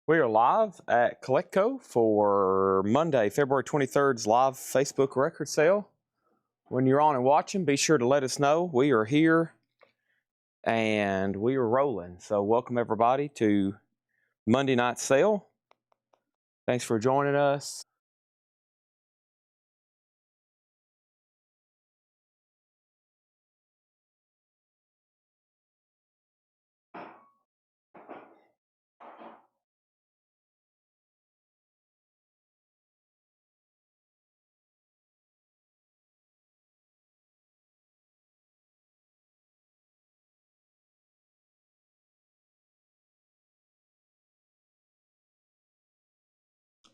We are live at Collectible for Monday, February 23rd's live Facebook record sale. When you're on and watching, be sure to let us know. We are here and we are rolling. So welcome everybody to Monday night sale. Thanks for joining us.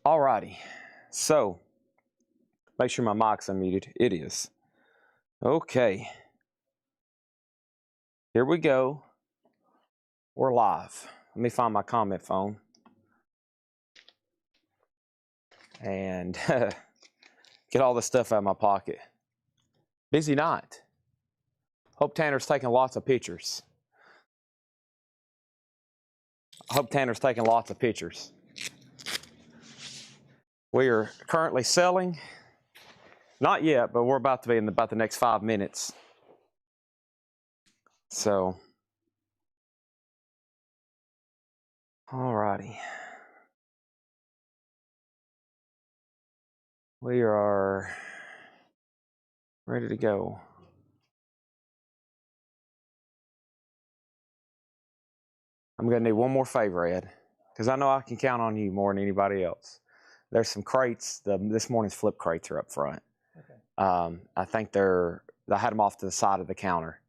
Alrighty, so make sure my mic's unmuted. It is. Okay, here we go. We're live. Let me find my comment phone and get all this stuff out of my pocket. Busy night. Hope Tanner's taking lots of pictures. I hope Tanner's taking lots of pictures. We are currently selling. Not yet, but we're about to be in about the next 5 minutes. So, alrighty. We are ready to go. I'm going to need one more favor, Ed, because I know I can count on you more than anybody else. There's some crates. This morning's flip crates are up front. Okay. I think I had them off to the side of the counter.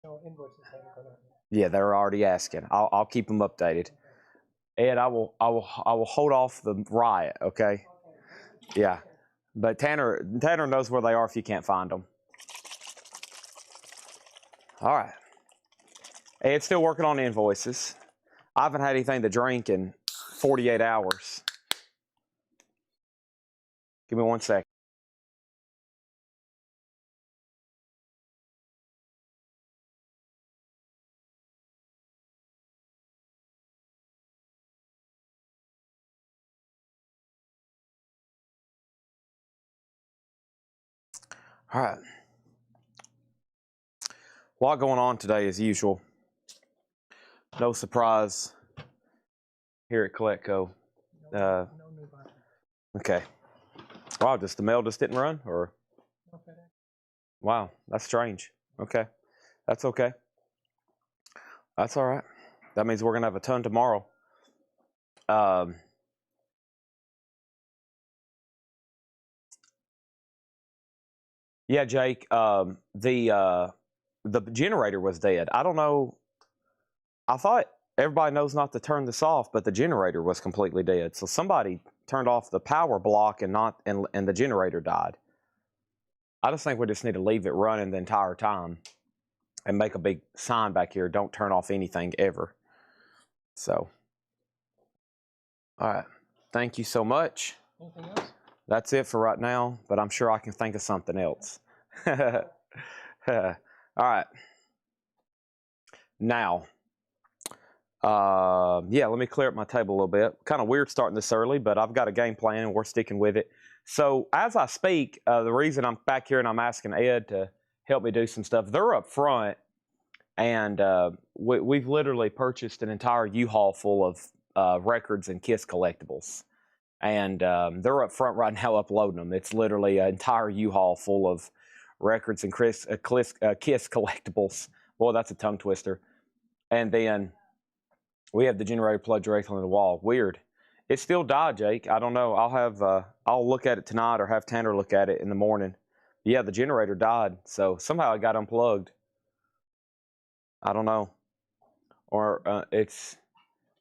No invoices haven't gone out yet. Yeah, they're already asking. I'll keep them updated. Okay. Ed, I will hold off the riot. Okay. Yeah, but Tanner knows where they are if you can't find them. All right. Ed's still working on invoices. I haven't had anything to drink in 48 hours. Give me 1 second. All right. A lot going on today as usual. No surprise here at Collectible. Okay. Wow, the mail just didn't run? Or? Wow, that's strange. Okay. That's okay. That's all right. That means we're going to have a ton tomorrow. Yeah, Jake, the generator was dead. I don't know. I thought everybody knows not to turn this off, but the generator was completely dead. So somebody turned off the power block and the generator died. I just think we just need to leave it running the entire time and make a big sign back here. Don't turn off anything ever. So, all right. Thank you so much. Anything else? That's it for right now, but I'm sure I can think of something else. All right. Now, yeah, let me clear up my table a little bit. Kind of weird starting this early, but I've got a game plan and we're sticking with it. So as I speak, the reason I'm back here and I'm asking Ed to help me do some stuff, they're up front, and we've literally purchased an entire U-Haul full of records and Kiss collectibles. And they're up front right now uploading them. It's literally an entire U-Haul full of records and Kiss collectibles. Boy, that's a tongue twister. And then we have the generator plugged directly in the wall. Weird. It still died, Jake. I don't know. I'll look at it tonight or have Tanner look at it in the morning. Yeah, the generator died. So somehow it got unplugged. I don't know. Or it's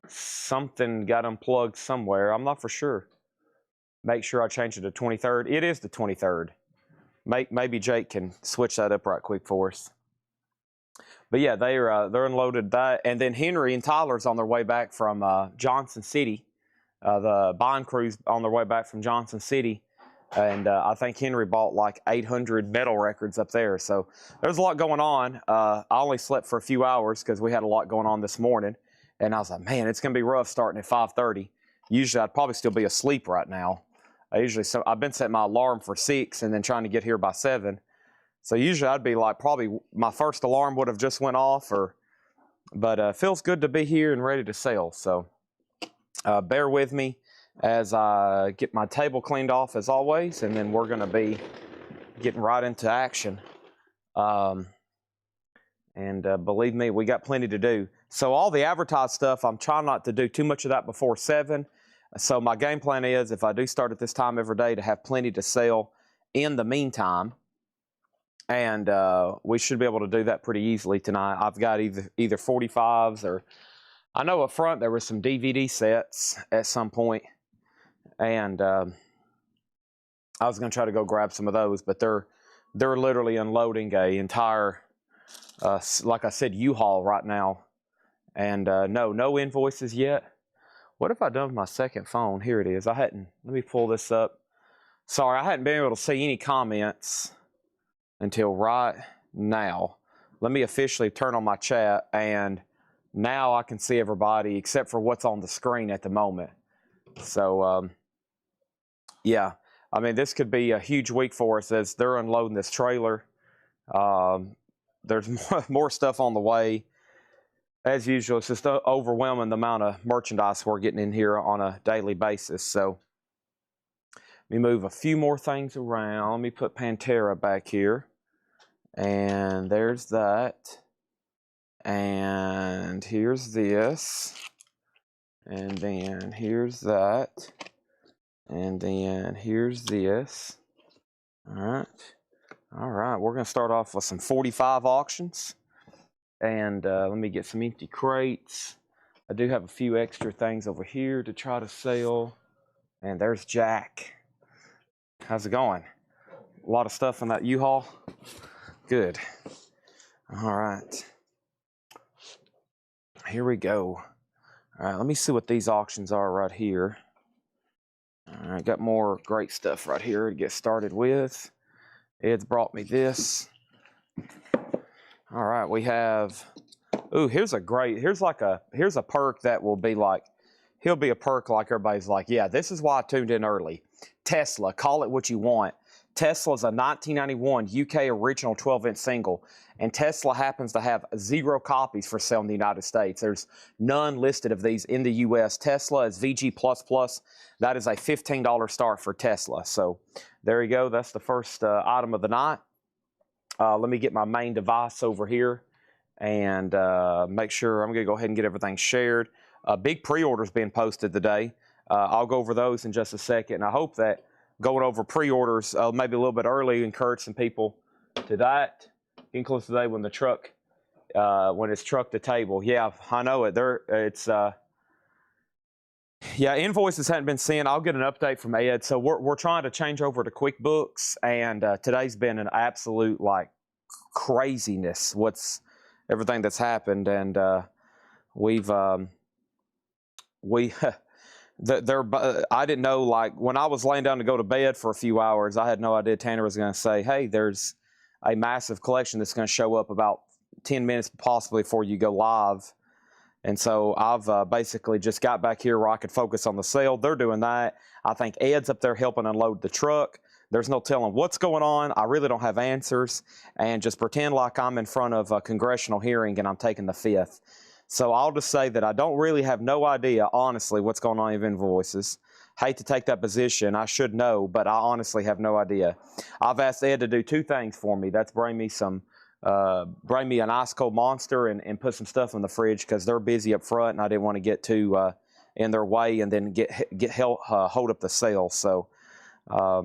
something got unplugged somewhere. I'm not for sure. Make sure I change it to 23rd. It is the 23rd. Maybe Jake can switch that up right quick for us. But yeah, they're unloaded that, and then Henry and Tyler's on their way back from Johnson City. The bond crew's on their way back from Johnson City, and I think Henry bought like 800 metal records up there. So there's a lot going on. I only slept for a few hours because we had a lot going on this morning, And I was like, man, it's going to be rough starting at 5:30. Usually I'd probably still be asleep right now. I've been setting my alarm for 6 and then trying to get here by 7. So usually I'd be like, probably my first alarm would have just went off, but feels good to be here and ready to sail. So bear with me as I get my table cleaned off as always, and then we're going to be getting right into action. Believe me, we got plenty to do. So all the advertised stuff, I'm trying not to do too much of that before 7. So my game plan is, if I do start at this time every day, to have plenty to sell in the meantime. And we should be able to do that pretty easily tonight. I've got either 45s, or I know up front there were some DVD sets at some point, and I was going to try to go grab some of those, but they're literally unloading a entire, like I said, U-Haul right now. And no invoices yet. What have I done with my second phone? Here it is. Let me pull this up. Sorry, I hadn't been able to see any comments until right now. Let me officially turn on my chat, and now I can see everybody except for what's on the screen at the moment. So, yeah, I mean, this could be a huge week for us as they're unloading this trailer. There's more stuff on the way. As usual, it's just overwhelming the amount of merchandise we're getting in here on a daily basis. So let me move a few more things around. Let me put Pantera back here. And there's that. And here's this. And then here's that. And then here's this. All right. All right. We're going to start off with some 45 auctions. And let me get some empty crates. I do have a few extra things over here to try to sell. And there's Jack. How's it going? A lot of stuff in that U-Haul? Good. All right. Here we go. All right, let me see what these auctions are right here. All right, got more great stuff right here to get started with. Ed's brought me this. All right, we have, ooh, here's a perk that will be like, he'll be a perk like everybody's like, yeah, this is why I tuned in early. Tesla, call it what you want. Tesla's a 1991 UK original 12-inch single, and Tesla happens to have 0 copies for sale in the United States. There's none listed of these in the US. Tesla is VG++. That is a $15 start for Tesla. So there you go. That's the first item of the night. Let me get my main device over here and make sure I'm going to go ahead and get everything shared. Big pre-orders being posted today. I'll go over those in just a second. And I hope that going over pre-orders maybe a little bit early encourage some people to that. Getting close today when the truck, when it's truck to table. Yeah, I know it. Yeah, invoices hadn't been sent. I'll get an update from Ed. So we're trying to change over to QuickBooks, and today's been an absolute like craziness. Everything that's happened, and I didn't know, like when I was laying down to go to bed for a few hours, I had no idea Tanner was going to say, hey, there's a massive collection that's going to show up about 10 minutes possibly before you go live. And so I've basically just got back here where I could focus on the sale. They're doing that. I think Ed's up there helping unload the truck. There's no telling what's going on. I really don't have answers. And just pretend like I'm in front of a congressional hearing and I'm taking the fifth. So I'll just say that I don't really have no idea, honestly, what's going on with invoices. Hate to take that position. I should know, but I honestly have no idea. I've asked Ed to do 2 things for me. That's bring me an ice cold Monster and put some stuff in the fridge because they're busy up front and I didn't want to get too in their way and then hold up the sale. So I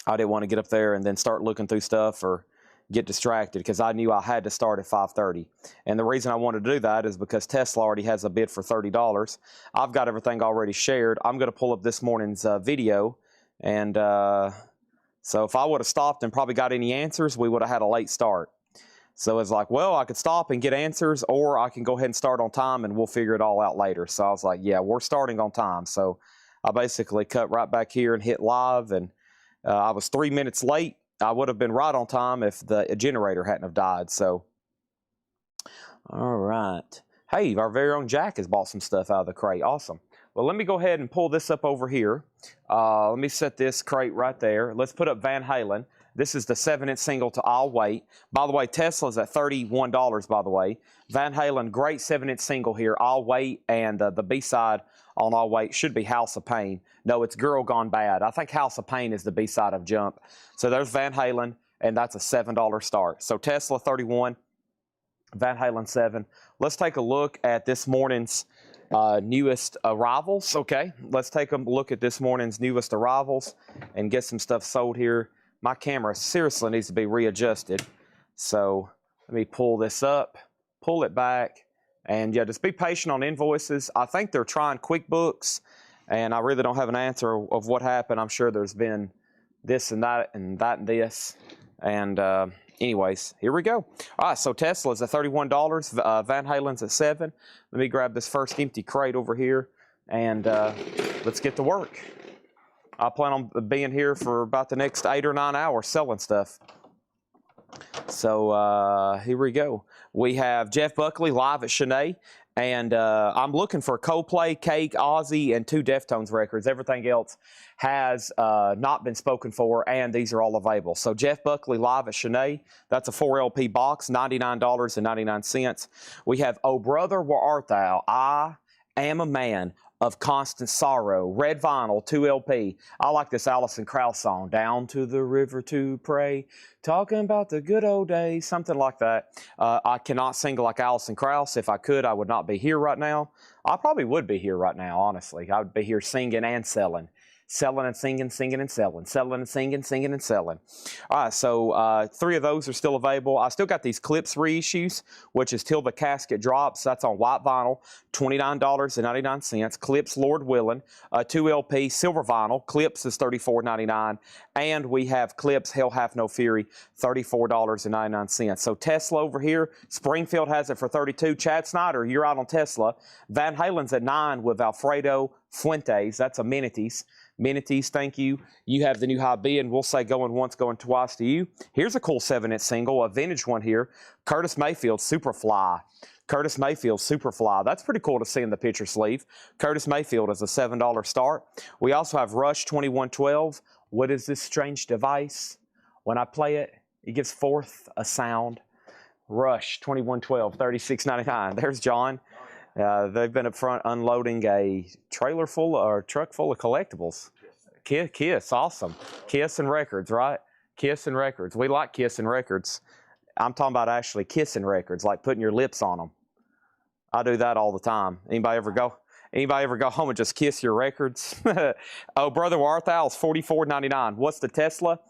didn't want to get up there and then start looking through stuff or get distracted because I knew I had to start at 5:30. And the reason I wanted to do that is because Tesla already has a bid for $30. I've got everything already shared. I'm going to pull up this morning's video. And so if I would have stopped and probably got any answers, we would have had a late start. So it's like, well, I could stop and get answers, or I can go ahead and start on time and we'll figure it all out later. So I was like, yeah, we're starting on time. So I basically cut right back here and hit live, and I was 3 minutes late. I would have been right on time if the generator hadn't have died. So, all right. Hey, our very own Jack has bought some stuff out of the crate. Awesome. Well, let me go ahead and pull this up over here. Let me set this crate right there. Let's put up Van Halen. This is the 7-inch single to All Weight. By the way, Tesla's at $31, by the way. Van Halen, great 7-inch single here, All Weight, and the B-side on All Weight should be House of Pain. No, it's Girl Gone Bad. I think House of Pain is the B-side of Jump. So there's Van Halen, and that's a $7 start. So Tesla 31, Van Halen 7. Let's take a look at this morning's newest arrivals. Okay, let's take a look at this morning's newest arrivals and get some stuff sold here. My camera seriously needs to be readjusted. So let me pull this up, pull it back, and yeah, just be patient on invoices. I think they're trying QuickBooks, and I really don't have an answer of what happened. I'm sure there's been this and that and that and this. And anyways, here we go. All right, so Tesla's at $31. Van Halen's at $7. Let me grab this first empty crate over here, and let's get to work. I plan on being here for about the next 8 or 9 hours selling stuff. So here we go. We have Jeff Buckley live at Shanae, and I'm looking for Coldplay, Cake, Ozzy, and 2 Deftones records. Everything else has not been spoken for, and these are all available. So Jeff Buckley live at Shanae. That's a 4 LP box, $99.99. We have Oh Brother, Where Art Thou? I Am a Man of Constant Sorrow, red vinyl, 2 LP. I like this Alison Krauss song, Down to the River to Pray, talking about the good old days, something like that. I cannot sing like Alison Krauss. If I could, I would not be here right now. I probably would be here right now, honestly. I would be here singing and selling. Selling and singing, singing and selling. Selling and singing, singing and selling. All right, so 3 of those are still available. I still got these Clips reissues, which is Till the Casket Drops. That's on white vinyl, $29.99. Clips Lord Willin', 2 LP silver vinyl. Clips is $34.99. And we have Clips Hell Hath No Fury, $34.99. So Tesla over here, Springfield has it for $32. Chad Snyder, you're out on Tesla. Van Halen's at $9 with Alfredo Fuentes. That's Amenities. Amenities, thank you. You have the new high B, and we'll say going once, going twice to you. Here's a cool 7-inch single, a vintage one here. Curtis Mayfield, Superfly. Curtis Mayfield, Superfly. That's pretty cool to see in the picture sleeve. Curtis Mayfield is a $7 start. We also have Rush 2112. What is this strange device? When I play it, it gives forth a sound. Rush 2112, $36.99. There's John. They've been up front unloading a trailer full or truck full of collectibles. Kiss, awesome. Kiss and records, right? Kiss and records. We like Kiss and records. I'm talking about actually kissing records, like putting your lips on them. I do that all the time. Anybody ever go home and just kiss your records? Oh, Brother Where Art Thou is $44.99. What's the Tesla?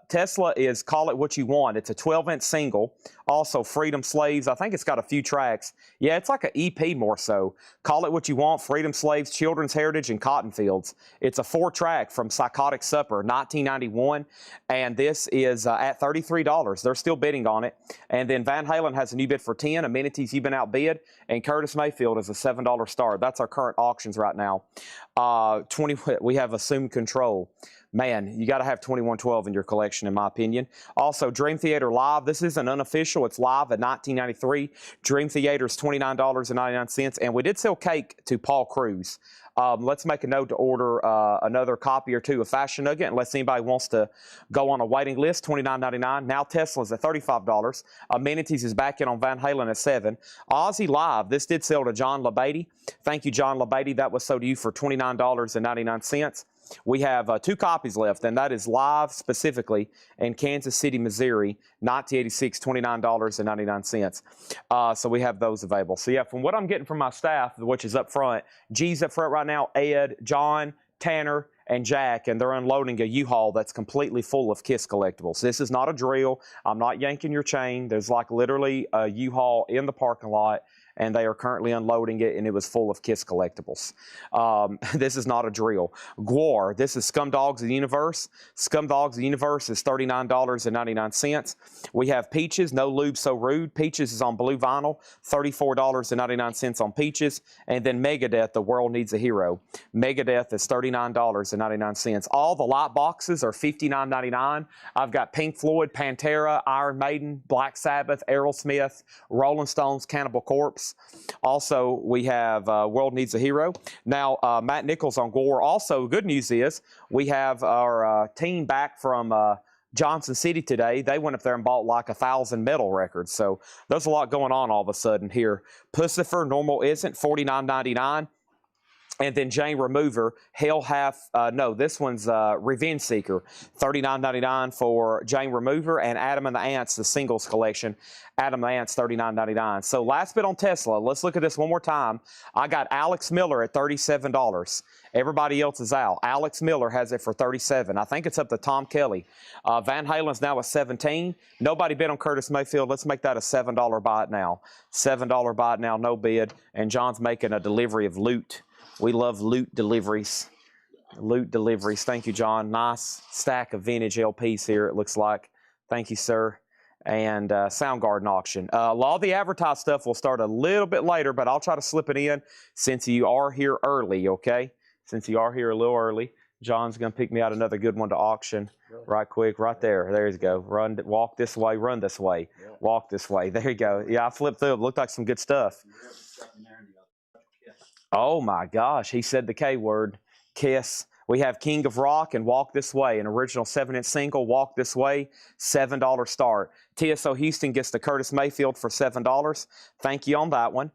Tesla is Call It What You Want. It's a 12-inch single. Also, Freedom Slaves. I think it's got a few tracks. Yeah, it's like an EP more so. Call It What You Want, Freedom Slaves, Children's Heritage, and Cotton Fields. It's a 4-track from Psychotic Supper, 1991. And this is at $33. They're still bidding on it. And then Van Halen has a new bid for $10. Amenities, you've been outbid. And Curtis Mayfield is a $7 start. That's our current auctions right now. We have Assumed Control. Man, you got to have 2112 in your collection, in my opinion. Also, Dream Theater Live. This isn't unofficial. It's live at 1993. Dream Theater is $29.99. And we did sell Cake to Paul Cruz. Let's make a note to order another copy or 2 of Fashion Nugget, unless anybody wants to go on a waiting list, $29.99. Now Tesla's at $35. Amenities is back in on Van Halen at $7. Ozzy Live, this did sell to John LaBeatty. Thank you, John LaBeatty. That was sold to you for $29.99. We have 2 copies left, and that is live specifically in Kansas City, Missouri, 1986, $29.99. So we have those available. So yeah, from what I'm getting from my staff, which is up front, G's up front right now, Ed, John, Tanner, and Jack, and they're unloading a U-Haul that's completely full of Kiss collectibles. This is not a drill. I'm not yanking your chain. There's like literally a U-Haul in the parking lot, and they are currently unloading it, and it was full of Kiss collectibles. This is not a drill. Gwar, this is Scumdogs of the Universe. Scumdogs of the Universe is $39.99. We have Peaches, No Lube So Rude. Peaches is on blue vinyl, $34.99 on Peaches. And then Megadeth, The World Needs a Hero. Megadeth is $39.99. All the light boxes are $59.99. I've got Pink Floyd, Pantera, Iron Maiden, Black Sabbath, Aerosmith, Rolling Stones, Cannibal Corpse. clips. Also, we have World Needs a Hero. Now, Matt Nichols on Gore. Also, good news is we have our team back from Johnson City today. They went up there and bought like 1,000 metal records. So there's a lot going on all of a sudden here. Pussifer, Normal Isn't, $49.99. And then Jane Remover, Hell Half, no, this one's Revenge Seeker, $39.99 for Jane Remover, and Adam and the Ants, the singles collection, Adam and the Ants, $39.99. So last bit on Tesla, let's look at this one more time. I got Alex Miller at $37. Everybody else is out. Alex Miller has it for $37. I think it's up to Tom Kelly. Van Halen's now at $17. Nobody bid on Curtis Mayfield. Let's make that a $7 buy it now. $7 buy it now, no bid. And John's making a delivery of loot. We love loot deliveries. Loot deliveries. Thank you, John. Nice stack of vintage LPs here, it looks like. Thank you, sir. And Soundgarden auction. A lot of the advertised stuff will start a little bit later, but I'll try to slip it in since you are here early, okay? Since you are here a little early. John's going to pick me out another good one to auction right quick. Right there. There you go. Run, walk this way, run this way. Walk this way. There you go. Yeah, I flipped through it. Looked like some good stuff. Oh my gosh, he said the K word, Kiss. We have King of Rock and Walk This Way, an original 7-inch single, Walk This Way, $7 start. TSO Houston gets the Curtis Mayfield for $7. Thank you on that one.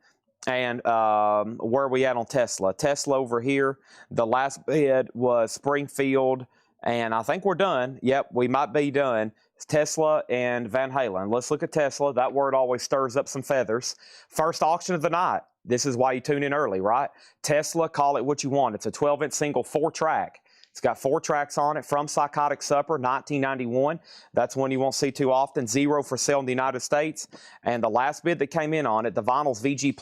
And where are we at on Tesla? Tesla over here, the last bid was Springfield, and I think we're done. Yep, we might be done. Tesla and Van Halen. Let's look at Tesla. That word always stirs up some feathers. First auction of the night. This is why you tune in early, right? Tesla, call it what you want. It's a 12-inch single, 4-track. It's got 4 tracks on it from Psychotic Supper, 1991. That's one you won't see too often. 0 for sale in the United States. And the last bid that came in on it, the vinyl's VG++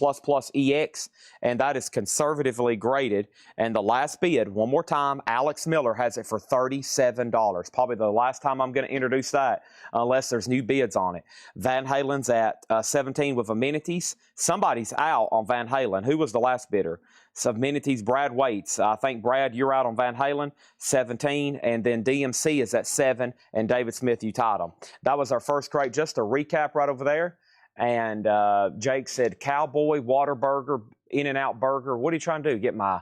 EX, and that is conservatively graded. And the last bid, one more time, Alex Miller has it for $37. Probably the last time I'm going to introduce that, unless there's new bids on it. Van Halen's at 17 with amenities. Somebody's out on Van Halen. Who was the last bidder? So amenities, Brad Waits. I think, Brad, you're out on Van Halen, 17. And then DMC is at 7. And David Smith, you tied them. That was our first crate. Just a recap right over there. And Jake said, Cowboy, Whataburger, In-N-Out Burger. What are you trying to do? Get my,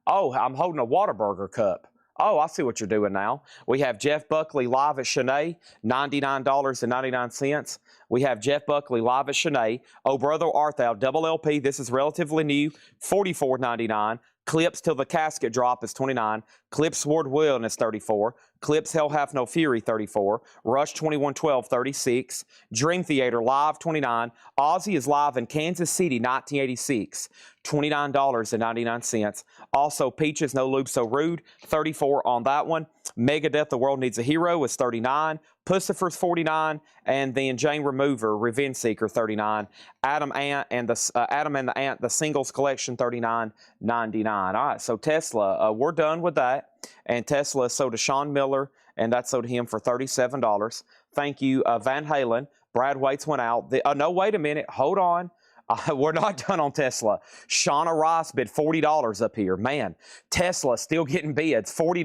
oh, I'm holding a Whataburger cup. Oh, I see what you're doing now. We have Jeff Buckley live at Shanae, $99.99. We have Jeff Buckley live at Shanae. Oh, Brother Arthur, double LP. This is relatively new, $44.99. Clips Till the Casket Drop is $29. Clips Sword Will is $34. Clips Hell Hath No Fury, $34. Rush 2112, $36. Dream Theater live, $29. Ozzy is live in Kansas City, 1986, $29.99. Also, Peaches No Lube So Rude, $34 on that one. Megadeth The World Needs a Hero is $39. Pussifer's $49, and then Jane Remover, Revenge Seeker, $39. Adam and the Ant, the singles collection, $39.99. All right, so Tesla, we're done with that. And Tesla sold to Sean Miller, and that sold to him for $37. Thank you, Van Halen. Brad Waits went out. No, wait a minute. Hold on. We're not done on Tesla. Shauna Rice bid $40 up here. Man, Tesla still getting bids. $40.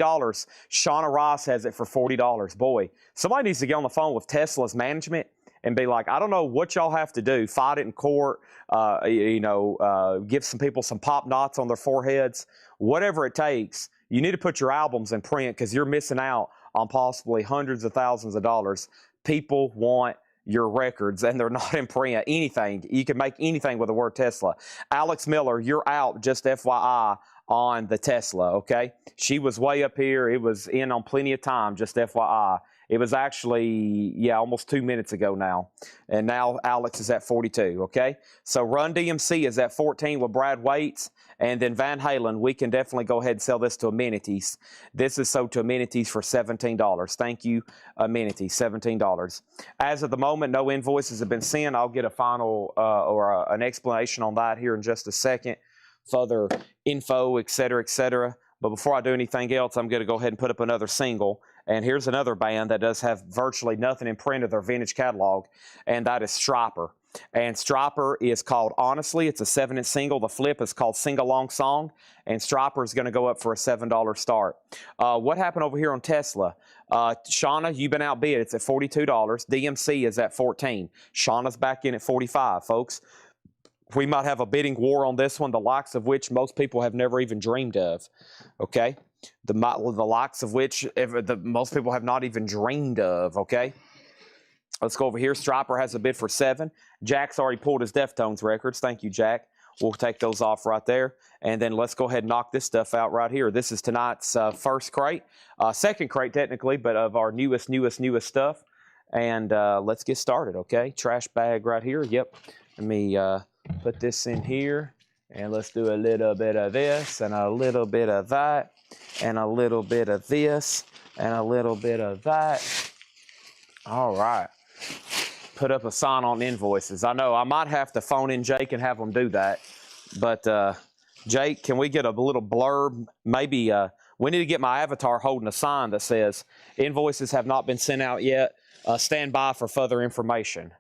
Shauna Rice has it for $40. Boy, somebody needs to get on the phone with Tesla's management and be like, I don't know what y'all have to do. Fight it in court. Give some people some pop knots on their foreheads. Whatever it takes. You need to put your albums in print because you're missing out on possibly hundreds of thousands of dollars. People want your records, and they're not in print. Anything. You can make anything with the word Tesla. Alex Miller, you're out, just FYI, on the Tesla, okay? She was way up here. It was in on plenty of time, just FYI. It was actually, almost 2 minutes ago now. And now Alex is at 42, okay? So Run DMC is at 14 with Brad Waits. And then Van Halen, we can definitely go ahead and sell this to Amenities. This is sold to Amenities for $17. Thank you, Amenities, $17. As of the moment, no invoices have been sent. I'll get a final an explanation on that here in just a second. Further info, et cetera, But before I do anything else, I'm going to go ahead and put up another single. And here's another band that does have virtually nothing in print of their vintage catalog, and that is Stryper. And Stryper is called Honestly. It's a 7-inch single. The flip is called Sing Along Song, and Stryper is going to go up for a $7 start. What happened over here on Tesla? Shauna, you've been outbid. It's at $42. DMC is at $14. Shauna's back in at $45, folks. We might have a bidding war on this one, the likes of which most people have never even dreamed of. Okay, the likes of which most people have not even dreamed of. Okay, let's go over here. Striper has a bid for 7. Jack's already pulled his Deftones records. Thank you, Jack. We'll take those off right there. And then let's go ahead and knock this stuff out right here. This is tonight's first crate. Second crate, technically, but of our newest stuff. And let's get started, okay? Trash bag right here. Yep. Let me put this in here. And let's do a little bit of this and a little bit of that and a little bit of this and a little bit of that. All right. Put up a sign on invoices. I know I might have to phone in Jake and have him do that. But Jake, can we get a little blurb? Maybe we need to get my avatar holding a sign that says invoices have not been sent out yet. Stand by for further information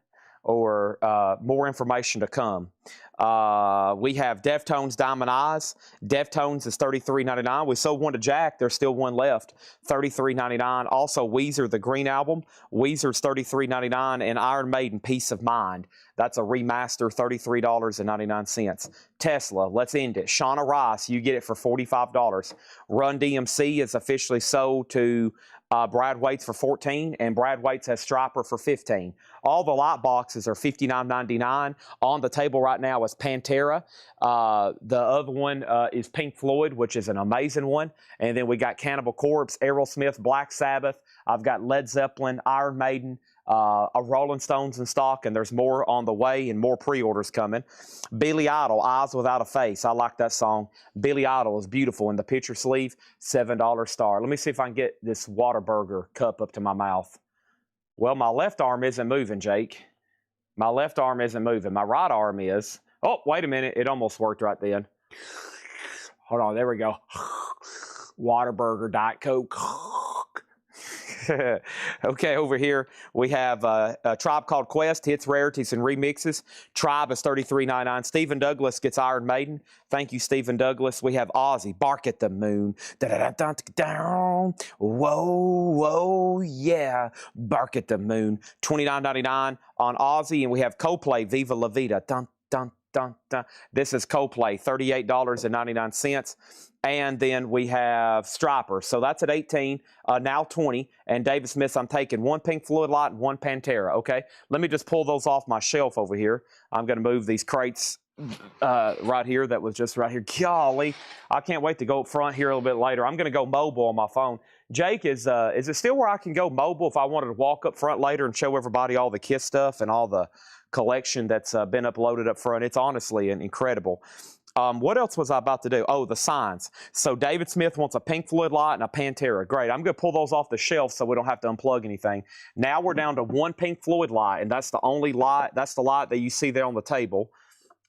or more information to come. We have Deftones Diamond Eyes. Deftones is $33.99. We sold one to Jack. There's still one left. $33.99. Also, Weezer, the Green Album. Weezer's $33.99. And Iron Maiden, Peace of Mind. That's a remaster, $33.99. Tesla, let's end it. Shauna Rice, you get it for $45. Run DMC is officially sold to Brad Waits for $14, and Brad Waits has Striper for $15. All the light boxes are $59.99. On the table right now is Pantera. The other one is Pink Floyd, which is an amazing one. And then we got Cannibal Corpse, Aerosmith, Black Sabbath. I've got Led Zeppelin, Iron Maiden, a Rolling Stones in stock, and there's more on the way and more pre-orders coming. Billy Idol, Eyes Without a Face. I like that song. Billy Idol is beautiful in the picture sleeve, $7 star. Let me see if I can get this Whataburger cup up to my mouth. Well, my left arm isn't moving, Jake. My left arm isn't moving. My right arm is. Oh, wait a minute. It almost worked right then. Hold on. There we go. Whataburger, Diet Coke. Okay, over here we have a Tribe Called Quest, hits, rarities, and remixes. Tribe is $33.99. Stephen Douglas gets Iron Maiden. Thank you, Stephen Douglas. We have Ozzy, Bark at the Moon. Da-da-da-da-da-da. Whoa, whoa, yeah. Bark at the Moon. $29.99 on Ozzy. And we have Coldplay, Viva La Vida. Dun, dun, dun, dun. This is Coldplay, $38.99. And then we have Striper. So that's at 18, now 20. And David Smith, I'm taking one Pink Floyd light and one Pantera, okay? Let me just pull those off my shelf over here. I'm going to move these crates right here that was just right here. Golly, I can't wait to go up front here a little bit later. I'm going to go mobile on my phone. Jake, is it still where I can go mobile if I wanted to walk up front later and show everybody all the KISS stuff and all the collection that's been uploaded up front? It's honestly incredible. What else was I about to do? Oh, the signs. So David Smith wants a Pink Floyd light and a Pantera. Great. I'm going to pull those off the shelf so we don't have to unplug anything. Now we're down to one Pink Floyd light, and that's the only light. That's the light that you see there on the table.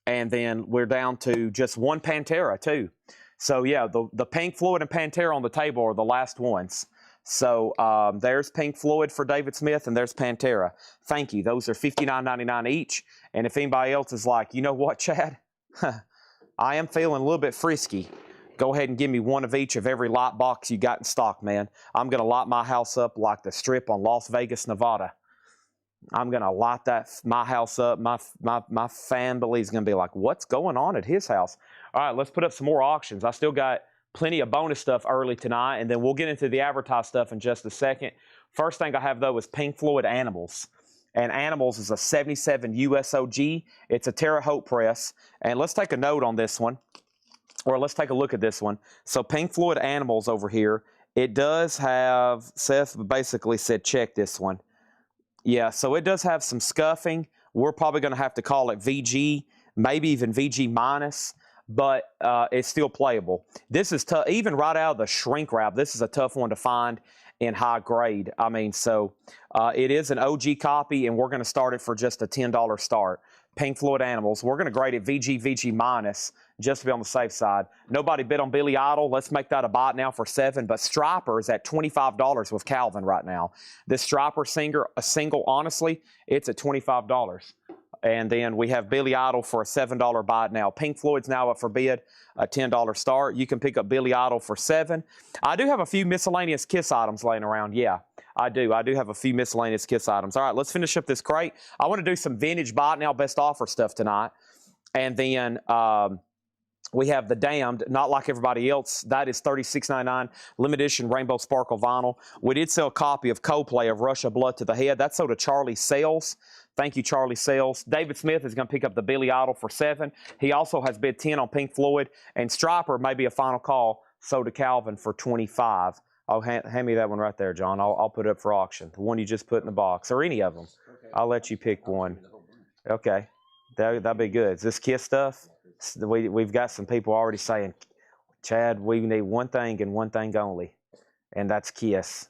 And then we're down to just one Pantera, too. So, yeah, the Pink Floyd and Pantera on the table are the last ones. So there's Pink Floyd for David Smith, and there's Pantera. Thank you. Those are $59.99 each. And if anybody else is like, you know what, Chad? I am feeling a little bit frisky. Go ahead and give me one of each of every light box you got in stock, man. I'm going to light my house up like the strip on Las Vegas, Nevada. I'm going to light my house up. My family is going to be like, what's going on at his house? All right, let's put up some more auctions. I still got plenty of bonus stuff early tonight, and then we'll get into the advertised stuff in just a second. First thing I have, though, is Pink Floyd Animals. And Animals is a 77 USOG. It's a Terre Haute press. And let's take a note on this one, or let's take a look at this one. So Pink Floyd Animals over here, it does have, Seth basically said, check this one. Yeah, so it does have some scuffing. We're probably going to have to call it VG, maybe even VG minus, but it's still playable. This is tough, even right out of the shrink wrap. This is a tough one to find in high grade. I mean, so it is an OG copy, and we're going to start it for just a $10 start. Pink Floyd Animals. We're going to grade it VG minus just to be on the safe side. Nobody bid on Billy Idol. Let's make that a bot now for 7. But Striper is at $25 with Calvin right now. This Striper single, honestly, it's at $25. And then we have Billy Idol for a $7 bot now. Pink Floyd's now up for bid, a $10 start. You can pick up Billy Idol for 7. I do have a few miscellaneous KISS items laying around. Yeah, I do. I do have a few miscellaneous KISS items. All right, let's finish up this crate. I want to do some vintage bot now best offer stuff tonight. And then we have the Damned, Not Like Everybody Else. That is $36.99. Limited edition Rainbow Sparkle vinyl. We did sell a copy of Coldplay of Russia Blood to the Head. That's sold to Charlie Sales. Thank you, Charlie Sales. David Smith is going to pick up the Billy Idol for $7. He also has bid 10 on Pink Floyd. And Striper may be a final call, sold to Calvin for $25. Oh, hand me that one right there, John. I'll put it up for auction. The one you just put in the box, or any of them. Okay. I'll let you pick one. Okay, that'd be good. Is this Kiss stuff? We've got some people already saying, Chad, we need one thing and one thing only, and that's Kiss.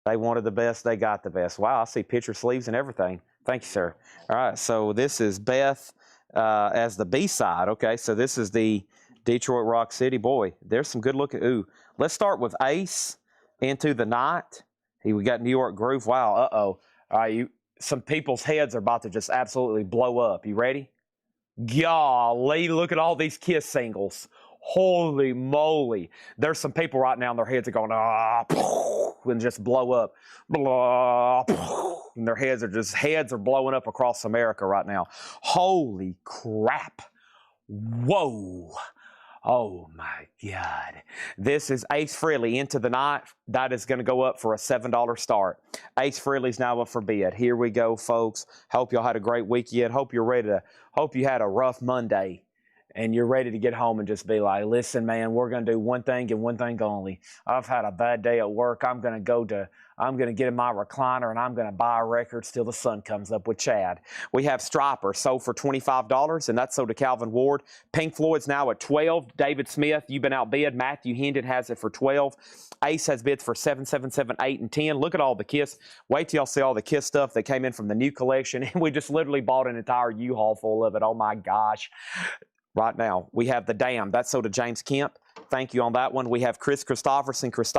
They wanted the best, they got the best. Wow, I see picture sleeves and everything. Thank you, sir. All right, so this is Beth as the B-side. Okay, so this is the Detroit Rock City. Boy, there's some good looking. Ooh, let's start with Ace, Into the Night. We got New York Groove. Wow, uh-oh. All right, some people's heads are about to just absolutely blow up. You ready? Golly, look at all these Kiss singles. Holy moly. There's some people right now, and their heads are going, and just blow up. Blah, and their heads are blowing up across America right now. Holy crap. Whoa. Oh my God. This is Ace Frehley, Into the Night. That is going to go up for a $7 start. Ace Frehley's now up for bid. Here we go, folks. Hope y'all had a great weekend. Hope you had a rough Monday and you're ready to get home and just be like, listen, man, we're going to do one thing and one thing only. I've had a bad day at work. I'm going to get in my recliner and I'm going to buy records till the sun comes up with Chad. We have Striper, sold for $25, and that's sold to Calvin Ward. Pink Floyd's now at $12. David Smith, you've been outbid. Matthew Hendon has it for $12. Ace has bids for $7, $7, $7, $8, and $10. Look at all the Kiss. Wait till y'all see all the Kiss stuff that came in from the new collection. And we just literally bought an entire U-Haul full of it. Oh my gosh. Right now, we have the Damned. That's sold to James Kemp. Thank you on that one. We have Chris Christopherson. Chris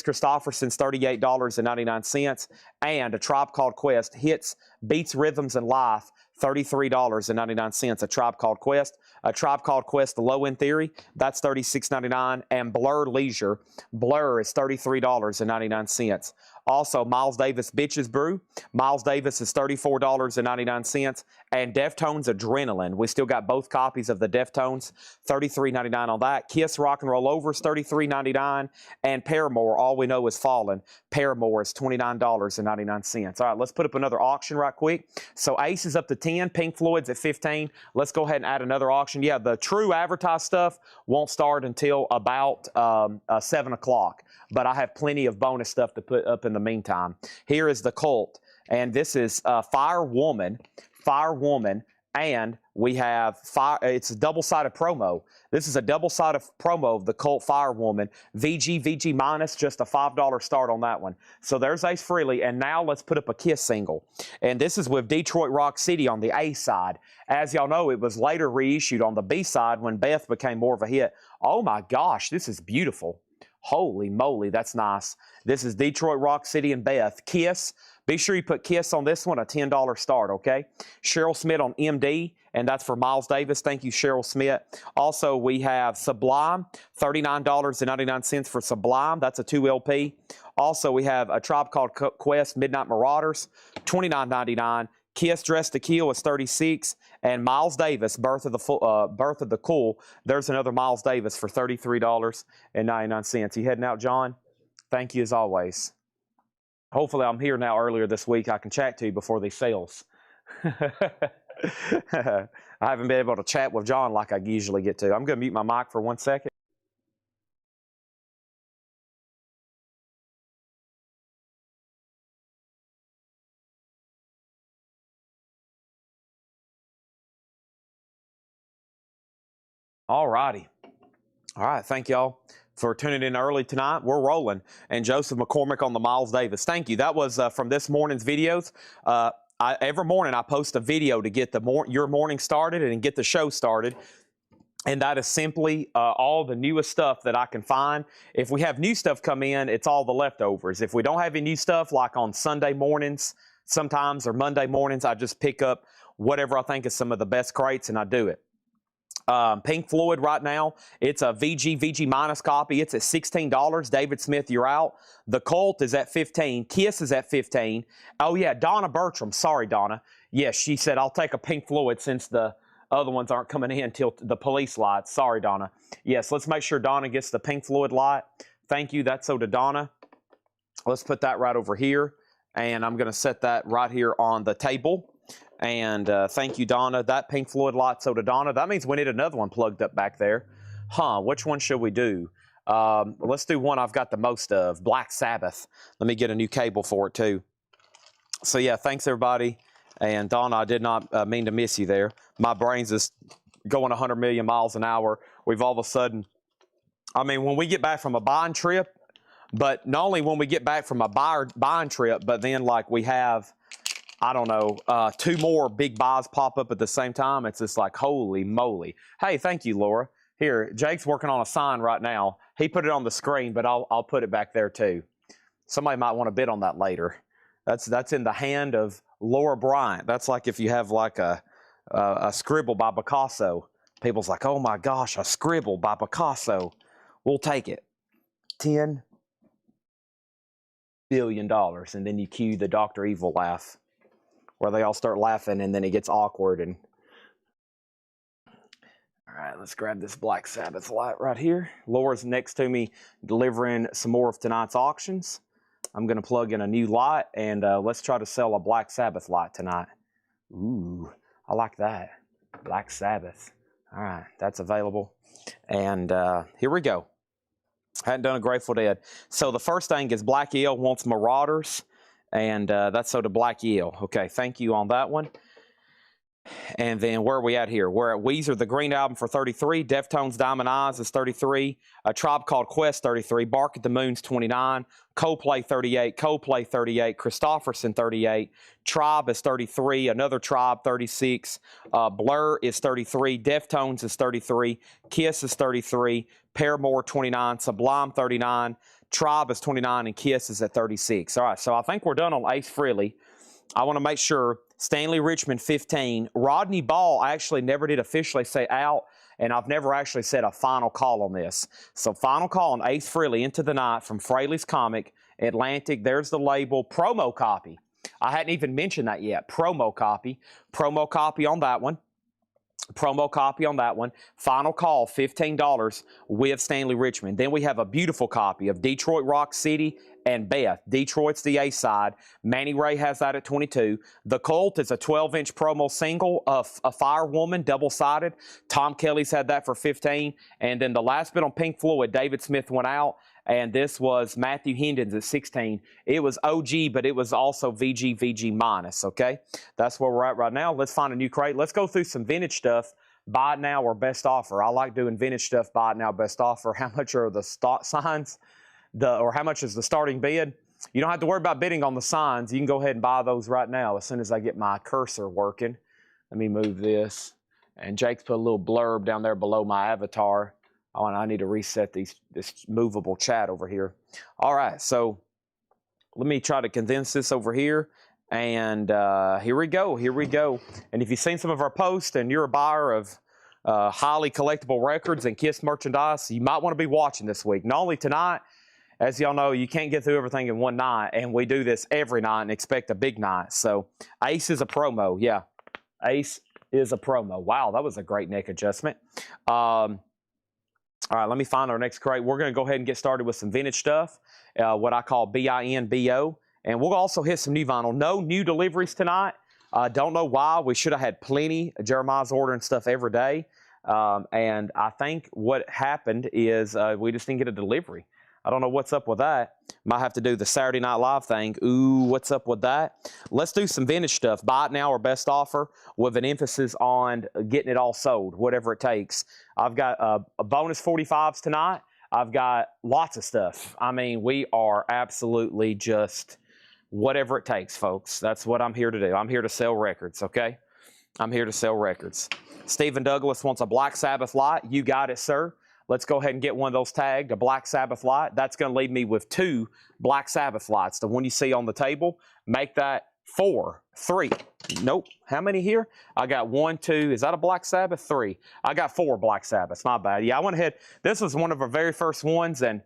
Christopherson's $38.99. And A Tribe Called Quest hits Beats, Rhythms, and Life, $33.99. A Tribe Called Quest. A Tribe Called Quest, The Low End Theory, that's $36.99. And Blur Leisure, Blur is $33.99. Also, Miles Davis Bitches Brew. Miles Davis is $34.99. And Deftones Adrenaline. We still got both copies of the Deftones, $33.99 on that. Kiss Rock and Roll Over is $33.99. And Paramore, All We Know Is Fallen. Paramore is $29.99. All right, let's put up another auction right quick. So Ace is up to 10. Pink Floyd's at 15. Let's go ahead and add another auction. Yeah, the true advertised stuff won't start until about 7 o'clock. But I have plenty of bonus stuff to put up in the meantime. Here is the Cult, and this is Fire Woman, and we have it's a double-sided promo. This is a double-sided promo of the Cult Fire Woman. VG minus, just a $5 start on that one. So there's Ace Frehley, and now let's put up a Kiss single. And this is with Detroit Rock City on the A side. As y'all know, it was later reissued on the B side when Beth became more of a hit. Oh my gosh, this is beautiful. Holy moly, that's nice. This is Detroit Rock City and Beth. Kiss. Be sure you put Kiss on this one, a $10 start, okay? Cheryl Smith on MD, and that's for Miles Davis. Thank you, Cheryl Smith. Also, we have Sublime, $39.99 for Sublime. That's a 2LP. Also, we have A Tribe Called Quest, Midnight Marauders, $29.99. Kiss Dressed to Kill is $36, and Miles Davis, Birth of the Cool. There's another Miles Davis for $33.99. You heading out, John? Thank you as always. Hopefully, I'm here now earlier this week. I can chat to you before these sales. I haven't been able to chat with John like I usually get to. I'm going to mute my mic for 1 second. All righty. All right. Thank y'all for tuning in early tonight. We're rolling. And Joseph McCormick on the Miles Davis. Thank you. That was from this morning's videos. Every morning I post a video to get your morning started and get the show started. And that is simply all the newest stuff that I can find. If we have new stuff come in, it's all the leftovers. If we don't have any new stuff, like on Sunday mornings sometimes or Monday mornings, I just pick up whatever I think is some of the best crates and I do it. Pink Floyd right now, it's a VG minus copy. It's at $16. David Smith, you're out. The Cult is at $15. Kiss is at $15. Oh, yeah, Donna Bertram. Sorry, Donna. Yes, she said, I'll take a Pink Floyd since the other ones aren't coming in until the police lights. Sorry, Donna. Yes, let's make sure Donna gets the Pink Floyd light. Thank you. That's so to Donna. Let's put that right over here. And I'm going to set that right here on the table. And thank you, Donna. That Pink Floyd light, so to Donna. That means we need another one plugged up back there. Which one should we do? Let's do one I've got the most of, Black Sabbath. Let me get a new cable for it, too. So, yeah, thanks, everybody. And, Donna, I did not mean to miss you there. My brain's just going 100 million miles an hour. We've all of a sudden, I mean, when we get back from a buying trip, but not only when we get back from a buying trip, but then, like, we have, I don't know, 2 more big buys pop up at the same time. It's just like, holy moly. Hey, thank you, Laura. Here, Jake's working on a sign right now. He put it on the screen, but I'll put it back there, too. Somebody might want to bid on that later. That's in the hand of Laura Bryant. That's like if you have like a scribble by Picasso. People's like, oh my gosh, a scribble by Picasso. We'll take it. $10 billion. And then you cue the Dr. Evil laugh, where they all start laughing and then it gets awkward. And all right, let's grab this Black Sabbath light right here. Laura's next to me delivering some more of tonight's auctions. I'm going to plug in a new light, and let's try to sell a Black Sabbath light tonight. Ooh, I like that. Black Sabbath. All right, that's available. And here we go. Hadn't done a Grateful Dead. So the first thing is Black Eel wants Marauders, and that's so to Black Eel. Okay, thank you on that one. And then where are we at here? We're at Weezer, the Green Album for 33. Deftones, Diamond Eyes is 33. A Tribe Called Quest, 33. Bark at the Moon's 29. Coldplay, 38. Coldplay, 38. Christofferson, 38. Tribe is 33. Another Tribe, 36. Blur is 33. Deftones is 33. Kiss is 33. Paramore, 29. Sublime, 39. Tribe is 29. And Kiss is at 36. All right, so I think we're done on Ace Frehley. I want to make sure Stanley Richmond 15. Rodney Ball, I actually never did officially say out, and I've never actually said a final call on this. So final call on Ace Frehley Into the Night from Fraley's Comic, Atlantic. There's the label. Promo copy. I hadn't even mentioned that yet. Promo copy. Promo copy on that one. Promo copy on that one. Final call, $15 with Stanley Richmond. Then we have a beautiful copy of Detroit Rock City and Beth. Detroit's the A side. Manny Ray has that at 22. The Cult is a 12-inch promo single of a Firewoman, double-sided. Tom Kelly's had that for 15. And then the last bit on Pink Floyd, David Smith went out. And this was Matthew Hendon's at 16. It was OG, but it was also VG minus, okay? That's where we're at right now. Let's find a new crate. Let's go through some vintage stuff. Buy it now or best offer. I like doing vintage stuff, buy it now, best offer. How much are the start signs? Or how much is the starting bid? You don't have to worry about bidding on the signs. You can go ahead and buy those right now as soon as I get my cursor working. Let me move this. And Jake's put a little blurb down there below my avatar. Oh, and I need to reset this movable chat over here. All right, so let me try to condense this over here. And here we go, here we go. And if you've seen some of our posts and you're a buyer of highly collectible records and Kiss merchandise, you might want to be watching this week. Not only tonight, as y'all know, you can't get through everything in one night, and we do this every night and expect a big night. So Ace is a promo, yeah. Ace is a promo. Wow, that was a great neck adjustment. All right, let me find our next crate. We're going to go ahead and get started with some vintage stuff, what I call BINBO. And we'll also hit some new vinyl. No new deliveries tonight. Don't know why. We should have had plenty. Jeremiah's ordering stuff every day. And I think what happened is we just didn't get a delivery. I don't know what's up with that. Might have to do the Saturday Night Live thing. Ooh, what's up with that? Let's do some vintage stuff. Buy it now or best offer with an emphasis on getting it all sold, whatever it takes. I've got a bonus 45s tonight. I've got lots of stuff. I mean, we are absolutely just whatever it takes, folks. That's what I'm here to do. I'm here to sell records, okay? I'm here to sell records. Stephen Douglas wants a Black Sabbath light. You got it, sir. Let's go ahead and get one of those tagged, a Black Sabbath light. That's going to leave me with 2 Black Sabbath lights. The one you see on the table, make that 4, 3. Nope. How many here? I got 1, 2. Is that a Black Sabbath? 3. I got 4 Black Sabbaths. My bad. Yeah, I went ahead. This was one of our very first ones, and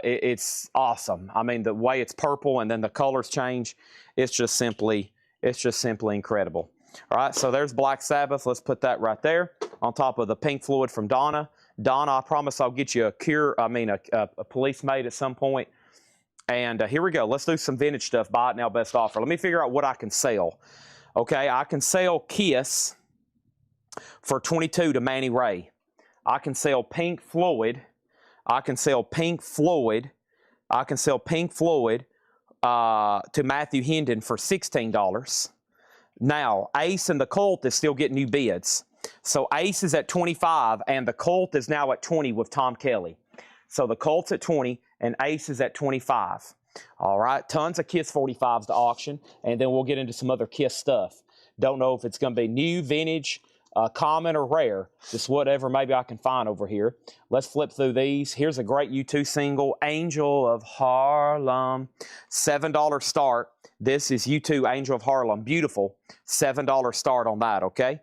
it's awesome. I mean, the way it's purple and then the colors change, it's just simply incredible. All right, so there's Black Sabbath. Let's put that right there on top of the Pink Floyd from Donna. Donna, I promise I'll get you a police made at some point. And here we go. Let's do some vintage stuff. Buy it now, best offer. Let me figure out what I can sell. Okay, I can sell Kiss for $22 to Manny Ray. I can sell Pink Floyd. I can sell Pink Floyd. I can sell Pink Floyd to Matthew Hendon for $16. Now, Ace and the Cult is still getting new bids. So Ace is at 25 and the Cult is now at 20 with Tom Kelly. So the Colt's at 20 and Ace is at 25. All right, tons of Kiss 45s to auction, and then we'll get into some other Kiss stuff. Don't know if it's going to be new, vintage, common, or rare. Just whatever maybe I can find over here. Let's flip through these. Here's a great U2 single, Angel of Harlem. $7 start. This is U2, Angel of Harlem. Beautiful. $7 start on that, okay?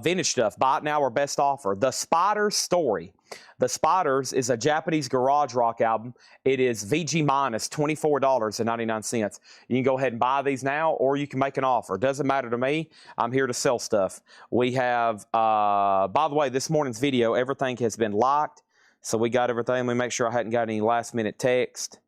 Vintage stuff. Buy it now or best offer. The Spiders Story. The Spiders is a Japanese garage rock album. It is VG minus $24.99. You can go ahead and buy these now, or you can make an offer. Doesn't matter to me. I'm here to sell stuff. We have, by the way, this morning's video, everything has been locked. So we got everything. Let me make sure I hadn't got any last minute text.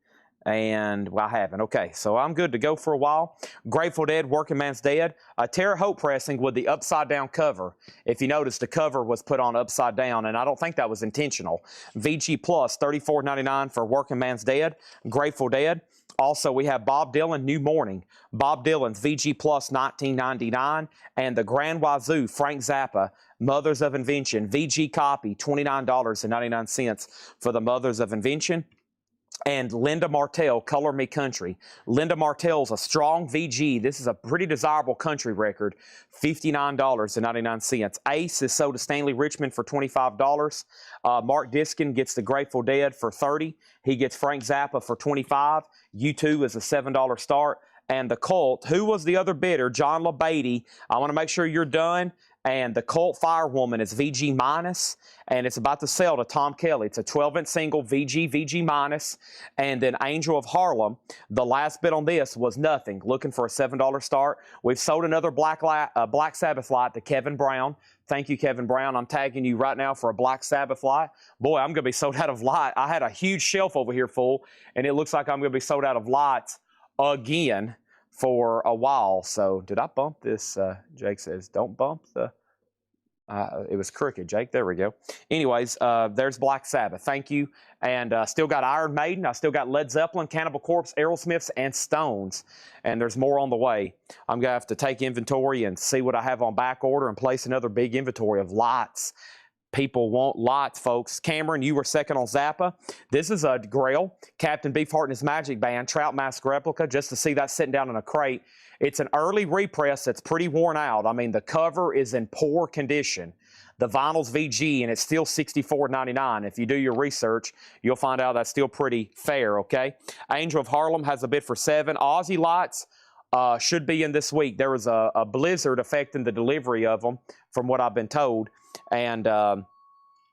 And well, I haven't. Okay, so I'm good to go for a while. Grateful Dead, Working Man's Dead. Terre Haute pressing with the upside down cover. If you notice, the cover was put on upside down, and I don't think that was intentional. VG Plus, $34.99 for Working Man's Dead. Grateful Dead. Also, we have Bob Dylan, New Morning. Bob Dylan's VG Plus, $19.99. And the Grand Wazoo, Frank Zappa, Mothers of Invention. VG copy, $29.99 for the Mothers of Invention. And Linda Martell, Color Me Country. Linda Martell's a strong VG. This is a pretty desirable country record. $59.99. Ace is sold to Stanley Richmond for $25. Mark Diskin gets the Grateful Dead for $30. He gets Frank Zappa for $25. U2 is a $7 start. And the Cult, who was the other bidder? John LaBeatty. I want to make sure you're done. And the Cult Firewoman is VG minus, and it's about to sell to Tom Kelly. It's a 12-inch single, VG minus. And then Angel of Harlem, the last bid on this was nothing, looking for a $7 start. We've sold another Black Sabbath light to Kevin Brown. Thank you, Kevin Brown. I'm tagging you right now for a Black Sabbath light. Boy, I'm going to be sold out of light. I had a huge shelf over here full, and it looks like I'm going to be sold out of lights again for a while. So did I bump this? Jake says, don't bump the... it was crooked, Jake. There we go. Anyways, there's Black Sabbath. Thank you. And still got Iron Maiden. I still got Led Zeppelin, Cannibal Corpse, Aerosmiths, and Stones. And there's more on the way. I'm going to have to take inventory and see what I have on back order and place another big inventory of lights. People want lots, folks. Cameron, you were second on Zappa. This is a Grail. Captain Beefheart and his Magic Band, Trout Mask replica, just to see that sitting down in a crate. It's an early repress that's pretty worn out. I mean, the cover is in poor condition. The vinyl's VG, and it's still $64.99. If you do your research, you'll find out that's still pretty fair, okay? Angel of Harlem has a bid for $7. Aussie lights should be in this week. There was a blizzard affecting the delivery of them, from what I've been told. And,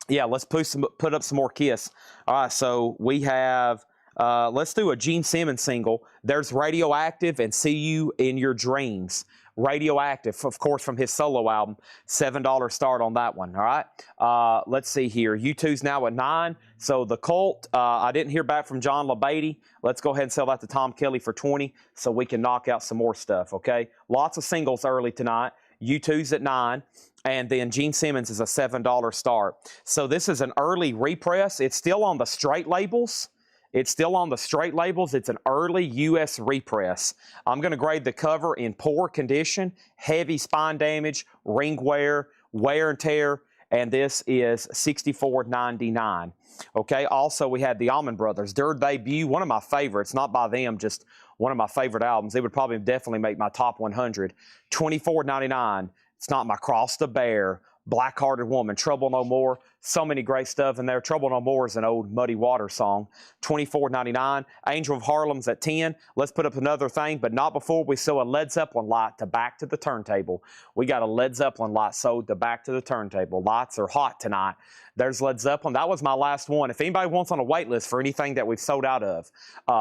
yeah, let's put up some more Kiss. All right, so we have, let's do a Gene Simmons single. There's Radioactive and See You in Your Dreams. Radioactive, of course, from his solo album. $7 start on that one, all right? Let's see here. U2's now at 9. So the Cult, I didn't hear back from John LaBeatty. Let's go ahead and sell that to Tom Kelly for $20 so we can knock out some more stuff, okay? Lots of singles early tonight. U2's at 9. And then Gene Simmons is a $7 start. So this is an early repress. It's still on the straight labels. It's still on the straight labels. It's an early U.S. repress. I'm going to grade the cover in poor condition, heavy spine damage, ring wear and tear, and this is $64.99. Okay, also we had the Allman Brothers, their debut, one of my favorites, not by them, just one of my favorite albums. It would probably definitely make my top 100. $24.99. It's Not My Cross to Bear, Black-Hearted Woman, Trouble No More. So many great stuff in there. Trouble No More is an old Muddy Waters song. $24.99. Angel of Harlem's at 10. Let's put up another thing, but not before we sell a Led Zeppelin light to Back to the Turntable. We got a Led Zeppelin light sold to Back to the Turntable. Lights are hot tonight. There's Led Zeppelin. That was my last one. If anybody wants on a wait list for anything that we've sold out of,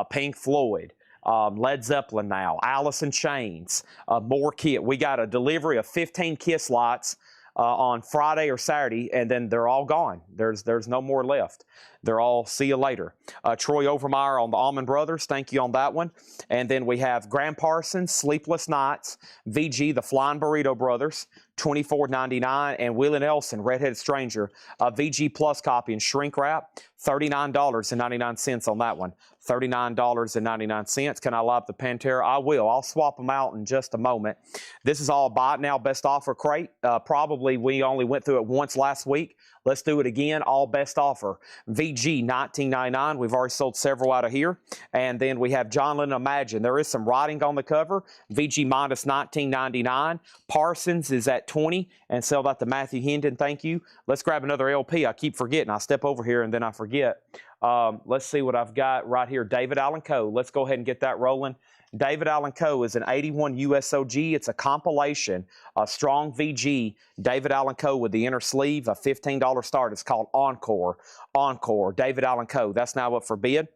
Pink Floyd, Led Zeppelin now, Alice in Chains, more kit. We got a delivery of 15 Kiss lots on Friday or Saturday, and then they're all gone. There's no more left. They're all see you later. Troy Overmeyer on the Allman Brothers, thank you on that one. And then we have Graham Parsons, Sleepless Nights, VG, the Flying Burrito Brothers, $24.99, and Willie Nelson, Redheaded Stranger, VG Plus copy in shrink wrap, $39.99 on that one. $39.99. Can I live the Pantera? I will. I'll swap them out in just a moment. This is all buy it now best offer crate. Probably we only went through it once last week. Let's do it again. All best offer. VG $19.99. We've already sold several out of here. And then we have John Lennon Imagine. There is some writing on the cover. VG minus $19.99. Parsons is at $20 and sell that to Matthew Hendon. Thank you. Let's grab another LP. I keep forgetting. I step over here and then I forget. Let's see what I've got right here. David Allen Coe. Let's go ahead and get that rolling. David Allen Coe is an 81 USOG. It's a compilation, a strong VG. David Allen Coe with the inner sleeve, a $15 start. It's called Encore. Encore. David Allen Coe. That's now up for bid.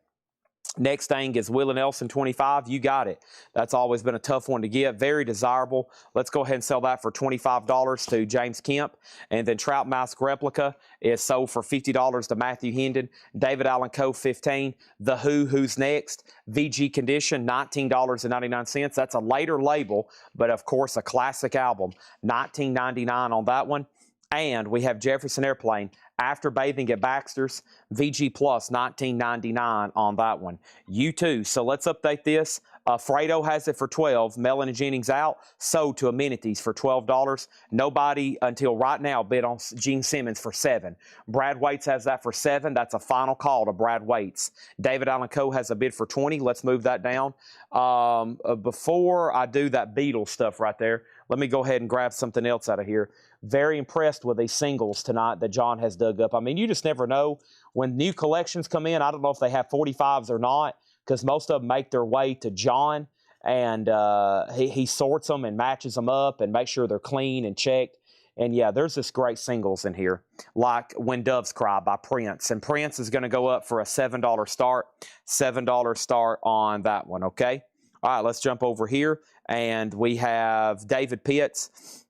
Next thing is Willie Nelson 25. You got it. That's always been a tough one to get. Very desirable. Let's go ahead and sell that for $25 to James Kemp. And then Trout Mask Replica is sold for $50 to Matthew Hendon. David Allen Coe 15. The Who, Who's Next? VG Condition, $19.99. That's a later label, but of course a classic album. $19.99 on that one. And we have Jefferson Airplane, After Bathing at Baxter's, VG Plus, $19.99 on that one. U2, so let's update this. Fredo has it for $12. Mellon and Jennings out, sold to Amenities for $12. Nobody until right now bid on Gene Simmons for $7. Brad Waits has that for $7. That's a final call to Brad Waits. David Allen Coe has a bid for $20. Let's move that down. Before I do that Beatles stuff right there, let me go ahead and grab something else out of here. Very impressed with these singles tonight that John has dug up. I mean, you just never know. When new collections come in, I don't know if they have 45s or not, because most of them make their way to John, and he sorts them and matches them up and makes sure they're clean and checked. And, yeah, there's this great singles in here, like When Doves Cry by Prince. And Prince is going to go up for a $7 start. $7 start on that one, okay? All right, let's jump over here. And we have David Pitts.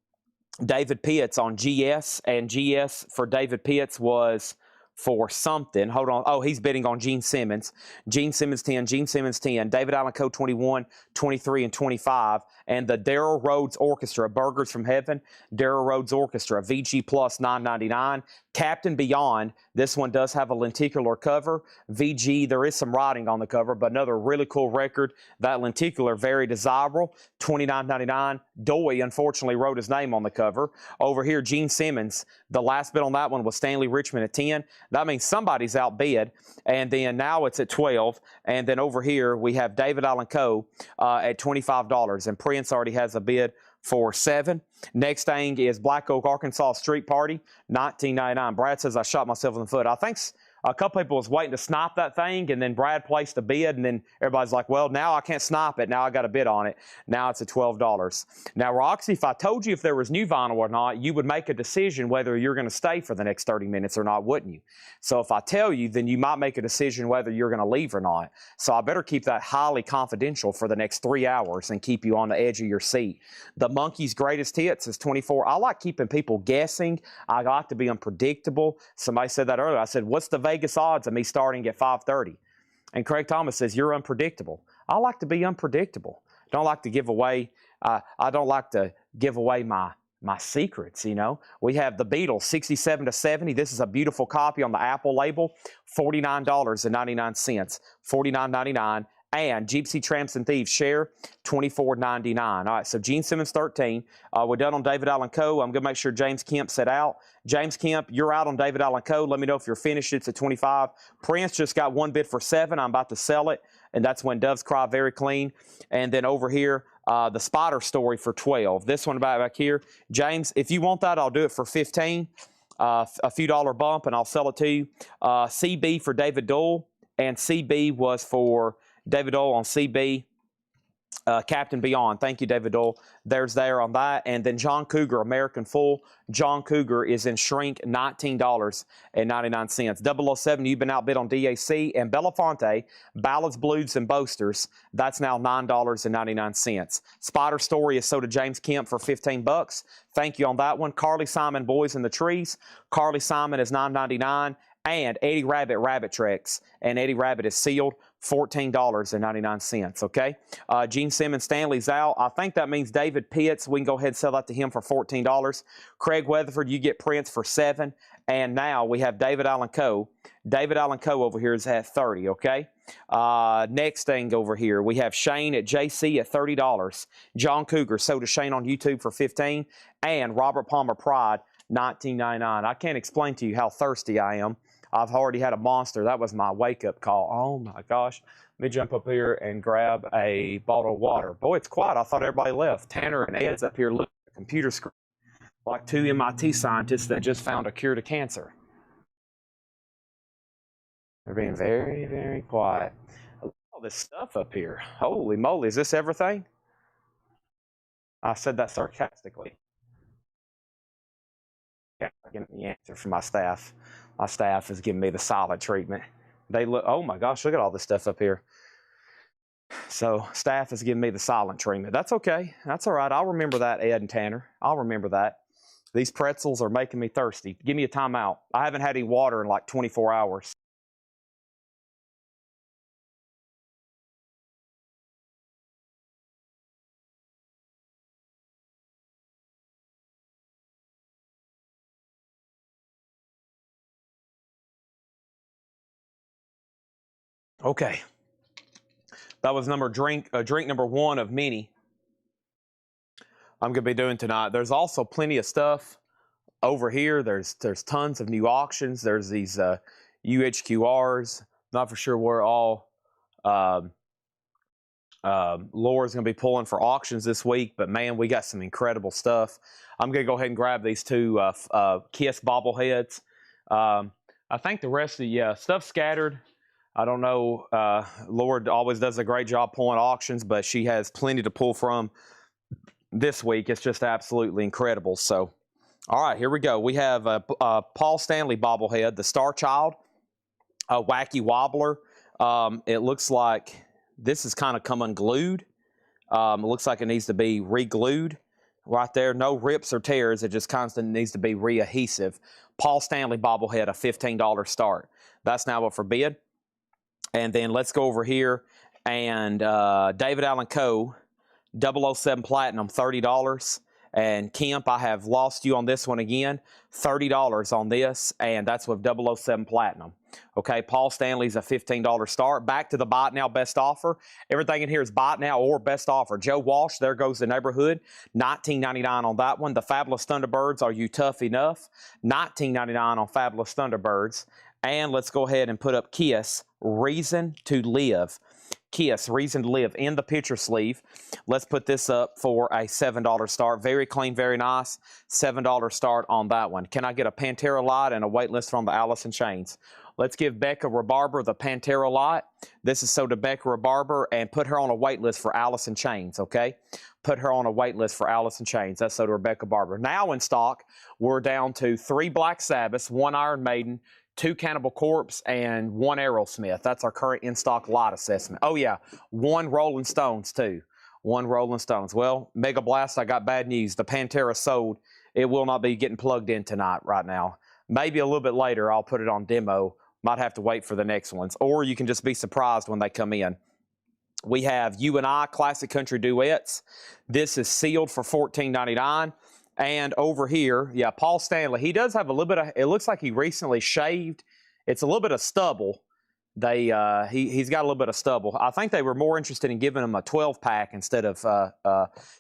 David Pitts on GS, and GS for David Pitts was for something. Hold on. Oh, he's bidding on Gene Simmons. Gene Simmons 10, Gene Simmons 10, David Allen Coe 21, 23, and 25. And the Daryl Rhodes Orchestra, Burgers from Heaven, Daryl Rhodes Orchestra, VG Plus $9.99. Captain Beyond, this one does have a lenticular cover. VG, there is some writing on the cover, but another really cool record. That lenticular, very desirable, $29.99. Doy, unfortunately, wrote his name on the cover. Over here, Gene Simmons, the last bid on that one was Stanley Richmond at 10. That means somebody's outbid. And then now it's at 12. And then over here, we have David Allen Coe at $25. And Prince already has a bid for $7. Next thing is Black Oak, Arkansas Street Party, $19.99. Brad says I shot myself in the foot. I think a couple people was waiting to snipe that thing, and then Brad placed a bid, and then everybody's like, well, now I can't snipe it. Now I got a bid on it. Now it's at $12. Now, Roxy, if I told you if there was new vinyl or not, you would make a decision whether you're going to stay for the next 30 minutes or not, wouldn't you? So if I tell you, then you might make a decision whether you're going to leave or not. So I better keep that highly confidential for the next 3 hours and keep you on the edge of your seat. The Monkees' Greatest Hits is 24. I like keeping people guessing. I like to be unpredictable. Somebody said that earlier. I said, what's the Vegas odds of me starting at 5:30? And Craig Thomas says, you're unpredictable. I like to be unpredictable. Don't like to give away, I don't like to give away my secrets, you know. We have the Beatles, 67 to 70. This is a beautiful copy on the Apple label, $49.99. $49.99. And Gypsy Tramps and Thieves share, $24.99. All right, so Gene Simmons 13. We're done on David Allen Coe. I'm going to make sure James Kemp set out. James Kemp, you're out on David Allen Coe. Let me know if you're finished. It's at 25. Prince just got one bid for 7. I'm about to sell it, and that's When Doves Cry, very clean. And then over here, the Spider Story for 12. This one back here. James, if you want that, I'll do it for 15. A few dollar bump, and I'll sell it to you. CB for David Dole, and CB was for David Dole on CB Captain Beyond. Thank you, David Doyle. There's there on that. And then John Cougar, American Full. John Cougar is in shrink, $19.99. 007, you've been outbid on DAC. And Belafonte, Ballads, Blues, and Boasters, that's now $9.99. Spider Story is sold to James Kemp for $15. Thank you on that one. Carly Simon, Boys in the Trees. Carly Simon is $9.99. And Eddie Rabbit, Rabbit Treks. And Eddie Rabbit is sealed, $14.99, okay? Gene Simmons, Stanley's out. I think that means David Pitts. We can go ahead and sell that to him for $14. Craig Weatherford, you get Prince for $7. And now we have David Allen Coe. David Allen Coe over here is at $30, okay? Next thing over here, we have Shane at JC at $30. John Cougar sold to Shane on YouTube for $15. And Robert Palmer Pride, $19.99. I can't explain to you how thirsty I am. I've already had a monster. That was my wake-up call. Oh, my gosh. Let me jump up here and grab a bottle of water. Boy, it's quiet. I thought everybody left. Tanner and Ed's up here looking at the computer screen like two MIT scientists that just found a cure to cancer. They're being very, very quiet. Look at all this stuff up here. Holy moly. Is this everything? I said that sarcastically. Yeah, I'm getting the answer from my staff. My staff is giving me the silent treatment. They look, oh my gosh, look at all this stuff up here. So staff is giving me the silent treatment. That's okay. That's all right. I'll remember that, Ed and Tanner. I'll remember that. These pretzels are making me thirsty. Give me a timeout. I haven't had any water in like 24 hours. Okay. That was drink number one of many I'm going to be doing tonight. There's also plenty of stuff over here. There's tons of new auctions. There's these UHQRs. Not for sure where all Laura's going to be pulling for auctions this week, but man, we got some incredible stuff. I'm going to go ahead and grab these two Kiss bobbleheads. I think the rest of the stuff scattered. I don't know. Laura always does a great job pulling auctions, but she has plenty to pull from this week. It's just absolutely incredible. So, all right, here we go. We have Paul Stanley bobblehead, the Star Child, a Wacky Wobbler. It looks like this is kind of come unglued. It looks like it needs to be re-glued right there. No rips or tears. It just constantly needs to be re-adhesive. Paul Stanley bobblehead, a $15 start. That's now up for bid. And then let's go over here and David Allen Coe, 007 Platinum, $30. And Kemp, I have lost you on this one again, $30 on this, and that's with 007 Platinum. Okay, Paul Stanley's a $15 start. Back to the Buy It Now Best Offer. Everything in here is Buy It Now or Best Offer. Joe Walsh, there goes the neighborhood, $19.99 on that one. The Fabulous Thunderbirds, Are You Tough Enough? $19.99 on Fabulous Thunderbirds. And let's go ahead and put up Kiss, Reason to Live. Kiss, Reason to Live in the picture sleeve. Let's put this up for a $7 start. Very clean, very nice. $7 start on that one. Can I get a Pantera Light and a wait list from the Alice in Chains? Let's give Becca Rebarber the Pantera Light. This is so to Becca Rebarber, and put her on a wait list for Alice in Chains, okay? Put her on a wait list for Alice in Chains. That's so to Rebecca Barber. Now in stock, we're down to 3 Black Sabbaths, 1 Iron Maiden, 2 Cannibal Corpse, and 1 Aerosmith. That's our current in-stock lot assessment. Oh, yeah, 1 Rolling Stones, too. 1 Rolling Stones. Well, Mega Blast, I got bad news. The Pantera sold. It will not be getting plugged in tonight right now. Maybe a little bit later I'll put it on demo. Might have to wait for the next ones. Or you can just be surprised when they come in. We have You and I Classic Country Duets. This is sealed for $14.99. And over here, yeah, Paul Stanley. He does have a little bit of, it looks like he recently shaved. It's a little bit of stubble. He's got a little bit of stubble. I think they were more interested in giving him a 12-pack instead of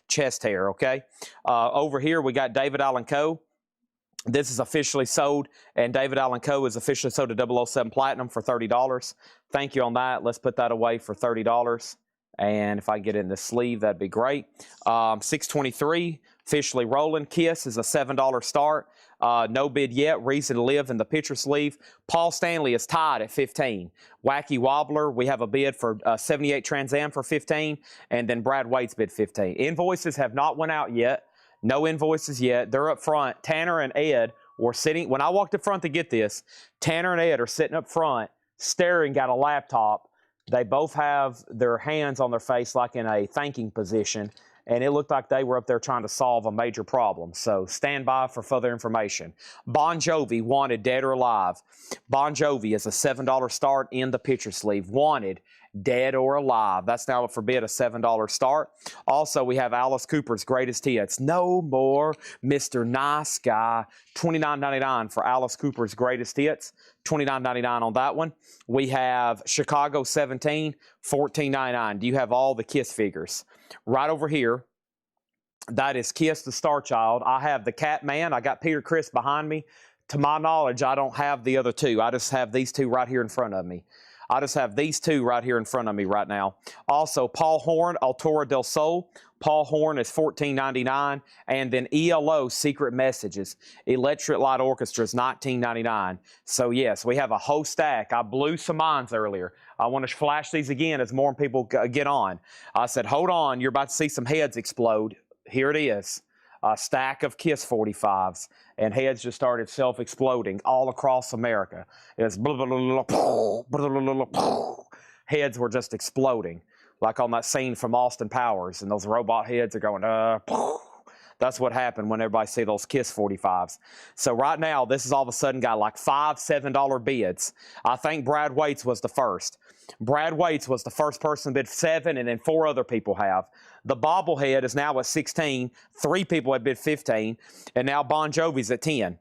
chest hair, okay? Over here, we got David Allen Coe. This is officially sold, and David Allen Coe is officially sold to 007 Platinum for $30. Thank you on that. Let's put that away for $30. And if I get it in the sleeve, that'd be great. 623. Officially rolling. Kiss is a $7 start. No bid yet. Reason to Live in the picture sleeve. Paul Stanley is tied at 15. Wacky Wobbler, we have a bid for 78 Trans Am for 15, and then Brad Waite's bid 15. Invoices have not went out yet. No invoices yet. They're up front. Tanner and Ed were sitting. When I walked up front to get this, Tanner and Ed are sitting up front, staring at a laptop. They both have their hands on their face like in a thinking position, and it looked like they were up there trying to solve a major problem. So stand by for further information. Bon Jovi, Wanted, Dead or Alive. Bon Jovi is a $7 start in the picture sleeve. Wanted, Dead or Alive. That's now for bid, a $7 start. Also, we have Alice Cooper's Greatest Hits. No More Mr. Nice Guy. $29.99 for Alice Cooper's Greatest Hits. $29.99 on that one. We have Chicago 17, $14.99. Do you have all the Kiss figures? Right over here, that is Kiss the Star Child. I have the Catman. I got Peter Criss behind me. To my knowledge, I don't have the other two. I just have these two right here in front of me. I just have these two right here in front of me right now. Also, Paul Horn, Altura del Sol. Paul Horn is $14.99. And then ELO, Secret Messages. Electric Light Orchestra is $19.99. So, yes, we have a whole stack. I blew some minds earlier. I want to flash these again as more people get on. I said, hold on, you're about to see some heads explode. Here it is. A stack of Kiss 45s, and heads just started self-exploding all across America. It was blah, blah, blah, blah, blah, blah. Heads were just exploding, like on that scene from Austin Powers, and those robot heads are going, That's what happened when everybody see those Kiss 45s. So right now, this has all of a sudden got like $5, $7 bids. I think Brad Waits was the first. Brad Waits was the first person to bid 7, and then 4 other people have. The bobblehead is now at 16. 3 people have bid 15, and now Bon Jovi's at 10.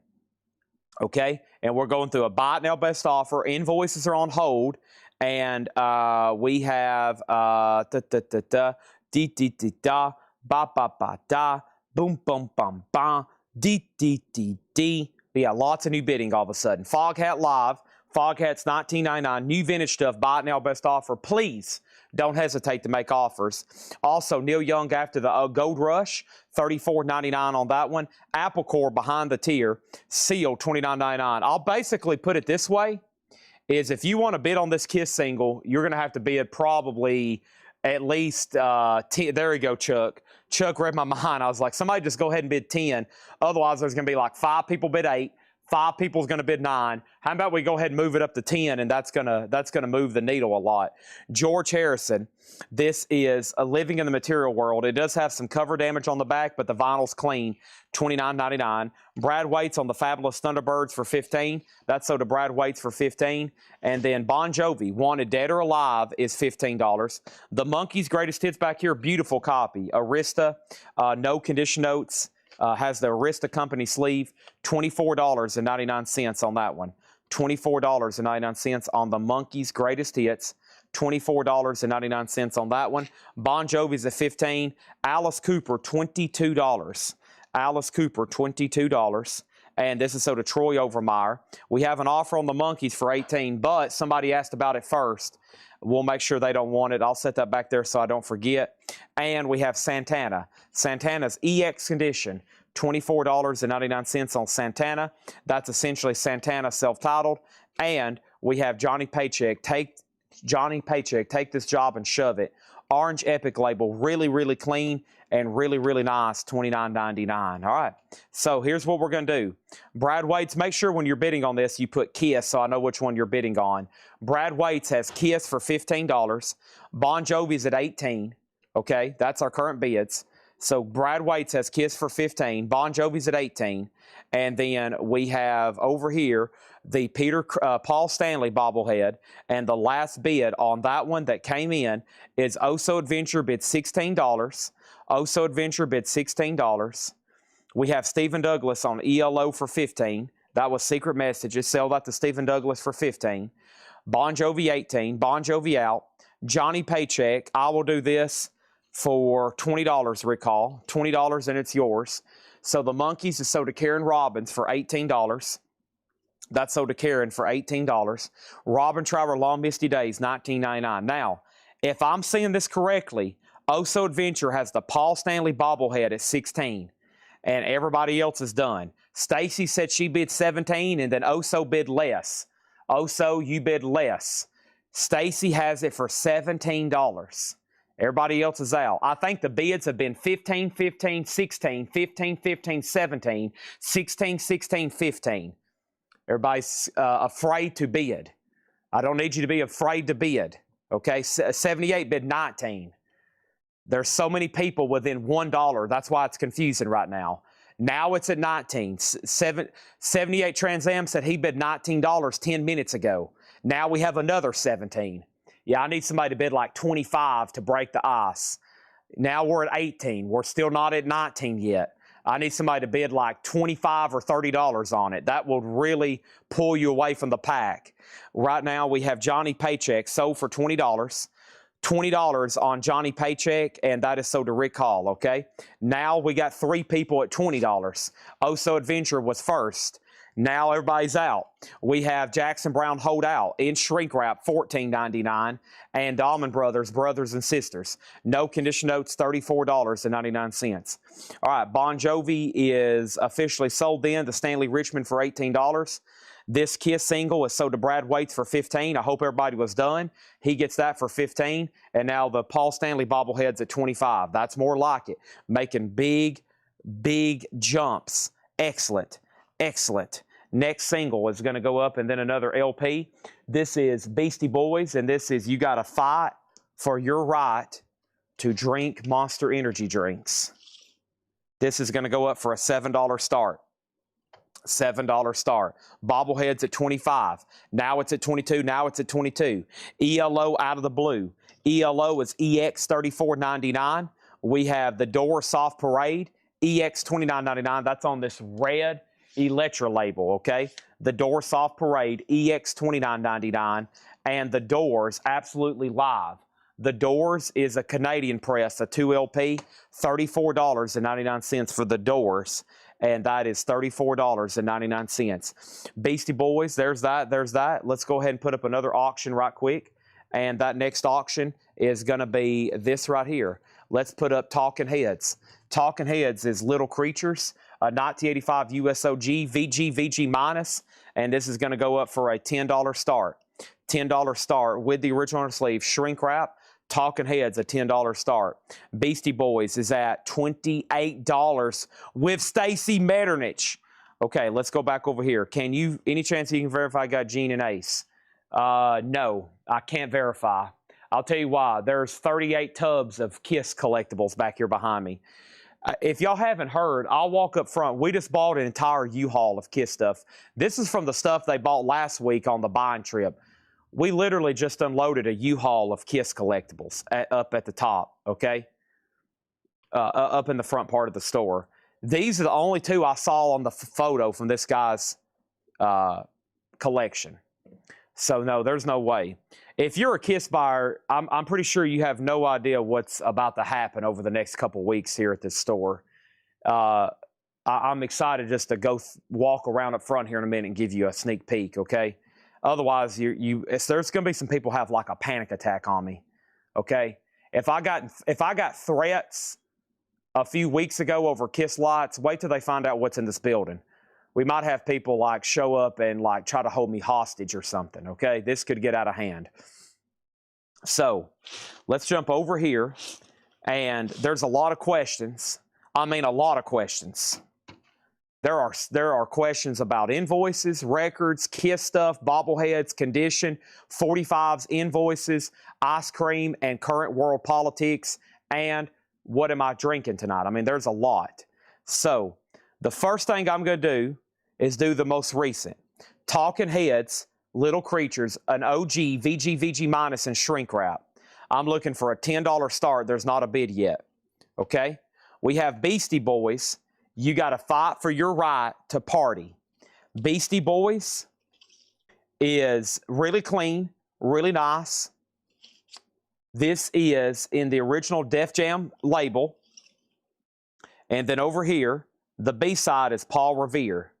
Okay, and we're going through a buy it now best offer. Invoices are on hold, and we have ba ba ba da. Boom, boom, bum, bum, dee, dee, dee, dee. Yeah, lots of new bidding all of a sudden. Foghat Live. Foghat's $19.99. New vintage stuff. Buy it now, best offer. Please don't hesitate to make offers. Also, Neil Young after the Gold Rush. $34.99 on that one. Apple Core behind the tier. Seal, $29.99. I'll basically put it this way, is if you want to bid on this Kiss single, you're going to have to bid probably at least 10. There you go, Chuck. Chuck read my mind. I was like, somebody just go ahead and bid 10. Otherwise, there's going to be like 5 people bid 8. 5 people's going to bid 9. How about we go ahead and move it up to 10, and that's gonna move the needle a lot. George Harrison, this is a Living in the Material World. It does have some cover damage on the back, but the vinyl's clean. $29.99. Brad Waits on the Fabulous Thunderbirds for $15. That's so to Brad Waits for $15. And then Bon Jovi, Wanted, Dead or Alive, is $15. The Monkees Greatest Hits back here, beautiful copy. Arista, no condition notes. Has the Arista company sleeve, $24.99 on that one. $24.99 on the Monkees Greatest Hits. $24.99 on that one. Bon Jovi's at $15. Alice Cooper, $22. Alice Cooper, $22. And this is so to Troy Overmeyer. We have an offer on the Monkees for $18, but somebody asked about it first. We'll make sure they don't want it. I'll set that back there so I don't forget. And we have Santana. Santana's EX condition, $24.99 on Santana. That's essentially Santana self-titled. And we have Johnny Paycheck. Take this job and shove it. Orange Epic label, really, really clean and really, really nice, $29.99. All right, so here's what we're going to do. Brad Waits, make sure when you're bidding on this, you put Kiss so I know which one you're bidding on. Brad Waits has Kiss for $15. Bon Jovi's at $18. Okay, that's our current bids. So Brad Waits has Kiss for $15. Bon Jovi's at $18. And then we have over here the Paul Stanley bobblehead. And the last bid on that one that came in is Oso Adventure bid $16. Oso Adventure bid $16. We have Stephen Douglas on ELO for $15. That was Secret Messages. Sell that to Stephen Douglas for $15. Bon Jovi $18. Bon Jovi out. Johnny Paycheck. I will do this for $20, recall. $20 and it's yours. So the Monkees is sold to Karen Robbins for $18. That's sold to Karen for $18. Robin Trower Long Misty Days, $19.99. Now, if I'm seeing this correctly, Oso Adventure has the Paul Stanley bobblehead at $16. And everybody else is done. Stacy said she bid 17, and then Oso bid less. Oso, you bid less. Stacy has it for $17. Everybody else is out. I think the bids have been 15, 15, 16, 15, 15, 17, 16, 16, 15. Everybody's afraid to bid. I don't need you to be afraid to bid. Okay, 78 bid 19. There's so many people within $1. That's why it's confusing right now. Now it's at 19. 78 Trans Am said he bid $19 10 minutes ago. Now we have another 17. Yeah, I need somebody to bid like 25 to break the ice. Now we're at 18. We're still not at 19 yet. I need somebody to bid like $25 or $30 on it. That will really pull you away from the pack. Right now we have Johnny Paycheck sold for $20. $20 on Johnny Paycheck, and that is sold to Rick Hall, okay? Now we got 3 people at $20. Oso Adventure was first. Now everybody's out. We have Jackson Brown Hold Out in shrink wrap, $14.99, and Almond Brothers, Brothers and Sisters. No condition notes, $34.99. All right, Bon Jovi is officially sold then to Stanley Richmond for $18. This Kiss single is sold to Brad Waits for $15. I hope everybody was done. He gets that for $15. And now the Paul Stanley bobblehead's at $25. That's more like it. Making big, big jumps. Excellent. Excellent. Next single is going to go up, and then another LP. This is Beastie Boys, and this is You Gotta Fight for Your Right to Drink Monster Energy Drinks. This is going to go up for a $7 start. $7 start. Bobbleheads at 25. Now it's at 22. Now it's at 22. ELO out of the blue. ELO is EX $34.99. We have the Door Soft Parade, EX $29.99. That's on this red Electra label, okay? The Door Soft Parade, EX $29.99. And the Doors, Absolutely Live. The Doors is a Canadian press, a 2LP, $34.99 for the Doors. And that is $34.99. Beastie Boys, there's that, there's that. Let's go ahead and put up another auction right quick. And that next auction is going to be this right here. Let's put up Talking Heads. Talking Heads is Little Creatures, a 1985 USOG, VG minus. And this is going to go up for a $10 start. $10 start with the original sleeve, shrink wrap. Talking Heads, a $10 start. Beastie Boys is at $28 with Stacy Metternich. Okay, let's go back over here. Any chance you can verify I got Gene and Ace? No, I can't verify. I'll tell you why. There's 38 tubs of Kiss collectibles back here behind me. If y'all haven't heard, I'll walk up front. We just bought an entire U-Haul of Kiss stuff. This is from the stuff they bought last week on the buying trip. We literally just unloaded a U-Haul of Kiss collectibles up at the top, okay? Up in the front part of the store. These are the only 2 I saw on the photo from this guy's collection. So, no, there's no way. If you're a Kiss buyer, I'm pretty sure you have no idea what's about to happen over the next couple weeks here at this store. I'm excited just to go walk around up front here in a minute and give you a sneak peek, okay? Otherwise, there's going to be some people have like a panic attack on me, okay? If I got threats a few weeks ago over Kiss lights, wait till they find out what's in this building. We might have people like show up and like try to hold me hostage or something, okay? This could get out of hand. So let's jump over here, and there's a lot of questions. I mean, a lot of questions. There are questions about invoices, records, Kiss stuff, bobbleheads, condition, 45s, invoices, ice cream, and current world politics, and what am I drinking tonight? I mean, there's a lot. So the first thing I'm going to do is do the most recent. Talking Heads, Little Creatures, an OG, VG minus, and shrink wrap. I'm looking for a $10 start. There's not a bid yet. Okay? We have Beastie Boys. You got to fight for your right to party. Beastie Boys is really clean, really nice. This is in the original Def Jam label. And then over here, the B-side is Paul Revere.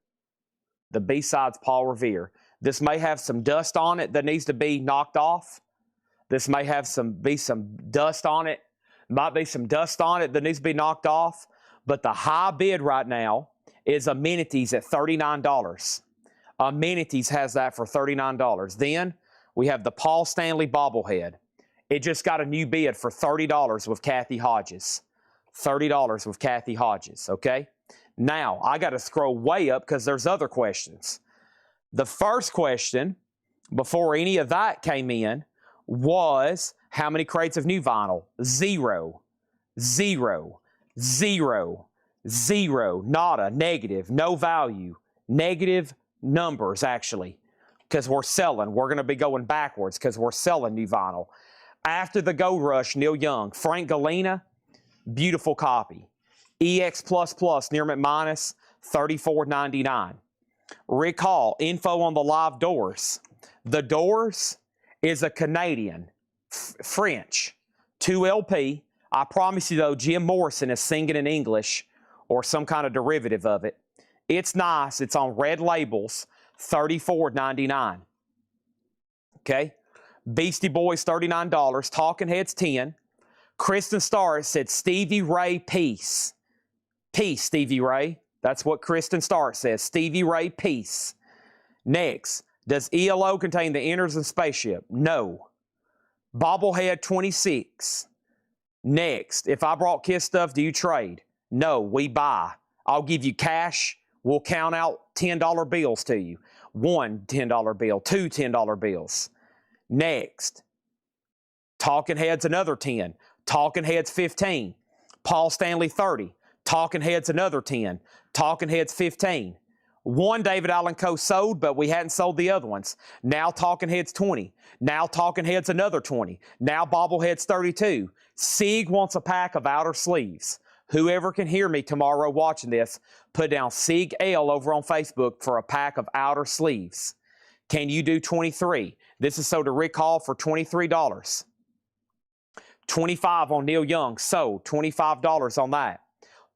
The B-side's Paul Revere. This may have some dust on it that needs to be knocked off. This may have some dust on it. Might be some dust on it that needs to be knocked off. But the high bid right now is Amenities at $39. Amenities has that for $39. Then we have the Paul Stanley bobblehead. It just got a new bid for $30 with Kathy Hodges. $30 with Kathy Hodges, okay? Now, I got to scroll way up because there's other questions. The first question, before any of that came in, was how many crates of new vinyl? 0, 0, 0, 0, nada, negative, no value, negative numbers actually, because we're selling. We're going to be going backwards because we're selling new vinyl. After the Gold Rush, Neil Young. Frank Galena, beautiful copy. EX++, near McMinus, $34.99. Recall, info on the live Doors. The Doors is a Canadian, French, 2 LP. I promise you though, Jim Morrison is singing in English or some kind of derivative of it. It's nice. It's on red labels, $34.99. Okay? Beastie Boys, $39. Talking Heads, $10. Kristen Starr said, Stevie Ray, peace. Peace, Stevie Ray. That's what Kristen Starr says. Stevie Ray, peace. Next, does ELO contain the Inners and Spaceship? No. Bobblehead, 26. Next, if I brought Kiss stuff, do you trade? No, we buy. I'll give you cash. We'll count out $10 bills to you. 1 $10 bill, 2 $10 bills. Next, Talking Heads, another 10. Talking Heads, 15. Paul Stanley, 30. Talking Heads, another 10. Talking Heads, 15. 1 David Allen Co. sold, but we hadn't sold the other ones. Now Talking Heads, 20. Now Talking Heads, another 20. Now Bobbleheads, 32. Sig wants a pack of outer sleeves. Whoever can hear me tomorrow watching this, put down Sig L over on Facebook for a pack of outer sleeves. Can you do 23? This is sold to Rick Hall for $23. 25 on Neil Young, sold. $25 on that.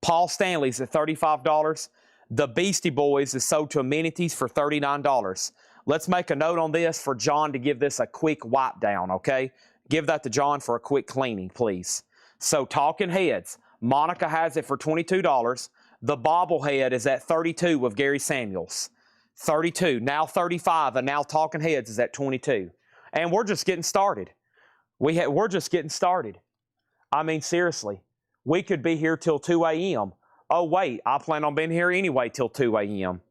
Paul Stanley's at $35. The Beastie Boys is sold to Amenities for $39. Let's make a note on this for John to give this a quick wipe down, okay? Give that to John for a quick cleaning, please. So Talking Heads, Monica has it for $22. The bobblehead is at $32 with Gary Samuels. $32, now $35, and now Talking Heads is at $22. And we're just getting started. We're just getting started. I mean, seriously, we could be here till 2 a.m. Oh, wait, I plan on being here anyway till 2 a.m.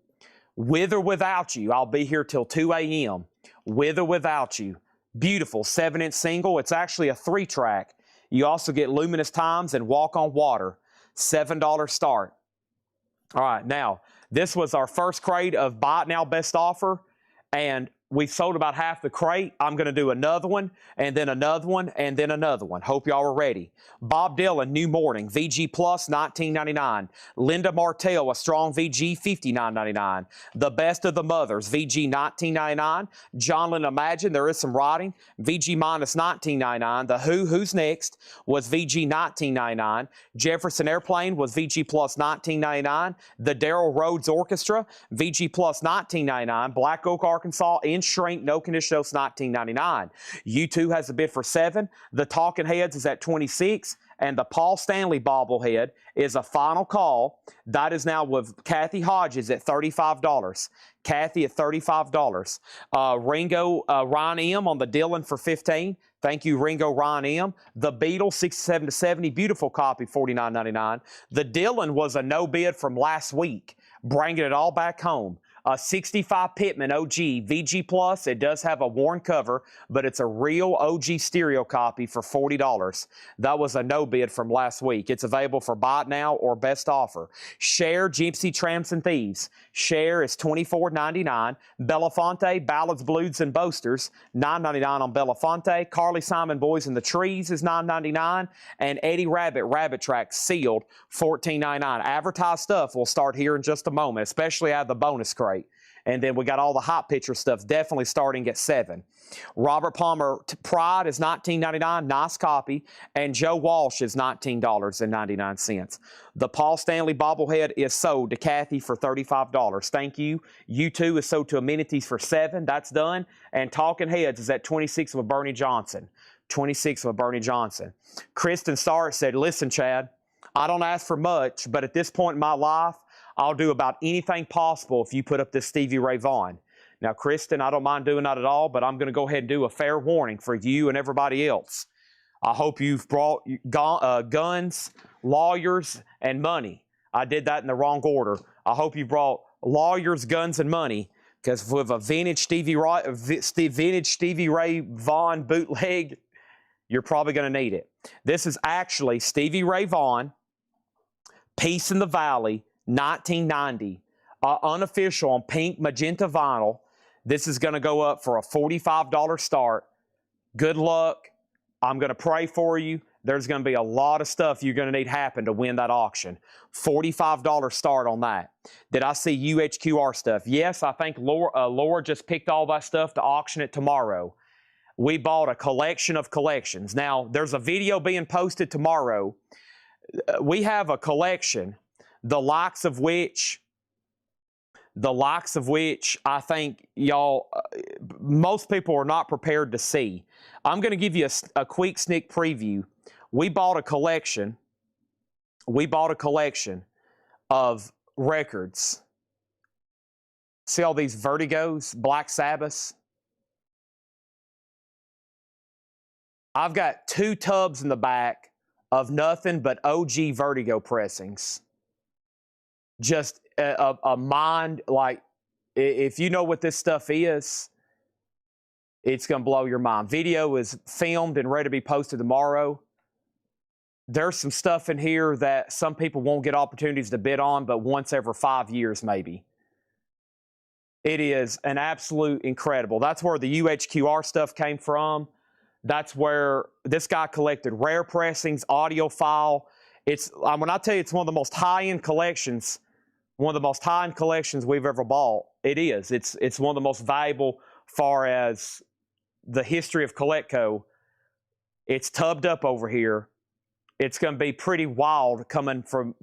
With or without you, I'll be here till 2 a.m. With or without you. Beautiful 7-inch single. It's actually a 3-track. You also get Luminous Times and Walk on Water. $7 start. All right, now, this was our first crate of Buy It Now Best Offer, and we sold about half the crate. I'm going to do another one, and then another one, and then another one. Hope y'all are ready. Bob Dylan, New Morning, VG Plus, $19.99. Linda Martell, a strong VG, $59.99. The Best of the Mothers, VG, $19.99. John Lennon, Imagine, There Is Some Writing, VG minus $19.99. The Who, Who's Next, was VG, $19.99. Jefferson Airplane was VG Plus, $19.99. The Daryl Rhodes Orchestra, VG Plus, $19.99. Black Oak, Arkansas, in Shrink, No Condition, it's $19.99. U2 has a bid for $7. The Talking Heads is at $26. And the Paul Stanley bobblehead is a final call. That is now with Kathy Hodges at $35. Kathy at $35. Ringo Ryan M on the Dylan for $15. Thank you, Ringo Ryan M. The Beatles, 67 to 70, beautiful copy, $49.99. The Dylan was a no bid from last week, bringing it all back home. 65 Pittman OG VG Plus. It does have a worn cover, but it's a real OG stereo copy for $40. That was a no bid from last week. It's available for Buy It Now or Best Offer. Cher, Gypsy Tramps and Thieves. Cher is $24.99. Belafonte, Ballads, Blues, and Boasters, $9.99 on Belafonte. Carly Simon, Boys in the Trees is $9.99. And Eddie Rabbit, Rabbit Track, sealed, $14.99. Advertised stuff will start here in just a moment, especially out of the bonus crate. And then we got all the hot picture stuff definitely starting at 7. Robert Palmer Pride is $19.99, nice copy. And Joe Walsh is $19.99. The Paul Stanley bobblehead is sold to Kathy for $35. Thank you. U2 is sold to Amenities for $7. That's done. And Talking Heads is at $26 with Bernie Johnson. $26 with Bernie Johnson. Kristen Starr said, listen, Chad, I don't ask for much, but at this point in my life, I'll do about anything possible if you put up this Stevie Ray Vaughan. Now, Kristen, I don't mind doing that at all, but I'm going to go ahead and do a fair warning for you and everybody else. I hope you've brought guns, lawyers, and money. I did that in the wrong order. I hope you brought lawyers, guns, and money, because with a vintage Stevie Ray Vaughan bootleg, you're probably going to need it. This is actually Stevie Ray Vaughan, Peace in the Valley, 1990, unofficial on pink magenta vinyl. This is going to go up for a $45 start. Good luck. I'm going to pray for you. There's going to be a lot of stuff you're going to need happen to win that auction. $45 start on that. Did I see UHQR stuff? Yes, I think Laura just picked all that stuff to auction it tomorrow. We bought a collection of collections. Now, there's a video being posted tomorrow. We have a collection, the likes of which I think y'all, most people are not prepared to see. I'm going to give you a quick sneak preview. We bought a collection of records. See all these Vertigos, Black Sabbaths? I've got 2 tubs in the back of nothing but OG Vertigo pressings. Just a mind, like, if you know what this stuff is, it's going to blow your mind. Video is filmed and ready to be posted tomorrow. There's some stuff in here that some people won't get opportunities to bid on, but once every 5 years maybe. It is an absolute incredible. That's where the UHQR stuff came from. That's where this guy collected rare pressings, audiophile. When I tell you it's one of the most high-end collections, we've ever bought, it is. It's one of the most valuable far as the history of Collectco. It's tubbed up over here. It's going to be pretty wild coming from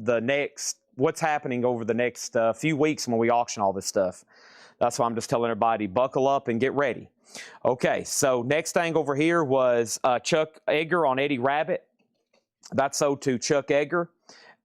what's happening over the next few weeks when we auction all this stuff. That's why I'm just telling everybody, buckle up and get ready. Okay, so next thing over here was Chuck Edgar on Eddie Rabbit. That's sold to Chuck Edgar.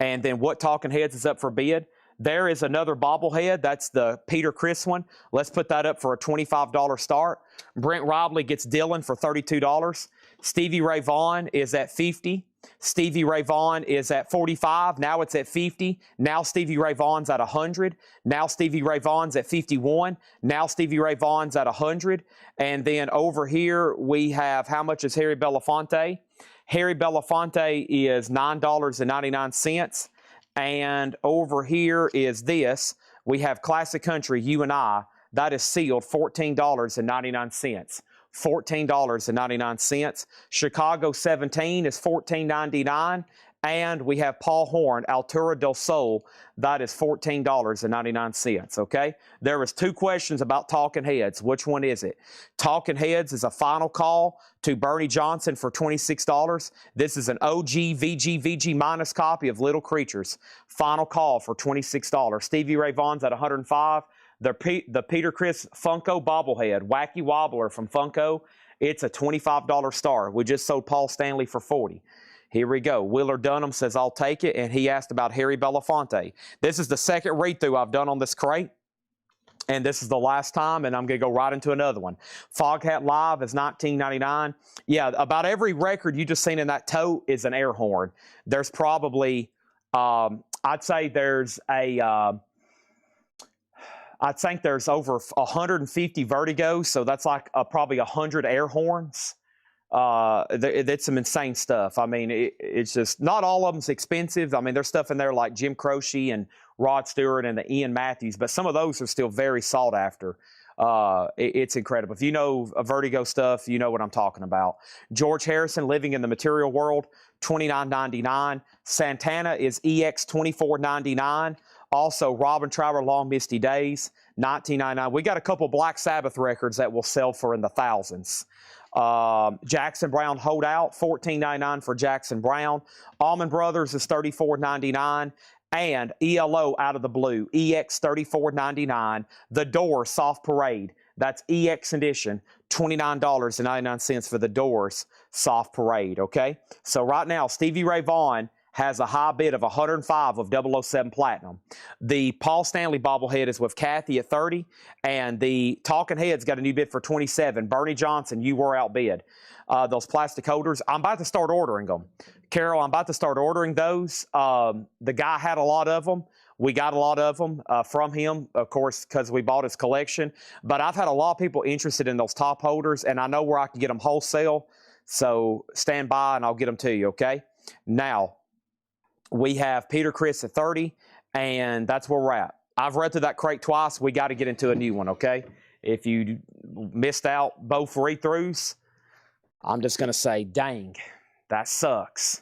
And then What Talking Heads is up for bid. There is another bobblehead. That's the Peter Criss one. Let's put that up for a $25 start. Brent Robley gets Dylan for $32. Stevie Ray Vaughan is at $50. Stevie Ray Vaughan is at $45. Now it's at $50. Now Stevie Ray Vaughan's at $100. Now Stevie Ray Vaughan's at $51. Now Stevie Ray Vaughan's at $100. And then over here we have, how much is Harry Belafonte? Harry Belafonte is $9.99. And over here is this. We have Classic Country, You and I. That is sealed, $14.99. $14.99. Chicago 17 is $14.99. And we have Paul Horn, Altura del Sol. That is $14.99, okay? There was 2 questions about Talking Heads. Which one is it? Talking Heads is a final call to Bernie Johnson for $26. This is an OG VG minus copy of Little Creatures. Final call for $26. Stevie Ray Vaughan's at $105. The Peter Criss Funko bobblehead, Wacky Wobbler from Funko, it's a $25 star. We just sold Paul Stanley for $40. Here we go. Willard Dunham says, I'll take it. And he asked about Harry Belafonte. This is the second read-through I've done on this crate. And this is the last time, and I'm going to go right into another one. Foghat Live is $19.99. Yeah, about every record you just seen in that tote is an air horn. There's probably, I'd say there's I think there's over 150 Vertigos, so that's like probably 100 air horns. That's some insane stuff. I mean, it's just, not all of them's expensive. I mean, there's stuff in there like Jim Croce and Rod Stewart and the Ian Matthews, but some of those are still very sought after. It's incredible. If you know Vertigo stuff, you know what I'm talking about. George Harrison, Living in the Material World, $29.99. Santana is EX $24.99. Also, Robin Trower, Long Misty Days, $19.99. We got a couple Black Sabbath records that will sell for in the thousands. Jackson Brown Holdout, $14.99 for Jackson Brown. Allman Brothers is $34.99. And ELO Out of the Blue, EX $34.99. The Doors Soft Parade, that's EX edition, $29.99 for the Doors Soft Parade, okay? So right now, Stevie Ray Vaughan has a high bid of 105 of 007 Platinum. The Paul Stanley bobblehead is with Kathy at 30, and the Talking Heads got a new bid for 27. Bernie Johnson, you were outbid. Those plastic holders, I'm about to start ordering them. Carol, I'm about to start ordering those. The guy had a lot of them. We got a lot of them from him, of course, because we bought his collection. But I've had a lot of people interested in those top holders, and I know where I can get them wholesale. So stand by, and I'll get them to you, okay? Now, we have Peter Chris at 30, and that's where we're at. I've read through that crate twice. We got to get into a new one, okay? If you missed out both read-throughs, I'm just going to say, dang, that sucks.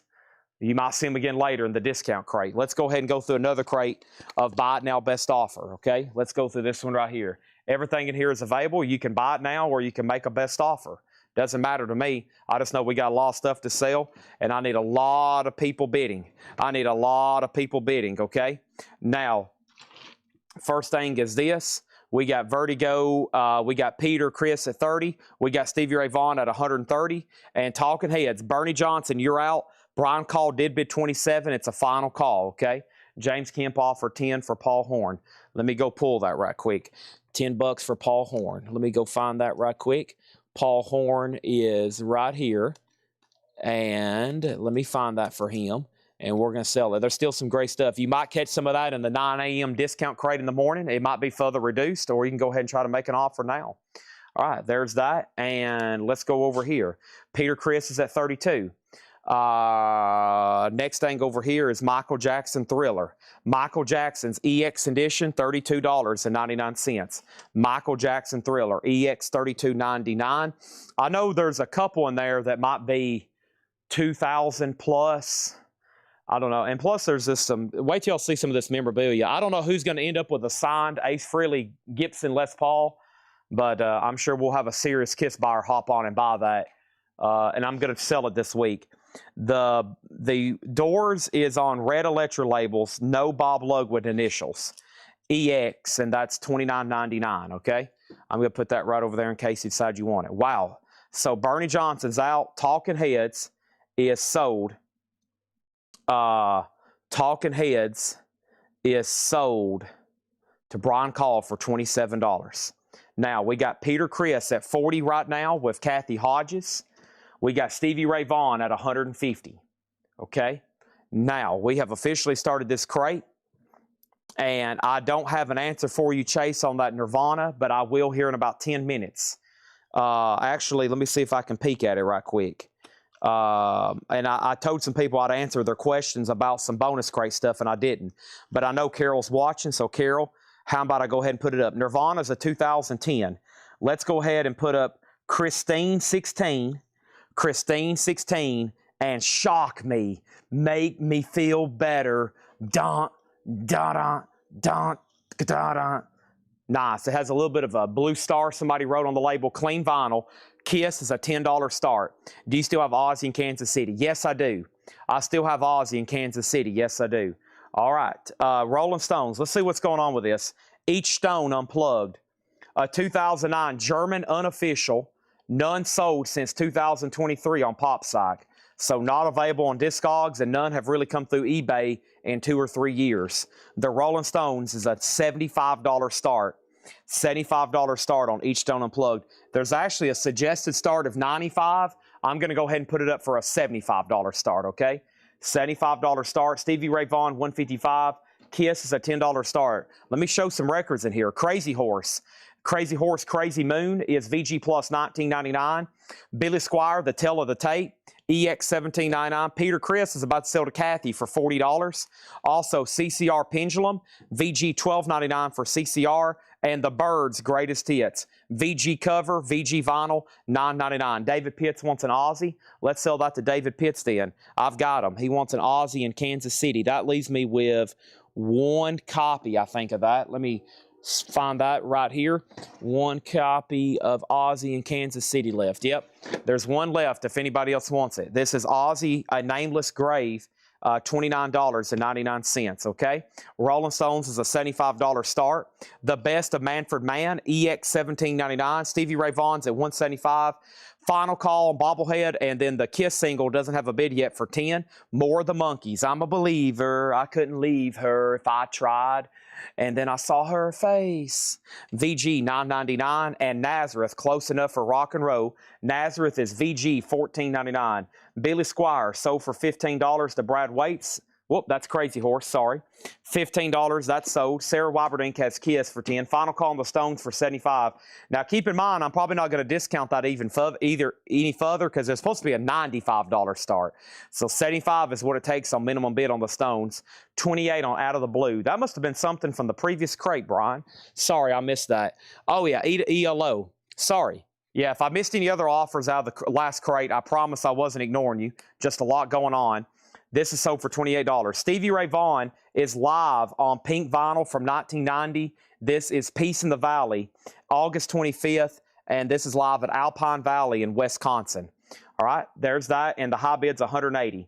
You might see them again later in the discount crate. Let's go ahead and go through another crate of buy it now, best offer, okay? Let's go through this one right here. Everything in here is available. You can buy it now or you can make a best offer. Doesn't matter to me. I just know we got a lot of stuff to sell, and I need a lot of people bidding. I need a lot of people bidding, okay? Now, first thing is this. We got Vertigo. We got Peter Chris at 30. We got Stevie Ray Vaughan at 130. And Talking Heads, Bernie Johnson, you're out. Brian Call did bid 27. It's a final call, okay? James Kemp offered 10 for Paul Horn. Let me go pull that right quick. $10 for Paul Horn. Let me go find that right quick. Paul Horn is right here. And let me find that for him. And we're going to sell it. There's still some great stuff. You might catch some of that in the 9 a.m. discount crate in the morning. It might be further reduced, or you can go ahead and try to make an offer now. All right, there's that. And let's go over here. Peter Chris is at 32. Next thing over here is Michael Jackson Thriller. Michael Jackson's EX edition, $32.99. Michael Jackson Thriller, EX $32.99. I know there's a couple in there that might be 2,000 plus. I don't know. And plus there's this wait till y'all see some of this memorabilia. I don't know who's going to end up with a signed Ace Frehley Gibson Les Paul, but I'm sure we'll have a serious Kiss buyer hop on and buy that. And I'm going to sell it this week. The doors is on red Electra labels, no Bob Lugwood initials. EX, and that's $29.99, okay? I'm going to put that right over there in case you decide you want it. Wow. So Bernie Johnson's out. Talking Heads is sold. Talking Heads is sold to Brian Call for $27. Now, we got Peter Chris at 40 right now with Kathy Hodges. We got Stevie Ray Vaughan at 150, okay? Now, we have officially started this crate, and I don't have an answer for you, Chase, on that Nirvana, but I will here in about 10 minutes. Actually, let me see if I can peek at it right quick. And I told some people I'd answer their questions about some bonus crate stuff, and I didn't. But I know Carol's watching, so Carol, how about I go ahead and put it up? Nirvana's a 2010. Let's go ahead and put up Christine 16, and Shock Me. Make me feel better. Dun, dun, dun, dun, dun, dun. Nice. It has a little bit of a blue star somebody wrote on the label. Clean vinyl. Kiss is a $10 start. Do you still have Ozzy in Kansas City? Yes, I do. I still have Ozzy in Kansas City. Yes, I do. All right. Rolling Stones. Let's see what's going on with this. Each Stone unplugged. 2009 German unofficial. None sold since 2023 on PopSpsych. So not available on Discogs, and none have really come through eBay in 2 or 3 years. The Rolling Stones is a $75 start. $75 start on Each Stone Unplugged. There's actually a suggested start of $95. I'm going to go ahead and put it up for a $75 start, okay? $75 start. Stevie Ray Vaughan, $155. Kiss is a $10 start. Let me show some records in here. Crazy Horse. Crazy Horse, Crazy Moon is VG Plus $19.99. Billy Squire, The Tale of the Tape, EX $17.99. Peter Chris is about to sell to Kathy for $40. Also, CCR Pendulum, VG $12.99 for CCR. And The Byrds, Greatest Hits, VG cover, VG vinyl, $9.99. David Pitts wants an Aussie. Let's sell that to David Pitts then. I've got him. He wants an Aussie in Kansas City. That leaves me with one copy, I think, of that. Let me find that right here. One copy of Ozzy in Kansas City left. Yep, there's one left if anybody else wants it. This is Ozzy, A Nameless Grave, $29.99, okay? Rolling Stones is a $75 start. The Best of Manfred Mann, EX $17.99. Stevie Ray Vaughan's at $175. Final Call on Bobblehead, and then the Kiss single doesn't have a bid yet for $10. More of the Monkees. I'm a believer. I couldn't leave her if I tried. And then I saw her face. VG $9.99, and Nazareth, Close Enough for Rock and Roll. Nazareth is VG $14.99. Billy Squire sold for $15 to Brad Waits. Whoop, that's Crazy Horse, sorry. $15, that's sold. Sarah Wyberdink has Kiss for $10. Final Call on the Stones for $75. Now, keep in mind, I'm probably not going to discount that even further, any further, because it's supposed to be a $95 start. So $75 is what it takes on minimum bid on the Stones. $28 on Out of the Blue. That must have been something from the previous crate, Brian. Sorry, I missed that. Oh, yeah, ELO. Sorry. Yeah, if I missed any other offers out of the last crate, I promise I wasn't ignoring you. Just a lot going on. This is sold for $28. Stevie Ray Vaughan is live on pink vinyl from 1990. This is Peace in the Valley, August 25th, and this is live at Alpine Valley in Wisconsin. All right, there's that, and the high bid's $180.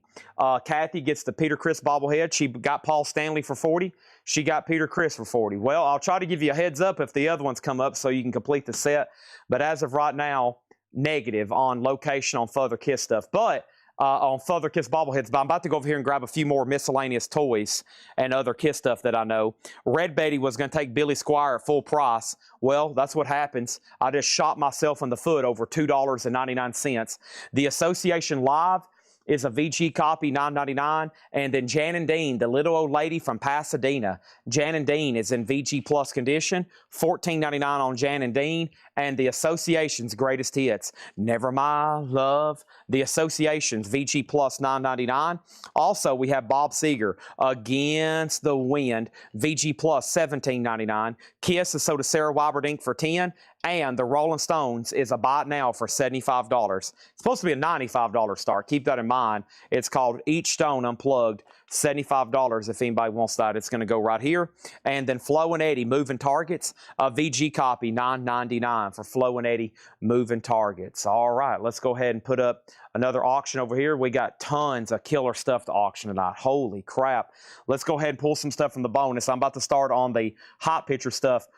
Kathy gets the Peter Criss bobblehead. She got Paul Stanley for $40. She got Peter Criss for $40. Well, I'll try to give you a heads up if the other ones come up so you can complete the set. But as of right now, negative on location on further Kiss stuff. But on further Kiss bobbleheads, but I'm about to go over here and grab a few more miscellaneous toys and other Kiss stuff that I know. Red Betty was going to take Billy Squire at full price. Well, that's what happens. I just shot myself in the foot over $2.99. The Association Live is a VG copy, $9.99. And then Jan and Dean, the little old lady from Pasadena. Jan and Dean is in VG Plus condition, $14.99 on Jan and Dean. And the Association's Greatest Hits, Never My Love. The Association's VG Plus, $9.99. Also, we have Bob Seger, Against the Wind, VG Plus, $17.99. Kiss is sold to Sarah Wyberdink for $10. And the Rolling Stones is a buy it now for $75. It's supposed to be a $95 start. Keep that in mind. It's called Each Stone Unplugged. $75 if anybody wants that. It's going to go right here. And then Flo and Eddie Moving Targets, a VG copy, $9.99 for Flo and Eddie Moving Targets. All right, let's go ahead and put up another auction over here. We got tons of killer stuff to auction tonight. Holy crap. Let's go ahead and pull some stuff from the bonus. I'm about to start on the hot picture stuff.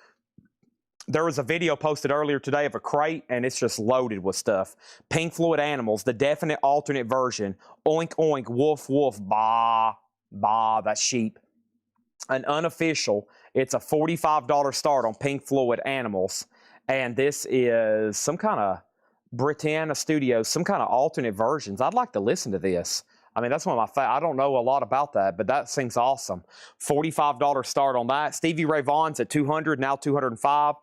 There was a video posted earlier today of a crate, and it's just loaded with stuff. Pink Floyd Animals, the definite alternate version. Oink, oink, woof, woof, bah, bah, that's sheep. An unofficial, it's a $45 start on Pink Floyd Animals. And this is some kind of Britannia Studios, some kind of alternate versions. I'd like to listen to this. I mean, that's one of my favorites. I don't know a lot about that, but that seems awesome. $45 start on that. Stevie Ray Vaughan's at $200, now $205.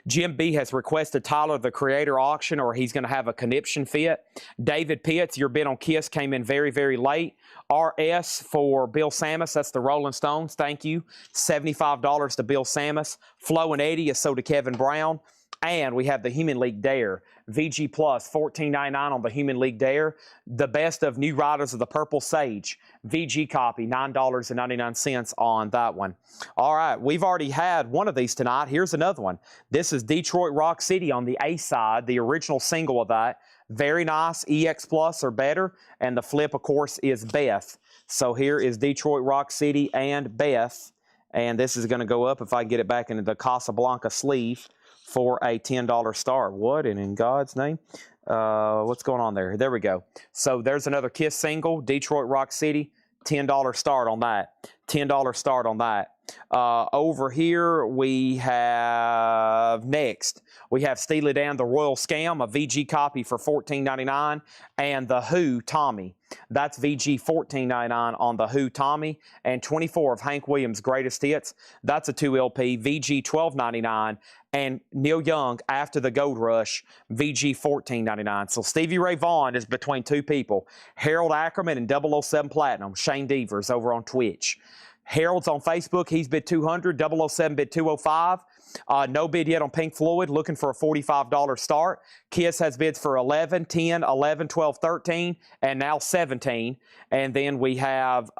Jim B has requested Tyler, the Creator auction, or he's going to have a conniption fit. David Pitts, your bid on Kiss came in very, very late. RS for Bill Samus, that's the Rolling Stones. Thank you. $75 to Bill Samus. Flo and Eddie is sold to Kevin Brown. And we have the Human League Dare. VG Plus, $14.99 on the Human League Dare. The Best of New Riders of the Purple Sage. VG copy, $9.99 on that one. All right, we've already had one of these tonight. Here's another one. This is Detroit Rock City on the A side, the original single of that. Very nice, EX Plus or better. And the flip, of course, is Beth. So here is Detroit Rock City and Beth. And this is going to go up if I get it back into the Casablanca sleeve for a $10 start. What in God's name? What's going on there? There we go. So there's another Kiss single, Detroit Rock City, $10 start on that. $10 start on that. Over here we have next. We have Steely Dan, The Royal Scam, a VG copy for $14.99, and The Who, Tommy. That's VG $14.99 on The Who, Tommy, and 24 of Hank Williams' Greatest Hits. That's a 2LP, VG $12.99, and Neil Young, After the Gold Rush, VG $14.99. So Stevie Ray Vaughan is between two people, Harold Ackerman and 007 Platinum, Shane Devers over on Twitch. Harold's on Facebook. He's bid $200. 007 bid $205. No bid yet on Pink Floyd. Looking for a $45 start. Kiss has bids for 11, 10, 11, 12, 13, and now 17. And then we have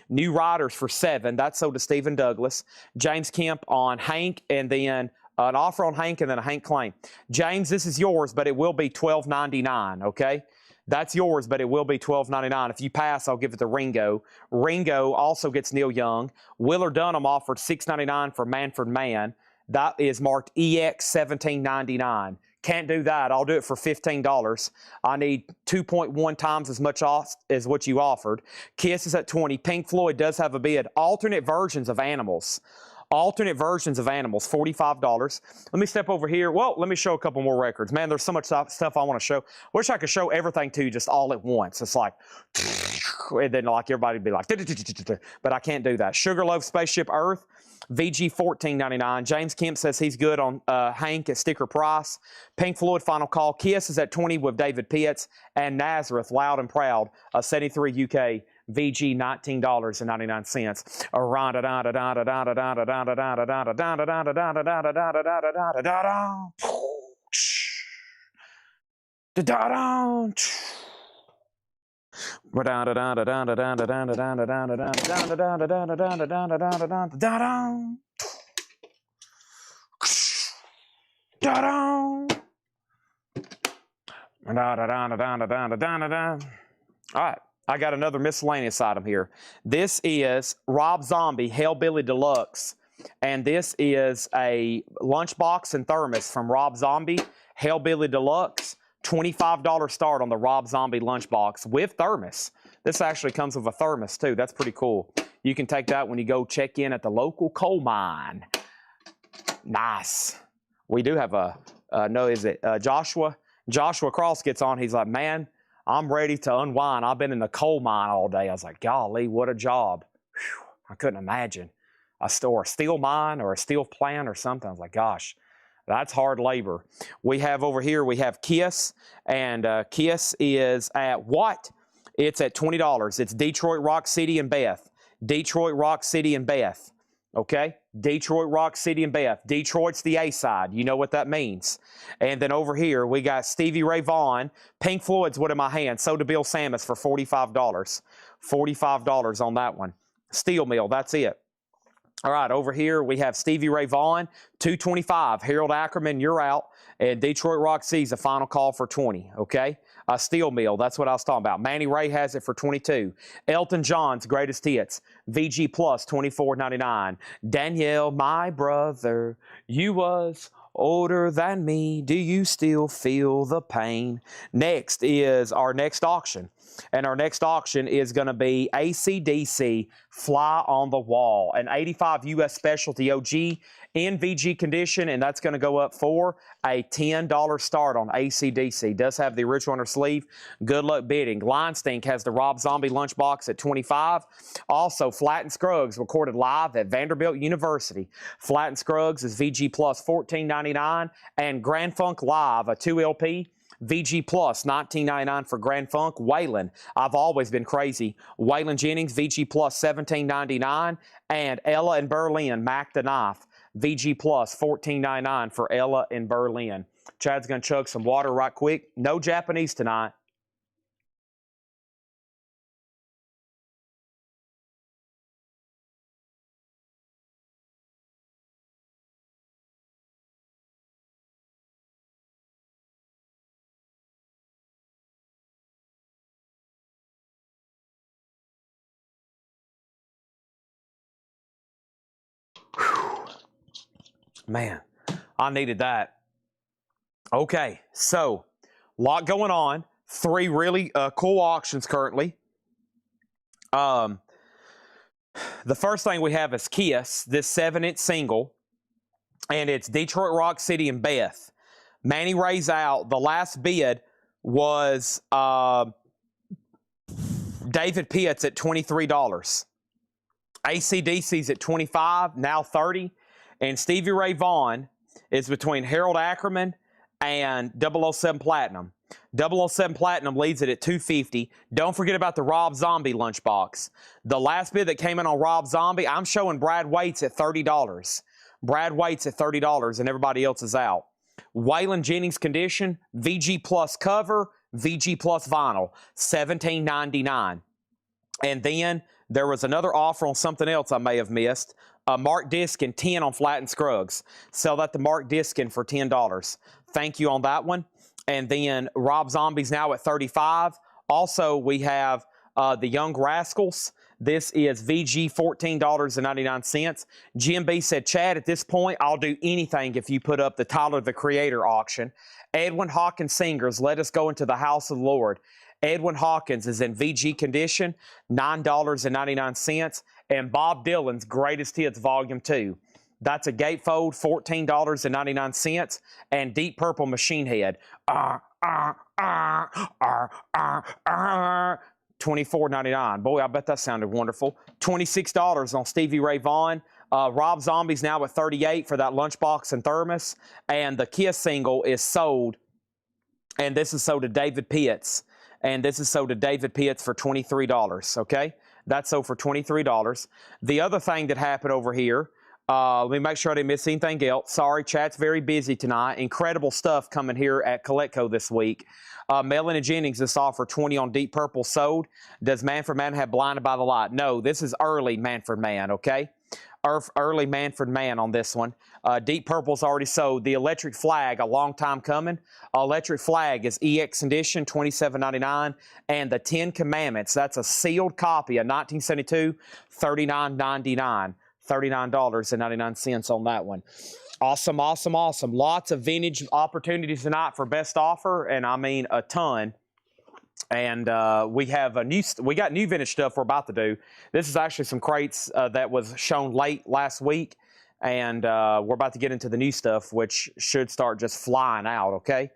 New Riders for 7. That's sold to Stephen Douglas. James Kemp on Hank, and then an offer on Hank, and then a Hank claim. James, this is yours, but it will be $12.99, okay? That's yours, but it will be $12.99. If you pass, I'll give it to Ringo. Ringo also gets Neil Young. Willard Dunham offered $6.99 for Manfred Mann. That is marked EX 1799. Can't do that. I'll do it for $15. I need 2.1 times as much as what you offered. Kiss is at 20. Pink Floyd does have a bid. Alternate versions of animals. Alternate versions of animals, $45. Let me step over here. Well, let me show a couple more records. Man, there's so much stuff I want to show. Wish I could show everything to you just all at once. It's like, and then like everybody would be like, but I can't do that. Sugarloaf Spaceship Earth, VG $14.99. James Kemp says he's good on Hank at sticker price. Pink Floyd Final Call. Kiss is at 20 with David Pitts. And Nazareth, Loud and Proud, 73 UK. VG $19.99. All right. I got another miscellaneous item here. This is Rob Zombie Hellbilly Deluxe, and this is a lunchbox and thermos from Rob Zombie Hellbilly Deluxe. $25 start on the Rob Zombie lunchbox with thermos. This actually comes with a thermos too. That's pretty cool. You can take that when you go check in at the local coal mine. Nice. We do have Joshua? Joshua Cross gets on. He's like, man, I'm ready to unwind. I've been in the coal mine all day. I was like, golly, what a job. Whew, I couldn't imagine. A steel mine or a steel plant or something. I was like, gosh, that's hard labor. We have over here, we have Kiss, and Kiss is at what? It's at $20. It's Detroit, Rock City, and Beth. Detroit, Rock City, and Beth. Okay? Detroit, Rock City, and Beth. Detroit's the A side. You know what that means. And then over here, we got Stevie Ray Vaughan. Pink Floyd's what in my hand. So did Bill Samus for $45. $45 on that one. Steel Mill, that's it. All right, over here, we have Stevie Ray Vaughan, $225. Harold Ackerman, you're out. And Detroit Rock City's a final call for $20, okay? Steel Mill, that's what I was talking about. Manny Ray has it for $22. Elton John's Greatest Hits, VG Plus, $24.99. Danielle, my brother, you was older than me. Do you still feel the pain? Next is our next auction. And our next auction is going to be AC/DC Fly on the Wall, an 85 U.S. Specialty OG in VG condition, and that's going to go up for a $10 start on AC/DC. Does have the original on her sleeve. Good luck bidding. Linestink has the Rob Zombie lunchbox at $25. Also, Flat and Scruggs recorded live at Vanderbilt University. Flat and Scruggs is VG Plus $14.99, and Grand Funk Live, a 2LP, VG Plus, $19.99 for Grand Funk. Waylon, I've always been crazy. Waylon Jennings, VG Plus, $17.99. And Ella in Berlin, Mac the Knife, VG Plus, $14.99 for Ella in Berlin. Chad's going to chug some water right quick. No Japanese tonight. Man, I needed that. Okay, so a lot going on. 3 really cool auctions currently. The first thing we have is Kiss, this 7-inch single, and it's Detroit Rock City and Beth. Manny Ray's out. The last bid was David Pitts at $23. AC/DC's at $25, now $30. And Stevie Ray Vaughan is between Harold Ackerman and 007 Platinum. 007 Platinum leads it at $250. Don't forget about the Rob Zombie lunchbox. The last bid that came in on Rob Zombie, I'm showing Brad Waits at $30. Brad Waits at $30, and everybody else is out. Waylon Jennings condition, VG Plus cover, VG Plus vinyl, $17.99. And then there was another offer on something else I may have missed. Mark Diskin, 10 on Flat and Scruggs. Sell that to Mark Diskin for $10. Thank you on that one. And then Rob Zombie's now at 35. Also, we have the Young Rascals. This is VG $14.99. Jim B said, Chad, at this point, I'll do anything if you put up the Tyler the Creator auction. Edwin Hawkins Singers, Let Us Go Into the House of the Lord. Edwin Hawkins is in VG condition, $9.99. And Bob Dylan's Greatest Hits Volume 2. That's a gatefold, $14.99. And Deep Purple Machine Head, $24.99. Boy, I bet that sounded wonderful. $26 on Stevie Ray Vaughan. Rob Zombie's now at 38 for that lunchbox and thermos. And the Kiss single is sold. And this is sold to David Pitts. And this is sold to David Pitts for $23, okay? That's sold for $23. The other thing that happened over here, let me make sure I didn't miss anything else. Sorry, chat's very busy tonight. Incredible stuff coming here at Collectco this week. Melanie Jennings, this offer 20 on Deep Purple sold. Does Manfred Mann have Blinded by the Light? No, this is early Manfred Mann, okay? Early Manfred Mann on this one. Deep Purple's already sold. The Electric Flag, a long time coming. Electric Flag is EX edition, $27.99. And the Ten Commandments, that's a sealed copy of 1972, $39.99. $39.99 on that one. Awesome, awesome, awesome. Lots of vintage opportunities tonight for best offer, and I mean a ton. And we got new vintage stuff we're about to do. This is actually some crates that was shown late last week, and we're about to get into the new stuff, which should start just flying out, okay?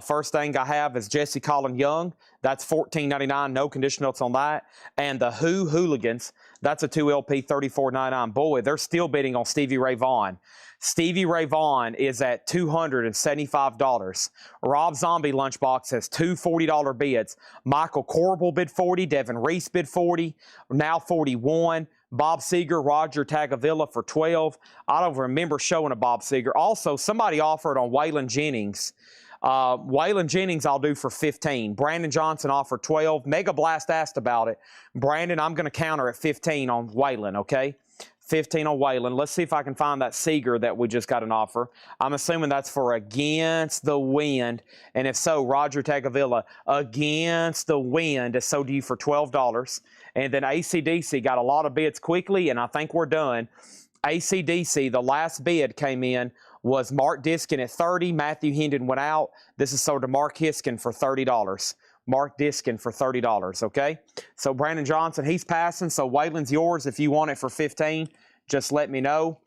First thing I have is Jesse Colin Young. That's $14.99, no condition notes on that. And the Who Hooligans, that's a 2LP, $34.99. Boy, they're still bidding on Stevie Ray Vaughan. Stevie Ray Vaughan is at $275. Rob Zombie Lunchbox has two $40 bids. Michael Corbel bid $40, Devin Reese bid $40, now $41. Bob Seger, Roger Tagavilla for $12. I don't remember showing a Bob Seger. Also, somebody offered on Waylon Jennings. Waylon Jennings I'll do for $15. Brandon Johnson offered $12. Mega Blast asked about it. Brandon, I'm going to counter at $15 on Waylon, okay? $15 on Waylon. Let's see if I can find that Seeger that we just got an offer. I'm assuming that's for Against the Wind. And if so, Roger Tagavilla, Against the Wind is sold to you for $12. And then AC/DC got a lot of bids quickly, and I think we're done. AC/DC, the last bid came in was Mark Diskin at $30. Matthew Hendon went out. This is sold to Mark Hiskin for $30. Mark Diskin for $30, okay? So Brandon Johnson, he's passing. So Waylon's yours. If you want it for $15, just let me know.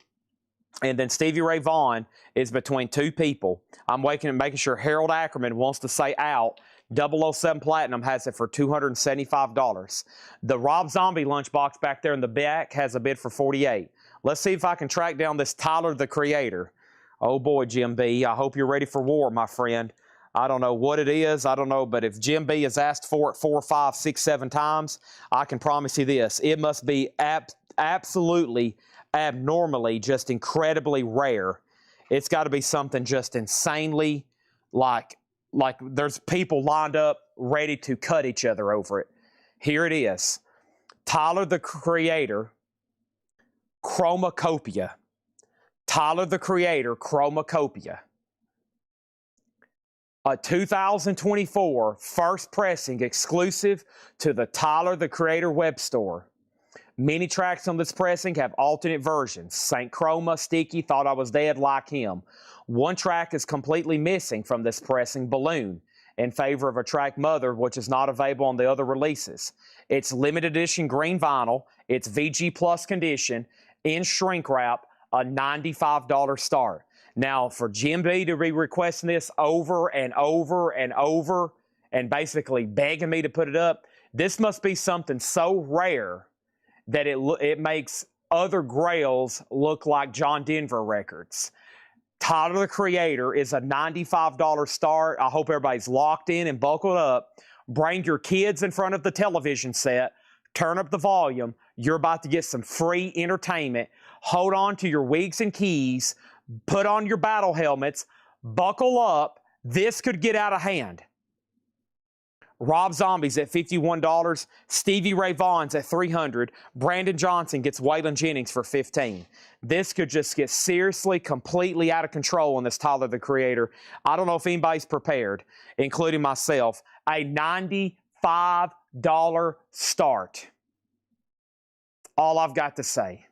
And then Stevie Ray Vaughan is between two people. I'm making sure Harold Ackerman wants to say out. 007 Platinum has it for $275. The Rob Zombie lunchbox back there in the back has a bid for $48. Let's see if I can track down this Tyler the Creator. Oh boy, Jim B, I hope you're ready for war, my friend. I don't know what it is. I don't know, but if Jim B has asked for it 4, 5, 6, 7 times, I can promise you this. It must be absolutely, abnormally, just incredibly rare. It's got to be something just insanely, like there's people lined up ready to cut each other over it. Here it is. Tyler the Creator, Chromacopia. Tyler the Creator, Chromacopia. A 2024 first pressing exclusive to the Tyler the Creator web store. Many tracks on this pressing have alternate versions. Saint Chroma, Sticky, Thought I Was Dead, Like Him. One track is completely missing from this pressing, Balloon, in favor of a track Mother, which is not available on the other releases. It's limited edition green vinyl. It's VG Plus condition, in shrink wrap, a $95 start. Now, for Jim B to be requesting this over and over and over and basically begging me to put it up, this must be something so rare that it makes other grails look like John Denver records. Tyler the Creator is a $95 start. I hope everybody's locked in and buckled up. Bring your kids in front of the television set. Turn up the volume. You're about to get some free entertainment. Hold on to your wigs and keys. Put on your battle helmets. Buckle up. This could get out of hand. Rob Zombie's at $51. Stevie Ray Vaughan's at $300. Brandon Johnson gets Waylon Jennings for $15. This could just get seriously, completely out of control on this Tyler, the Creator. I don't know if anybody's prepared, including myself. A $95 start. All I've got to say.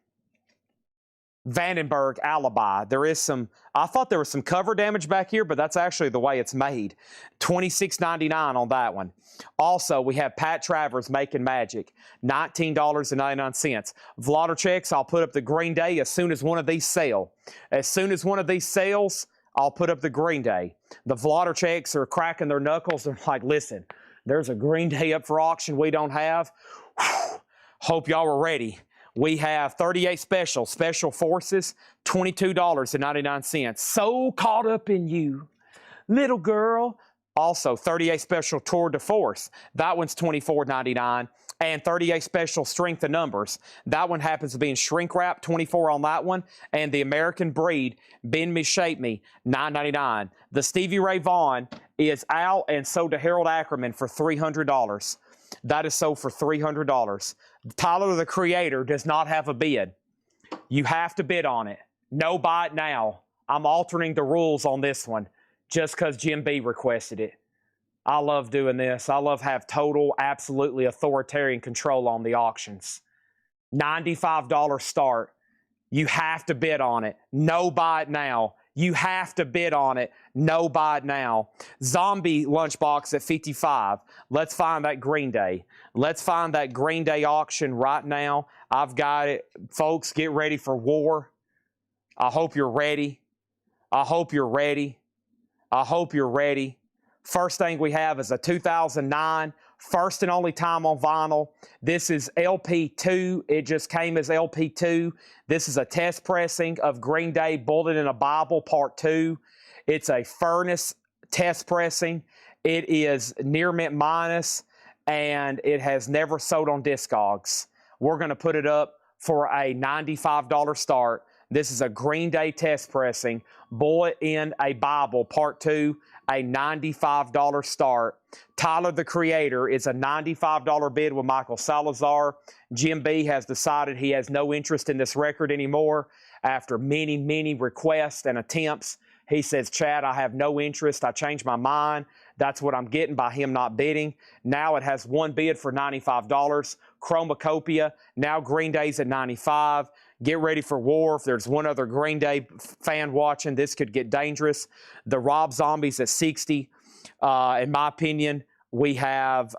Vandenberg Alibi. There is some, I thought there was some cover damage back here, but that's actually the way it's made. $26.99 on that one. Also, we have Pat Travers Making Magic. $19.99. Vladarcheks, I'll put up the Green Day as soon as one of these sell. As soon as one of these sells, I'll put up the Green Day. The Vladarcheks are cracking their knuckles. They're like, listen, there's a Green Day up for auction we don't have. Whew. Hope y'all are ready. We have 38 Special Forces, $22.99. So caught up in you, little girl. Also, 38 Special Tour de Force. That one's $24.99. And 38 Special Strength of Numbers. That one happens to be in shrink wrap, $24 on that one. And the American Breed, Bend Me, Shape Me, $9.99. The Stevie Ray Vaughan is out, and so to Harold Ackerman for $300. That is sold for $300. Tyler, the Creator, does not have a bid. You have to bid on it. No buy it now. I'm altering the rules on this one just because Jim B requested it. I love doing this. I love have total, absolutely authoritarian control on the auctions. $95 start. You have to bid on it. No buy it now. You have to bid on it. No buy it now. Zombie lunchbox at $55. Let's find that Green Day. Let's find that Green Day auction right now. I've got it. Folks, get ready for war. I hope you're ready. I hope you're ready. I hope you're ready. First thing we have is a 2009 first and only time on vinyl. This is LP2. It just came as LP2. This is a test pressing of Green Day Bullet in a Bible Part 2. It's a furnace test pressing. It is near mint minus, and it has never sold on Discogs. We're going to put it up for a $95 start. This is a Green Day test pressing, Bullet in a Bible Part 2, a $95 start. Tyler, the Creator, is a $95 bid with Michael Salazar. Jim B has decided he has no interest in this record anymore. After many, many requests and attempts, he says, Chad, I have no interest. I changed my mind. That's what I'm getting by him not bidding. Now it has one bid for $95. Chromacopia, now Green Day's at $95. Get ready for war. If there's one other Green Day fan watching, this could get dangerous. The Rob Zombies at $60. In my opinion, we have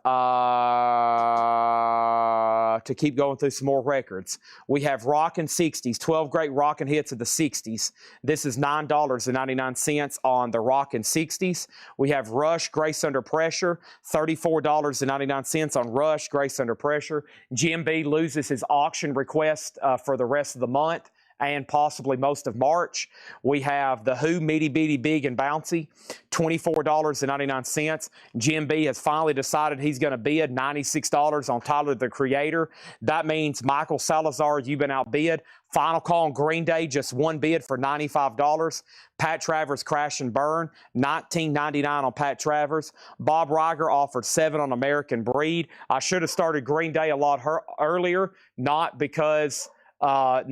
to keep going through some more records. We have Rockin' 60s, 12 great rockin' hits of the 60s. This is $9.99 on the Rockin' 60s. We have Rush, Grace Under Pressure, $34.99 on Rush, Grace Under Pressure. Jim B loses his auction request for the rest of the month and possibly most of March. We have The Who, Meaty Beaty Big and Bouncy, $24.99. Jim B has finally decided he's going to bid $96 on Tyler, the Creator. That means Michael Salazar, you've been outbid. Final call on Green Day, just one bid for $95. Pat Travers, Crash and Burn, $19.99 on Pat Travers. Bob Riger offered $7 on American Breed. I should have started Green Day a lot earlier, not because I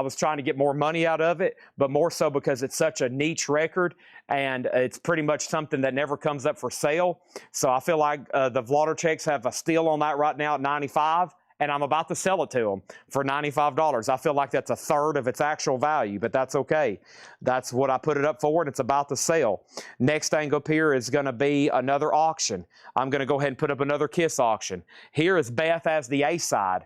was trying to get more money out of it, but more so because it's such a niche record and it's pretty much something that never comes up for sale. So I feel like the Vladarcheks have a steal on that right now at $95, and I'm about to sell it to them for $95. I feel like that's a third of its actual value, but that's okay. That's what I put it up for, and it's about to sell. Next thing up here is going to be another auction. I'm going to go ahead and put up another Kiss auction. Here is Beth as the A-side.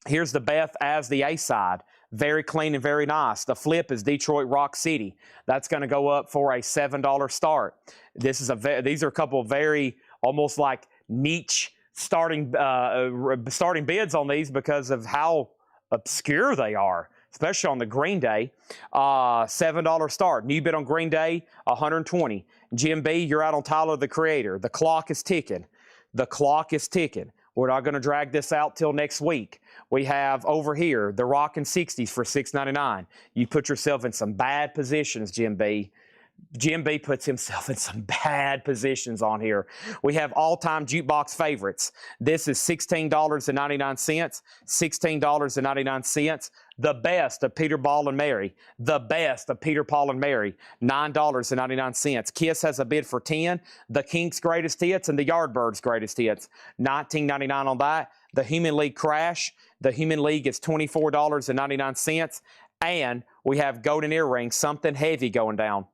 Here's the Beth as the A-side. Very clean and very nice. The flip is Detroit Rock City. That's going to go up for a $7 start. These are a couple of very almost like niche starting bids on these because of how obscure they are, especially on the Green Day. $7 start. New bid on Green Day, $120. Jim B, you're out on Tyler, the Creator. The clock is ticking. The clock is ticking. We're not going to drag this out till next week. We have over here the Rockin' 60s for $6.99. You put yourself in some bad positions, Jim B. Jim B puts himself in some bad positions on here. We have all-time jukebox favorites. This is $16.99, $16.99. The best of Peter, Paul, and Mary. The best of Peter, Paul, and Mary, $9.99. Kiss has a bid for 10. The Kinks' greatest hits and the Yardbirds' greatest hits, $19.99 on that. The Human League Crash. The Human League is $24.99. And we have Golden Earrings, something heavy going down.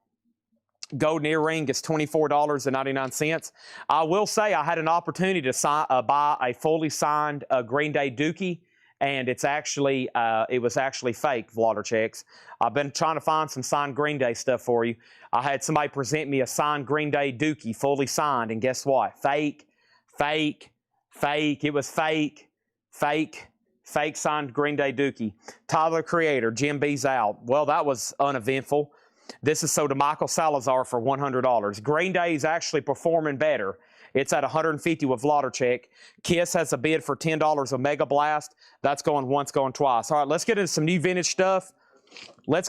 Golden Earring is $24.99. I will say I had an opportunity to buy a fully signed Green Day Dookie, and it was actually fake, Vladarcheks. I've been trying to find some signed Green Day stuff for you. I had somebody present me a signed Green Day Dookie, fully signed, and guess what? Fake, fake, fake. It was fake, fake. Fake signed Green Day Dookie. Tyler Creator, Jim B's out. Well, that was uneventful. This is sold to Michael Salazar for $100. Green Day is actually performing better. It's at $150 with Vladarchek. Kiss has a bid for $10 of Mega Blast. That's going once, going twice. All right, let's get into some new vintage stuff. We're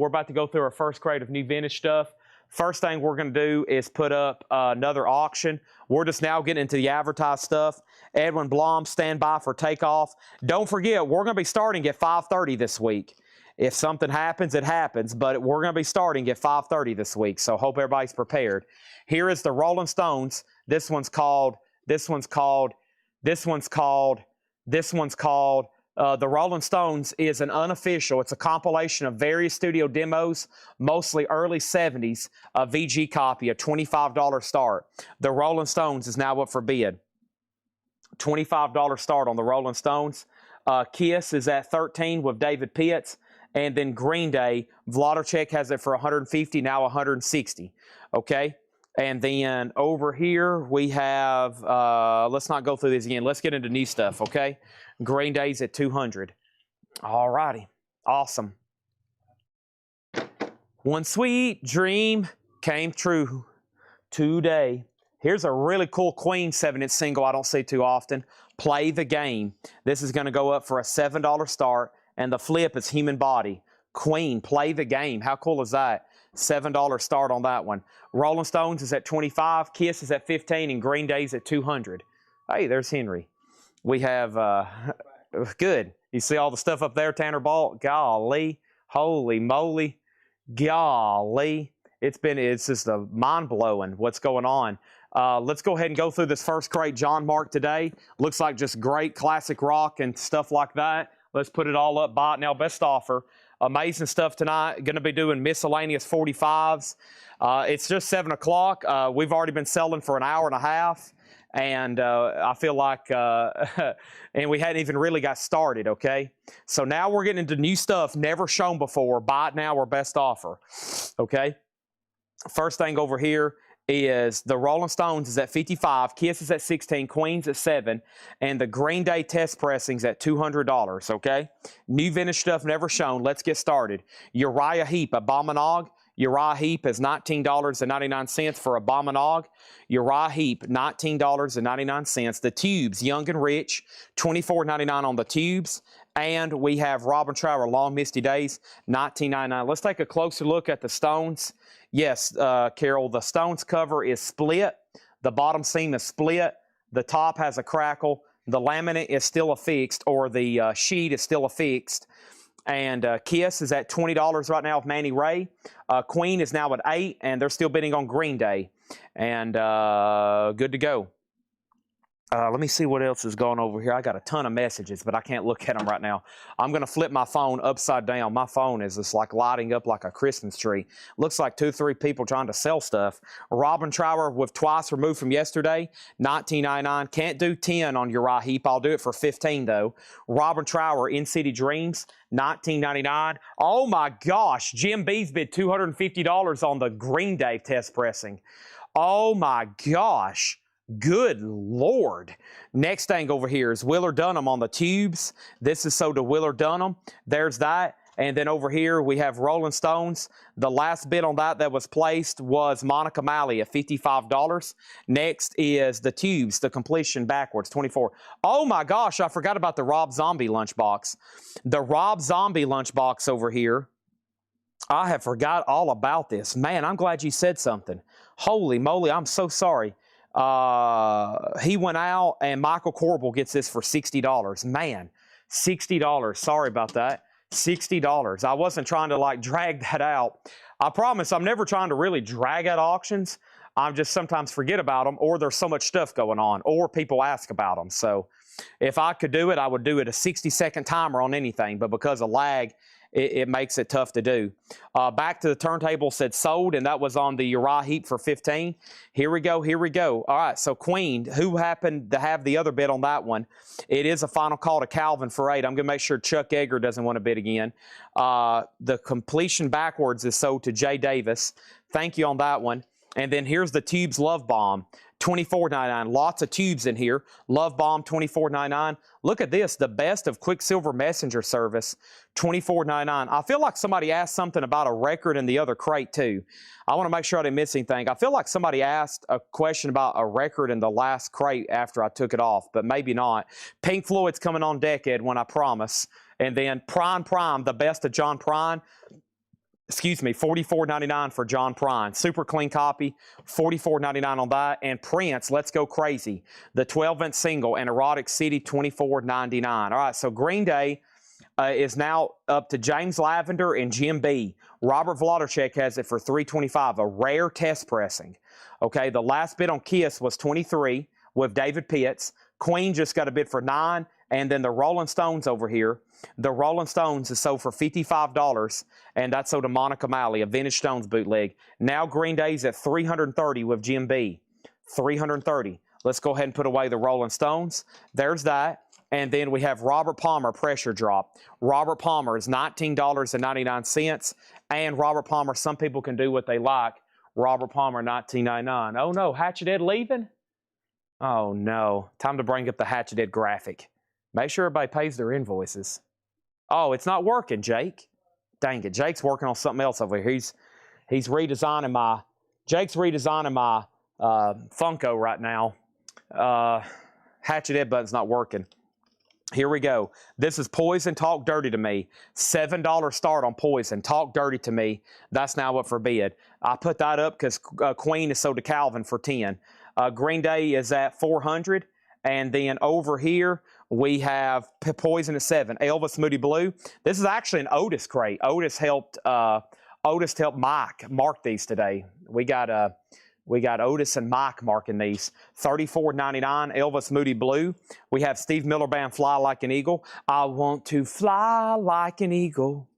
about to go through our first crate of new vintage stuff. First thing we're going to do is put up another auction. We're just now getting into the advertised stuff. Edwin Blom, stand by for takeoff. Don't forget, we're going to be starting at 5:30 this week. If something happens, it happens, but we're going to be starting at 5:30 this week, so hope everybody's prepared. Here is the Rolling Stones. This one's called The Rolling Stones is an unofficial. It's a compilation of various studio demos, mostly early 70s, a VG copy, a $25 start. The Rolling Stones is now up for bid. $25 start on the Rolling Stones. Kiss is at $13 with David Pitts. And then Green Day, Vladarchek has it for $150, now $160. Okay? And then over here we have, let's not go through this again. Let's get into new stuff, okay? Green Day's at $200. All righty. Awesome. One sweet dream came true today. Here's a really cool Queen 7-inch single I don't see too often. Play the Game. This is going to go up for a $7 start, and the flip is Human Body. Queen, Play the Game. How cool is that? $7 start on that one. Rolling Stones is at $25, Kiss is at $15, and Green Day's at $200. Hey, there's Henry. We have, good. You see all the stuff up there, Tanner Ball? Golly, holy moly, golly. It's just mind-blowing what's going on. Let's go ahead and go through this first crate John Mark today. Looks like just great classic rock and stuff like that. Let's put it all up. Buy it now, best offer. Amazing stuff tonight. Going to be doing miscellaneous 45s. It's just 7 o'clock. We've already been selling for an hour and a half. And I feel like, and we hadn't even really got started, okay? So now we're getting into new stuff never shown before. Buy it now or best offer, okay? First thing over here is the Rolling Stones is at $55, Kiss is at $16, Queen's at $7, and the Green Day test pressing's at $200, okay? New vintage stuff never shown. Let's get started. Uriah Heep, a Abominog. Uriah Heep is $19.99 for a Abominog. Uriah Heep, $19.99. The Tubes, Young and Rich, $24.99 on the Tubes. And we have Robin Trower, Long Misty Days, $19.99. Let's take a closer look at the Stones. Yes, Carol, the Stones cover is split. The bottom seam is split. The top has a crackle. The laminate is still affixed, or the sheet is still affixed. And Kiss is at $20 right now with Manny Ray. Queen is now at $8, and they're still bidding on Green Day. And good to go. Let me see what else is going over here. I got a ton of messages, but I can't look at them right now. I'm going to flip my phone upside down. My phone is just like lighting up like a Christmas tree. Looks like 2 or 3 people trying to sell stuff. Robin Trower with twice removed from yesterday, $19.99. Can't do 10 on Uriah Heep. I'll do it for 15 though. Robin Trower, In City Dreams, $19.99. Oh my gosh, Jim B's bid $250 on the Green Day test pressing. Oh my gosh. Good Lord. Next thing over here is Willard Dunham on the Tubes. This is sold to Willard Dunham. There's that. And then over here we have Rolling Stones. The last bid on that was placed was Monica Malley at $55. Next is the Tubes, the completion backwards, $24. Oh my gosh, I forgot about the Rob Zombie lunchbox. The Rob Zombie lunchbox over here I have forgot all about this. Man, I'm glad you said something. Holy moly, I'm so sorry. He went out, and Michael Corbel gets this for $60. Man, $60. Sorry about that. $60. I wasn't trying to like drag that out. I promise I'm never trying to really drag out auctions. I just sometimes forget about them, or there's so much stuff going on, or people ask about them. So if I could do it, I would do it a 60-second timer on anything, but because of lag, it makes it tough to do. Back to the turntable, said sold, and that was on the Uriah Heep for 15. Here we go, here we go. All right, so Queen, who happened to have the other bid on that one? It is a final call to Calvin for 8. I'm going to make sure Chuck Egger doesn't want to bid again. The completion backwards is sold to Jay Davis. Thank you on that one. And then here's the Tubes Love Bomb. $24.99. Lots of tubes in here. Love Bomb, $24.99. Look at this, the best of Quicksilver Messenger Service, $24.99. I feel like somebody asked something about a record in the other crate too. I want to make sure I didn't miss anything. I feel like somebody asked a question about a record in the last crate after I took it off, but maybe not. Pink Floyd's coming on deck, Ed, when I promise. And then Prime, the best of John Prine. Excuse me, $44.99 for John Prine. Super clean copy, $44.99 on that. And Prince, Let's Go Crazy, the 12-inch single, and Erotic City, $24.99. All right, so Green Day is now up to James Lavender and Jim B. Robert Vladicek has it for $325, a rare test pressing. Okay, the last bid on Kiss was $23 with David Pitts. Queen just got a bid for $9. And then the Rolling Stones over here, the Rolling Stones is sold for $55, and that's sold to Monica Malley, a Vintage Stones bootleg. Now Green Day's at $330 with Jim B. $330. Let's go ahead and put away the Rolling Stones. There's that. And then we have Robert Palmer Pressure Drop. Robert Palmer is $19.99. And Robert Palmer, some people can do what they like. Robert Palmer, $19.99. Oh no, Hatchet Ed leaving? Oh no, time to bring up the Hatchet Ed graphic. Make sure everybody pays their invoices. Oh, it's not working, Jake. Dang it, Jake's working on something else over here. He's redesigning my, Jake's redesigning my Funko right now. Hatchet Ed button's not working. Here we go. This is Poison, Talk Dirty to Me. $7 start on Poison. Talk Dirty to Me. That's now up for bid. I put that up because Queen is sold to Calvin for 10. Green Day is at 400. And then over here, we have Poison at 7. Elvis Moody Blue. This is actually an Otis crate. Otis helped Mike mark these today. We got Otis and Mike marking these. $34.99. Elvis Moody Blue. We have Steve Miller Band, Fly Like an Eagle. I want to fly like an eagle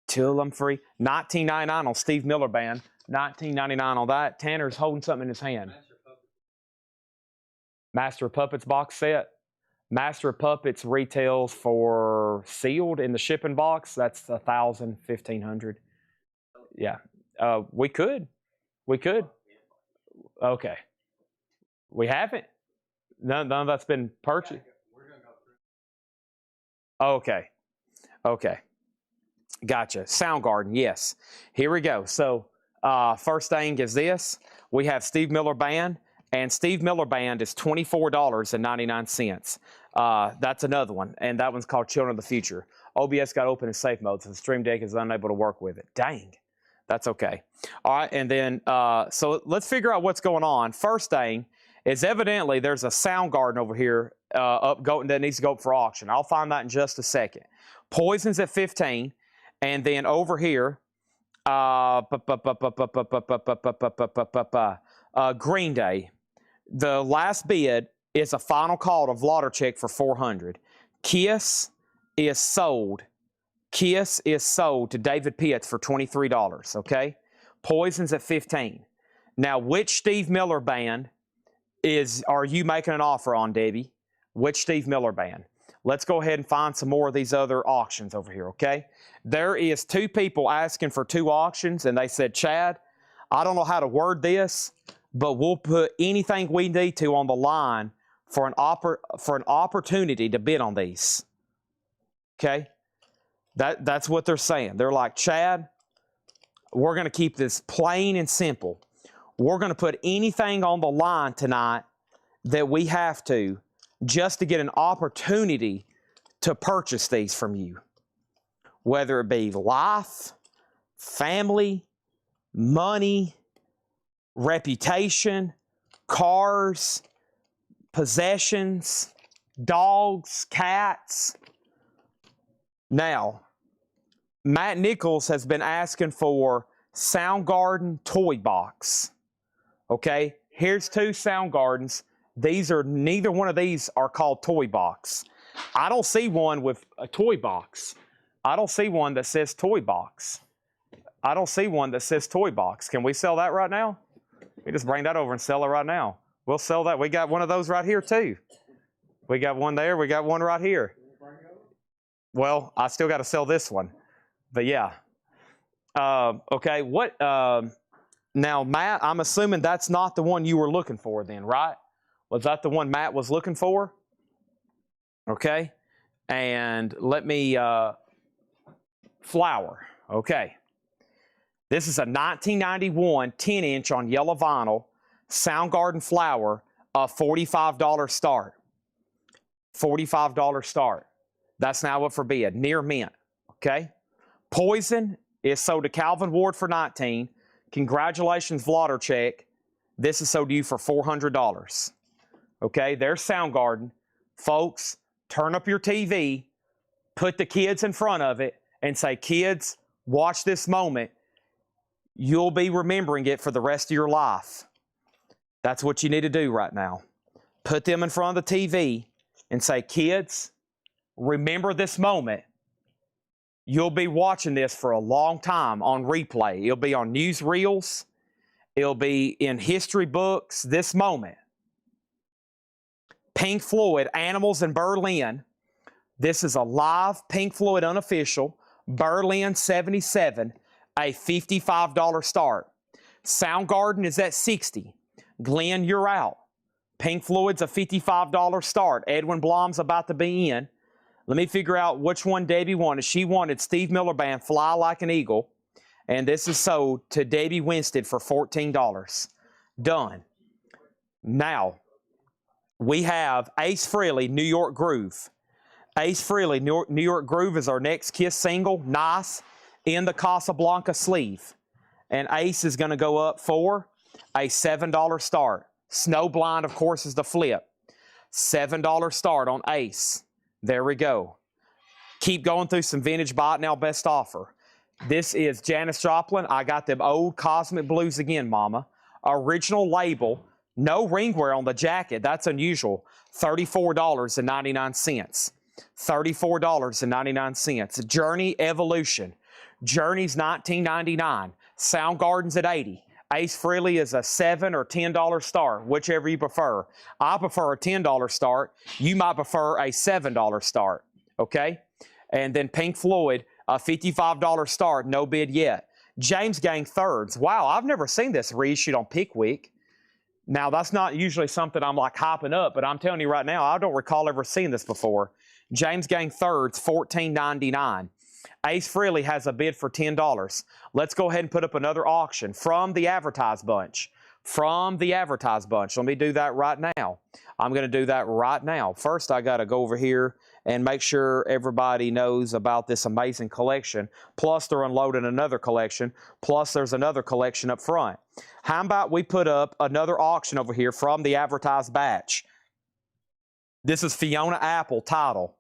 till I'm free. $19.99 on Steve Miller Band. $19.99 on that. Tanner's holding something in his hand. Master of Puppets box set. Master of Puppets retails for sealed in the shipping box. That's $1,000, $1,500. Yeah, we could. Okay, we haven't. None of that's been purchased. Okay, gotcha. Soundgarden, yes. Here we go. So first thing is this. We have Steve Miller Band. And Steve Miller Band is $24.99. That's another one. And that one's called Children of the Future. OBS got open in safe mode, so the Stream Deck is unable to work with it. Dang. That's okay. All right, and then, so let's figure out what's going on. First thing is evidently there's a Soundgarden over here that needs to go up for auction. I'll find that in just a second. Poison's at 15. And then over here, Green Day. The last bid is a final call to Vladicek for $400. Kiss is sold. Kiss is sold to David Pitts for $23, okay? Poison's at 15. Now, which Steve Miller Band are you making an offer on, Debbie? Which Steve Miller Band? Let's go ahead and find some more of these other auctions over here, okay? There is 2 people asking for 2 auctions, and they said, Chad, I don't know how to word this, but we'll put anything we need to on the line for an opportunity to bid on these. Okay? That's what they're saying. They're like, Chad, we're going to keep this plain and simple. We're going to put anything on the line tonight that we have to just to get an opportunity to purchase these from you. Whether it be life, family, money, reputation, cars, possessions, dogs, cats. Now, Matt Nichols has been asking for Soundgarden toy box. Okay, here's 2 Soundgardens. Neither one of these are called toy box. I don't see one with a toy box. I don't see one that says toy box. I don't see one that says toy box. Can we sell that right now? We just bring that over and sell it right now. We'll sell that. We got one of those right here too. We got one there. We got one right here. Well, I still got to sell this one. But yeah. Okay. What? Now, Matt, I'm assuming that's not the one you were looking for then, right? Was that the one Matt was looking for? Okay. And let me, flower. Okay. This is a 1991 10-inch on yellow vinyl Soundgarden flower, a $45 start. $45 start. That's now up for bid. Near mint. Okay. Poison is sold to Calvin Ward for $19. Congratulations, Vloddercheck. This is sold to you for $400. Okay, there's Soundgarden. Folks, turn up your TV, put the kids in front of it, and say, kids, watch this moment. You'll be remembering it for the rest of your life. That's what you need to do right now. Put them in front of the TV and say, kids, remember this moment. You'll be watching this for a long time on replay. It'll be on newsreels. It'll be in history books, this moment. Pink Floyd, Animals in Berlin. This is a live Pink Floyd unofficial. Berlin 77, a $55 start. Soundgarden is at $60. Glenn, you're out. Pink Floyd's a $55 start. Edwin Blom's about to be in. Let me figure out which one Debbie wanted. She wanted Steve Miller Band, Fly Like an Eagle. And this is sold to Debbie Winstead for $14. Done. Now, we have Ace Frehley, New York Groove. Ace Frehley, New York Groove is our next Kiss single. Nice. In the Casablanca sleeve. And Ace is going to go up for a $7 start. Snowblind, of course, is the flip. $7 start on Ace. There we go. Keep going through some vintage buy it now best offer. This is Janis Joplin. I got them old Cosmic Blues again, mama. Original label. No ringwear on the jacket. That's unusual. $34.99. $34.99. Journey Evolution. Journey's $19.99. Soundgarden's at $80. Ace Frehley is a $7 or $10 start, whichever you prefer. I prefer a $10 start. You might prefer a $7 start, okay? And then Pink Floyd, a $55 start, no bid yet. James Gang Thirds. Wow, I've never seen this reissued on Pickwick. Now, that's not usually something I'm like hyping up, but I'm telling you right now, I don't recall ever seeing this before. James Gang Thirds, $14.99. Ace Frehley has a bid for $10. Let's go ahead and put up another auction from the advertised bunch. From the advertised bunch. Let me do that right now. I'm going to do that right now. First, I got to go over here and make sure everybody knows about this amazing collection. Plus, they're unloading another collection. Plus, there's another collection up front. How about we put up another auction over here from the advertised batch? This is Fiona Apple title.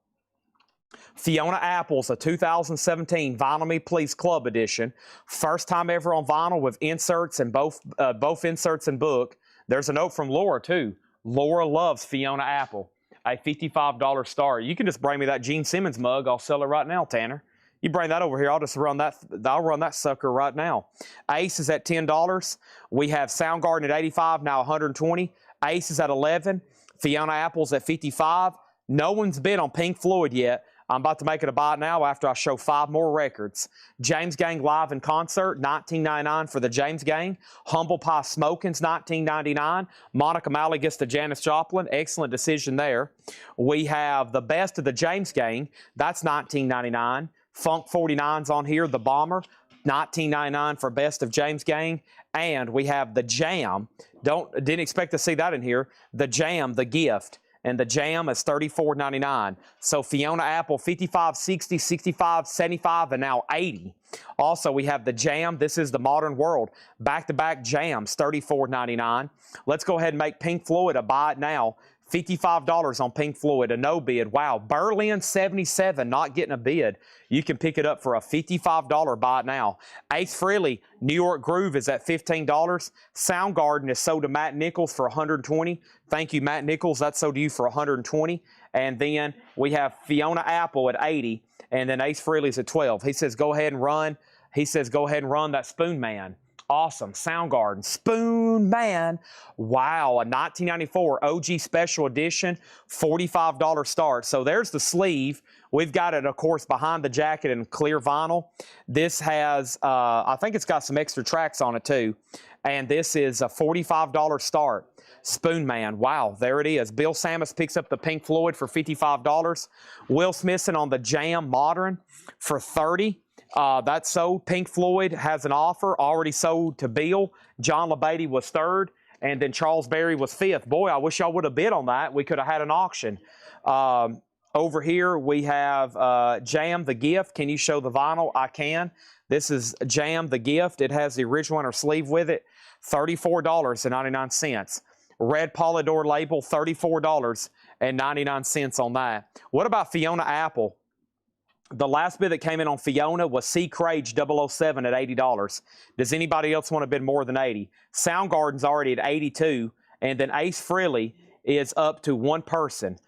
Fiona Apple's a 2017 Vinyl Me Please Club Edition. First time ever on vinyl with inserts and both inserts and book. There's a note from Laura too. Laura loves Fiona Apple. A $55 start. You can just bring me that Gene Simmons mug. I'll sell it right now, Tanner. You bring that over here. I'll just run that. I'll run that sucker right now. Ace is at $10. We have Soundgarden at $85, now $120. Ace is at $11. Fiona Apple's at $55. No one's bid on Pink Floyd yet. I'm about to make it a buy now after I show 5 more records. James Gang live in concert, $19.99 for the James Gang. Humble Pie Smoking's $19.99. Monica Malley gets the Janis Joplin. Excellent decision there. We have the best of the James Gang. That's $19.99. Funk 49's on here, the Bomber. $19.99 for best of James Gang. And we have the Jam. Didn't expect to see that in here. The Jam, the Gift. and the jam is $34.99. So Fiona Apple, 55, 60, 65, 75, and now 80. Also, we have the jam. This is the Modern World. Back-to-back jams, $34.99. Let's go ahead and make Pink Floyd a buy it now. $55 on Pink Floyd, a no bid. Wow, Berlin 77, not getting a bid. You can pick it up for a $55 buy it now. Ace Frehley, New York Groove is at $15. Soundgarden is sold to Matt Nichols for $120. Thank you, Matt Nichols. That's sold to you for $120. And then we have Fiona Apple at $80, and then Ace Frehley's at $12. He says go ahead and run. He says go ahead and run that Spoon Man. Awesome. Soundgarden. Spoon Man. Wow. A 1994 OG Special Edition. $45 start. So there's the sleeve. We've got it, of course, behind the jacket in clear vinyl. This has, I think it's got some extra tracks on it, too. And this is a $45 start. Spoon Man. Wow. There it is. Bill Samus picks up the Pink Floyd for $55. Will Smithson on the Jam Modern for $30. That's sold. Pink Floyd has an offer already sold to Bill. John LeBeatty was third, and then Charles Berry was fifth. Boy, I wish y'all would have bid on that. We could have had an auction. Over here we have Jam the Gift. Can you show the vinyl? I can. This is Jam the Gift. It has the original inner sleeve with it. $34.99. Red Polydor label, $34.99 on that. What about Fiona Apple? The last bid that came in on Fiona was C. Crage 007 at $80. Does anybody else want to bid more than $80? Soundgarden's already at $82, and then Ace Frehley is up to one person,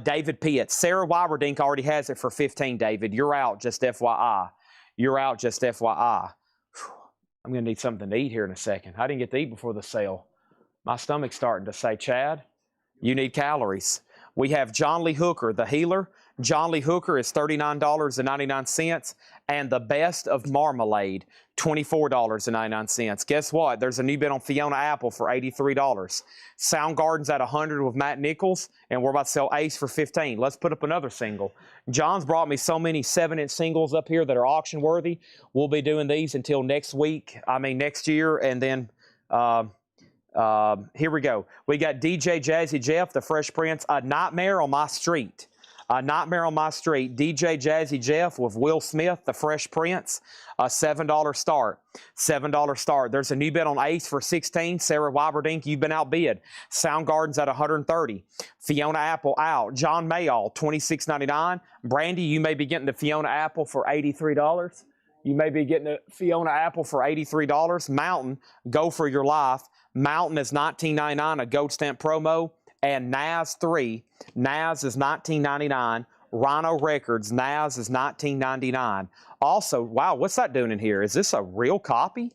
David Pitt. Sarah Wyberdink already has it for $15, David. You're out, just FYI. You're out, just FYI. Whew. I'm going to need something to eat here in a second. I didn't get to eat before the sale. My stomach's starting to say, Chad, you need calories. We have John Lee Hooker, the healer. John Lee Hooker is $39.99. And the Best of Marmalade, $24.99. Guess what? There's a new bid on Fiona Apple for $83. Soundgarden's at $100 with Matt Nichols, and we're about to sell Ace for $15. Let's put up another single. John's brought me so many 7-inch singles up here that are auction worthy. We'll be doing these until next year, and then here we go. We got DJ Jazzy Jeff, the Fresh Prince, A Nightmare on My Street. A Nightmare on My Street, DJ Jazzy Jeff with Will Smith, the Fresh Prince, a $7 start. $7 start. There's a new bid on Ace for $16. Sarah Wyberdink, you've been outbid. Soundgarden's at $130. Fiona Apple out. John Mayall, $26.99. Brandy, you may be getting the Fiona Apple for $83. You may be getting the Fiona Apple for $83. Mountain, Go For Your Life. Mountain is $19.99, a gold stamp promo. And Naz 3, Naz is $19.99. Rhino Records, Naz is $19.99. Also, wow, what's that doing in here? Is this a real copy?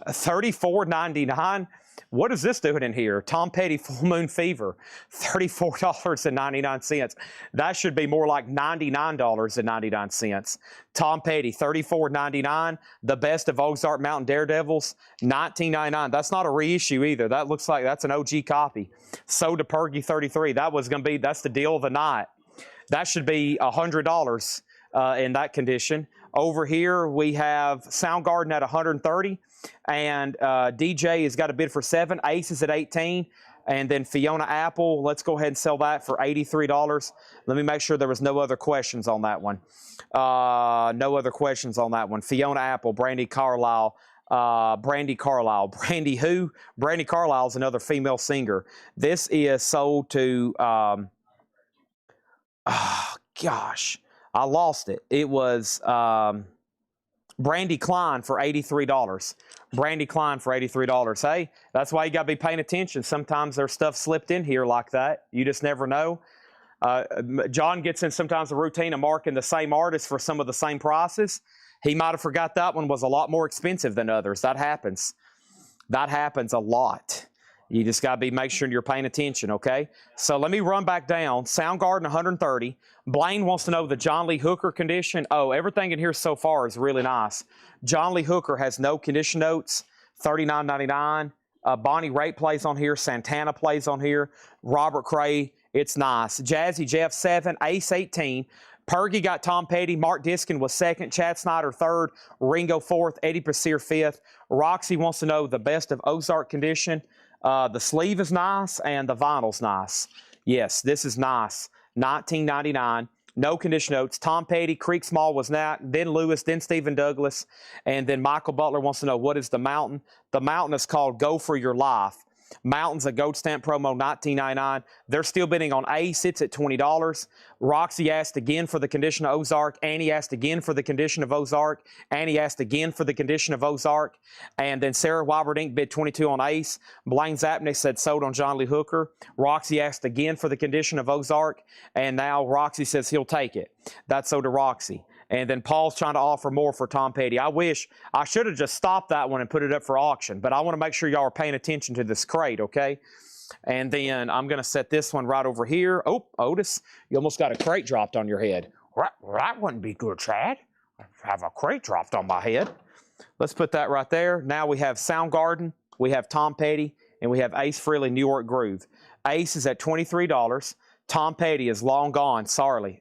$34.99. What is this doing in here? Tom Petty, Full Moon Fever, $34.99. That should be more like $99.99. Tom Petty, $34.99. The Best of Ozark Mountain Daredevils, $19.99. That's not a reissue either. That looks like that's an OG copy. Sold to Pergy 33. That's the deal of the night. That should be $100 in that condition. Over here we have Soundgarden at $130. And DJ has got a bid for $7. Ace is at $18. And then Fiona Apple, let's go ahead and sell that for $83. Let me make sure there was no other questions on that one. No other questions on that one. Fiona Apple, Brandy Carlisle. Brandy Carlisle. Brandy who? Brandy Carlisle is another female singer. This is sold to, oh, gosh, I lost it. It was Brandy Klein for $83. Brandy Klein for $83. Hey, that's why you got to be paying attention. Sometimes there's stuff slipped in here like that. You just never know. John gets in sometimes a routine of marking the same artist for some of the same prices. He might have forgot that one was a lot more expensive than others. That happens. That happens a lot. You just got to make sure you're paying attention, okay? So let me run back down. Soundgarden, $130. Blaine wants to know the John Lee Hooker condition. Oh, everything in here so far is really nice. John Lee Hooker has no condition notes, $39.99. Bonnie Raitt plays on here. Santana plays on here. Robert Cray, it's nice. Jazzy Jeff, 7. Ace, 18. Pergy got Tom Petty. Mark Diskin was 2nd. Chad Snyder, 3rd. Ringo, 4th. Eddie Pasir, 5th. Roxy wants to know the Best of Ozark condition. The sleeve is nice and the vinyl's nice. Yes, this is nice. $19.99. No condition notes. Tom Petty, Creek Small was that. Then Lewis, then Stephen Douglas. And then Michael Butler wants to know, what is the Mountain? The Mountain is called Go For Your Life. Mountain's a gold stamp promo, $19.99. They're still bidding on Ace. It's at $20. Roxy asked again for the condition of Ozark. Annie asked again for the condition of Ozark. Annie asked again for the condition of Ozark. And then Sarah Wyberdink bid $22 on Ace. Blaine Zapnick said sold on John Lee Hooker. Roxy asked again for the condition of Ozark. And now Roxy says he'll take it. That's sold to Roxy. And then Paul's trying to offer more for Tom Petty. I wish I should have just stopped that one and put it up for auction, but I want to make sure y'all are paying attention to this crate, okay? And then I'm going to set this one right over here. Oh, Otis, you almost got a crate dropped on your head. That wouldn't be good, Chad. I have a crate dropped on my head. Let's put that right there. Now we have Soundgarden, we have Tom Petty, and we have Ace Frehley, New York Groove. Ace is at $23. Tom Petty is long gone. Sorry.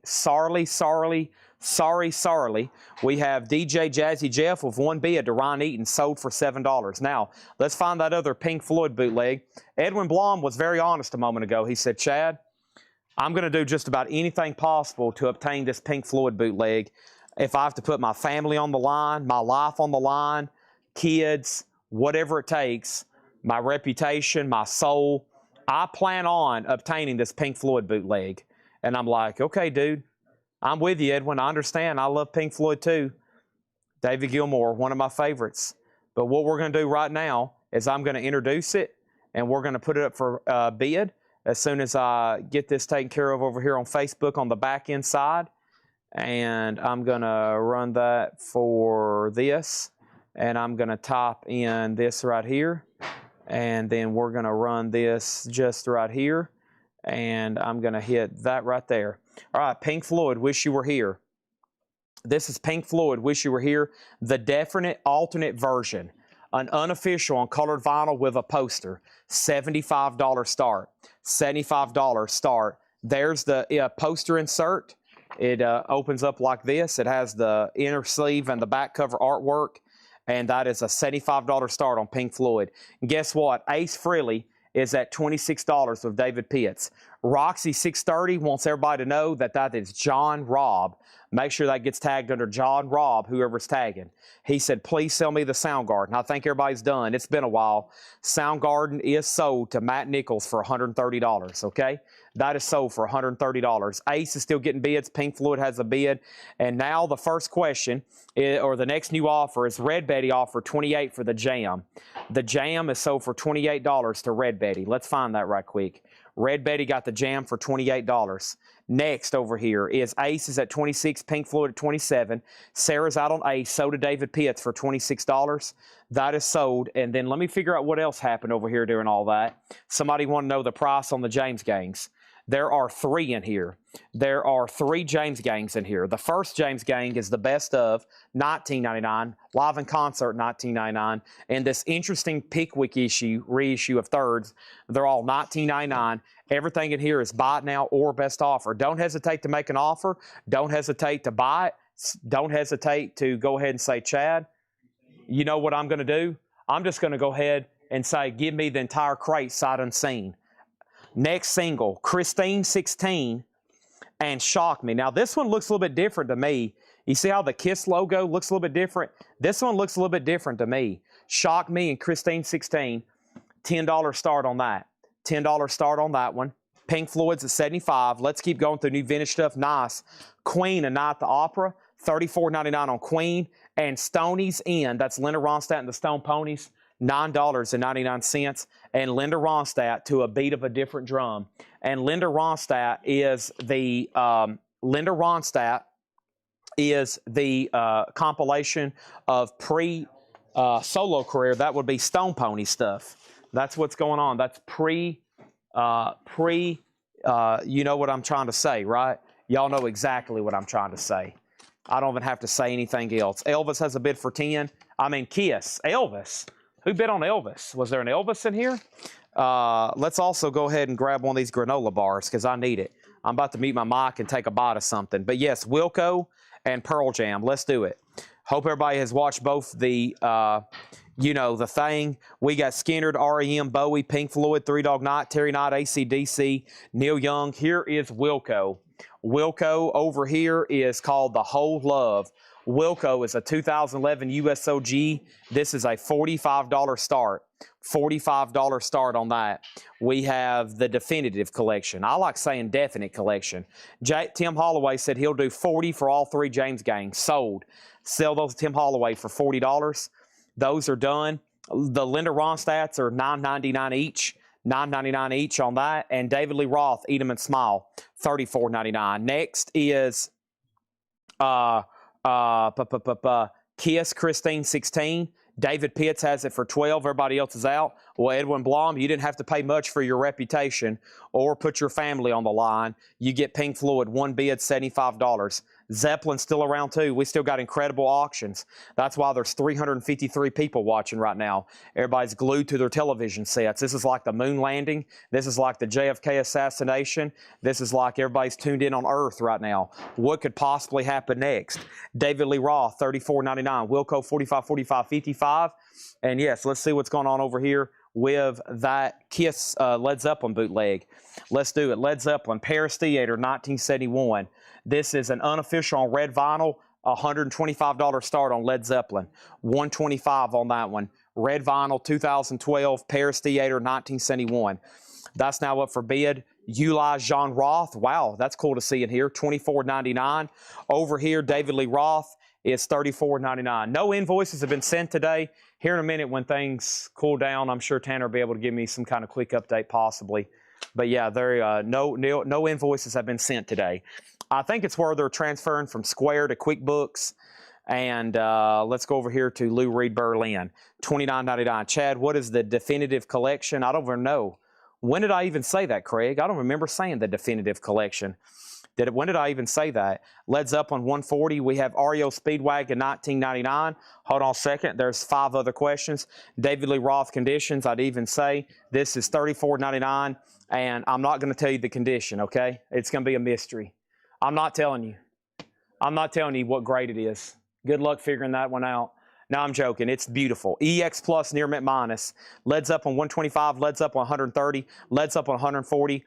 We have DJ Jazzy Jeff with one bid to Ron Eaton, sold for $7. Now, let's find that other Pink Floyd bootleg. Edwin Blom was very honest a moment ago. He said, Chad, I'm going to do just about anything possible to obtain this Pink Floyd bootleg. If I have to put my family on the line, my life on the line, kids, whatever it takes, my reputation, my soul, I plan on obtaining this Pink Floyd bootleg. And I'm like, okay, dude. I'm with you, Edwin. I understand. I love Pink Floyd too. David Gilmour, one of my favorites. But what we're going to do right now is I'm going to introduce it, and we're going to put it up for bid as soon as I get this taken care of over here on Facebook on the back end side. And I'm going to run that for this, and I'm going to type in this right here. And then we're going to run this just right here. And I'm going to hit that right there. All right, Pink Floyd, Wish You Were Here. This is Pink Floyd, Wish You Were Here, the definite alternate version, an unofficial on colored vinyl with a poster, $75 start, $75 start. There's the poster insert. It opens up like this. It has the inner sleeve and the back cover artwork, and that is a $75 start on Pink Floyd. And guess what? Ace Frehley is at $26 with David Pitts. Roxy 630 wants everybody to know that that is John Robb. Make sure that gets tagged under John Robb, whoever's tagging. He said, please sell me the Soundgarden. I think everybody's done. It's been a while. Soundgarden is sold to Matt Nichols for $130, okay? That is sold for $130. Ace is still getting bids. Pink Floyd has a bid. And now the first question, or the next new offer, is Red Betty offered $28 for the Jam. The Jam is sold for $28 to Red Betty. Let's find that right quick. Red Betty got the Jam for $28. Next over here is Ace is at $26, Pink Floyd at $27. Sarah's out on Ace, so did David Pitts for $26. That is sold. And then let me figure out what else happened over here during all that. Somebody want to know the price on the James Gangs. There are 3 in here. There are 3 James Gangs in here. The first James Gang is the best of, $19.99. Live in concert, $19.99. And this interesting Pickwick issue, reissue of thirds, they're all $19.99. Everything in here is buy it now or best offer. Don't hesitate to make an offer. Don't hesitate to buy it. Don't hesitate to go ahead and say, Chad, you know what I'm going to do? I'm just going to go ahead and say, give me the entire crate sight unseen. Next single, Christine 16 and Shock Me. Now, this one looks a little bit different to me. You see how the KISS logo looks a little bit different? This one looks a little bit different to me. Shock Me and Christine 16, $10 start on that. $10 start on that one. Pink Floyd's at $75. Let's keep going through new vintage stuff. Nice. Queen and Night at the Opera, $34.99 on Queen. And Stoney's Inn, that's Linda Ronstadt and the Stone Ponies, $9.99. And Linda Ronstadt to a beat of a different drum. And Linda Ronstadt is the compilation of pre-solo career. That would be Stone Pony stuff. That's what's going on. That's you know what I'm trying to say, right? Y'all know exactly what I'm trying to say. I don't even have to say anything else. Elvis has a bid for 10. I mean, Kiss. Elvis. Who bid on Elvis? Was there an Elvis in here? Let's also go ahead and grab one of these granola bars because I need it. I'm about to mute my mic and take a bite of something. But yes, Wilco and Pearl Jam. Let's do it. Hope everybody has watched both the You know, the thing. We got Skinner, R.E.M., Bowie, Pink Floyd, Three Dog Night, Terry Knight, AC/DC, Neil Young. Here is Wilco. Wilco over here is called The Whole Love. Wilco is a 2011 USOG. This is a $45 start. $45 start on that. We have the definitive collection. I like saying definite collection. Tim Holloway said he'll do 40 for all three James gangs. Sold. Sell those to Tim Holloway for $40. Those are done. The Linda Ronstats are $9.99 each. $9.99 each on that. And David Lee Roth, Eat 'em and Smile, $34.99. Next is Kiss Christine 16. David Pitts has it for $12. Everybody else is out. Well, Edwin Blom, you didn't have to pay much for your reputation or put your family on the line. You get Pink Floyd, one bid, $75. Zeppelin's still around too. We still got incredible auctions. That's why there's 353 people watching right now. Everybody's glued to their television sets. This is like the moon landing. This is like the JFK assassination. This is like everybody's tuned in on Earth right now. What could possibly happen next? David Lee Roth, $34.99. Wilco, $45, $45, $55. And yes, let's see what's going on over here with that Kiss Led Zeppelin bootleg. Let's do it. Led Zeppelin, Paris Theater, 1971. This is an unofficial on red vinyl, $125 start on Led Zeppelin, $125 on that one. Red vinyl, 2012, Paris Theater, 1971. That's now up for bid. Uli Jean Roth, wow, that's cool to see in here, $24.99. Over here, David Lee Roth is $34.99. No invoices have been sent today. Here in a minute when things cool down, I'm sure Tanner will be able to give me some kind of quick update possibly. But yeah, no invoices have been sent today. I think it's where they're transferring from Square to QuickBooks. And let's go over here to Lou Reed Berlin, $29.99. Chad, what is the definitive collection? I don't even know. When did I even say that, Craig? I don't remember saying the definitive collection. When did I even say that? Led Zeppelin 140. We have REO Speedwagon 1999. Hold on a second. There's 5 other questions. David Lee Roth conditions. I'd even say this is $34.99. And I'm not going to tell you the condition, okay? It's going to be a mystery. I'm not telling you. I'm not telling you what grade it is. Good luck figuring that one out. No, I'm joking. It's beautiful. EX Plus, near mint minus. Led Zeppelin 125, Led Zeppelin 130, Led Zeppelin 140.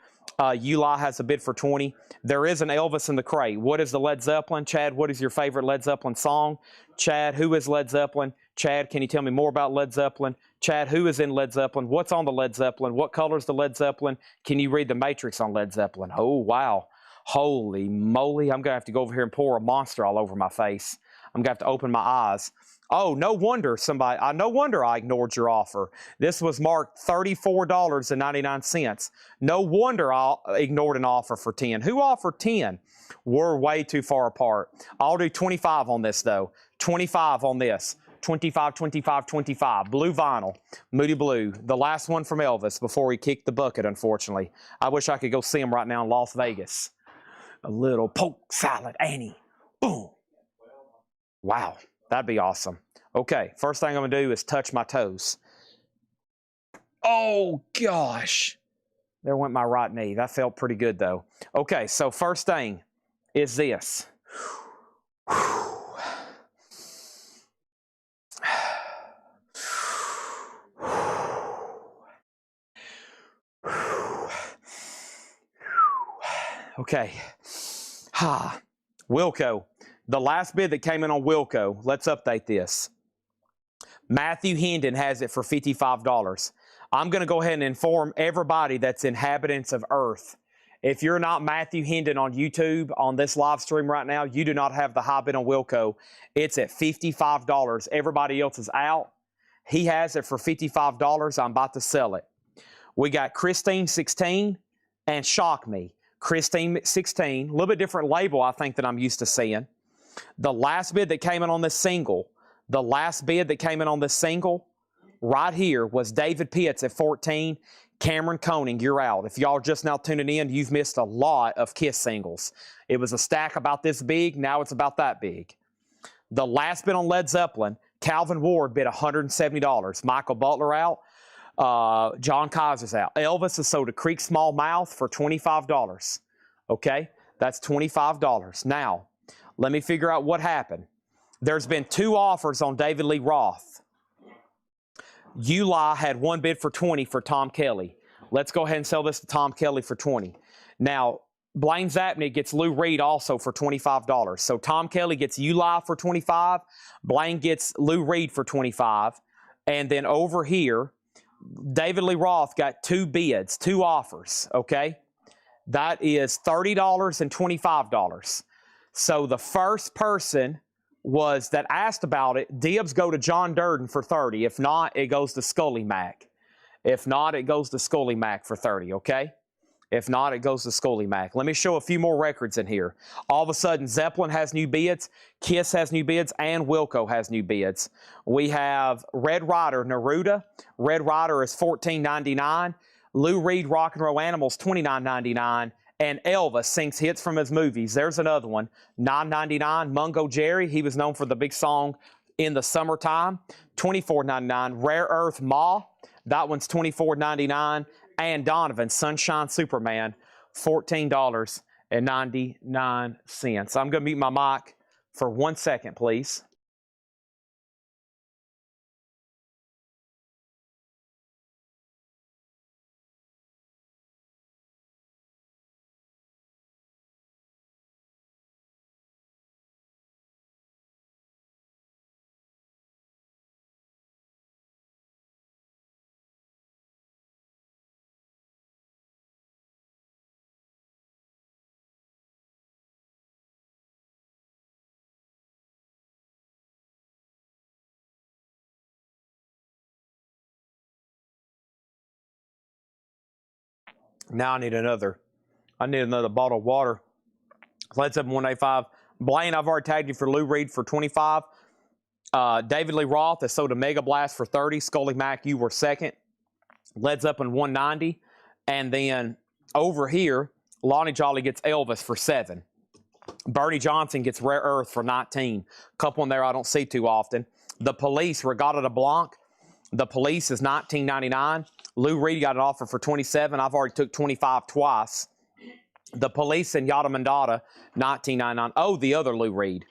Uli has a bid for 20. There is an Elvis in the crate. What is the Led Zeppelin? Chad, what is your favorite Led Zeppelin song? Chad, who is Led Zeppelin? Chad, can you tell me more about Led Zeppelin? Chad, who is in Led Zeppelin? What's on the Led Zeppelin? What color is the Led Zeppelin? Can you read the matrix on Led Zeppelin? Oh, wow. Holy moly. I'm going to have to go over here and pour a monster all over my face. I'm going to have to open my eyes. Oh, no wonder no wonder I ignored your offer. This was marked $34.99. No wonder I ignored an offer for 10. Who offered 10? We're way too far apart. I'll do 25 on this, though. 25 on this. 25, 25, 25. Blue vinyl. Moody Blue. The last one from Elvis before he kicked the bucket, unfortunately. I wish I could go see him right now in Las Vegas. A little poke salad, Annie. Boom. Wow. That'd be awesome. Okay, first thing I'm going to do is touch my toes. Oh, gosh. There went my right knee. That felt pretty good, though. Okay, so first thing is this. Okay. Wilco. The last bid that came in on Wilco, let's update this. Matthew Hendon has it for $55. I'm going to go ahead and inform everybody that's inhabitants of Earth. If you're not Matthew Hendon on YouTube on this live stream right now, you do not have the high bid on Wilco. It's at $55. Everybody else is out. He has it for $55. I'm about to sell it. We got Christine 16 and Shock Me. Christine 16, a little bit different label, I think, than I'm used to seeing. The last bid that came in on this single, right here was David Pitts at 14. Cameron Koenig, you're out. If y'all are just now tuning in, you've missed a lot of Kiss singles. It was a stack about this big. Now it's about that big. The last bid on Led Zeppelin, Calvin Ward bid $170. Michael Butler out. John Kaiser's out. Elvis is sold to Creek Small Mouth for $25. Okay? That's $25. Now, let me figure out what happened. There's been 2 offers on David Lee Roth. Uli had one bid for 20 for Tom Kelly. Let's go ahead and sell this to Tom Kelly for 20. Now, Blaine Zapnick gets Lou Reed also for $25. So Tom Kelly gets Uli for 25. Blaine gets Lou Reed for 25. And then over here, David Lee Roth got two bids, two offers, okay? That is $30 and $25. So the first person was that asked about it, dibs go to John Durden for 30. If not, it goes to Scully Mac. If not, it goes to Scully Mac for 30, okay? If not, it goes to Scully Mac. Let me show a few more records in here. All of a sudden, Zeppelin has new bids, Kiss has new bids, and Wilco has new bids. We have Red Ryder, Neruda. Red Ryder is $14.99. Lou Reed, Rock and Roll Animals, $29.99. And Elvis sings hits from his movies. There's another one, $9.99. Mungo Jerry, he was known for the big song In the Summertime, $24.99. Rare Earth Ma, that one's $24.99. And Donovan, Sunshine Superman, $14.99. I'm going to mute my mic for 1 second, please. Now I need another bottle of water. Led Zeppelin 185. Blaine, I've already tagged you for Lou Reed for 25. David Lee Roth has sold a Mega Blast for 30. Scully Mac, you were second. Led Zeppelin 190. And then over here, Lonnie Jolly gets Elvis for 7. Bernie Johnson gets Rare Earth for 19. Couple in there I don't see too often. The Police, Regatta de Blanc. The Police is $19.99. Lou Reed got an offer for 27. I've already took 25 twice. The Police and Yada Mandata, $19.99. Oh, the other Lou Reed.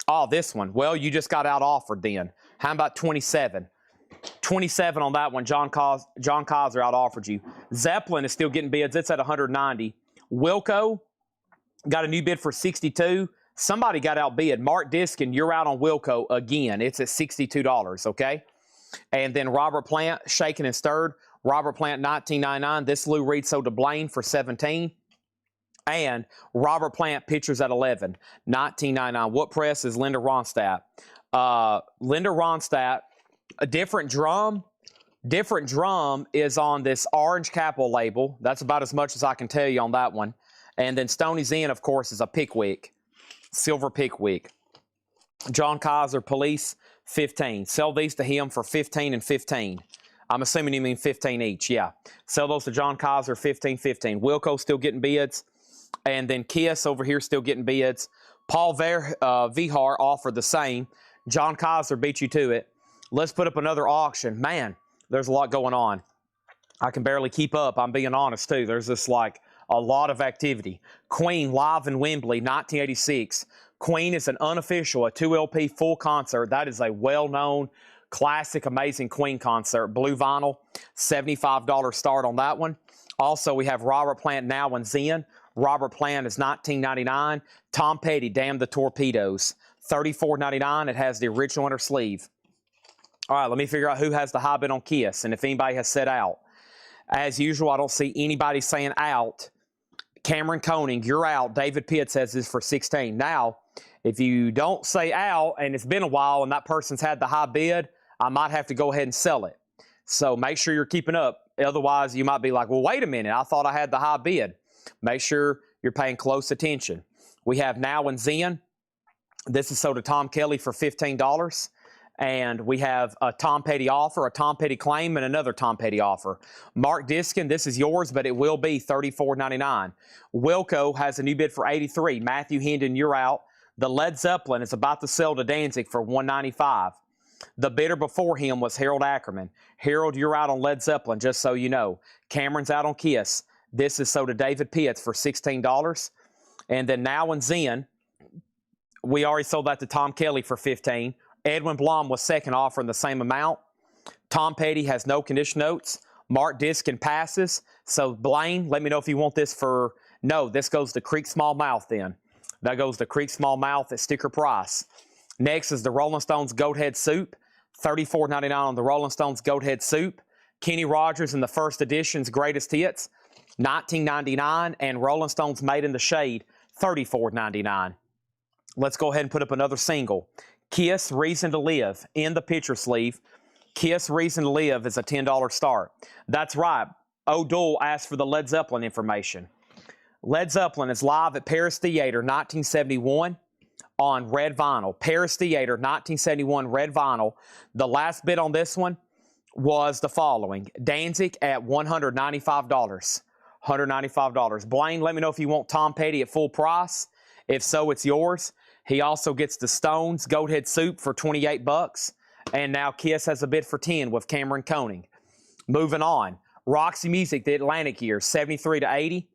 Oh, this one. Well, you just got out offered then. How about 27? 27 on that one. John Kaiser out offered you. Zeppelin is still getting bids. It's at 190. Wilco got a new bid for 62. Somebody got outbid. Mark Diskin, you're out on Wilco again. It's at $62, okay? And then Robert Plant, shaken and stirred. Robert Plant, $19.99. This Lou Reed sold to Blaine for 17. And Robert Plant, pitchers at 11, $19.99. What press is Linda Ronstadt? Linda Ronstadt, a different drum. Different drum is on this orange Capitol label. That's about as much as I can tell you on that one. And then Stoney's Inn, of course, is a Pickwick, silver Pickwick. John Kaiser, Police, 15. Sell these to him for 15 and 15. I'm assuming you mean 15 each, yeah. Sell those to John Kaiser, 15, 15. Wilco still getting bids. And then Kiss over here still getting bids. Paul Vihar offered the same. John Kaiser beat you to it. Let's put up another auction. Man, there's a lot going on. I can barely keep up. I'm being honest, too. There's just like a lot of activity. Queen live in Wembley, 1986. Queen is an unofficial, a 2 LP full concert. That is a well-known, classic, amazing Queen concert. Blue vinyl, $75 start on that one. Also, we have Robert Plant now in Zen. Robert Plant is $19.99. Tom Petty, Damn the Torpedoes, $34.99. It has the original inner sleeve. All right, let me figure out who has the high bid on Kiss and if anybody has said out. As usual, I don't see anybody saying out. Cameron Koenig, you're out. David Pitt says this for 16. Now, if you don't say out and it's been a while and that person's had the high bid, I might have to go ahead and sell it. So make sure you're keeping up. Otherwise, you might be like, well, wait a minute. I thought I had the high bid. Make sure you're paying close attention. We have Now and Zen. This is sold to Tom Kelly for $15. And we have a Tom Petty offer, a Tom Petty claim, and another Tom Petty offer. Mark Diskin, this is yours, but it will be $34.99. Wilco has a new bid for $83. Matthew Hendon, you're out. The Led Zeppelin is about to sell to Danzig for $195. The bidder before him was Harold Ackerman. Harold, you're out on Led Zeppelin, just so you know. Cameron's out on Kiss. This is sold to David Pitts for $16. And then Now and Zen, we already sold that to Tom Kelly for $15. Edwin Blom was second, offering the same amount. Tom Petty has no condition notes. Mark Diskin passes. So Blaine, let me know if you want this for, no, this goes to Creek Smallmouth then. That goes to Creek Smallmouth at sticker price. Next is the Rolling Stones Goat Head Soup. $34.99 on the Rolling Stones Goat Head Soup. Kenny Rogers in the first edition's Greatest Hits. $19.99, and Rolling Stones Made in the Shade, $34.99. Let's go ahead and put up another single. Kiss, Reason to Live, in the picture sleeve. Kiss, Reason to Live is a $10 start. That's right. O'Doul asked for the Led Zeppelin information. Led Zeppelin is live at Paris Theater, 1971, on red vinyl. Paris Theater, 1971, red vinyl. The last bid on this one was the following. Danzig at $195. $195. Blaine, let me know if you want Tom Petty at full price. If so, it's yours. He also gets the Stones Goat Head Soup for $28. And now Kiss has a bid for 10 with Cameron Koenig. Moving on. Roxy Music, the Atlantic years, 73 to 80,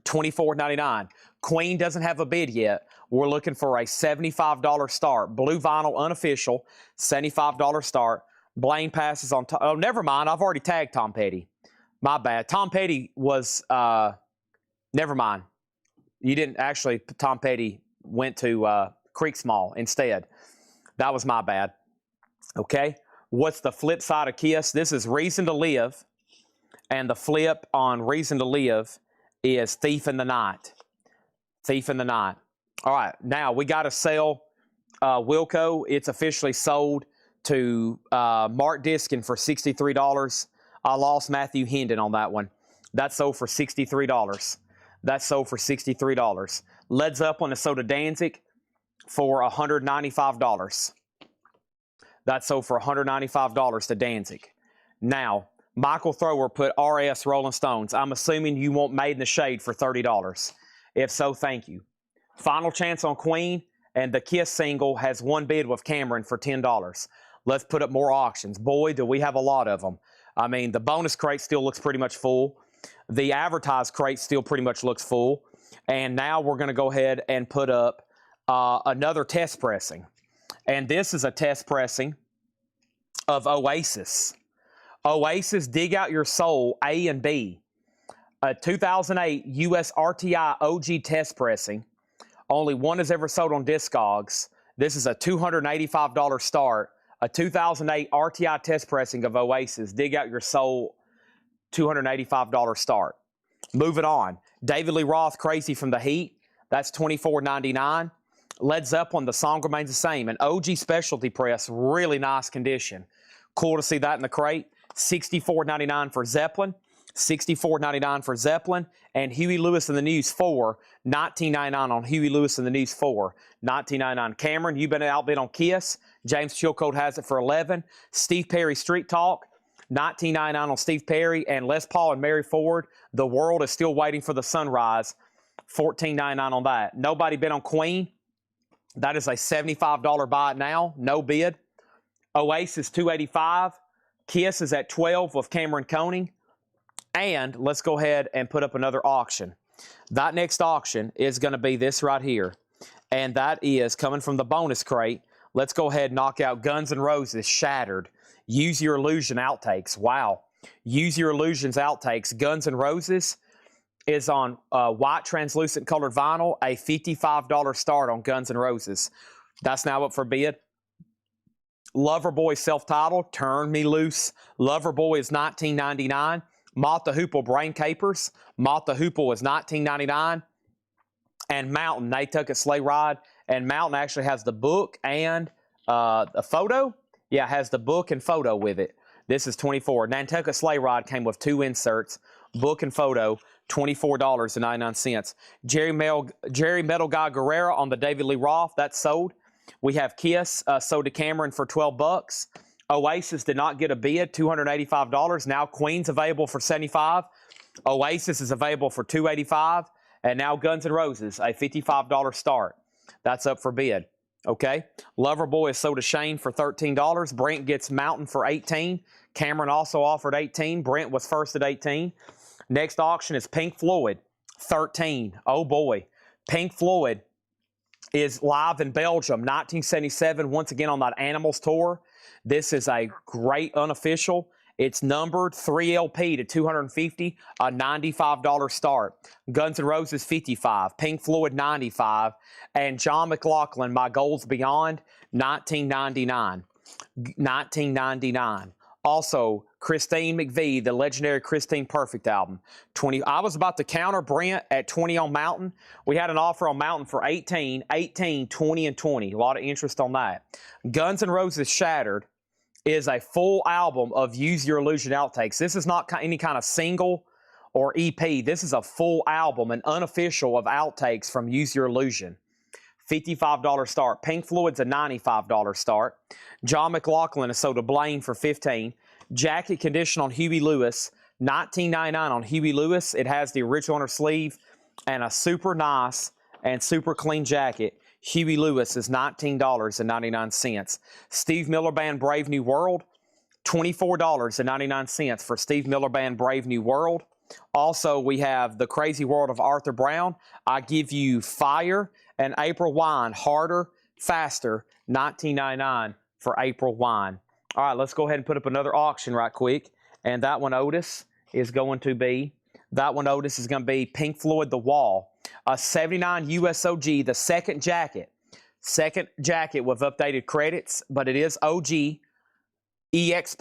$24.99. Queen doesn't have a bid yet. We're looking for a $75 start. Blue vinyl unofficial, $75 start. Blaine passes on. Oh, never mind. I've already tagged Tom Petty. My bad. Tom Petty was, never mind. You didn't actually, Tom Petty went to Creek Small instead. That was my bad. Okay. What's the flip side of Kiss? This is Reason to Live. And the flip on Reason to Live is Thief in the Night. Thief in the Night. All right. Now we got to sell Wilco. It's officially sold to Mark Diskin for $63. I lost Matthew Hendon on that one. That sold for $63. That sold for $63. Led Zeppelin is sold to Danzig for $195. That sold for $195 to Danzig. Now, Michael Thrower put RS Rolling Stones. I'm assuming you want Made in the Shade for $30. If so, thank you. Final chance on Queen, and the Kiss single has one bid with Cameron for $10. Let's put up more auctions. Boy, do we have a lot of them. I mean, the bonus crate still looks pretty much full. The advertised crate still pretty much looks full. And now we're going to go ahead and put up another test pressing. And this is a test pressing of Oasis. Oasis, Dig Out Your Soul, A and B. A 2008 US RTI OG test pressing. Only one is ever sold on Discogs. This is a $285 start. A 2008 RTI test pressing of Oasis, Dig Out Your Soul, $285 start. Moving on. David Lee Roth, Crazy from the Heat. That's $24.99. Led Zeppelin, the song remains the same. An OG specialty press, really nice condition. Cool to see that in the crate. $64.99 for Zeppelin. $64.99 for Zeppelin. And Huey Lewis and the News 4, $19.99 on Huey Lewis and the News 4, $19.99. Cameron, you've been outbid on Kiss. James Chilcote has it for $11. Steve Perry Street Talk, $19.99 on Steve Perry. And Les Paul and Mary Ford, The World is Still Waiting for the Sunrise, $14.99 on that. Nobody bid on Queen. That is a $75 buy it now, no bid. Oasis, $285. Kiss is at $12 with Cameron Koenig. And let's go ahead and put up another auction. That next auction is going to be this right here. And that is coming from the bonus crate. Let's go ahead and knock out Guns N' Roses, Shattered. Use Your Illusion outtakes. Wow. Use Your Illusions outtakes. Guns N' Roses is on white translucent colored vinyl. A $55 start on Guns N' Roses. That's now up for bid. Loverboy self-titled, Turn Me Loose. Loverboy is $19.99. Moth the Hoople Brain Capers. Moth the Hoople is $19.99. And Mountain, They Took a Sleigh Ride. And Mountain actually has the book and a photo. Yeah, it has the book and photo with it. This is $24. Nantucket Sleigh Ride came with 2 inserts, book and photo, $24.99. Jerry Metal Guy Guerrero on the David Lee Roth, that's sold. We have Kiss sold to Cameron for $12. Oasis did not get a bid, $285. Now Queen's available for $75. Oasis is available for $285. And now Guns N' Roses, a $55 start. That's up for bid. Okay. Loverboy is sold to Shane for $13. Brent gets Mountain for $18. Cameron also offered $18. Brent was first at $18. Next auction is Pink Floyd, $13. Oh boy. Pink Floyd is live in Belgium, 1977, once again on that Animals tour. This is a great unofficial. It's numbered 3LP to 250, a $95 start. Guns N' Roses 55, Pink Floyd 95, and John McLaughlin, My Goals Beyond, 1999. 1999. Also, Christine McVie, the legendary Christine Perfect album. 20. I was about to counter Brent at 20 on Mountain. We had an offer on Mountain for 18, 20, and 20. A lot of interest on that. Guns N' Roses Shattered is a full album of Use Your Illusion outtakes. This is not any kind of single or EP. This is a full album, an unofficial of outtakes from Use Your Illusion. $55 start. Pink Floyd's a $95 start. John McLaughlin is So to Blame for 15. Jacket Condition on Huey Lewis, $19.99 on Huey Lewis. It has the original on her sleeve and a super nice and super clean jacket. Huey Lewis is $19.99. Steve Miller Band Brave New World, $24.99 for Steve Miller Band Brave New World. Also, we have The Crazy World of Arthur Brown, I Give You Fire, and April Wine, Harder, Faster, $19.99 for April Wine. All right, let's go ahead and put up another auction right quick. And that one, Otis, is going to be Pink Floyd The Wall. A 79 USOG, the second jacket. Second jacket with updated credits, but it is OG EX++,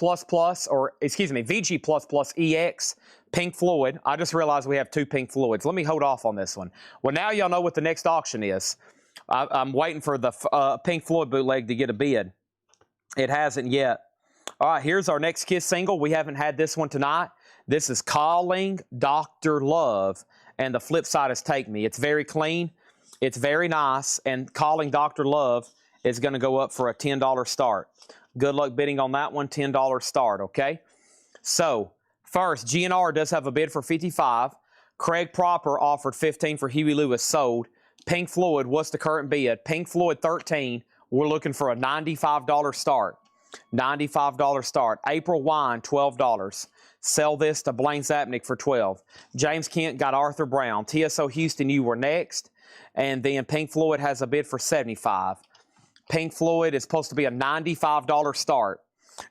or excuse me, VG++ EX, Pink Floyd. I just realized we have two Pink Floyds. Let me hold off on this one. Well, now y'all know what the next auction is. I'm waiting for the Pink Floyd bootleg to get a bid. It hasn't yet. All right, here's our next Kiss single. We haven't had this one tonight. This is Calling Dr. Love, and the flip side is Take Me. It's very clean. It's very nice, and Calling Dr. Love is going to go up for a $10 start. Good luck bidding on that one, $10 start, okay? So, first, GNR does have a bid for 55. Craig Proper offered 15 for Huey Lewis, sold. Pink Floyd, what's the current bid? Pink Floyd, 13. We're looking for a $95 start. $95 start. April Wine, $12. Sell this to Blaine Zapnick for 12. James Kent got Arthur Brown. TSO Houston, you were next. And then Pink Floyd has a bid for 75. Pink Floyd is supposed to be a $95 start.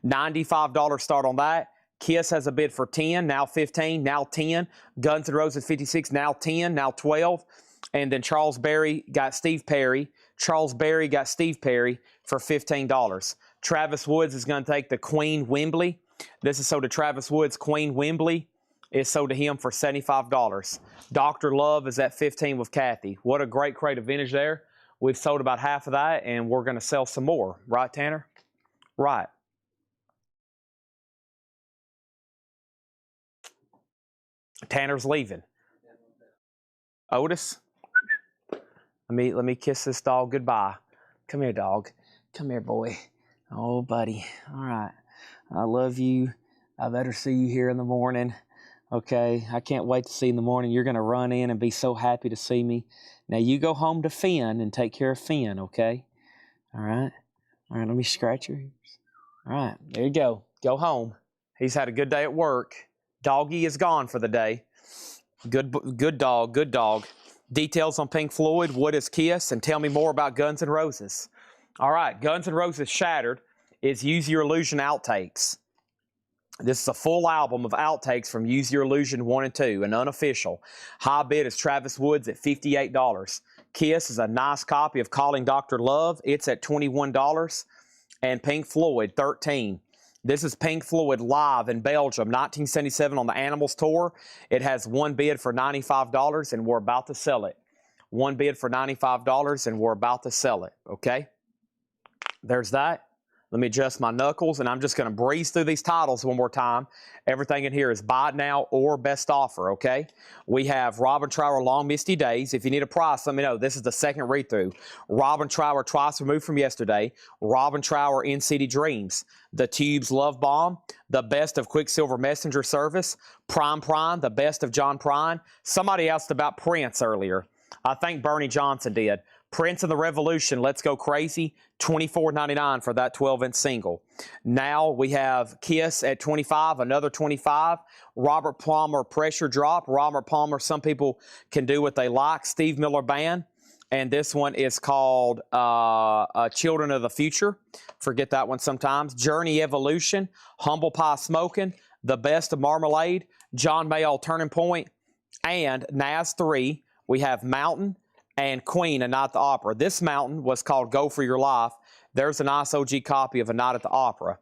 $95 start on that. Kiss has a bid for 10, now 15, now 10. Guns N' Roses 56, now 10, now 12. And then Charles Berry got Steve Perry. Charles Berry got Steve Perry for $15. Travis Woods is going to take the Queen Wembley. This is sold to Travis Woods. Queen Wembley is sold to him for $75. Dr. Love is at 15 with Kathy. What a great crate of vintage there. We've sold about half of that, and we're going to sell some more. Right, Tanner? Right. Tanner's leaving. Otis? Let me kiss this dog goodbye. Come here, dog. Come here, boy. Oh, buddy. All right. I love you. I better see you here in the morning. Okay. I can't wait to see you in the morning. You're going to run in and be so happy to see me. Now, you go home to Finn and take care of Finn, okay? All right. All right. Let me scratch your ears. All right. There you go. Go home. He's had a good day at work. Doggy is gone for the day. Good dog. Good dog. Details on Pink Floyd, what is Kiss, and tell me more about Guns N' Roses. All right, Guns N' Roses Shattered is Use Your Illusion outtakes. This is a full album of outtakes from Use Your Illusion 1 and 2, an unofficial. High bid is Travis Woods at $58. Kiss is a nice copy of Calling Dr. Love. It's at $21. And Pink Floyd, $13. This is Pink Floyd live in Belgium, 1977 on the Animals Tour. It has one bid for $95, and we're about to sell it. One bid for $95, and we're about to sell it, okay? There's that. Let me adjust my knuckles, and I'm just going to breeze through these titles one more time. Everything in here is buy it now or best offer, okay? We have Robin Trower, Long Misty Days. If you need a price, let me know. This is the second read-through. Robin Trower, Twice Removed from Yesterday. Robin Trower, In City Dreams. The Tubes, Love Bomb. The Best of Quicksilver Messenger Service. Prime, the Best of John Prine. Somebody asked about Prince earlier. I think Bernie Johnson did. Prince and the Revolution, Let's Go Crazy, $24.99 for that 12-inch single. Now we have Kiss at $25, another $25. Robert Palmer, Pressure Drop. Robert Palmer, some people can do what they like. Steve Miller Band, And this one is called Children of the Future. Forget that one sometimes. Journey Evolution, Humble Pie Smoking, The Best of Marmalade, John Mayall Turning Point, and Naz 3. We have Mountain and Queen, A Night at the Opera. This Mountain was called Go For Your Life. There's a nice OG copy of A Night at the Opera.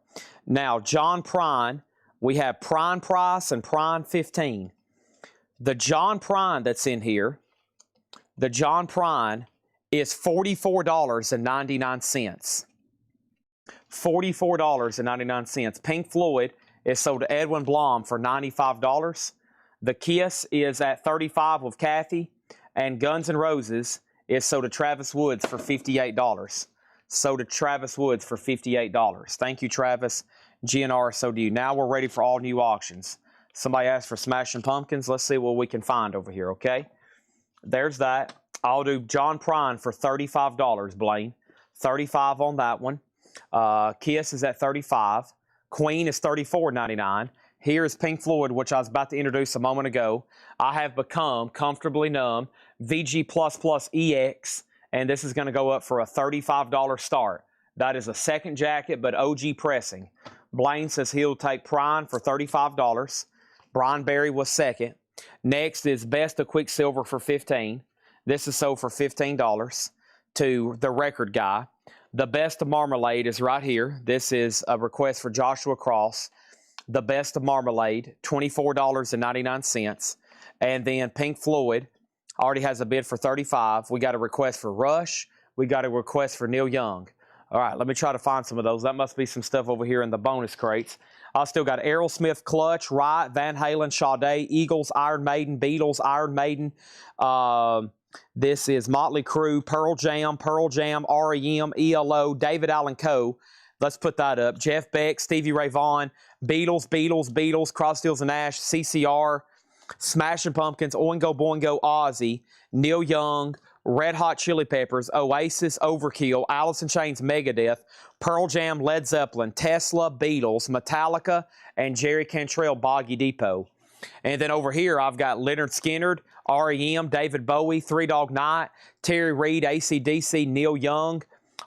Now, John Prine, we have Prine Price and Prine 15. The John Prine that's in here, the John Prine is $44.99. $44.99. Pink Floyd is sold to Edwin Blom for $95. The Kiss is at $35 with Kathy. And Guns N' Roses is sold to Travis Woods for $58. Sold to Travis Woods for $58. Thank you, Travis. GNR, so do you. Now we're ready for all new auctions. Somebody asked for Smashing Pumpkins. Let's see what we can find over here, okay? There's that. I'll do John Prine for $35, Blaine. $35 on that one. Kiss is at $35. Queen is $34.99. Here is Pink Floyd, which I was about to introduce a moment ago. I have become Comfortably Numb VG++ EX, and this is going to go up for a $35 start. That is a second jacket, but OG pressing. Blaine says he'll take Prine for $35. Brian Berry was second. Next is Best of Quicksilver for $15. This is sold for $15 to the record guy. The Best of Marmalade is right here. This is a request for Joshua Cross. The Best of Marmalade, $24.99. And then Pink Floyd already has a bid for $35. We got a request for Rush. We got a request for Neil Young. All right, let me try to find some of those. That must be some stuff over here in the bonus crates. I still got Aerosmith, Clutch, Riot, Van Halen, Sade, Eagles, Iron Maiden, Beatles, Iron Maiden. This is Motley Crue, Pearl Jam, REM, ELO, David Allen Coe. Let's put that up. Jeff Beck, Stevie Ray Vaughan, Beatles, Cross, Stills and Nash, CCR, Smashing Pumpkins, Oingo Boingo, Ozzy, Neil Young, Red Hot Chili Peppers, Oasis, Overkill, Alice in Chains, Megadeth, Pearl Jam, Led Zeppelin, Tesla, Beatles, Metallica, and Jerry Cantrell, Boggy Depot. And then over here, I've got Leonard Skinner, REM, David Bowie, Three Dog Night, Terry Reid, AC/DC, Neil Young.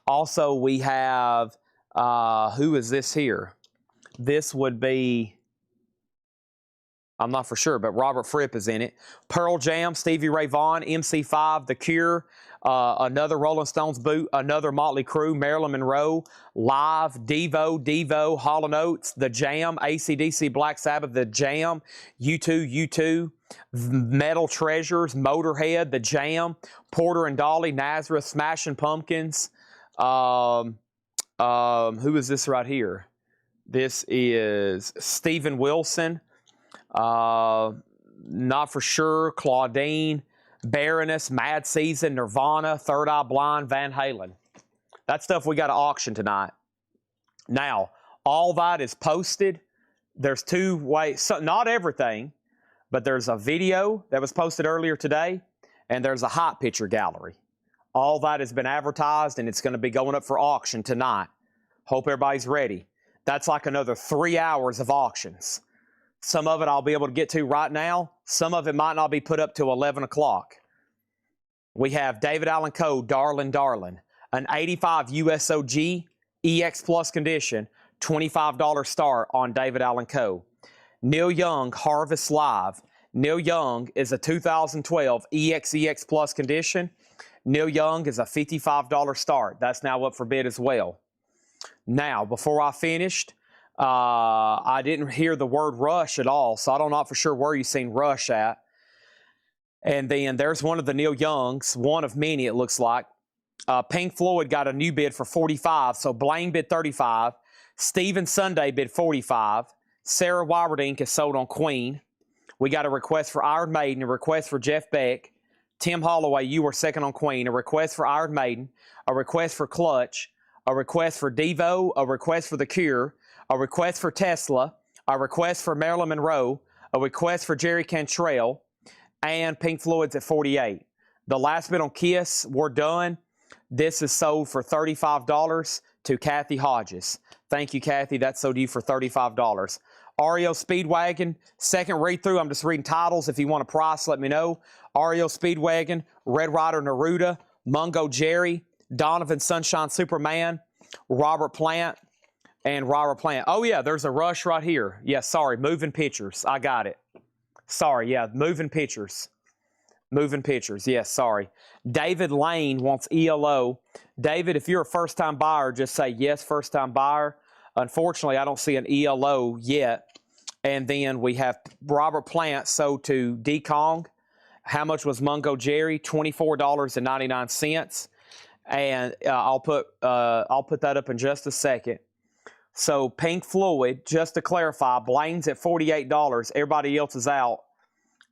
Also, we have, who is this here? This would be, I'm not for sure, but Robert Fripp is in it. Pearl Jam, Stevie Ray Vaughan, MC5, The Cure, another Rolling Stones boot, another Motley Crue, Marilyn Monroe, Live, Devo, Hall & Oates, The Jam, AC/DC, Black Sabbath, The Jam, U2, Metal Treasures, Motorhead, The Jam, Porter and Dolly, Nazareth, Smashing Pumpkins. Who is this right here? This is Steven Wilson. Not for sure. Claudine, Baroness, Mad Season, Nirvana, Third Eye Blind, Van Halen. That stuff we got to auction tonight. Now, all that is posted. There's two ways, so not everything, but there's a video that was posted earlier today, and there's a hot picture gallery. All that has been advertised, and it's going to be going up for auction tonight. Hope everybody's ready. That's like another 3 hours of auctions. Some of it I'll be able to get to right now. Some of it might not be put up till 11 o'clock. We have David Allen Coe, Darlin', an 85 USOG EX Plus condition, $25 start on David Allen Coe. Neil Young, Harvest Live. Neil Young is a 2012 EX Plus condition. Neil Young is a $55 start. That's now up for bid as well. Now, before I finished, I didn't hear the word Rush at all, so I don't know for sure where you've seen Rush at. And then there's one of the Neil Youngs, one of many it looks like. Pink Floyd got a new bid for $45, so Blaine bid $35. Stephen Sunday bid $45. Sarah Wyberdink is sold on Queen. We got a request for Iron Maiden, a request for Jeff Beck. Tim Holloway, you were second on Queen. A request for Iron Maiden, a request for Clutch, a request for Devo, a request for The Cure, a request for Tesla, a request for Marilyn Monroe, a request for Jerry Cantrell, and Pink Floyd's at 48. The last bid on Kiss, we're done. This is sold for $35 to Kathy Hodges. Thank you, Kathy. That's sold to you for $35. REO Speedwagon, second read-through. I'm just reading titles. If you want a price, let me know. REO Speedwagon, Red Rider Neruda, Mungo Jerry, Donovan Sunshine Superman, Robert Plant, and Robert Plant. Oh, yeah, there's a rush right here. Yeah, sorry, moving pictures. I got it. Sorry, yeah, moving pictures. Moving pictures, yes, sorry. David Lane wants ELO. David, if you're a first-time buyer, just say yes, first-time buyer. Unfortunately, I don't see an ELO yet. And then we have Robert Plant sold to D. Kong. How much was Mungo Jerry? $24.99. And I'll put that up in just a second. So Pink Floyd, just to clarify, Blaine's at $48. Everybody else is out.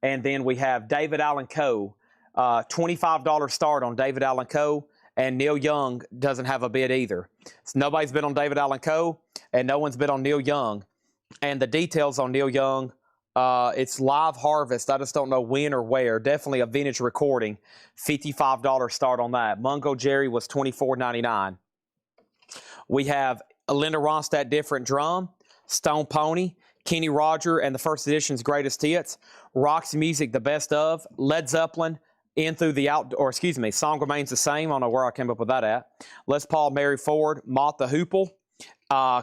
And then we have David Allen Coe, $25 start on David Allen Coe, and Neil Young doesn't have a bid either. So nobody's bid on David Allen Coe, and no one's bid on Neil Young. And the details on Neil Young, it's live harvest. I just don't know when or where. Definitely a vintage recording. $55 start on that. Mungo Jerry was $24.99. We have Linda Ronstadt Different Drum, Stone Pony, Kenny Roger and the first edition's greatest hits, Roxy Music, the best of, Led Zeppelin, In Through the Out, or excuse me, Song Remains the Same. I don't know where I came up with that at. Les Paul, Mary Ford, Mott the Hoople,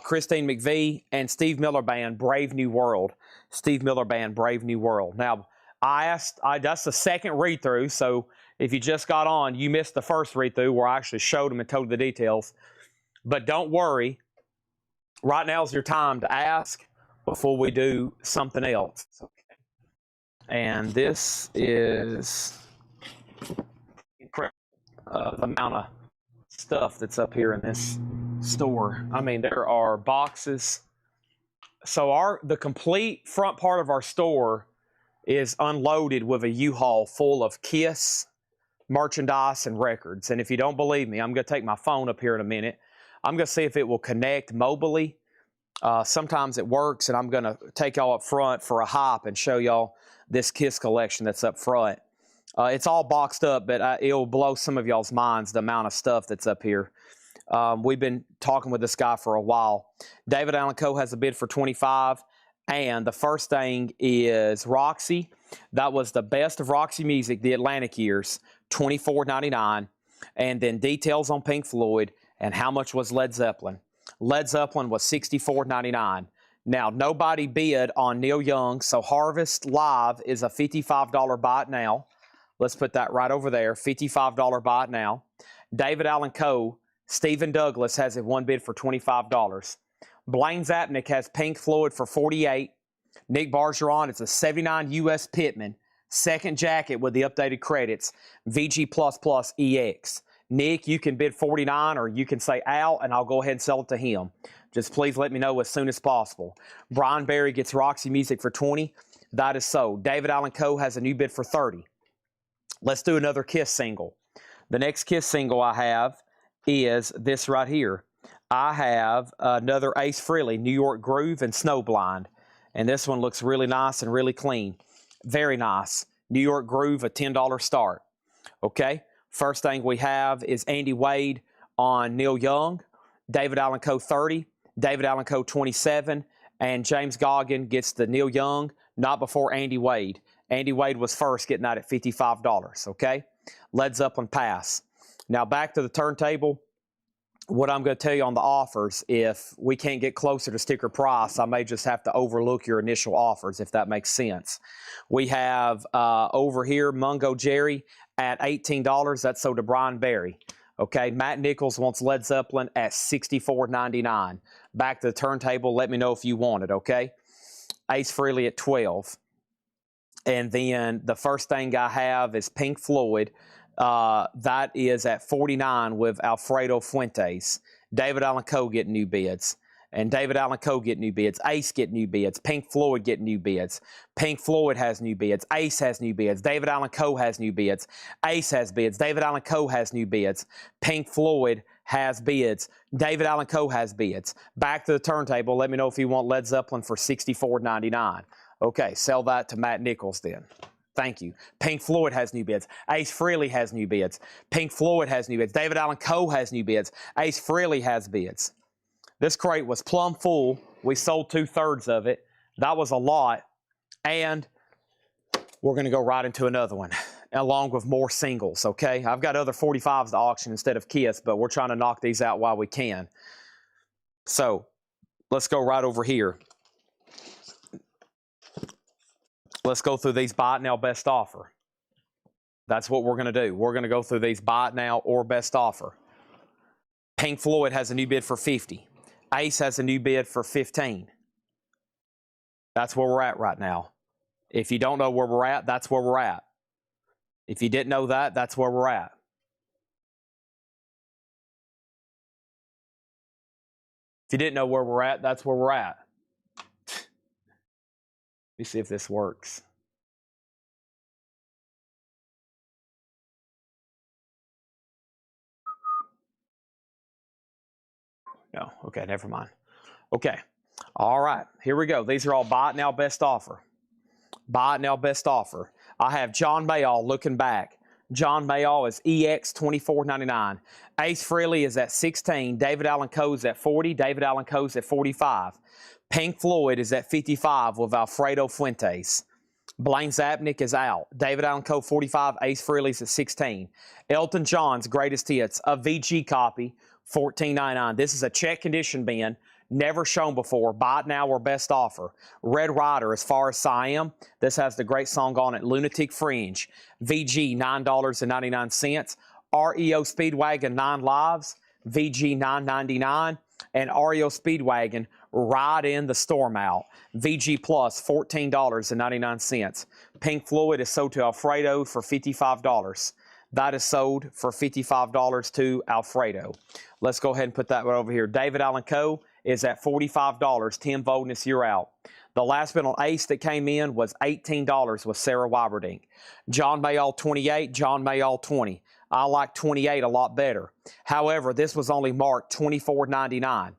Christine McVie, and Steve Miller Band, Brave New World. Steve Miller Band, Brave New World. Now, that's the second read-through, so if you just got on, you missed the first read-through where I actually showed them and told the details. But don't worry, right now is your time to ask before we do something else. Okay. And this is incredible, the amount of stuff that's up here in this store. I mean, there are boxes. So the complete front part of our store is unloaded with a U-Haul full of Kiss merchandise and records. And if you don't believe me, I'm going to take my phone up here in a minute. I'm going to see if it will connect mobily. Sometimes it works, and I'm going to take y'all up front for a hop and show y'all this Kiss collection that's up front. It's all boxed up, but it'll blow some of y'all's minds, the amount of stuff that's up here. We've been talking with this guy for a while. David Allen Coe has a bid for $25, and the first thing is Roxy. That was the best of Roxy Music, the Atlantic years, $24.99. And then details on Pink Floyd, and how much was Led Zeppelin. Led Zeppelin was $64.99. Now, nobody bid on Neil Young, so Harvest Live is a $55 buy it now. Let's put that right over there, $55 buy it now. David Allen Coe, Stephen Douglas has it one bid for $25. Blaine Zapnick has Pink Floyd for $48. Nick Bargeron, it's a 79 US Pittman, second jacket with the updated credits, VG++ EX. Nick, you can bid $49 or you can say Al, and I'll go ahead and sell it to him. Just please let me know as soon as possible. Brian Berry gets Roxy Music for $20. That is sold. David Allen Coe has a new bid for $30. Let's do another Kiss single. The next Kiss single I have is this right here. I have another Ace Frehley, New York Groove and Snowblind. And this one looks really nice and really clean. Very nice. New York Groove, a $10 start. Okay. First thing we have is Andy Wade on Neil Young, David Allen Coe 30, David Allen Coe 27, and James Goggin gets the Neil Young, not before Andy Wade. Andy Wade was first, getting that at $55, okay? Led Zeppelin pass. Now back to the turntable. What I'm going to tell you on the offers, if we can't get closer to sticker price, I may just have to overlook your initial offers, if that makes sense. We have over here Mungo Jerry at $18. That's sold to Brian Berry. Okay, Matt Nichols wants Led Zeppelin at $64.99. Back to the turntable. Let me know if you want it, okay? Ace Frehley at $12. And then the first thing I have is Pink Floyd. That is at $49 with Alfredo Fuentes. David Allen Coe get new bids. And David Allen Coe get new bids. Ace get new bids. Pink Floyd get new bids. Pink Floyd has new bids. Ace has new bids. David Allen Coe has new bids. Ace has bids. David Allen Coe has new bids. Pink Floyd has bids. David Allen Coe has bids. Back to the turntable. Let me know if you want Led Zeppelin for $64.99. Okay, sell that to Matt Nichols then. Thank you. Pink Floyd has new bids. Ace Frehley has new bids. Pink Floyd has new bids. David Allen Coe has new bids. Ace Frehley has bids. This crate was plumb full. We sold 2/3 of it. That was a lot. And we're going to go right into another one. along with more singles, okay? I've got other 45s to auction instead of kits, but we're trying to knock these out while we can. So let's go right over here. Let's go through these buy it now best offer. That's what we're going to do. We're going to go through these buy it now or best offer. Pink Floyd has a new bid for 50. Ace has a new bid for 15. That's where we're at right now. If you don't know where we're at, that's where we're at. If you didn't know that, that's where we're at. If you didn't know where we're at, that's where we're at. Let me see if this works. No, okay, never mind. Okay, all right, here we go. These are all buy it now best offer. Buy it now best offer. I have John Mayall looking back. John Mayall is EX $24.99. Ace Frehley is at 16. David Allan Coe's at 40. David Allan Coe's at 45. Pink Floyd is at 55 with Alfredo Fuentes. Blaine Zapnick is out. David Allan Coe 45. Ace Frehley's at 16. Elton John's greatest hits, a VG copy, $14.99. This is a check condition bin. Never shown before. Buy it now or best offer. Red Rider, As Far as Siam. This has the great song on it, Lunatic Fringe. VG, $9.99. REO Speedwagon, 9 Lives. VG, $9.99. And REO Speedwagon, Ride In the Storm Out. VG Plus, $14.99. Pink Floyd is sold to Alfredo for $55. That is sold for $55 to Alfredo. Let's go ahead and put that one over here. David Allan Coe is at $45. Tim Voldness, you're out. The last bid on Ace that came in was $18 with Sarah Wyberdink. John Mayall 28, John Mayall 20. I like 28 a lot better. However, this was only marked $24.99.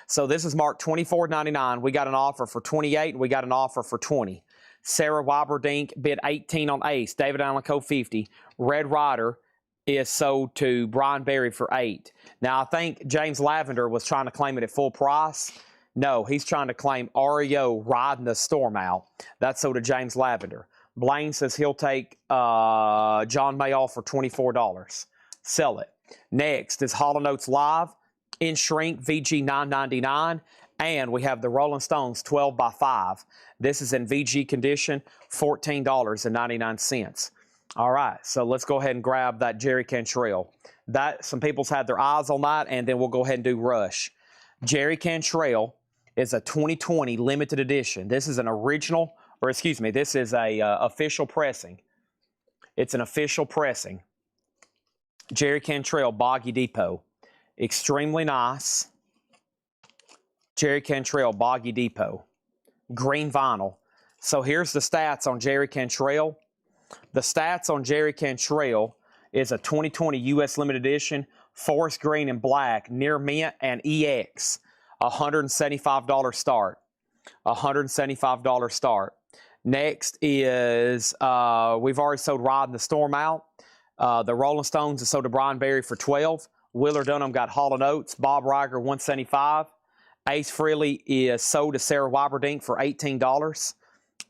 So this is marked $24.99. We got an offer for 28 and we got an offer for 20. Sarah Wyberdink bid 18 on Ace. David Allan Coe 50. Red Rider is sold to Brian Berry for 8. Now, I think James Lavender was trying to claim it at full price. No, he's trying to claim REO Riding the Storm Out. That's sold to James Lavender. Blaine says he'll take John Mayall for $24. Sell it. Next is Hall & Oates Live in shrink, VG $9.99. And we have the Rolling Stones 12 by 5. This is in VG condition, $14.99. All right, so let's go ahead and grab that Jerry Cantrell. That some people's had their eyes on that, and then we'll go ahead and do Rush. Jerry Cantrell is a 2020 limited edition. This is an original, or excuse me, this is a official pressing. It's an official pressing. Jerry Cantrell, Boggy Depot. Extremely nice. Jerry Cantrell, Boggy Depot. Green vinyl. So here's the stats on Jerry Cantrell. The stats on Jerry Cantrell is a 2020 U.S. limited edition, forest green and black, near mint and EX. $175 start. $175 start. Next is, we've already sold Riding the Storm Out. The Rolling Stones is sold to Brian Berry for 12. Wheeler Dunham got Hall & Oates. Bob Riger, $175. Ace Frehley is sold to Sarah Wyberdink for $18.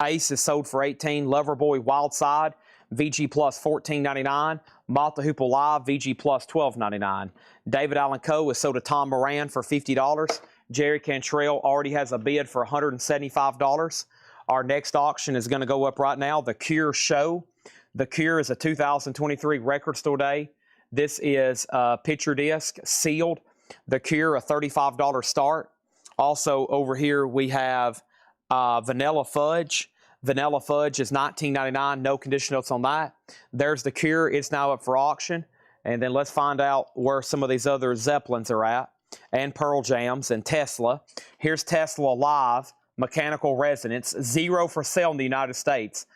Ace is sold for $18. Loverboy Wildside, VG Plus $14.99. Moth the Hoople Live, VG Plus $12.99. David Allan Coe is sold to Tom Moran for $50. Jerry Cantrell already has a bid for $175. Our next auction is going to go up right now. The Cure Show. The Cure is a 2023 Record Store Day. This is a picture disc, sealed. The Cure, a $35 start. Also over here we have Vanilla Fudge. Vanilla Fudge is $19.99. No condition notes on that. There's The Cure. It's now up for auction. And then let's find out where some of these other Zeppelins are at. And Pearl Jams and Tesla. Here's Tesla Live, Mechanical Resonance. 0 for sale in the United States.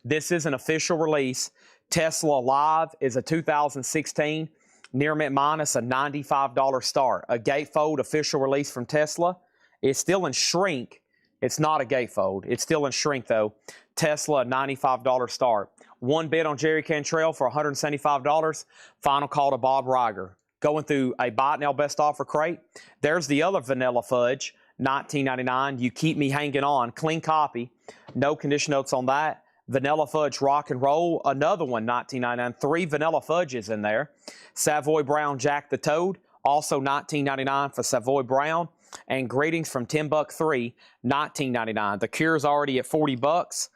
This is an official release. Tesla Live is a 2016. Near mint minus, a $95 start. A gatefold official release from Tesla. It's still in shrink. It's not a gatefold. It's still in shrink, though. Tesla, $95 start. One bid on Jerry Cantrell for $175. Final call to Bob Riger. Going through a buy it now best offer crate. There's the other Vanilla Fudge, $19.99. You Keep Me Hanging On. Clean copy. No condition notes on that. Vanilla Fudge Rock and Roll, another one, $19.99. 3 Vanilla Fudges in there. Savoy Brown Jack the Toad, also $19.99 for Savoy Brown. And Greetings from Tim Buck 3, $19.99. The Cure's already at $40.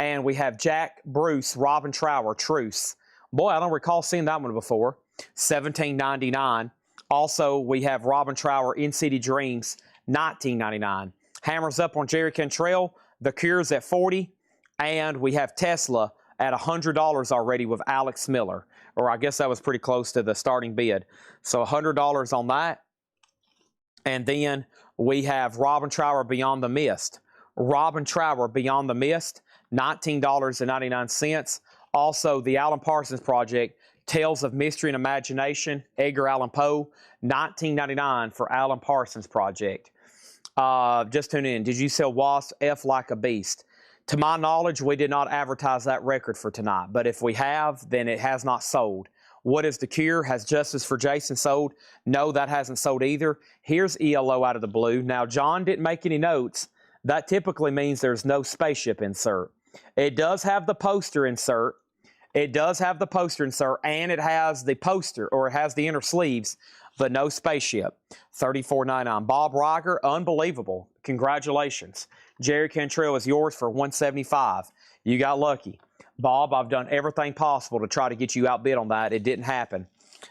And we have Jack Bruce Robin Trower Truce. Boy, I don't recall seeing that one before. $17.99. Also, we have Robin Trower In City Dreams, $19.99. Hammers up on Jerry Cantrell. The Cure's at $40. And we have Tesla at $100 already with Alex Miller. Or I guess that was pretty close to the starting bid. So $100 on that. And then we have Robin Trower Beyond the Mist. Robin Trower Beyond the Mist, $19.99. Also, the Alan Parsons Project, Tales of Mystery and Imagination, Edgar Allan Poe, $19.99 for Alan Parsons Project. Just tune in. Did you sell Wasp F Like a Beast? To my knowledge, we did not advertise that record for tonight. But if we have, then it has not sold. What is the Cure? Has Justice for Jason sold? No, that hasn't sold either. Here's ELO out of the blue. Now, John didn't make any notes. That typically means there's no spaceship insert. It does have the poster insert. It does have the poster insert, and it has the poster, or it has the inner sleeves, but no spaceship. $34.99. Bob Riger, unbelievable. Congratulations. Jerry Cantrell is yours for $175. You got lucky. Bob, I've done everything possible to try to get you outbid on that. It didn't happen.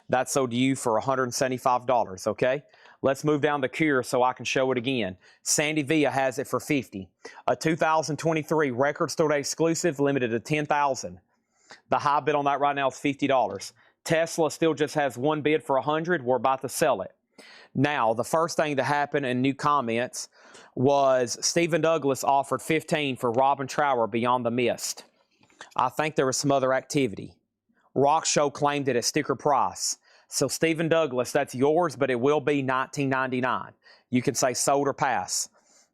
That sold to you for $175, okay? Let's move down to Cure so I can show it again. Sandy Villa has it for $50. A 2023 Record Store Day exclusive, limited to $10,000. The high bid on that right now is $50. Tesla still just has one bid for $100. We're about to sell it. Now, the first thing that happened in new comments was Stephen Douglas offered $15 for Robin Trower Beyond the Mist. I think there was some other activity. Rock Show claimed it at sticker price. So Stephen Douglas, that's yours, but it will be $19.99. You can say sold or pass.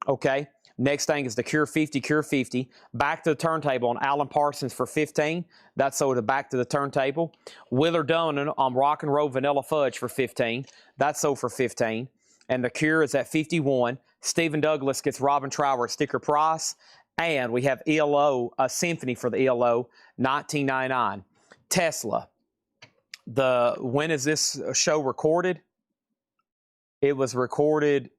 Okay. Next thing is the Cure 50, Cure 50. Back to the Turntable on Alan Parsons for $15. That's sold to Back to the Turntable. Willard Dunn on Rock and Roll Vanilla Fudge for $15. That's sold for $15. And the Cure is at $51. Stephen Douglas gets Robin Trower at sticker price. And we have ELO, a symphony for the ELO, $19.99. Tesla. When is this show recorded? It was recorded...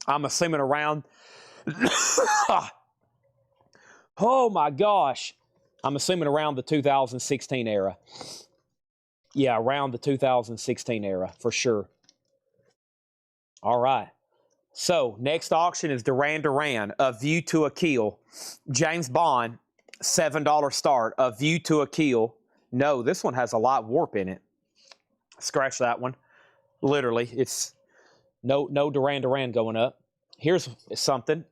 I'm assuming around... oh my gosh. I'm assuming around the 2016 era. Yeah, around the 2016 era, for sure. All right. So, next auction is Duran Duran, A View to a Kill. James Bond, $7 start, A View to a Kill. No, this one has a lot of warp in it. Scratch that one. Literally, it's no Duran Duran going up. Here's something.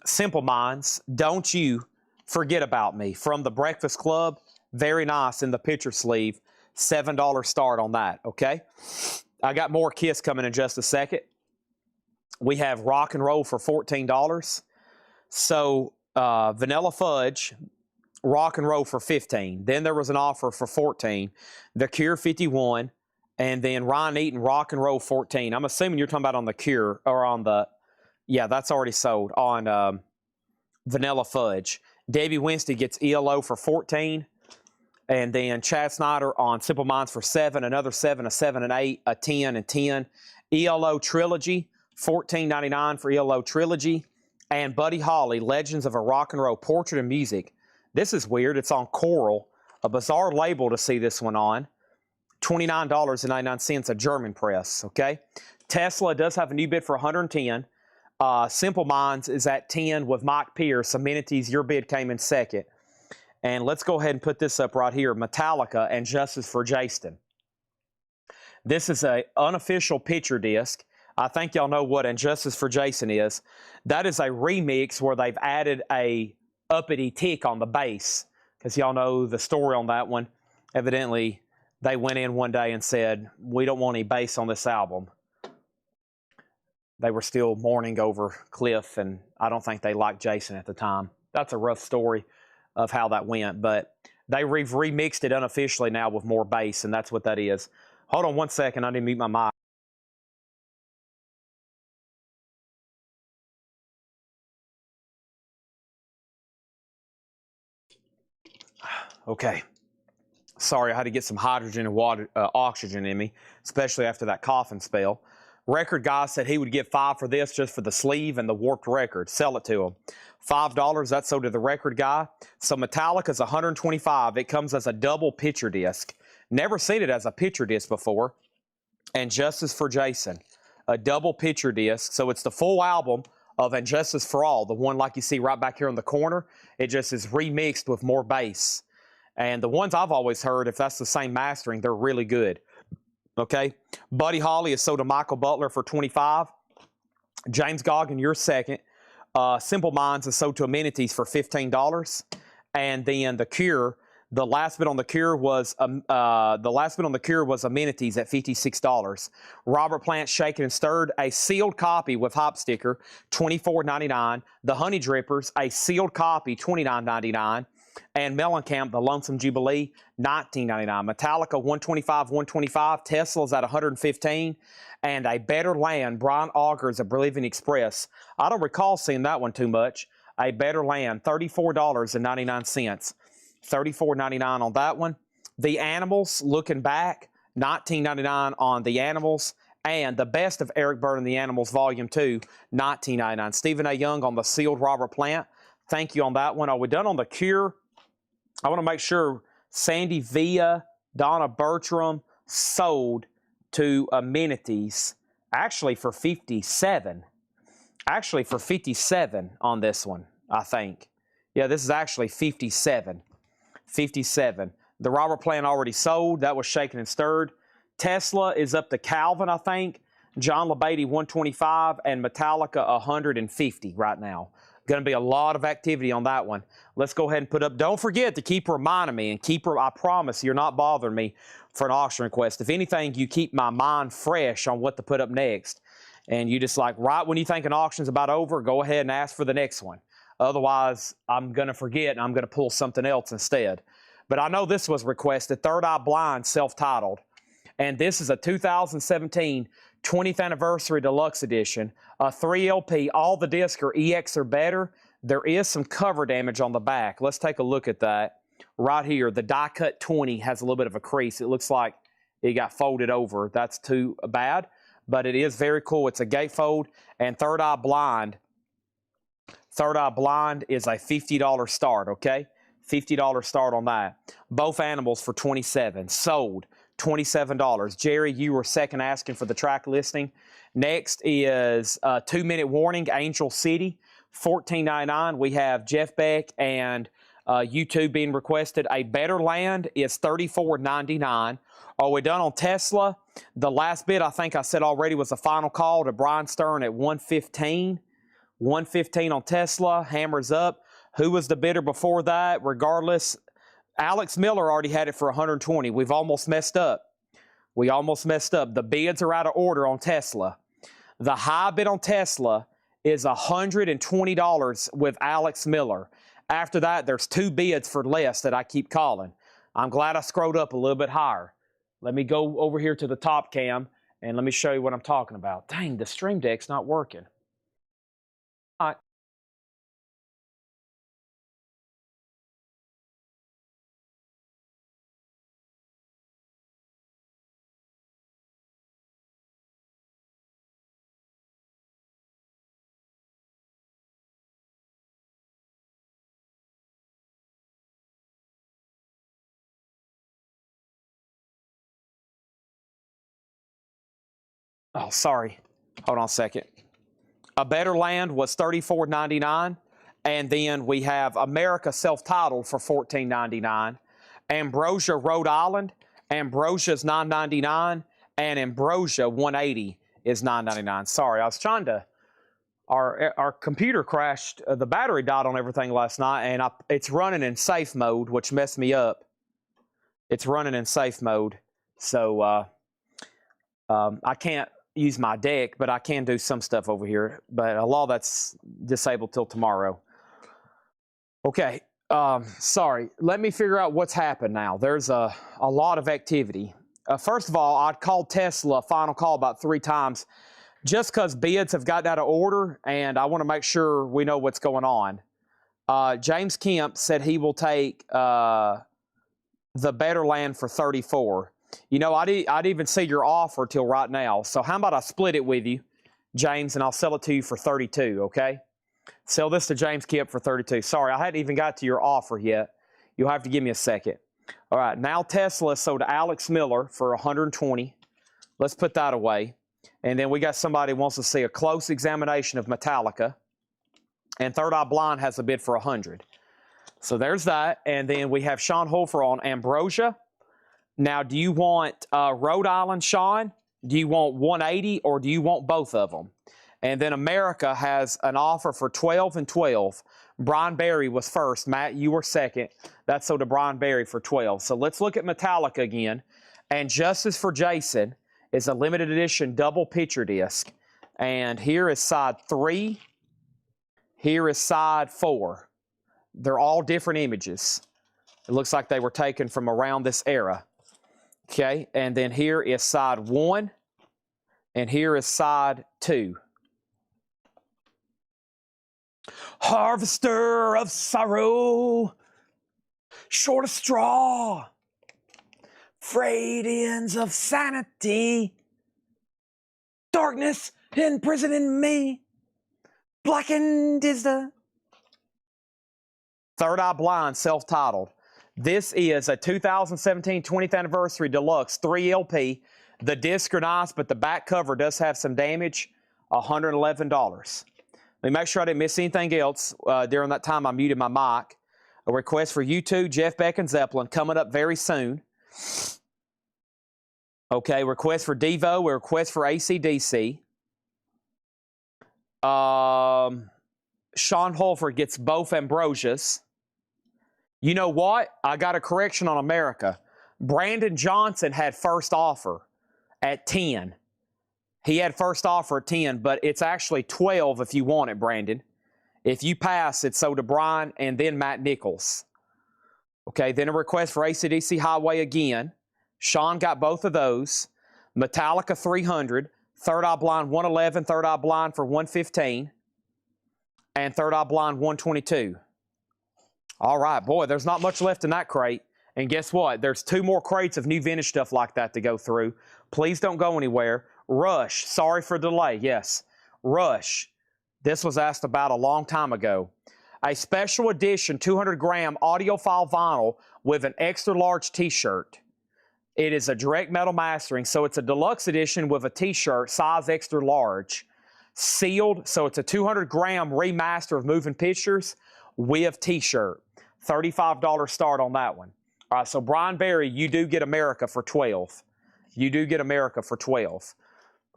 Simple Minds, Don't You Forget About Me. From the Breakfast Club, very nice in the picture sleeve. $7 start on that, okay? I got more Kiss coming in just a second. We have Rock and Roll for $14. So, Vanilla Fudge, Rock and Roll for $15. Then there was an offer for $14. The Cure 51. And then Ryan Eaton, Rock and Roll 14. I'm assuming you're talking about on the Cure, or on the, yeah, that's already sold, on Vanilla Fudge. Debbie Winston gets ELO for 14. And then Chad Snyder on Simple Minds for 7, another 7, a 7 and 8, a 10 and 10. ELO Trilogy, $14.99 for ELO Trilogy. And Buddy Holly, Legends of a Rock and Roll Portrait and Music. This is weird. It's on Coral, a bizarre label to see this one on. $29.99, a German press, okay? Tesla does have a new bid for $110. Simple Minds is at $10 with Mike Pierce. Amenities, your bid came in second. And let's go ahead and put this up right here. Metallica and Justice for Jason. This is an unofficial picture disc. I think y'all know what And Justice for Jason is. That is a remix where they've added a uppity tick on the bass. Because y'all know the story on that one. Evidently, they went in one day and said, we don't want any bass on this album. They were still mourning over Cliff, and I don't think they liked Jason at the time. That's a rough story of how that went, but they've remixed it unofficially now with more bass, and that's what that is. Hold on one second. I need to mute my mic. Okay. Sorry, I had to get some hydrogen and water, oxygen in me, especially after that coughing spell. Record guy said he would give $5 for this just for the sleeve and the warped record. Sell it to him. $5, that's sold to the record guy. So Metallica's $125. It comes as a double picture disc. Never seen it as a picture disc before. And Justice for Jason, a double picture disc. So it's the full album of And Justice for All, the one like you see right back here in the corner. It just is remixed with more bass. And the ones I've always heard, if that's the same mastering, they're really good. Okay, Buddy Holly is sold to Michael Butler for $25. James Goggin, you're second. Simple Minds is sold to Amenities for $15. And then The Cure, the last bit on The Cure was Amenities at $56. Robert Plant Shaken and Stirred, a sealed copy with hop sticker, $24.99. The Honey Drippers, a sealed copy, $29.99. And Mellencamp, the Lonesome Jubilee, $19.99. Metallica, $125. Tesla's at $115. And A Better Land, Brian Auger's A Bolivian Express. I don't recall seeing that one too much. A Better Land, $34.99. $34.99 on that one. The Animals, Looking Back, $19.99 on The Animals. And The Best of Eric Burdon and the Animals, Volume 2, $19.99. Stephen A. Young on the sealed Robert Plant. Thank you on that one. Are we done on The Cure? I want to make sure Sandy Villa, Donna Bertram sold to Amenities actually for $57. Actually for $57 on this one, I think. Yeah, this is actually $57. $57. The Robert Plant already sold. That was Shaken and Stirred. Tesla is up to Calvin, I think. John LeBeatty, $125, and Metallica, $150 right now. Going to be a lot of activity on that one. Let's go ahead and put up. Don't forget to keep reminding me, and I promise you're not bothering me for an auction request. If anything, you keep my mind fresh on what to put up next. And you just like, right when you think an auction's about over, go ahead and ask for the next one. Otherwise, I'm going to forget and I'm going to pull something else instead. But I know this was requested. Third Eye Blind, self-titled. And this is a 2017 20th Anniversary Deluxe Edition. A 3 LP. All the discs are EX or better. There is some cover damage on the back. Let's take a look at that. Right here, the die cut 20 has a little bit of a crease. It looks like it got folded over. That's too bad, but it is very cool. It's a gatefold. And Third Eye Blind is a $50 start, okay? $50 start on that. Both Animals for $27. Sold. $27. Jerry, you were second asking for the track listing. Next is 2 Minute Warning, Angel City, $14.99. We have Jeff Beck and YouTube being requested. A Better Land is $34.99. Are we done on Tesla? The last bid, I think I said already, was a final call to Brian Stern at $115. $115 on Tesla. Hammers up. Who was the bidder before that? Regardless, Alex Miller already had it for $120. We've almost messed up. We almost messed up. The bids are out of order on Tesla. The high bid on Tesla is $120 with Alex Miller. After that, there's 2 bids for less that I keep calling. I'm glad I scrolled up a little bit higher. Let me go over here to the top cam and let me show you what I'm talking about. Dang, the Stream Deck's not working. All right. Oh, sorry. Hold on a second. A Better Land was $34.99. And then we have America Self-Titled for $14.99. Ambrosia Rhode Island. Ambrosia's $9.99. And Ambrosia 180 is $9.99. Sorry, I was trying to... Our computer crashed. The battery died on everything last night. And it's running in safe mode, which messed me up. It's running in safe mode. So I can't use my deck, but I can do some stuff over here. But a lot that's disabled till tomorrow. Okay, sorry. Let me figure out what's happened now. There's a lot of activity. First of all, I called Tesla final call about 3 times just because bids have gotten out of order, and I want to make sure we know what's going on. James Kemp said he will take the Better Land for 34. You know, I'd even see your offer till right now. So how about I split it with you, James, and I'll sell it to you for 32, okay? Sell this to James Kip for 32. Sorry, I hadn't even got to your offer yet. You'll have to give me a second. All right, now Tesla sold to Alex Miller for 120. Let's put that away. And then we got somebody who wants to see a close examination of Metallica. And Third Eye Blind has a bid for 100. So there's that. And then we have Sean Hofer on Ambrosia. Now, do you want Rhode Island, Sean? Do you want 180 or do you want both of them? And then America has an offer for 12 and 12. Brian Berry was first. Matt, you were second. That's sold to Brian Berry for 12. So let's look at Metallica again. And Justice for Jason is a limited edition double picture disc. And here is side 3. Here is side 4. They're all different images. It looks like they were taken from around this era. Okay, and then here is side 1, and here is side 2. Harvester of sorrow, short of straw, frayed ends of sanity, darkness imprisoning me, blackened is the Third Eye Blind, self-titled. This is a 2017 20th Anniversary Deluxe 3 LP. The discs are nice, but the back cover does have some damage. $111. Let me make sure I didn't miss anything else during that time I muted my mic. A request for U2, Jeff Beck, and Zeppelin coming up very soon. Okay, request for Devo, a request for AC/DC. Sean Holford gets both Ambrosias. You know what? I got a correction on America. Brandon Johnson had first offer at 10. He had first offer at 10, but it's actually 12 if you want it, Brandon. If you pass, it's sold to Brian and then Matt Nichols. Okay, then a request for AC/DC Highway again. Sean got both of those. Metallica 300, Third Eye Blind 111, Third Eye Blind for 115, and Third Eye Blind 122. All right, boy, there's not much left in that crate. And guess what? There's 2 more crates of new vintage stuff like that to go through. Please don't go anywhere. Rush, sorry for the delay. Yes, Rush. This was asked about a long time ago. A special edition 200-gram audiophile vinyl with an extra large t-shirt. It is a direct metal mastering, so it's a deluxe edition with a t-shirt, size extra large. Sealed, so it's a 200-gram remaster of moving pictures with t-shirt. $35 start on that one. All right, so Brian Berry, you do get America for 12. You do get America for 12.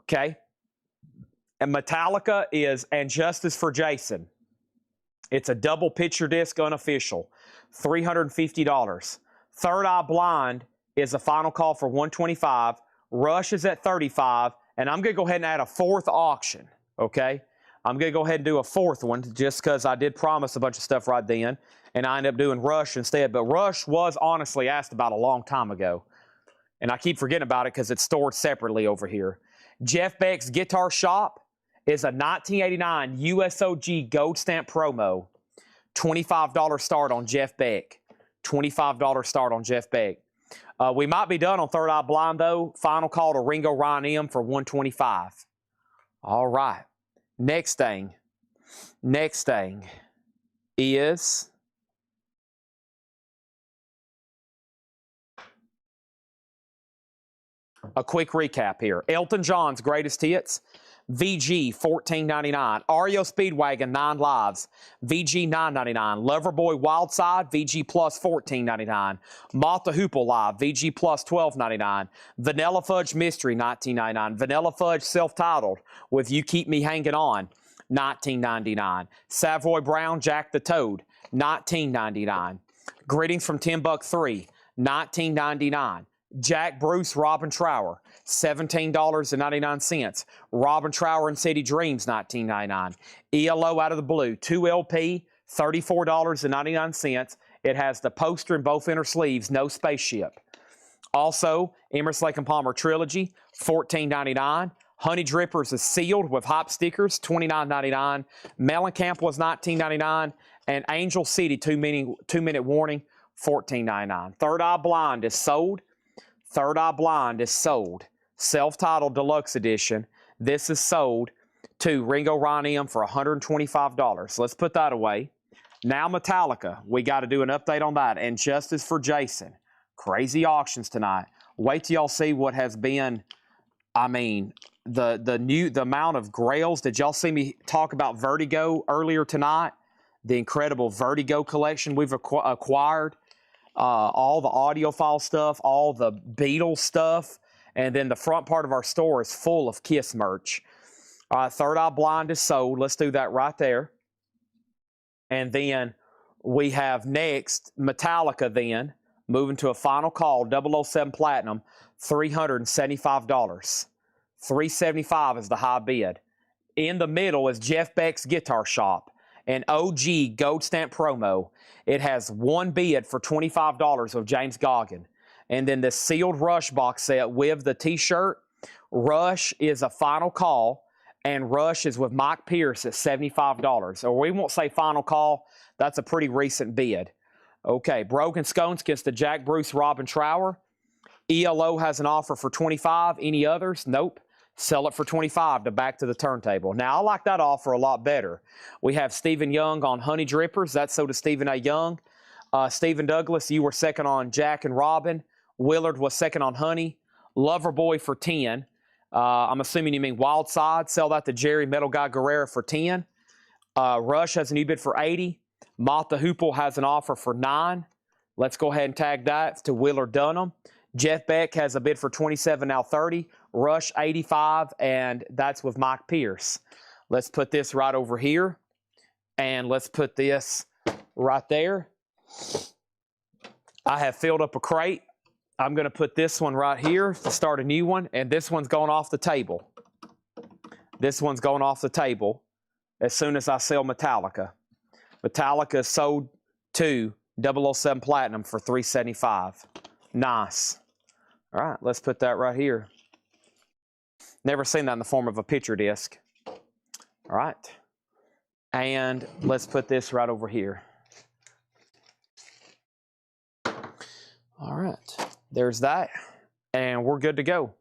Okay? And Metallica is And Justice for Jason. It's a double picture disc unofficial. $350. Third Eye Blind is a final call for $125. Rush is at $35. And I'm going to go ahead and add a 4th auction. Okay? I'm going to go ahead and do a 4th one just because I did promise a bunch of stuff right then. And I ended up doing Rush instead. But Rush was honestly asked about a long time ago. And I keep forgetting about it because it's stored separately over here. Jeff Beck's Guitar Shop is a 1989 USOG Gold Stamp promo. $25 start on Jeff Beck. $25 start on Jeff Beck. We might be done on Third Eye Blind, though. Final call to Ringo Ryan M for $125. All right. Next thing is a quick recap here. Elton John's Greatest Hits, VG $14.99. REO Speedwagon 9 Lives, VG $9.99. Loverboy Wildside, VG Plus $14.99. Moth the Hoople Live, VG Plus $12.99. Vanilla Fudge Mystery $19.99. Vanilla Fudge Self-Titled with You Keep Me Hanging On $19.99. Savoy Brown Jack the Toad $19.99. Greetings from Tim Buck 3 $19.99. Jack Bruce Robin Trower $17.99. Robin Trower and City Dreams $19.99. ELO Out of the Blue 2 LP $34.99. It has the poster in both inner sleeves, no spaceship. Also, Emerson Lake and Palmer Trilogy $14.99. Honey Drippers is sealed with hop stickers $29.99. Mellencamp was $19.99. And Angel City 2 minute warning $14.99. Third Eye Blind is sold. Third Eye Blind is sold. Self-titled deluxe edition. This is sold to Ringo Ryan M for $125. Let's put that away. Now Metallica. We got to do an update on that. And Justice for Jason. Crazy auctions tonight. Wait till y'all see what has been, I mean, the amount of grails. Did y'all see me talk about Vertigo earlier tonight? The incredible Vertigo collection we've acquired. All the audiophile stuff, all the Beatles stuff, and then the front part of our store is full of Kiss merch. All right, Third Eye Blind is sold. Let's do that right there. And then we have next Metallica then, moving to a final call, 007 Platinum, $375. $375 is the high bid. In the middle is Jeff Beck's Guitar Shop, an OG gold stamp promo. It has one bid for $25 of James Goggin. And then the sealed Rush box set with the t-shirt. Rush is a final call, and Rush is with Mike Pierce at $75. Or we won't say final call. That's a pretty recent bid. Okay, Broken Scones gets the Jack Bruce Robin Trower. ELO has an offer for $25. Any others? Nope. Sell it for $25 to Back to the Turntable. Now, I like that offer a lot better. We have Stephen Young on Honey Drippers. That's sold to Stephen A. Young. Stephen Douglas, you were second on Jack and Robin. Willard was second on Honey. Loverboy for $10. I'm assuming you mean Wild Side. Sell that to Jerry Metal Guy Guerrera for $10. Rush has a new bid for $80. Moth the Hoople has an offer for $9. Let's go ahead and tag that to Willard Dunham. Jeff Beck has a bid for $27, now $30. Rush, $85, and that's with Mike Pierce. Let's put this right over here, and let's put this right there. I have filled up a crate. I'm going to put this one right here to start a new one, and this one's going off the table. This one's going off the table as soon as I sell Metallica. Metallica is sold to 007 Platinum for $375. Nice. All right, let's put that right here. Never seen that in the form of a picture disc. All right. And let's put this right over here. All right. There's that. And we're good to go.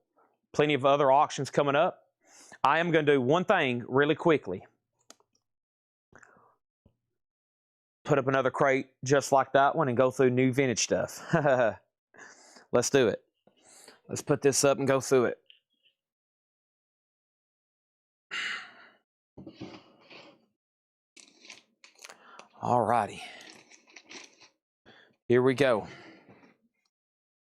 Plenty of other auctions coming up. I am going to do one thing really quickly. Put up another crate just like that one and go through new vintage stuff. Let's do it. Let's put this up and go through it. All righty. Here we go.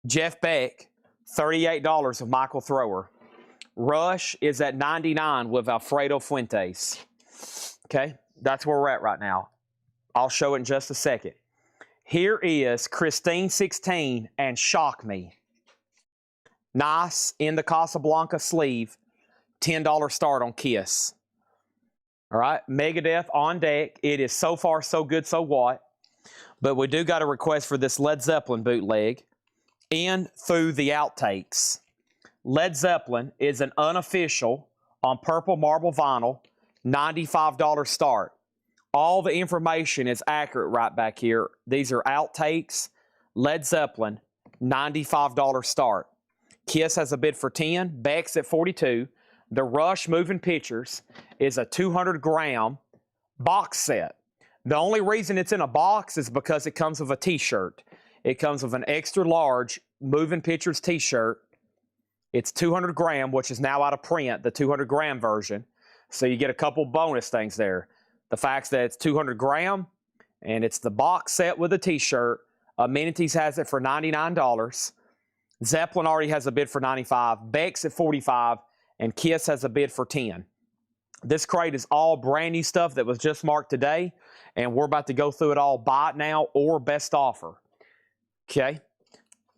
Jeff Beck, $38 of Michael Thrower. Rush is at $99 with Alfredo Fuentes. Okay, that's where we're at right now. I'll show it in just a second. Here is Christine 16 and Shock Me. Nice in the Casablanca sleeve. $10 start on Kiss. All right, Megadeth on deck. It is So Far, So Good, So What. But we do got a request for this Led Zeppelin bootleg in through the outtakes. Led Zeppelin is an unofficial on purple marble vinyl, $95 start. All the information is accurate right back here. These are outtakes. Led Zeppelin, $95 start. Kiss has a bid for $10. Beck's at $42. The Rush Moving Pictures is a 200-gram box set. The only reason it's in a box is because it comes with a t-shirt. It comes with an extra large Moving Pictures t-shirt. It's 200 gram, which is now out of print, the 200 gram version. So you get a couple bonus things there. The fact that it's 200 gram and it's the box set with a t-shirt. Amenities has it for $99. Zeppelin already has a bid for $95. Beck's at $45. And Kiss has a bid for $10. This crate is all brand new stuff that was just marked today. And we're about to go through it all. Buy it now or best offer. Okay.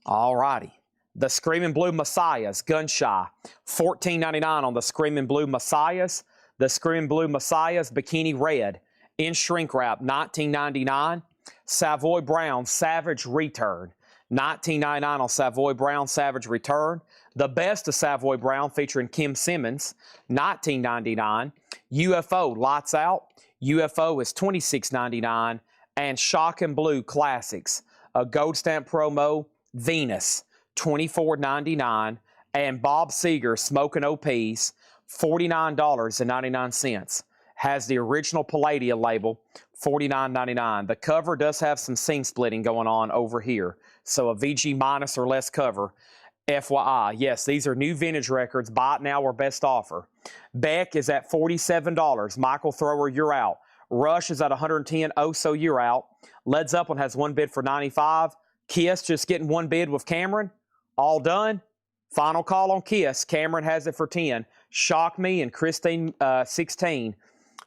All righty. The Screaming Blue Messiahs, gun shy. $14.99 on the Screaming Blue Messiahs. The Screaming Blue Messiahs, bikini red. In shrink wrap, $19.99. Savoy Brown, Savage Return. $19.99 on Savoy Brown, Savage Return. The Best of Savoy Brown featuring Kim Simmons, $19.99. UFO, Lights Out. UFO is $26.99. And Shock and Blue Classics. a gold stamp promo, Venus, $24.99, and Bob Seger Smoking OPs, $49.99. Has the original Palladia label, $49.99. The cover does have some seam splitting going on over here, so a VG minus or less cover. FYI, yes, these are new vintage records. Buy it now or best offer. Beck is at $47. Michael Thrower, you're out. Rush is at $110. Oh, so you're out. Led Zeppelin has one bid for $95. Kiss just getting one bid with Cameron. All done. Final call on Kiss. Cameron has it for $10. Shock Me and Christine 16.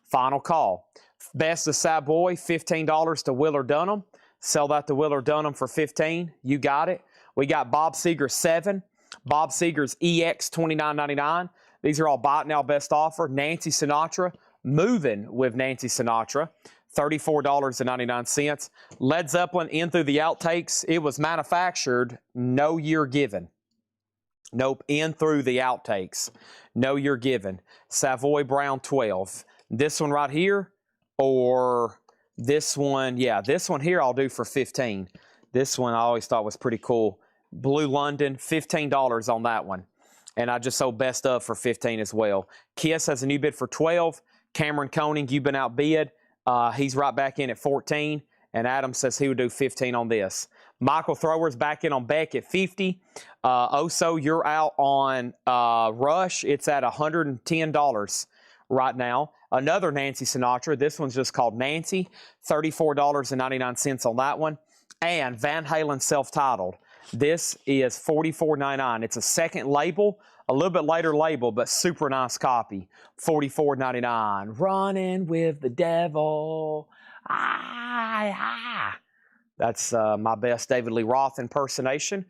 Final call. Best of Savoy, $15 to Willard Dunham. Sell that to Willard Dunham for $15. You got it. We got Bob Seger 7. Bob Seger's EX, $29.99. These are all buy it now best offer. Nancy Sinatra, Moving with Nancy Sinatra, $34.99. Led Zeppelin in through the outtakes. It was manufactured, no year given. Nope, in through the outtakes. No year given. Savoy Brown 12. This one right here, or this one, yeah, this one here I'll do for $15. This one I always thought was pretty cool. Blue London, $15 on that one. And I just sold best of for $15 as well. Kiss has a new bid for $12. Cameron Koenig, you've been outbid. He's right back in at $14. And Adam says he would do $15 on this. Michael Thrower's back in on Beck at $50. Oso, you're out on Rush. It's at $110 right now. Another Nancy Sinatra. This one's just called Nancy. $34.99 on that one. And Van Halen self-titled. This is $44.99. It's a second label, a little bit later label, but super nice copy. $44.99. Running with the devil. That's my best David Lee Roth impersonation.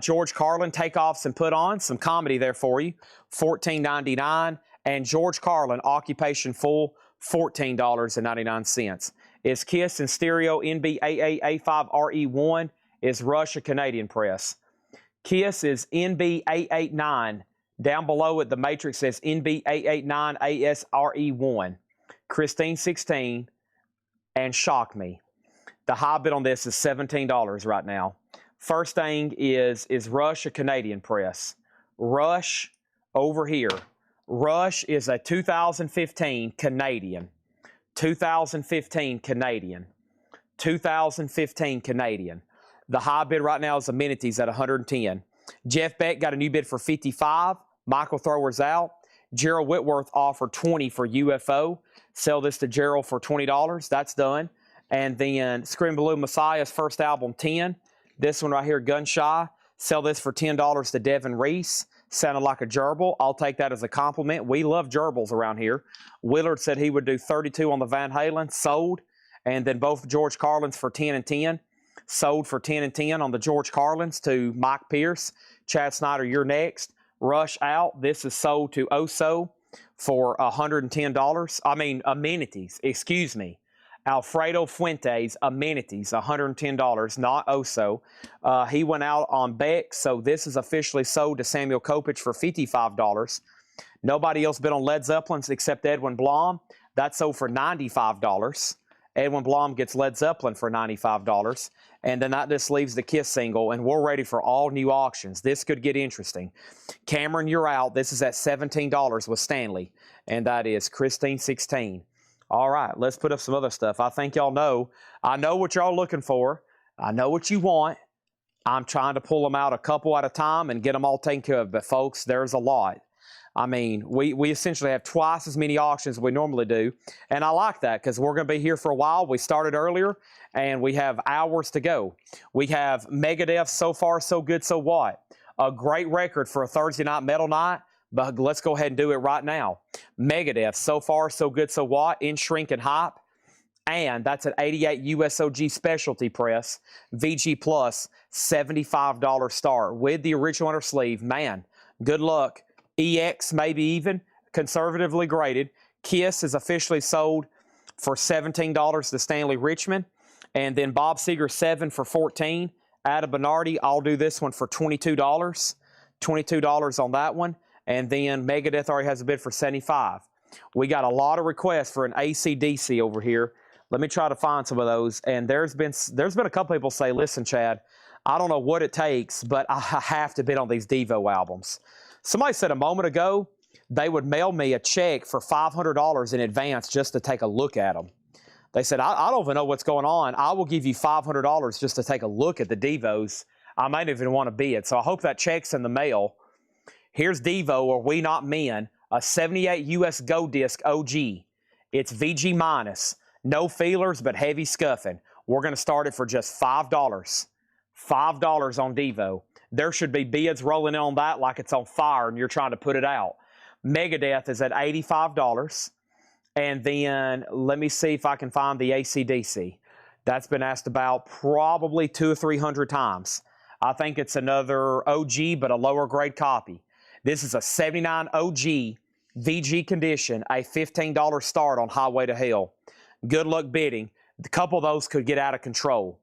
George Carlin, takeoffs and put on. Some comedy there for you. $14.99. And George Carlin, Occupation Full, $14.99. Is Kiss in stereo NB88A5RE1. Is Rush a Canadian press? Kiss is NB889. Down below it, the matrix says NB889ASRE1. Christine 16 and Shock Me. The high bid on this is $17 right now. First thing is Rush a Canadian press? Rush over here. Rush is a 2015 Canadian. 2015 Canadian. 2015 Canadian. The high bid right now is Amenities at $110. Jeff Beck got a new bid for $55. Michael Thrower's out. Gerald Whitworth offered $20 for UFO. Sell this to Gerald for $20. That's done. And then Scream Blue Messiah's first album, $10. This one right here, Gun Shy. Sell this for $10 to Devin Reese. Sounded like a gerbil. I'll take that as a compliment. We love gerbils around here. Willard said he would do $32 on the Van Halen. Sold. And then both George Carlins for $10 and $10. Sold for $10 and $10 on the George Carlins to Mike Pierce. Chad Snyder, you're next. Rush out. This is sold to Oso for $110. I mean, Amenities. Excuse me. Alfredo Fuentes, Amenities, $110, not Oso. He went out on Beck, so this is officially sold to Samuel Kopich for $55. Nobody else bid on Led Zeppelin's except Edwin Blom. That's sold for $95. Edwin Blom gets Led Zeppelin for $95. And then that just leaves the Kiss single, and we're ready for all new auctions. This could get interesting. Cameron, you're out. This is at $17 with Stanley, and that is Christine 16. All right, let's put up some other stuff. I think y'all know. I know what y'all looking for. I know what you want. I'm trying to pull them out a couple at a time and get them all taken care of. But, folks, there's a lot. I mean, we essentially have twice as many auctions as we normally do. And I like that because we're going to be here for a while. We started earlier, and we have hours to go. We have Megadeth, So Far, So Good, So What? A great record for a Thursday night metal night. But let's go ahead and do it right now. Megadeth, So Far, So Good, So What? In Shrink and Hype. And that's an 88 USOG specialty press. VG Plus, $75 start with the original inner sleeve. Man, good luck. EX, maybe even, conservatively graded. Kiss is officially sold for $17 to Stanley Richmond. And then Bob Seger 7 for $14. Adam Bernardi, I'll do this one for $22. $22 on that one. And then Megadeth already has a bid for $75. We got a lot of requests for an AC/DC over here. Let me try to find some of those. And there's been a couple people say, listen, Chad, I don't know what it takes, but I have to bid on these Devo albums. Somebody said a moment ago they would mail me a check for $500 in advance just to take a look at them. They said, I don't even know what's going on. I will give you $500 just to take a look at the Devos. I might even want to bid. So I hope that check's in the mail. Here's Devo, or We Not Men, a 78 US Gold Disc OG. It's VG minus. No feelers, but heavy scuffing. We're going to start it for just $5. $5 on Devo. There should be bids rolling in on that like it's on fire and you're trying to put it out. Megadeth is at $85. And then let me see if I can find the AC/DC. That's been asked about probably 200 or 300 times. I think it's another OG, but a lower grade copy. This is a 79 OG VG condition, a $15 start on Highway to Hell. Good luck bidding. A couple of those could get out of control.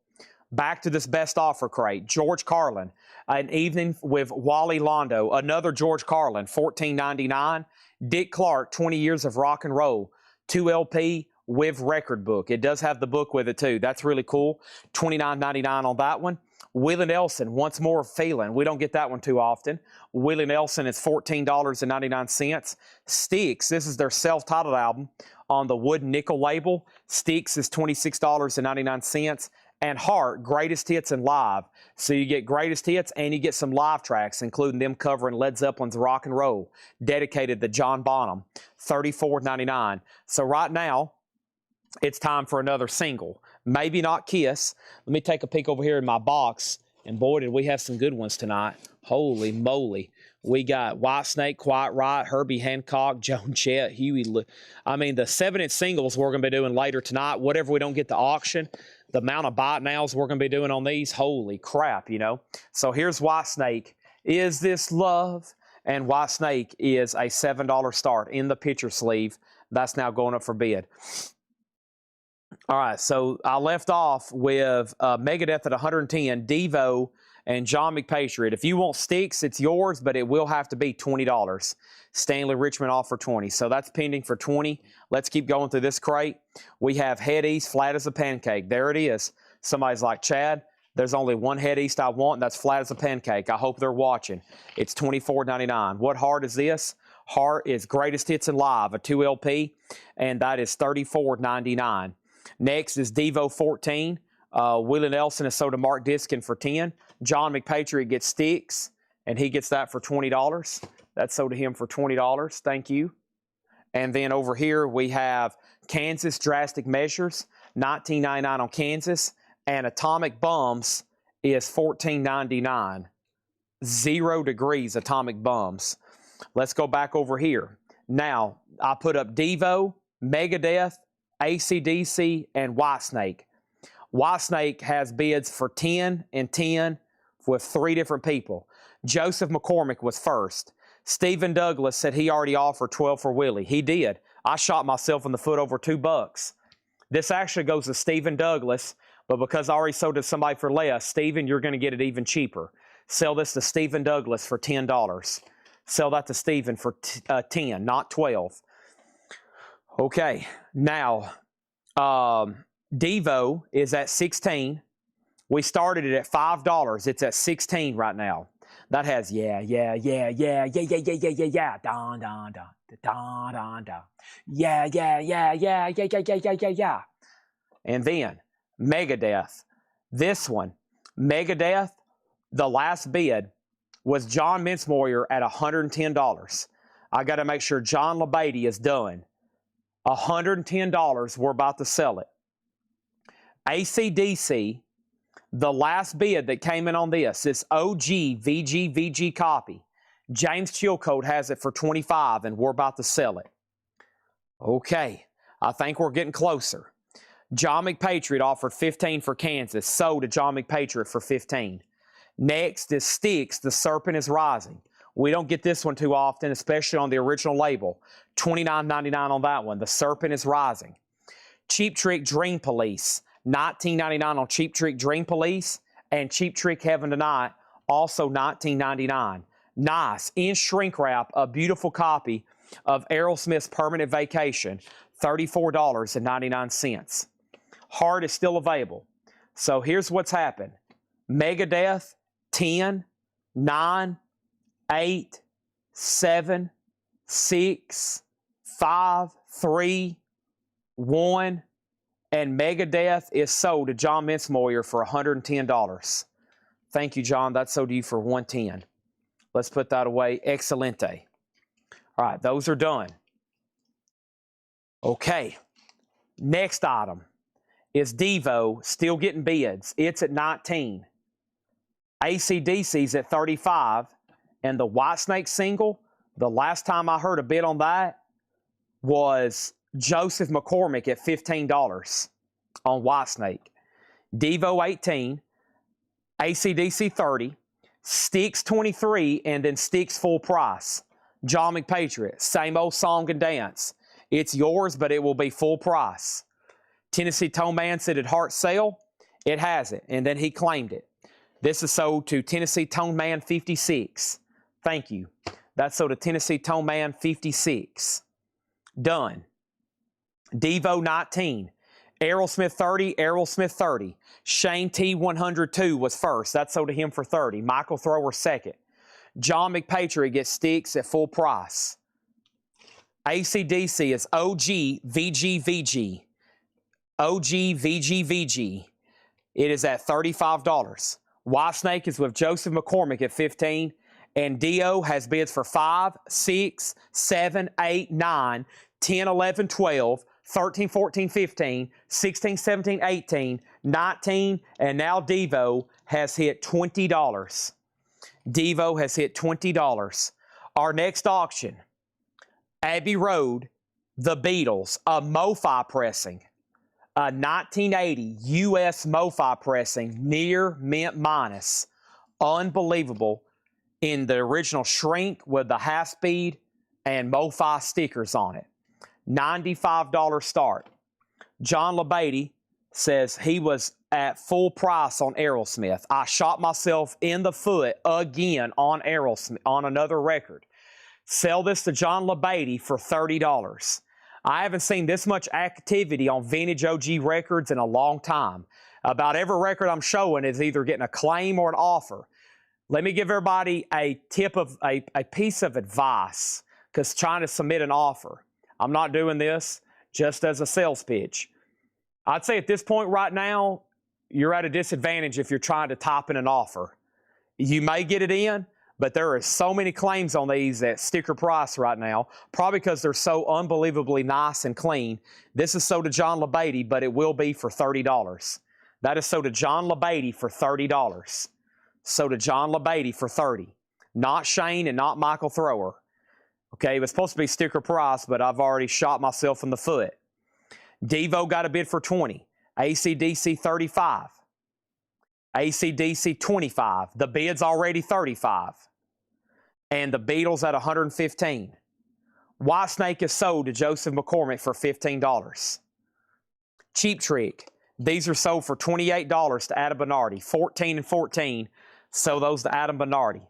Back to this best offer crate. George Carlin, An Evening with Wally Londo, another George Carlin, $14.99. Dick Clark, 20 Years of Rock and Roll, 2 LP with record book. It does have the book with it too. That's really cool. $29.99 on that one. Willie Nelson, Once More Feeling. We don't get that one too often. Willie Nelson is $14.99. Styx, this is their self-titled album on the wood nickel label. Styx is $26.99. And Heart, Greatest Hits and Live. So you get greatest hits and you get some live tracks, including them covering Led Zeppelin's Rock and Roll, dedicated to John Bonham, $34.99. So right now, it's time for another single. Maybe not Kiss. Let me take a peek over here in my box. And boy, did we have some good ones tonight. Holy moly. We got Whitesnake, Quiet Riot, Herbie Hancock, Joan Jett, Huey. I mean, the 7-inch singles we're going to be doing later tonight. Whatever we don't get to auction, the amount of bite nows we're going to be doing on these, holy crap, you know. So here's Whitesnake. Is This Love? And Whitesnake is a $7 start in the picture sleeve. That's now going up for bid. All right, so I left off with Megadeth at 110, Devo, and John McPatriot. If you want Styx, it's yours, but it will have to be $20. Stanley Richmond off for $20. So that's pending for $20. Let's keep going through this crate. We have Head East, Flat as a Pancake. There it is. Somebody's like, Chad, there's only one Head East I want, and that's Flat as a Pancake. I hope they're watching. It's $24.99. What Heart is this? Heart is Greatest Hits and Live, a 2 LP, and that is $34.99. Next is Devo 14. Willie Nelson is sold to Mark Diskin for $10. John McPatriot gets Styx, and he gets that for $20. That's sold to him for $20. Thank you. And then over here we have Kansas Drastic Measures, $19.99 on Kansas, and Atomic Bums is $14.99. 0 degrees Atomic Bums. Let's go back over here. Now, I put up Devo, Megadeth, AC/DC, and Whitesnake. Whitesnake has bids for 10 and 10 with 3 different people. Joseph McCormick was first. Stephen Douglas said he already offered 12 for Willie. He did. I shot myself in the foot over $2. This actually goes to Stephen Douglas, but because I already sold it to somebody for less, Stephen, you're going to get it even cheaper. Sell this to Stephen Douglas for $10. Sell that to Stephen for 10, not 12. Okay, now, Devo is at 16. We started it at $5. It's at 16 right now. That has don, don, don, don, don, don. Yeah. And then, Megadeth. This one, Megadeth, the last bid was John Mincemoyer at $110. I got to make sure John LaBadie is done. $110, we're about to sell it. AC/DC, the last bid that came in on this OG VG copy. James Chilcote has it for $25, and we're about to sell it. Okay, I think we're getting closer. John McPatriot offered $15 for Kansas, sold to John McPatriot for $15. Next is Styx, The Serpent is Rising. We don't get this one too often, especially on the original label. $29.99 on that one. The Serpent is Rising. Cheap Trick Dream Police. $19.99 on Cheap Trick Dream Police. And Cheap Trick Heaven Tonight, also $19.99. Nice. In shrink wrap, a beautiful copy of Aerosmith's Permanent Vacation. $34.99. Heart is still available. So here's what's happened. Megadeth, 10, 9, 8, 7, 6, 5, 3, 1, and Megadeth is sold to John Mincemoyer for $110. Thank you, John. That's sold to you for $110. Let's put that away. Excelente. All right, those are done. Okay, next item is Devo, still getting bids. It's at 19. AC/DC's at 35, and the Whitesnake single, the last time I heard a bid on that was Joseph McCormick at $15 on Whitesnake. Devo 18, AC/DC 30, Sticks 23, and then Sticks full price. John McPatriot, same old song and dance. It's yours, but it will be full price. Tennessee Tone Man said it heart sale. It has it, and then he claimed it. This is sold to Tennessee Tone Man 56. Thank you. That's sold to Tennessee Tone Man 56. Done. Devo 19. Aerosmith 30, Aerosmith 30. Shane T 102 was first. That's sold to him for 30. Michael Thrower second. John McPatriot gets Sticks at full price. AC/DC is OG VG. OG VG. It is at $35. Whitesnake is with Joseph McCormick at 15. And Dio has bids for 5, 6, 7, 8, 9, 10, 11, 12, 13, 14, 15, 16, 17, 18, 19, and now Devo has hit $20. Devo has hit $20. Our next auction, Abbey Road, The Beatles, a MoFi pressing, a 1980 U.S. MoFi pressing, near mint minus. Unbelievable. In the original shrink with the half speed and MoFi stickers on it. $95 start. John LeBeatty says he was at full price on Aerosmith. I shot myself in the foot again on Aerosmith, on another record. Sell this to John LeBeatty for $30. I haven't seen this much activity on Vintage OG records in a long time. About every record I'm showing is either getting a claim or an offer. Let me give everybody a tip of a piece of advice, because trying to submit an offer. I'm not doing this just as a sales pitch. I'd say at this point right now, you're at a disadvantage if you're trying to type in an offer. You may get it in, but there are so many claims on these at sticker price right now, probably because they're so unbelievably nice and clean. This is sold to John LeBeatty, but it will be for $30. That is sold to John LeBeatty for $30. So to John LeBeatty for $30. Not Shane and not Michael Thrower. Okay, it was supposed to be sticker price, but I've already shot myself in the foot. Devo got a bid for $20. AC/DC 35. AC/DC 25. The bid's already $35. And the Beatles at $115. Whitesnake is sold to Joseph McCormick for $15. Cheap Trick. These are sold for $28 to Adam Bernardi. 14 and 14. So those to Adam Bernardi.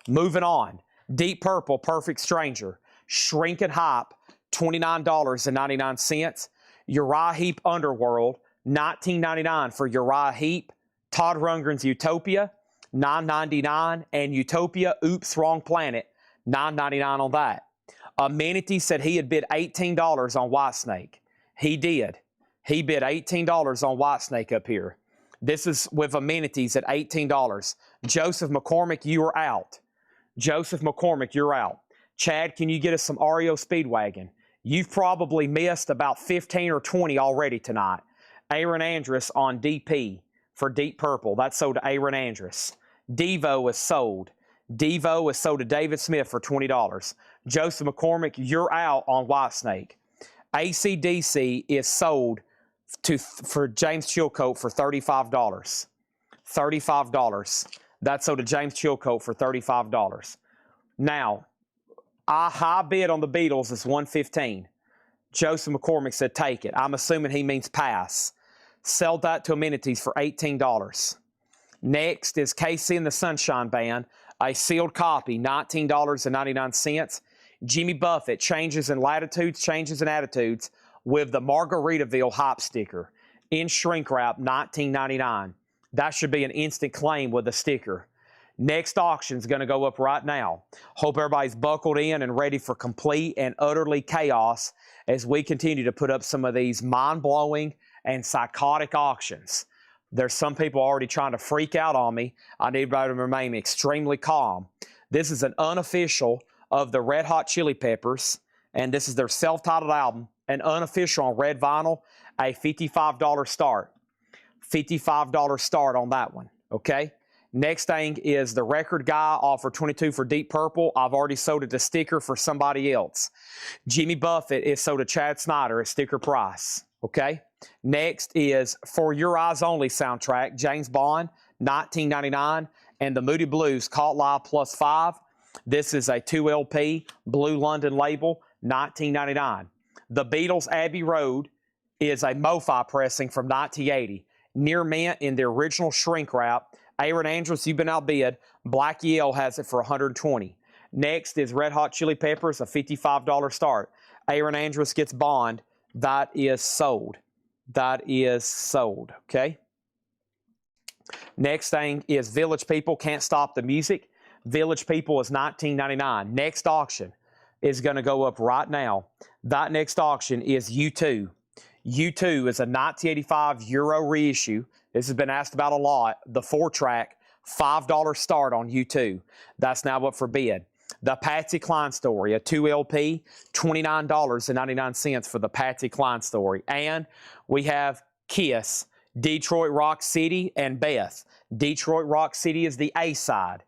Moving on. Deep Purple, Perfect Stranger. Shrink and Hype, $29.99. Uriah Heep Underworld, $19.99 for Uriah Heep. Todd Rundgren's Utopia, $9.99. And Utopia, Oops, Wrong Planet, $9.99 on that. Amenity said he had bid $18 on Whitesnake. He did. He bid $18 on Whitesnake up here. This is with amenities at $18. Joseph McCormick, you are out. Joseph McCormick, you're out. Chad, can you get us some REO Speedwagon? You've probably missed about 15 or 20 already tonight. Aaron Andrus on DP for Deep Purple. That's sold to Aaron Andrus. Devo is sold. Devo is sold to David Smith for $20. Joseph McCormick, you're out on Whitesnake. AC/DC is sold for James Chilcote for $35. $35. That's sold to James Chilcote for $35. Now, a high bid on the Beatles is $115. Joseph McCormick said take it. I'm assuming he means pass. Sell that to amenities for $18. Next is KC and the Sunshine Band, a sealed copy, $19.99. Jimmy Buffett, Changes in Latitudes, Changes in Attitudes, with the Margaritaville Hype sticker. in shrink wrap, $19.99. That should be an instant claim with a sticker. Next auction is going to go up right now. Hope everybody's buckled in and ready for complete and utterly chaos as we continue to put up some of these mind-blowing and psychotic auctions. There's some people already trying to freak out on me. I need everybody to remain extremely calm. This is an unofficial of the Red Hot Chili Peppers, and this is their self-titled album, an unofficial on red vinyl, a $55 start. $55 start on that one, okay? Next thing is the record guy offered $22 for Deep Purple. I've already sold it to sticker for somebody else. Jimmy Buffett is sold to Chad Snyder at sticker price, okay? Next is For Your Eyes Only soundtrack, James Bond, $19.99, and the Moody Blues Caught Live +5. This is a 2 LP, Blue London label, $19.99. The Beatles' Abbey Road is a MoFi pressing from 1980. Near mint in the original shrink wrap. Aaron Andrews, you've been outbid. Black Yale has it for $120. Next is Red Hot Chili Peppers, a $55 start. Aaron Andrews gets Bond. That is sold. That is sold, okay? Next thing is Village People, Can't Stop the Music. Village People is $19.99. Next auction is going to go up right now. That next auction is U2. U2 is a 1985 Euro reissue. This has been asked about a lot. The 4-track, $5 start on U2. That's now up for bid. The Patsy Cline Story, a 2 LP, $29.99 for the Patsy Cline Story. And we have Kiss, Detroit Rock City, and Beth. Detroit Rock City is the A side.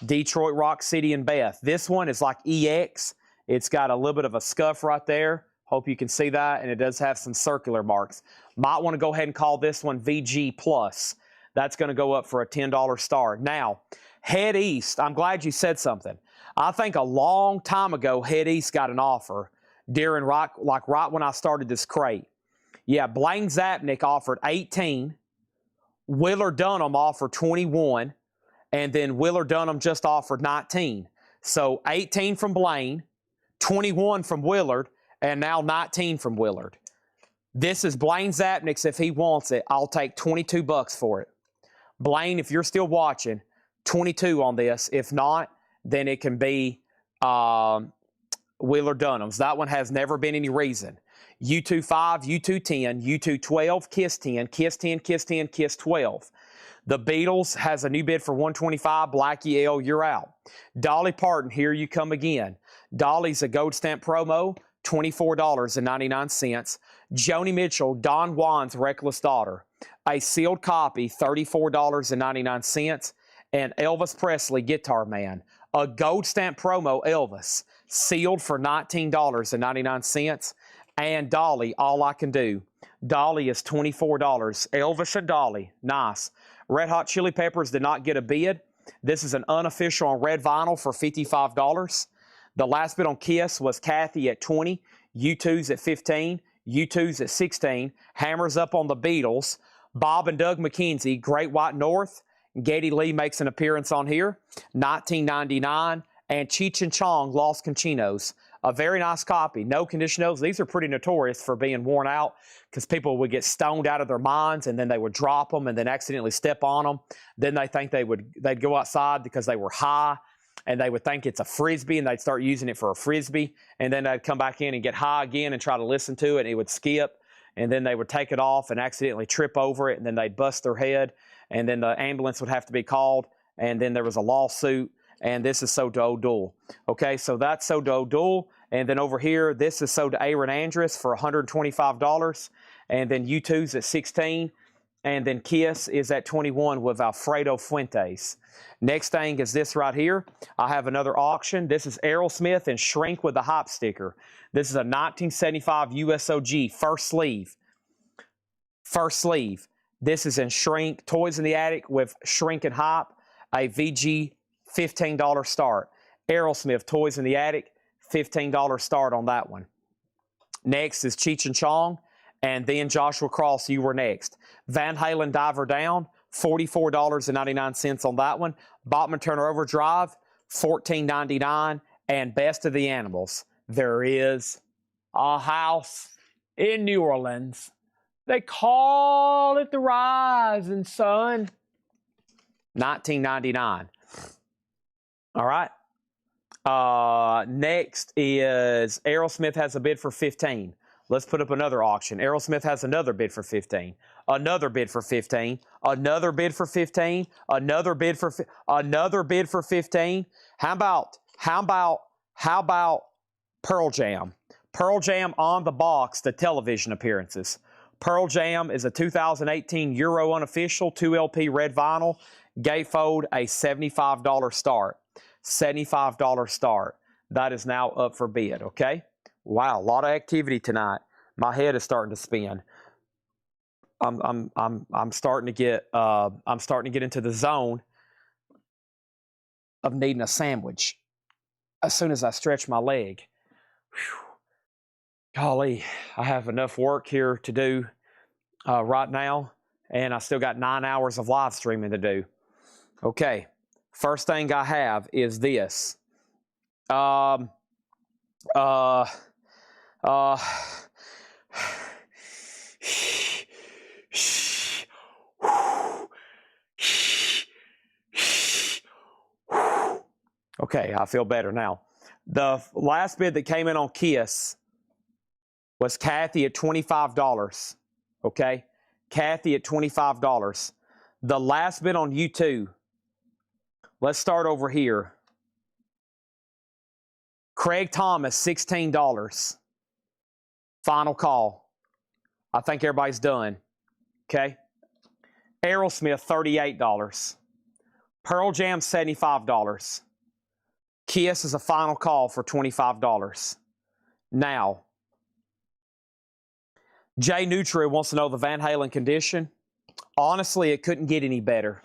Detroit Rock City and Beth. This one is like EX. It's got a little bit of a scuff right there. Hope you can see that, and it does have some circular marks. Might want to go ahead and call this one VG Plus. That's going to go up for a $10 start. Now, Head East, I'm glad you said something. I think a long time ago, Head East got an offer during right when I started this crate. Yeah, Blaine Zapnick offered 18. Willard Dunham offered 21. And then Willard Dunham just offered 19. So 18 from Blaine, 21 from Willard, and now 19 from Willard. This is Blaine Zapnick's. If he wants it, I'll take $22 for it. Blaine, if you're still watching, 22 on this. If not, then it can be Willard Dunham's. That one has never been any reason. U2 5, U2 10, U2 12, Kiss 10, Kiss 10, Kiss 10, Kiss 12. The Beatles has a new bid for $125. Blackie L, you're out. Dolly Parton, Here You Come Again. Dolly's a gold stamp promo, $24.99. Joni Mitchell, Don Juan's Reckless Daughter. A sealed copy, $34.99. And Elvis Presley, Guitar Man. A gold stamp promo, Elvis, sealed for $19.99. And Dolly, All I Can Do. Dolly is $24. Elvis and Dolly, nice. Red Hot Chili Peppers did not get a bid. This is an unofficial on red vinyl for $55. The last bid on Kiss was Kathy at 20. U2's at 15. U2's at 16. Hammers up on the Beatles. Bob and Doug McKenzie, Great White North. Geddy Lee makes an appearance on here, $19.99. And Cheech and Chong, Los Conchinos. A very nice copy. No conditionals. These are pretty notorious for being worn out because people would get stoned out of their minds and then they would drop them and then accidentally step on them. Then they think they'd go outside because they were high and they would think it's a Frisbee and they'd start using it for a Frisbee. And then they'd come back in and get high again and try to listen to it and it would skip. And then they would take it off and accidentally trip over it and then they'd bust their head. And then the ambulance would have to be called. And then there was a lawsuit. And this is sold to O'Doul. Okay, so that's sold to O'Doul. And then over here, this is sold to Aaron Andrus for $125. And then U2's at 16. And then Kiss is at 21 with Alfredo Fuentes. Next thing is this right here. I have another auction. This is Aerosmith and Shrink with the Hype sticker. This is a 1975 USOG first sleeve. First sleeve. This is in Shrink, Toys in the Attic with Shrink and Hype, a VG $15 start. Aerosmith, Toys in the Attic, $15 start on that one. Next is Cheech and Chong, and then Joshua Cross, You Were Next. Van Halen, Diver Down, $44.99 on that one. Bachman Turner Overdrive, $14.99. And Best of the Animals. There is a house in New Orleans They call it the rising sun. $19.99. All right. Next is Aerosmith has a bid for $15. Let's put up another auction. Aerosmith has another bid for $15. Another bid for $15. Another bid for $15. Another bid for another bid for $15. How about Pearl Jam? Pearl Jam on the box, the television appearances. Pearl Jam is a 2018 Euro unofficial 2LP red vinyl. Gatefold, a $75 start. $75 start. That is now up for bid, okay? Wow, a lot of activity tonight. My head is starting to spin. I'm starting to get into the zone of needing a sandwich as soon as I stretch my leg. Whew. Golly, I have enough work here to do right now, and I still got 9 hours of live streaming to do. Okay, first thing I have is this. Okay, I feel better now. The last bid that came in on Kiss was Kathy at $25. Okay, Kathy at $25. The last bid on U2, let's start over here. Craig Thomas, $16. Final call. I think everybody's done. Okay. Aerosmith, $38. Pearl Jam, $75. Kiss is a final call for $25. Now, Jay Nutria wants to know the Van Halen condition. Honestly, it couldn't get any better.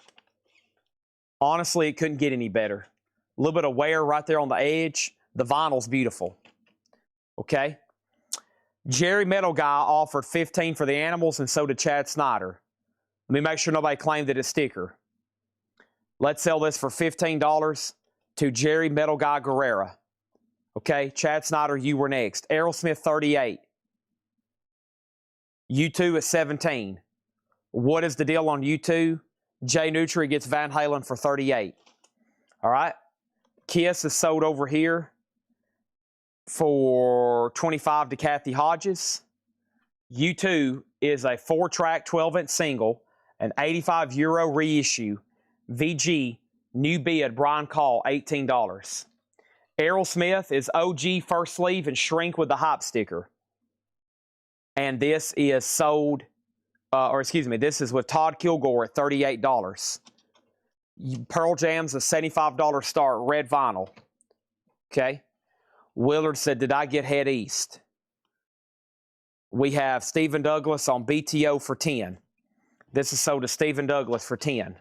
Honestly, it couldn't get any better. A little bit of wear right there on the edge. The vinyl's beautiful. Okay? Jerry Metal Guy offered $15 for the animals, and so did Chad Snyder. Let me make sure nobody claimed that it's sticker. Let's sell this for $15 to Jerry Metal Guy Guerrera. Okay? Chad Snyder, you were next. Aerosmith, $38. U2 at $17. What is the deal on U2? Jay Nutria gets Van Halen for $38. All right? Kiss is sold over here for $25 to Kathy Hodges. U2 is a 4-track 12-inch single, an 85 euro reissue. VG, new bid, Brian Call, $18. Aerosmith is OG first sleeve and shrink with the hype sticker. And this is sold, this is with Todd Kilgore at $38. Pearl Jam's a $75 start, red vinyl. Okay. Willard said, did I get Head East? We have Stephen Douglas on BTO for $10. This is sold to Stephen Douglas for $10.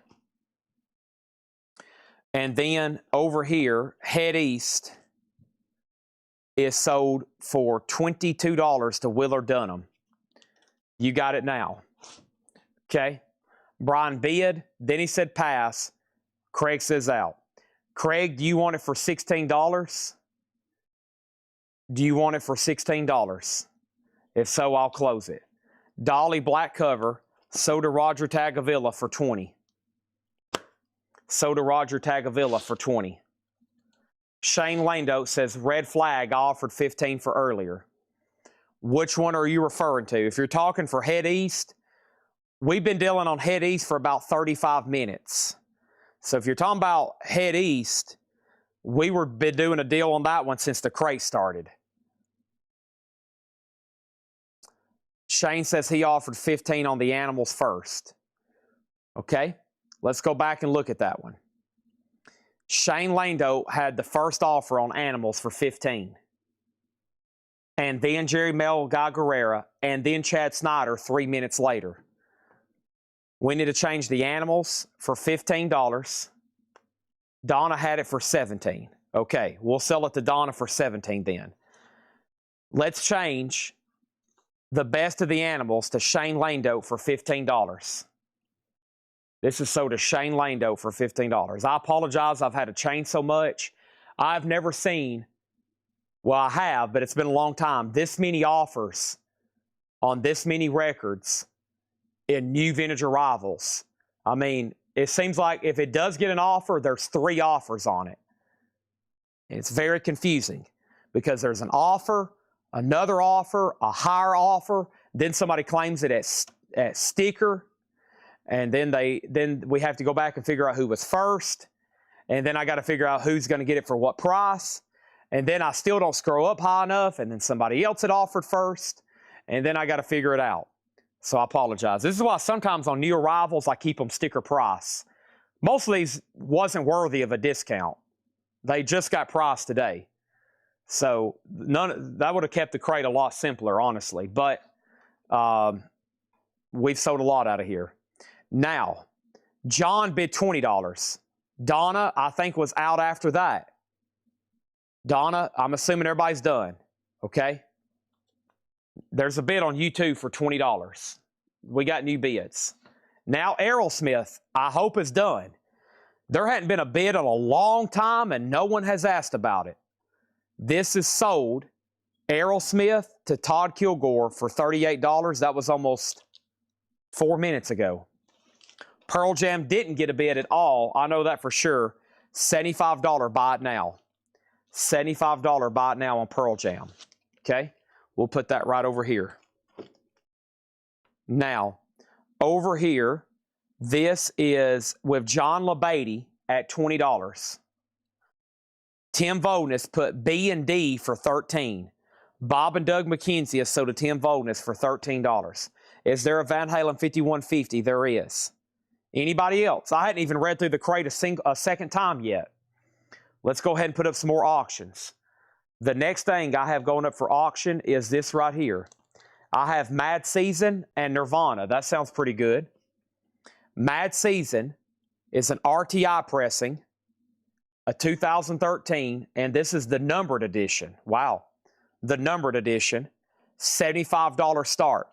And then over here, Head East is sold for $22 to Willard Dunham. You got it now. Okay. Brian bid. Then he said pass. Craig says out. Craig, do you want it for $16? Do you want it for $16? If so, I'll close it. Dolly black cover, sold to Roger Tagavilla for $20. Sold to Roger Tagavilla for $20. Shane Lando says red flag, I offered $15 for earlier. Which one are you referring to? If you're talking for Head East, we've been dealing on Head East for about 35 minutes. So if you're talking about Head East, we were been doing a deal on that one since the crate started. Shane says he offered $15 on the animals first. Okay, let's go back and look at that one. Shane Lando had the first offer on animals for $15. And then Jerry Mel Guy Guerrera, and then Chad Snyder 3 minutes later. We need to change the animals for $15. Donna had it for $17. Okay, we'll sell it to Donna for $17 then. Let's change the best of the animals to Shane Lando for $15. This is sold to Shane Lando for $15. I apologize, I've had to change so much. I've never seen, well, I have, but it's been a long time, this many offers on this many records in new vintage arrivals. I mean, it seems like if it does get an offer, there's 3 offers on it. It's very confusing because there's an offer, another offer, a higher offer, then somebody claims it as sticker, and then we have to go back and figure out who was first, and then I got to figure out who's going to get it for what price, and then I still don't scroll up high enough, and then somebody else had offered first, and then I got to figure it out. So I apologize. This is why sometimes on new arrivals, I keep them sticker price. Most of these wasn't worthy of a discount. They just got priced today. So that would have kept the crate a lot simpler, honestly. But we've sold a lot out of here. Now, John bid $20. Donna, I think, was out after that. Donna, I'm assuming everybody's done. Okay? There's a bid on YouTube for $20. We got new bids. Now, Aerosmith, I hope is done. There hadn't been a bid in a long time, and no one has asked about it. This is sold, Aerosmith to Todd Kilgore for $38. That was almost 4 minutes ago. Pearl Jam didn't get a bid at all. I know that for sure. $75 buy it now. $75 buy it now on Pearl Jam. Okay? We'll put that right over here. Now, over here, this is with John LeBeatty at $20. Tim Voldness put B and D for $13. Bob and Doug McKenzie have sold to Tim Voldness for $13. Is there a Van Halen 5150? There is. Anybody else? I hadn't even read through the crate a second time yet. Let's go ahead and put up some more auctions. The next thing I have going up for auction is this right here. I have Mad Season and Nirvana. That sounds pretty good. Mad Season is an RTI pressing, a 2013, and this is the numbered edition. Wow. The numbered edition, $75 start.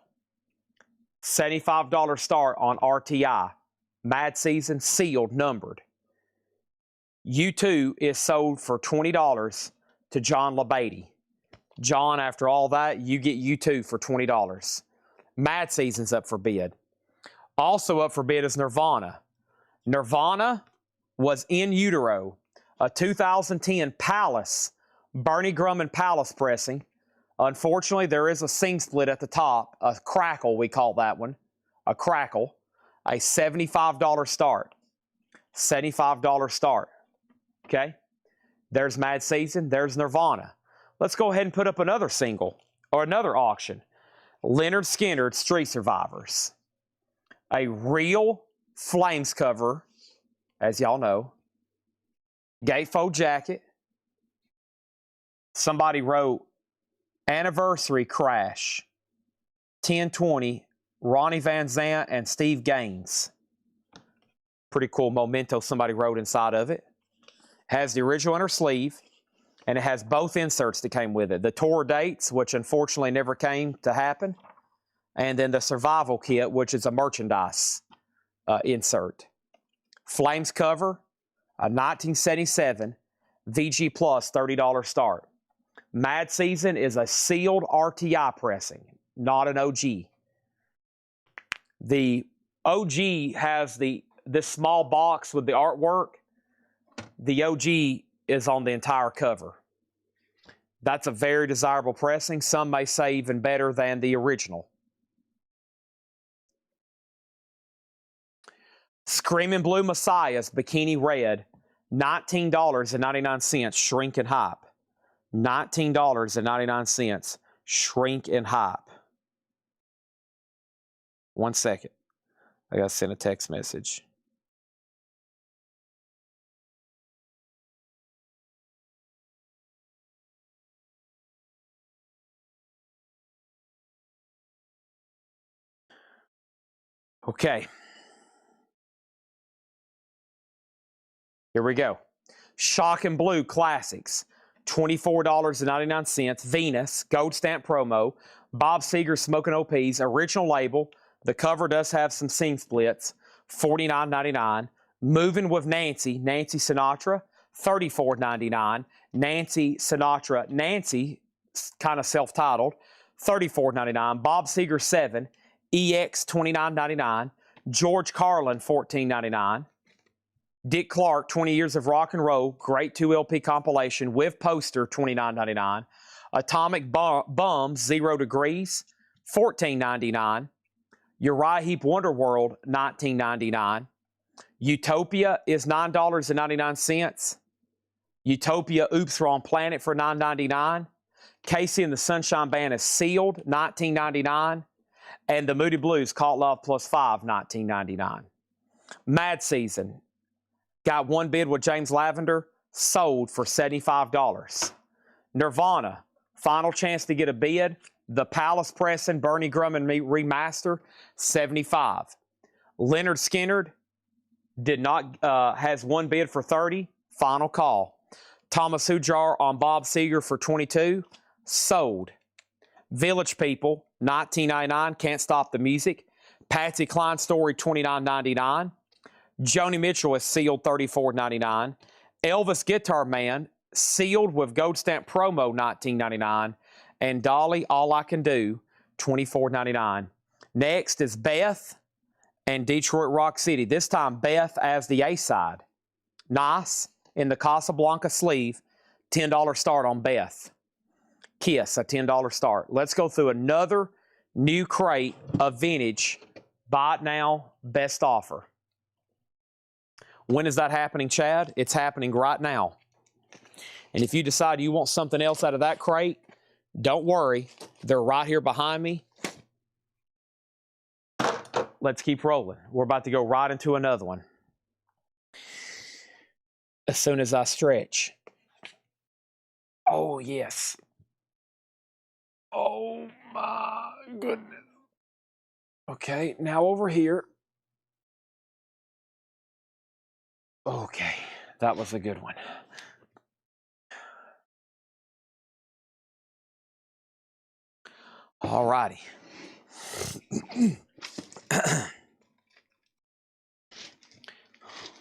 $75 start on RTI. Mad Season, sealed, numbered. U2 is sold for $20 to John LeBeatty. John, after all that, you get U2 for $20. Mad Season's up for bid. Also up for bid is Nirvana. Nirvana was in utero, a 2010 Palace, Bernie Grumman Palace pressing. Unfortunately, there is a seam split at the top, a crackle, we call that one, a crackle, a $75 start. $75 start. Okay? There's Mad Season, there's Nirvana. Let's go ahead and put up another single, or another auction. Leonard Skinner, Street Survivors. A real Flames cover, as y'all know. Gatefold jacket. Somebody wrote, Anniversary Crash. 1020, Ronnie Van Zant and Steve Gaines. Pretty cool memento somebody wrote inside of it. Has the original inner sleeve, and it has both inserts that came with it. The tour dates, which unfortunately never came to happen, and then the survival kit, which is a merchandise insert. Flames cover, a 1977 VG Plus $30 start. Mad Season is a sealed RTI pressing, not an OG. The OG has this small box with the artwork. The OG is on the entire cover. That's a very desirable pressing. Some may say even better than the original. Screaming Blue Messiah's Bikini Red, $19.99, shrink and hype. $19.99, shrink and hype. 1 second. I gotta send a text message. Okay. Here we go. Shock and Blue Classics, $24.99. Venus, Gold Stamp Promo. Bob Seger Smoking OPs, original label. The cover does have some seam splits, $49.99. Moving with Nancy, Nancy Sinatra, $34.99. Nancy Sinatra, Nancy, kind of self-titled, $34.99. Bob Seger 7, EX $29.99. George Carlin $14.99. Dick Clark 20 Years of Rock and Roll, great 2 LP compilation with poster $29.99. Atomic Bums 0 Degrees $14.99. Uriah Heep Wonderworld $19.99. Utopia is $9.99. Utopia Oops Wrong Planet for $9.99. Casey and the Sunshine Band is Sealed $19.99. And the Moody Blues Caught Love Plus 5 $19.99. Mad Season got one bid with James Lavender, sold for $75. Nirvana, final chance to get a bid. The Palace Pressing Bernie Grumman remaster, $75. Leonard Skinner did not has one bid for $30. Final call. Thomas Hujar on Bob Seger for $22. Sold. Village People, $19.99. Can't Stop the Music. Patsy Cline Story, $29.99. Joni Mitchell is sealed, $34.99. Elvis Guitar Man, sealed with Gold Stamp Promo, $19.99. And Dolly, All I Can Do, $24.99. Next is Beth and Detroit Rock City. This time, Beth as the A-side. Nice, in the Casablanca sleeve, $10 start on Beth. Kiss, a $10 start. Let's go through another new crate of vintage. Buy it now, best offer. When is that happening, Chad? It's happening right now. And if you decide you want something else out of that crate, don't worry. They're right here behind me. Let's keep rolling. We're about to go right into another one. As soon as I stretch. Oh, yes. Oh, my goodness. Okay, now over here. Okay, that was a good one. All righty.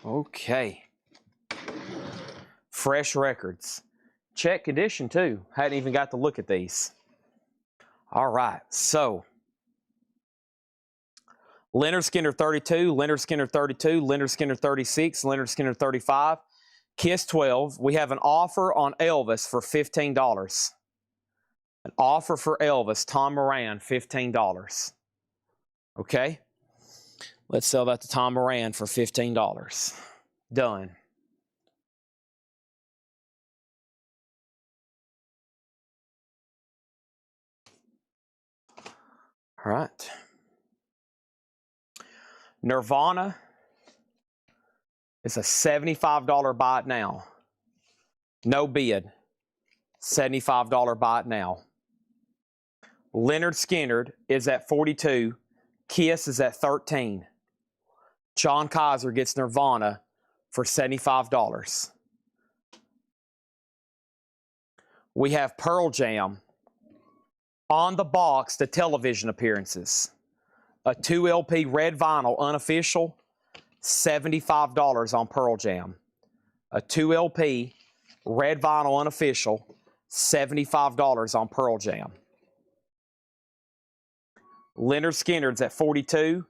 Okay. Fresh records. Check condition, too. Hadn't even got to look at these. All right, so Leonard Skinner 32, Leonard Skinner 32, Leonard Skinner 36, Leonard Skinner 35, Kiss 12. We have an offer on Elvis for $15. An offer for Elvis, Tom Moran, $15. Okay? Let's sell that to Tom Moran for $15. Done. All right. Nirvana is a $75 buy it now. No bid. $75 buy it now. Leonard Skinner is at 42. Kiss is at 13. John Kaiser gets Nirvana for $75. We have Pearl Jam on the box to television appearances. A 2 LP red vinyl unofficial, $75 on Pearl Jam. A 2 LP red vinyl unofficial, $75 on Pearl Jam. Leonard Skinner's at 42.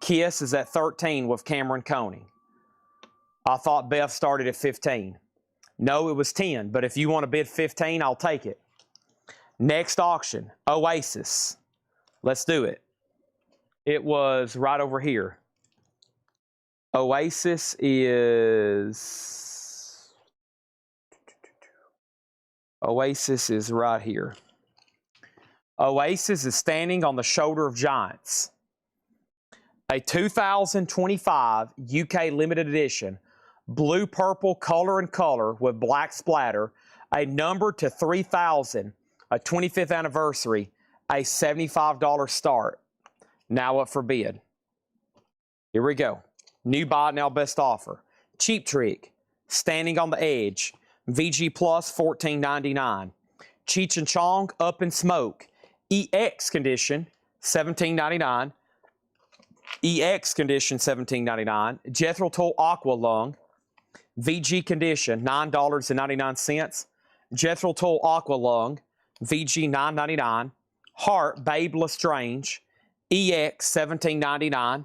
Kiss is at 13 with Cameron Coney. I thought Beth started at 15. No, it was 10, but if you want to bid 15, I'll take it. Next auction, Oasis. Let's do it. It was right over here. Oasis is right here. Oasis is standing on the shoulder of giants. A 2025 UK limited edition, blue, purple, color and color with black splatter, a number to 3,000, a 25th anniversary, a $75 start. Now up for bid. Here we go. New buy now best offer. Cheap Trick, Standing on the Edge, VG Plus $14.99. Cheech and Chong, Up in Smoke, EX condition $17.99. EX condition $17.99. Jethro Tull Aqua Lung, VG condition $9.99. Jethro Tull Aqua Lung, VG $9.99. Heart Babe Lestrange, EX $17.99.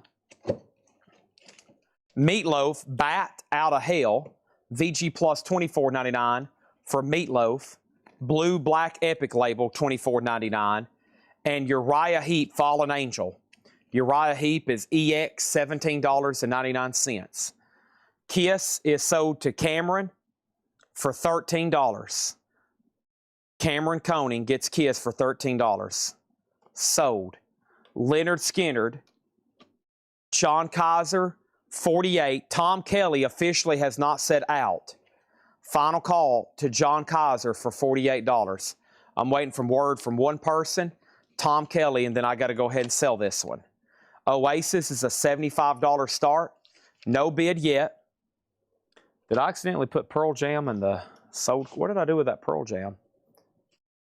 Meatloaf, Bat Out of Hell, VG Plus $24.99 for Meatloaf. Blue Black Epic label $24.99. And Uriah Heep Fallen Angel. Uriah Heep is EX $17.99. Kiss is sold to Cameron for $13. Cameron Coning gets Kiss for $13. Sold. Leonard Skinnard, John Kaiser, 48. Tom Kelly officially has not said out. Final call to John Kaiser for $48. I'm waiting for word from one person, Tom Kelly, and then I got to go ahead and sell this one. Oasis is a $75 start. No bid yet. Did I accidentally put Pearl Jam in the sold? What did I do with that Pearl Jam?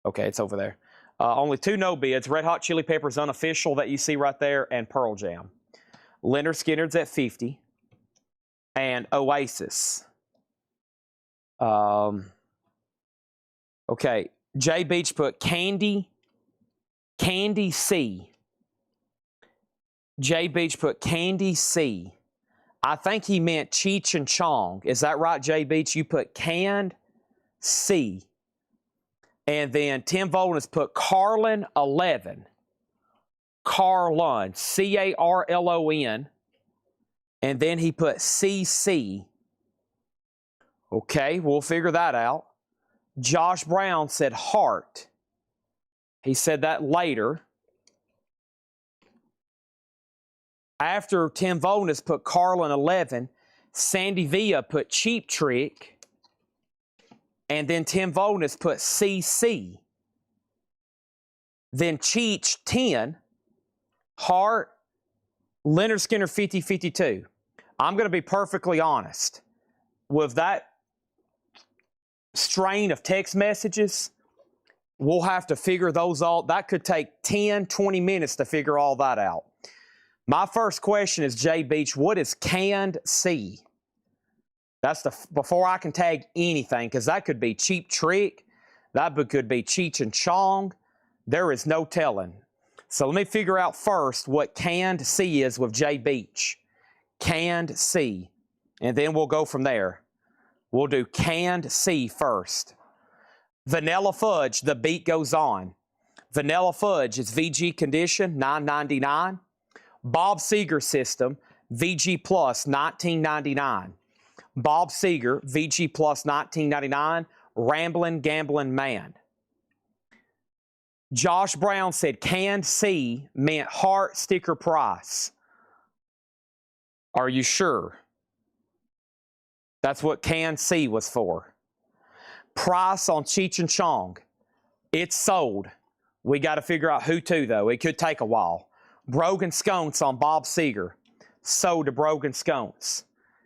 Okay, it's over there. Only 2 no bids. Red Hot Chili Peppers Unofficial that you see right there, and Pearl Jam. Leonard Skinnard's at 50. And Oasis. Okay, Jay Beach put Candy C. Jay Beach put Candy C. I think he meant Cheech and Chong. Is that right, Jay Beach? You put Canned C. And then Tim Voldens put Carlin 11. Carlon, C-A-R-L-O-N. And then he put CC. Okay, we'll figure that out. Josh Brown said Heart. He said that later. After Tim Voldens put Carlin 11, Sandy Villa put Cheap Trick. And then Tim Voldens put CC. Then Cheech 10. Hart. Leonard Skinner 50-52. I'm going to be perfectly honest. With that strain of text messages, we'll have to figure those all. That could take 10, 20 minutes to figure all that out. My first question is, Jay Beach, what is Canned C? That's before I can tag anything, because that could be Cheap Trick. That could be Cheech and Chong. There is no telling. So let me figure out first what Canned C is with Jay Beach. Canned C. And then we'll go from there. We'll do Canned C first. Vanilla Fudge, The Beat Goes On. Vanilla Fudge is VG Condition, $9.99. Bob Seger System, VG Plus, $19.99. Bob Seger, VG Plus, $19.99. Ramblin' Gamblin' Man. Josh Brown said Canned C meant Heart sticker price. Are you sure? That's what Canned C was for. Price on Cheech and Chong. It's sold. We got to figure out who to, though. It could take a while. Brogan Sconce on Bob Seger. Sold to Brogan Sconce.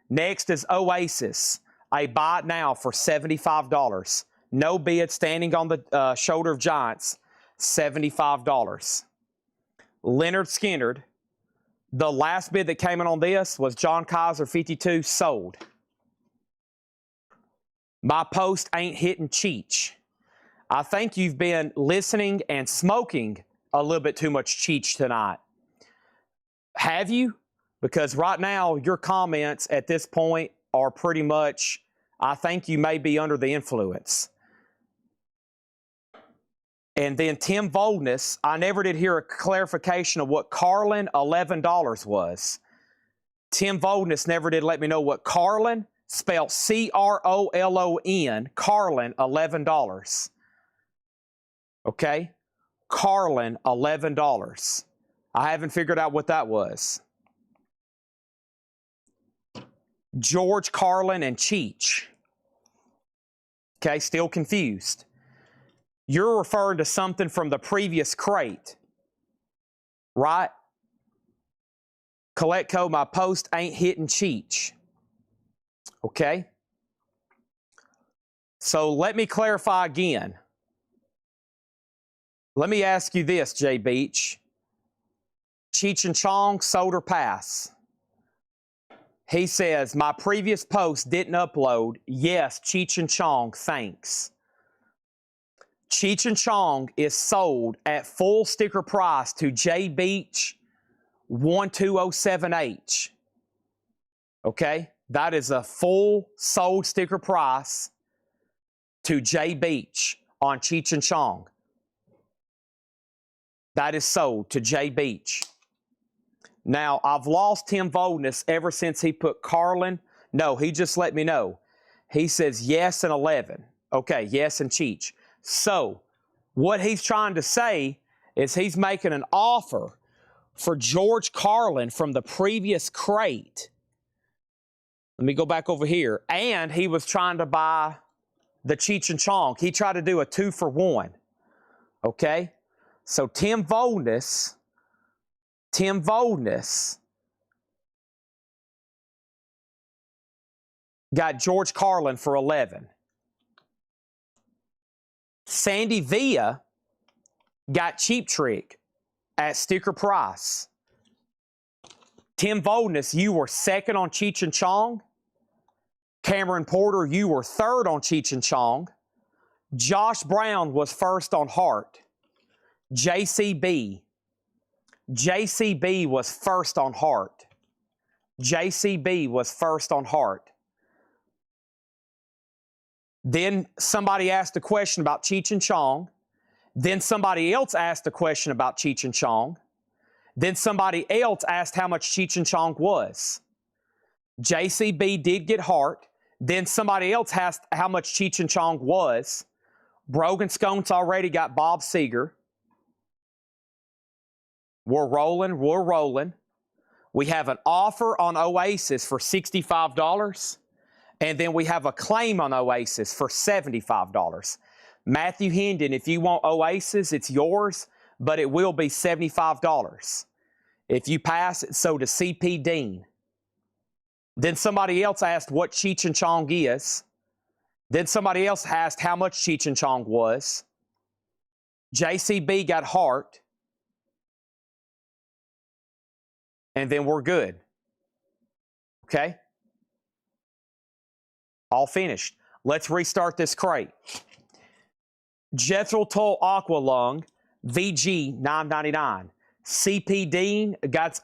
Next is Oasis. A buy it now for $75. No bid, standing on the shoulder of giants. $75. Leonard Skinnard. The last bid that came in on this was John Kaiser 52, sold. My post ain't hitting Cheech. I think you've been listening and smoking a little bit too much Cheech tonight. Have you? Because right now, your comments at this point are pretty much, I think you may be under the influence. And then Tim Voldens, I never did hear a clarification of what Carlin $11 was. Tim Voldens never did let me know what Carlin, spelled C-R-O-L-O-N, Carlin, $11. Okay? Carlin, $11. I haven't figured out what that was. George Carlin and Cheech. Okay, still confused. You're referring to something from the previous crate, right? Collect code, my post ain't hitting Cheech. Okay? So let me clarify again. Let me ask you this, Jay Beach. Cheech and Chong, sold or pass? He says, my previous post didn't upload. Yes, Cheech and Chong, thanks. Cheech and Chong is sold at full sticker price to Jay Beach 1207H. Okay? That is a full sold sticker price to Jay Beach on Cheech and Chong. That is sold to Jay Beach. Now, I've lost Tim Voldness ever since he put Carlin. No, he just let me know. He says yes and 11. Okay, yes and Cheech. So, what he's trying to say is he's making an offer for George Carlin from the previous crate. Let me go back over here. And he was trying to buy the Cheech and Chong. He tried to do a 2-for-1. Okay? So Tim Voldness got George Carlin for 11. Sandy Villa got Cheap Trick at sticker price. Tim Voldness, you were second on Cheech and Chong. Cameron Porter, you were third on Cheech and Chong. Josh Brown was first on Hart. JCB was first on Hart. JCB was first on Hart. Then somebody asked a question about Cheech and Chong. Then somebody else asked a question about Cheech and Chong. Then somebody else asked how much Cheech and Chong was. JCB did get Hart. Then somebody else asked how much Cheech and Chong was. Brogan Scones already got Bob Seger. We're rolling. We have an offer on Oasis for $65. And then we have a claim on Oasis for $75. Matthew Hendon, if you want Oasis, it's yours, but it will be $75. If you pass, it's sold to C.P. Dean. Then somebody else asked what Cheech and Chong is. Then somebody else asked how much Cheech and Chong was. JCB got Hart. And then we're good. Okay? All finished. Let's restart this crate. Jethro Tull Aqua Lung, VG $9.99. CP Dean gets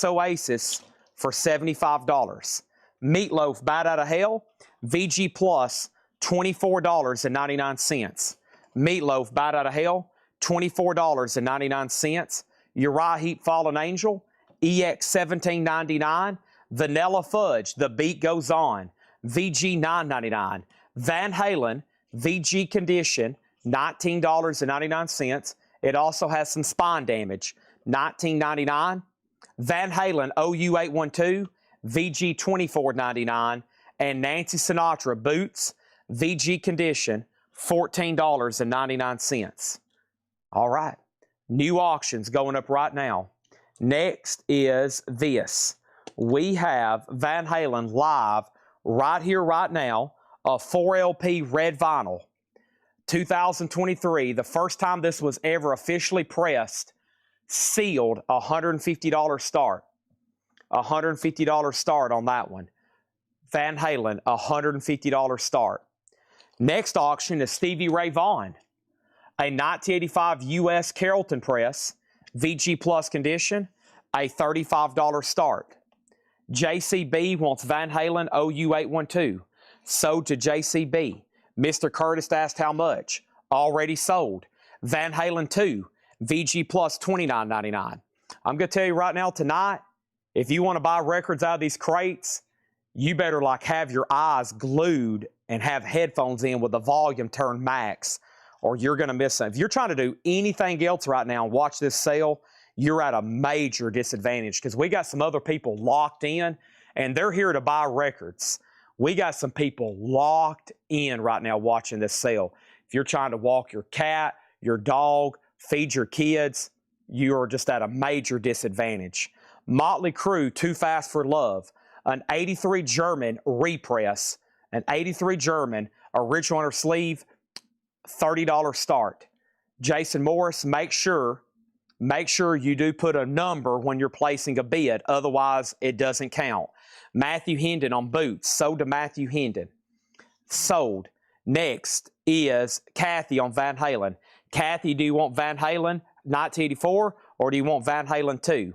Oasis for $75. Meatloaf Bat Out of Hell, VG Plus $24.99. Meatloaf Bat Out of Hell, $24.99. Uriah Heep Fallen Angel, EX $17.99. Vanilla Fudge, The Beat Goes On, VG $9.99. Van Halen, VG Condition, $19.99. It also has some spine damage, $19.99. Van Halen OU812, VG $24.99. And Nancy Sinatra Boots, VG Condition, $14.99. All right. New auctions going up right now. Next is this. We have Van Halen live right here, right now, a 4LP red vinyl. 2023, the first time this was ever officially pressed, sealed, $150 start. $150 start on that one. Van Halen, $150 start. Next auction is Stevie Ray Vaughan, a 1985 U.S. Carrollton press, VG Plus condition, a $35 start. JCB wants Van Halen OU812, sold to JCB. Mr. Curtis asked how much, already sold. Van Halen 2, VG Plus $29.99. I'm going to tell you right now tonight, if you want to buy records out of these crates, you better like have your eyes glued and have headphones in with the volume turned max, or you're going to miss something. If you're trying to do anything else right now and watch this sale, you're at a major disadvantage because we got some other people locked in and they're here to buy records. We got some people locked in right now watching this sale. If you're trying to walk your cat, your dog, feed your kids, you're just at a major disadvantage. Motley Crue, Too Fast for Love, an 83 German repress, an 83 German, original on her sleeve, $30 start. Jason Morris, make sure you do put a number when you're placing a bid, otherwise it doesn't count. Matthew Hendon on boots, sold to Matthew Hendon. Sold. Next is Kathy on Van Halen. Kathy, do you want Van Halen 1984 or do you want Van Halen 2?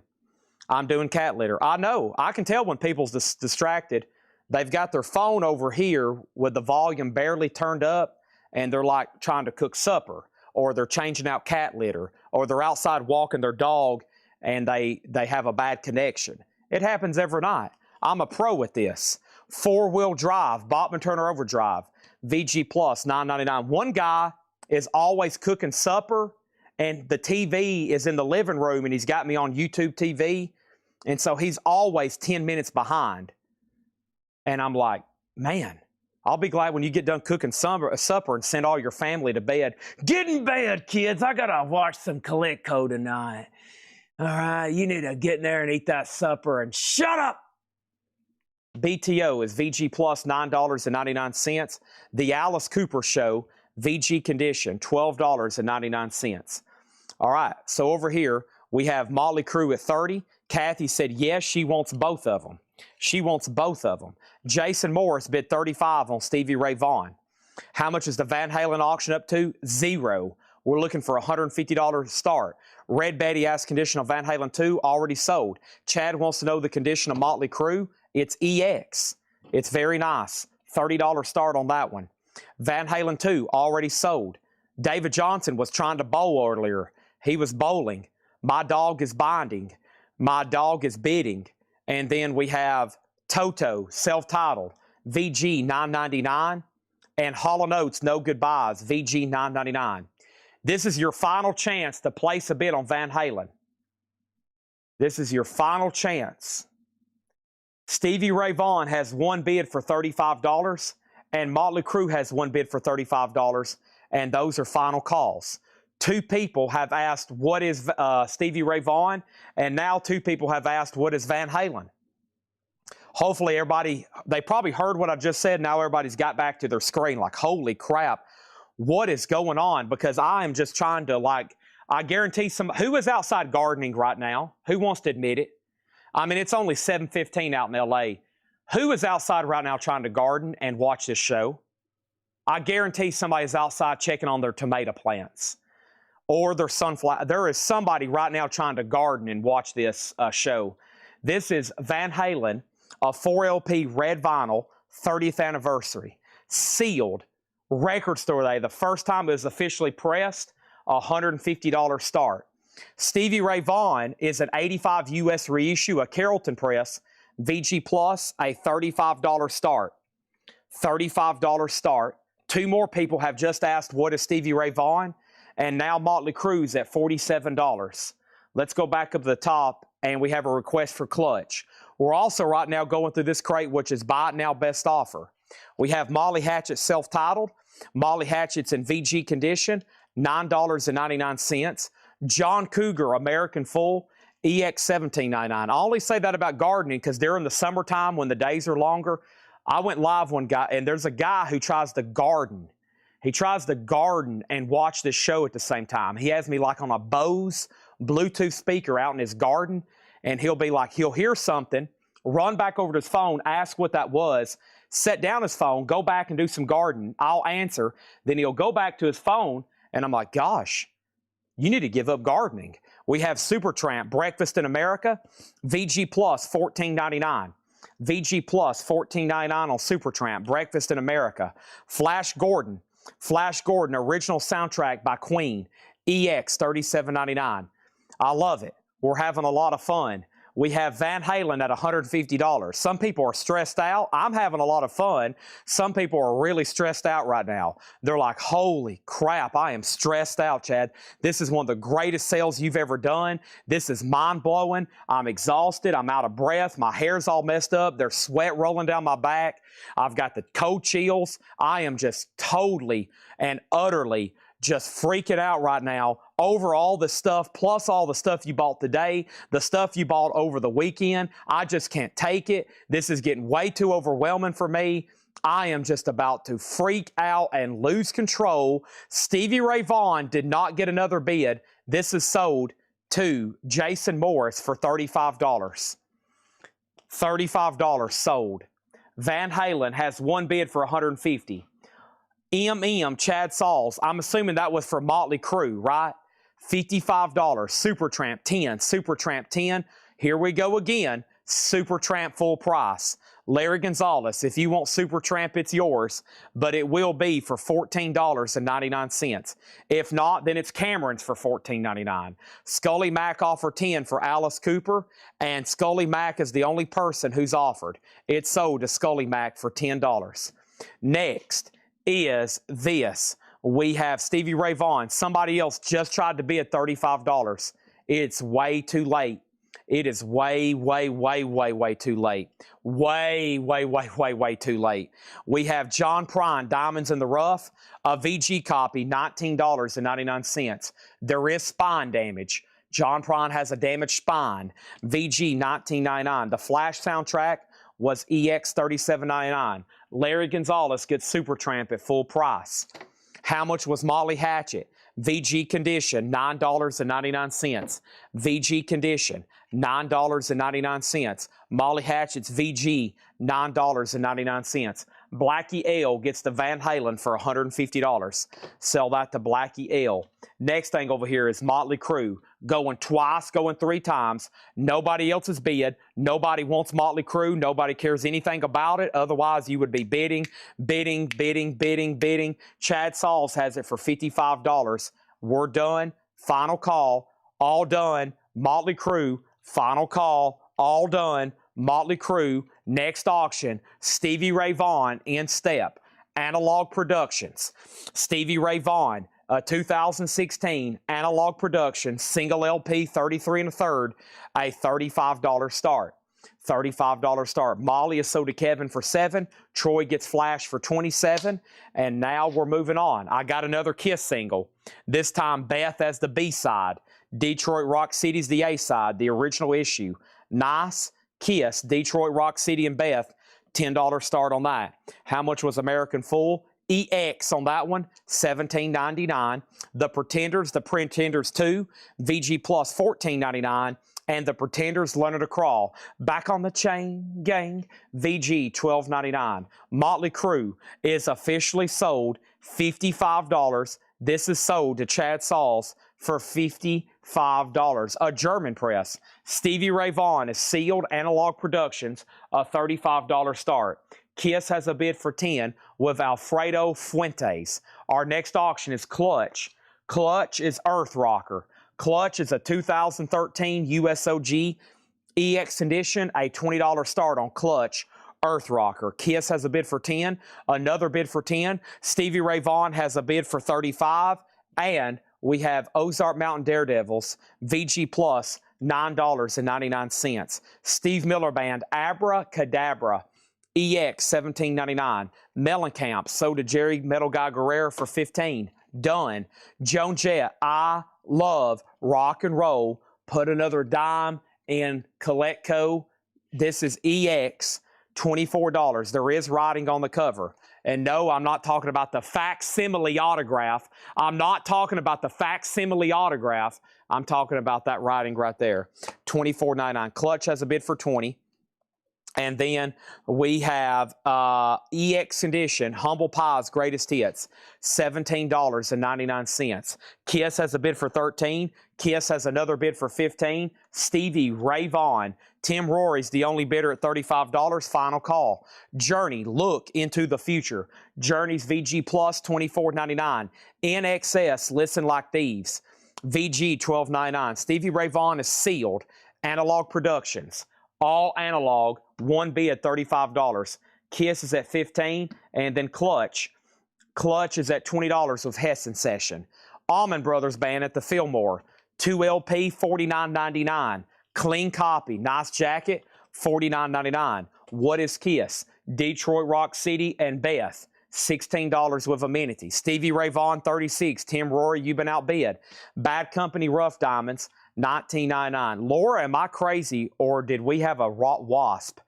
I'm doing cat litter. I know. I can tell when people's distracted. They've got their phone over here with the volume barely turned up, and they're like trying to cook supper, or they're changing out cat litter, or they're outside walking their dog and they have a bad connection. It happens every night. I'm a pro at this. 4-wheel drive, Bachman Turner overdrive, VG Plus, $9.99. One guy is always cooking supper, and the TV is in the living room, and he's got me on YouTube TV, and so he's always 10 minutes behind. And I'm like, man, I'll be glad when you get done cooking supper and send all your family to bed. Get in bed, kids. I got to watch some Collectible tonight. All right, you need to get in there and eat that supper and shut up. BTO is VG Plus, $9.99. The Alice Cooper Show, VG Condition, $12.99. All right, so over here, we have Motley Crue at 30. Kathy said, yes, she wants both of them. She wants both of them. Jason Morris bid $35 on Stevie Ray Vaughan. How much is the Van Halen auction up to? $0. We're looking for a $150 start. Red Betty asks condition of Van Halen 2, already sold. Chad wants to know the condition of Motley Crue. It's EX. It's very nice. $30 start on that one. Van Halen 2, already sold. David Johnson was trying to bowl earlier. He was bowling. My dog is binding. My dog is bidding. And then we have Toto, self-titled, VG $9.99, and Hall & Oates, No Goodbyes, VG $9.99. This is your final chance to place a bid on Van Halen. This is your final chance. Stevie Ray Vaughan has one bid for $35, and Motley Crue has one bid for $35, and those are final calls. 2 people have asked, what is Stevie Ray Vaughan? And now 2 people have asked, what is Van Halen? Hopefully everybody, they probably heard what I just said. Now everybody's got back to their screen like, holy crap, what is going on? Because I am just trying to, like, I guarantee who is outside gardening right now? Who wants to admit it? I mean, it's only 7:15 out in LA. Who is outside right now trying to garden and watch this show? I guarantee somebody's outside checking on their tomato plants or their sunflower. There is somebody right now trying to garden and watch this show. This is Van Halen, a 4LP red vinyl, 30th anniversary, sealed, record store day. The first time it was officially pressed, $150 start. Stevie Ray Vaughan is an 85 US reissue, a Carrollton press, VG Plus, a $35 start. $35 start. 2 more people have just asked, what is Stevie Ray Vaughan? And now Motley Crue's at $47. Let's go back up to the top, and we have a request for clutch. We're also right now going through this crate, which is buy it now, best offer. We have Molly Hatchet self-titled. Molly Hatchet's in VG condition, $9.99. John Cougar American Full, EX $17.99. I only say that about gardening because during the summertime when the days are longer, I went live one guy, and there's a guy who tries to garden. He tries to garden and watch this show at the same time. He has me like on a Bose Bluetooth speaker out in his garden, and he'll be like, he'll hear something, run back over to his phone, ask what that was, set down his phone, go back and do some gardening. I'll answer. Then he'll go back to his phone, and I'm like, gosh, you need to give up gardening. We have Supertramp, Breakfast in America, VG Plus, $14.99. VG Plus, $14.99 on Supertramp, Breakfast in America. Flash Gordon, original soundtrack by Queen, EX, $37.99. I love it. We're having a lot of fun. We have Van Halen at $150. Some people are stressed out. I'm having a lot of fun. Some people are really stressed out right now. They're like, holy crap, I am stressed out, Chad. This is one of the greatest sales you've ever done. This is mind-blowing. I'm exhausted. I'm out of breath. My hair's all messed up. There's sweat rolling down my back. I've got the cold chills. I am just totally and utterly just freaking out right now over all the stuff, plus all the stuff you bought today, the stuff you bought over the weekend. I just can't take it. This is getting way too overwhelming for me. I am just about to freak out and lose control. Stevie Ray Vaughan did not get another bid. This is sold to Jason Morris for $35. $35 sold. Van Halen has one bid for $150. Chad Sauls, I'm assuming that was for Motley Crue, right? $55. Supertramp 10, Supertramp 10. Here we go again. Super Tramp full price. Larry Gonzalez, if you want Super Tramp, it's yours, but it will be for $14.99. If not, then it's Cameron's for $14.99. Scully Mack offered 10 for Alice Cooper, and Scully Mack is the only person who's offered. It's sold to Scully Mack for $10. Next is this. We have Stevie Ray Vaughan. Somebody else just tried to bid $35. It's way too late. It is way, way, way, way, way too late. Way, way, way, way, way too late. We have John Prine, Diamonds in the Rough, a VG copy, $19.99. There is spine damage. John Prine has a damaged spine. VG, $19.99. The Flash soundtrack was EX, $37.99. Larry Gonzalez gets Super Tramp at full price. How much was Molly Hatchet? VG condition, $9.99. VG condition, $9.99. Molly Hatchet's VG, $9.99. Blackie L gets the Van Halen for $150. Sell that to Blackie L. Next thing over here is Motley Crue. Going twice, going 3 times. Nobody else is bid. Nobody wants Motley Crue. Nobody cares anything about it. Otherwise, you would be bidding. Chad Sauls has it for $55. We're done. Final call. All done. Motley Crue. Final call. All done. Motley Crue. Next auction. Stevie Ray Vaughan in step. Analog Productions. Stevie Ray Vaughan. 2016 Analog Production, single LP, 33 1/3, a $35 start. $35 start. Molly is sold to Kevin for $7. Troy gets Flash for $27. And now we're moving on. I got another Kiss single. This time Beth as the B-side. Detroit Rock City's the A-side, the original issue. Nice. Kiss, Detroit Rock City and Beth, $10 start on that. How much was American Fool? EX on that one, $17.99. The Pretenders 2, VG Plus, $14.99. And The Pretenders, Learning to Crawl, Back on the Chain Gang, VG, $12.99. Motley Crue is officially sold, $55. This is sold to Chad Sauls for $55. A German press. Stevie Ray Vaughan is sealed, Analog Productions, a $35 start. Kiss has a bid for 10 with Alfredo Fuentes. Our next auction is Clutch. Clutch is Earth Rocker. Clutch is a 2013 USOG EX condition, a $20 start on Clutch. Earth Rocker. Kiss has a bid for 10. Another bid for 10. Stevie Ray Vaughan has a bid for 35. And we have Ozark Mountain Daredevils, VG Plus, $9.99. Steve Miller Band, Abracadabra, EX, $17.99. Mellencamp, sold to Jerry Metal Guy Guerrero for $15. Done. Joan Jett, I love rock and roll. Put another dime in Collectible. This is EX, $24. There is writing on the cover. And no, I'm not talking about the facsimile autograph. I'm not talking about the facsimile autograph. I'm talking about that writing right there. $24.99. Clutch has a bid for 20. And then we have EX Condition, Humble Pie's Greatest Hits, $17.99. Kiss has a bid for 13. Kiss has another bid for 15. Stevie Ray Vaughan. Tim Rory's the only bidder at $35. Final call. Journey, Look Into the Future. Journey's VG Plus, $24.99. NXS, Listen Like Thieves. VG, $12.99. Stevie Ray Vaughan is sealed. Analog Productions. All analog, one bid, $35. Kiss is at $15. And then Clutch. Clutch is at $20 with Hessen Session. Allman Brothers Band at the Fillmore. 2 LP, $49.99. Clean copy, nice jacket, $49.99. What is Kiss? Detroit Rock City and Beth, $16 with amenities. Stevie Ray Vaughan, $36. Tim Rory, You've Been Outbid. Bad Company Rough Diamonds, $19.99. Laura, am I crazy, or did we have a Wasp?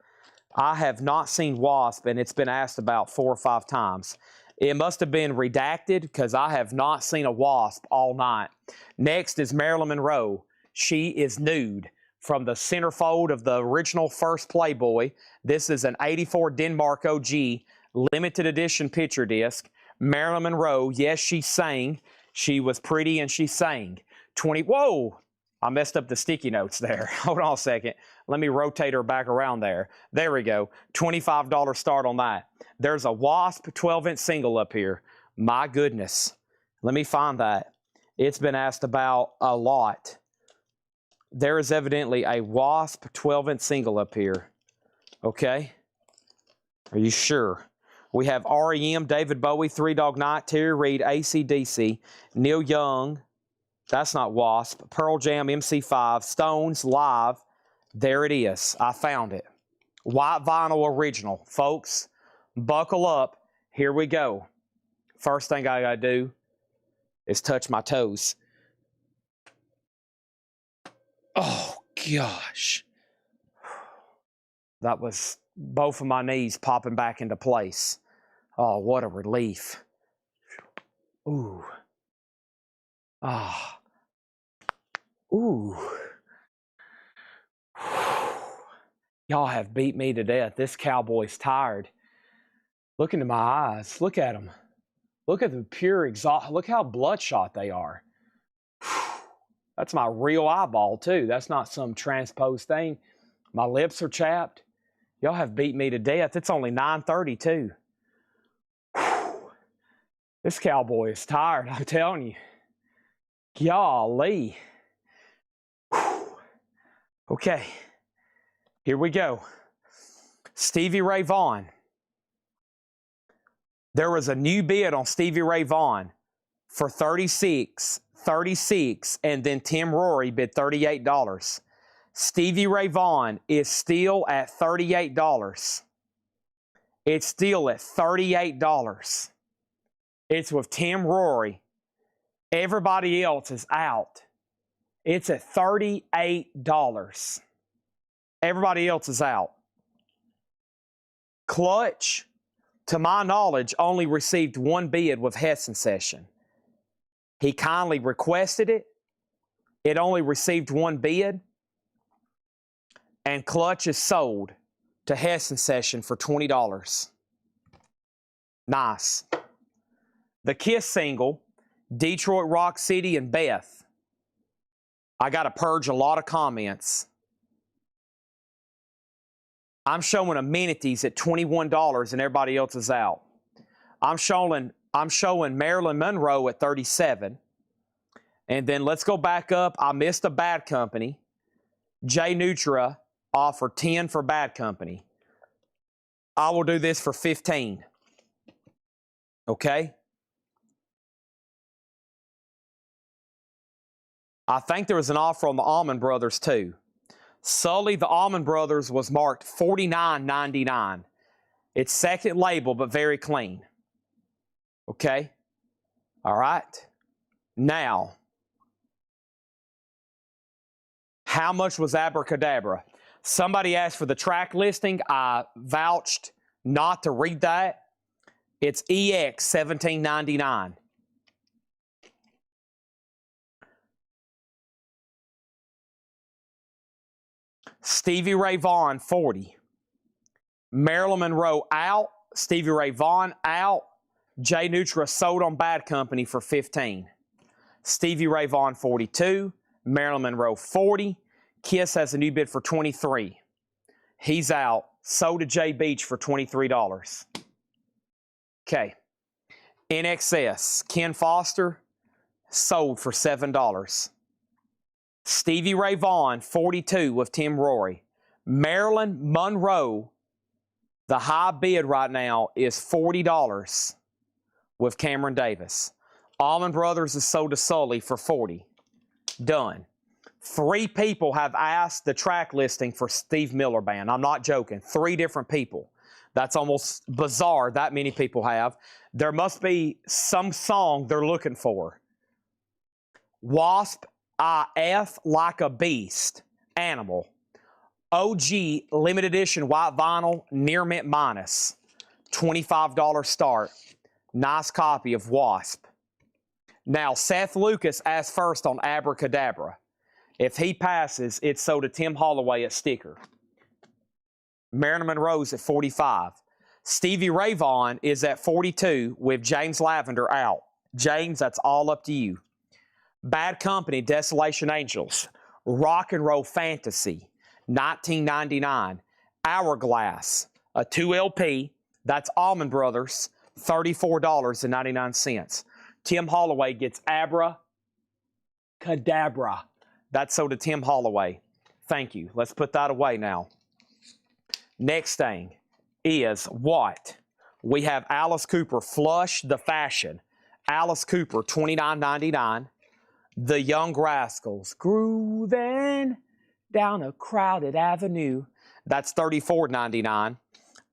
I have not seen Wasp, and it's been asked about 4 or 5 times. It must have been redacted because I have not seen a Wasp all night. Next is Marilyn Monroe. She is nude. From the centerfold of the original first Playboy. This is an 84 Denmark OG limited edition picture disc. Marilyn Monroe, yes, she sang. She was pretty and she sang. Whoa! I messed up the sticky notes there. Hold on a second. Let me rotate her back around there. There we go. $25 start on that. There's a Wasp 12-inch single up here. My goodness. Let me find that. It's been asked about a lot. There is evidently a Wasp 12-inch single up here. Okay. Are you sure? We have REM, David Bowie, Three Dog Night, Terry Reid, AC/DC, Neil Young. That's not Wasp. Pearl Jam, MC5, Stones, Live. There it is. I found it. White vinyl original. Folks, buckle up. Here we go. First thing I got to do is touch my toes. Oh, gosh. That was both of my knees popping back into place. Oh, what a relief. Ooh. Ah. Ooh. Y'all have beat me to death. This cowboy's tired. Look into my eyes. Look at them. Look at the pure exhaust. Look how bloodshot they are. That's my real eyeball, too. That's not some transposed thing. My lips are chapped. Y'all have beat me to death. It's only 9:32. This cowboy is tired, I'm telling you. Golly. Okay, here we go. Stevie Ray Vaughan. There was a new bid on Stevie Ray Vaughan for $36, and then Tim Rory bid $38. Stevie Ray Vaughan is still at $38. It's still at $38. It's with Tim Rory. Everybody else is out. It's at $38. Everybody else is out. Clutch, to my knowledge, only received one bid with Heston Session. He kindly requested it. It only received one bid. And Clutch is sold to Heston Session for $20. Nice. The Kiss single, Detroit Rock City and Beth. I got to purge a lot of comments. I'm showing amenities at $21 and everybody else is out. I'm showing Marilyn Monroe at $37. And then let's go back up. I missed a Bad Company. Jay Nutra offered 10 for Bad Company. I will do this for 15. Okay? I think there was an offer on the Allman Brothers too. Sully, the Allman Brothers, was marked $49.99. It's second label, but very clean. Okay? All right. Now, how much was Abracadabra? Somebody asked for the track listing. I vouched not to read that. It's EX $17.99. Stevie Ray Vaughan, 40. Marilyn Monroe out. Stevie Ray Vaughan out. Jay Nutra sold on Bad Company for 15. Stevie Ray Vaughan, 42. Marilyn Monroe, 40. Kiss has a new bid for 23. He's out. Sold to Jay Beach for $23. Okay. NXS, Ken Foster, sold for $7. Stevie Ray Vaughan, 42 with Tim Rory. Marilyn Monroe, the high bid right now is $40 with Cameron Davis. Allman Brothers is sold to Sully for $40. Done. 3 people have asked the track listing for Steve Miller Band. I'm not joking. 3 different people. That's almost bizarre that many people have. There must be some song they're looking for. Wasp, IF Like a Beast, Animal. OG limited edition white vinyl, near mint minus. $25 start. Nice copy of Wasp. Now, Seth Lucas asked first on Abracadabra. If he passes, it's sold to Tim Holloway at Sticker. Marilyn Monroe's at 45. Stevie Ray Vaughan is at 42 with James Lavender out. James, that's all up to you. Bad Company, Desolation Angels. Rock and Roll Fantasy, $19.99. Hourglass, a 2 LP, that's Allman Brothers, $34.99. Tim Holloway gets Abra Cadabra. That's sold to Tim Holloway. Thank you. Let's put that away now. Next thing is what? We have Alice Cooper, Flush the Fashion. Alice Cooper, $29.99. The Young Rascals, Groovin' Down a Crowded Avenue. That's $34.99.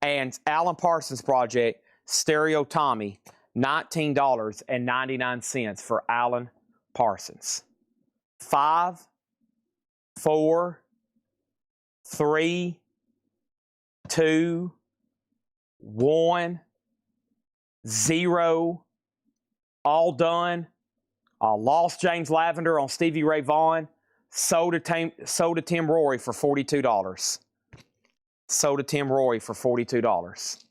And Alan Parsons Project, Stereo Tommy, $19.99 for Alan Parsons. 5, 4, 3, 2, 1, 0. All done. Lost James Lavender on Stevie Ray Vaughan. Sold to Tim Rory for $42. Sold to Tim Rory for $42.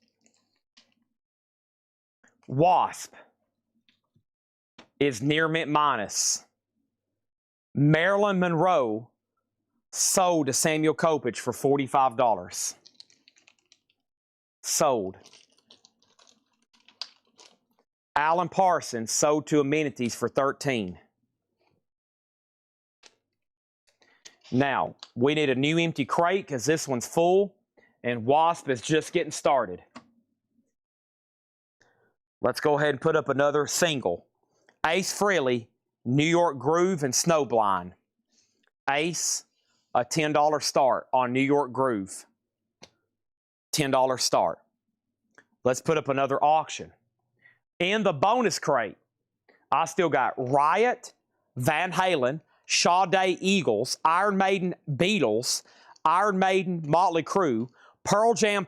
Wasp is near mint minus. Marilyn Monroe sold to Samuel Kopich for $45. Sold. Alan Parsons sold to Amenities for $13. Now, we need a new empty crate because this one's full and Wasp is just getting started. Let's go ahead and put up another single. Ace Frehley, New York Groove and Snowblind. Ace, a $10 start on New York Groove. $10 start. Let's put up another auction. In the bonus crate, I still got Riot, Van Halen, Sade Eagles, Iron Maiden Beatles, Iron Maiden Motley Crue, Pearl Jam,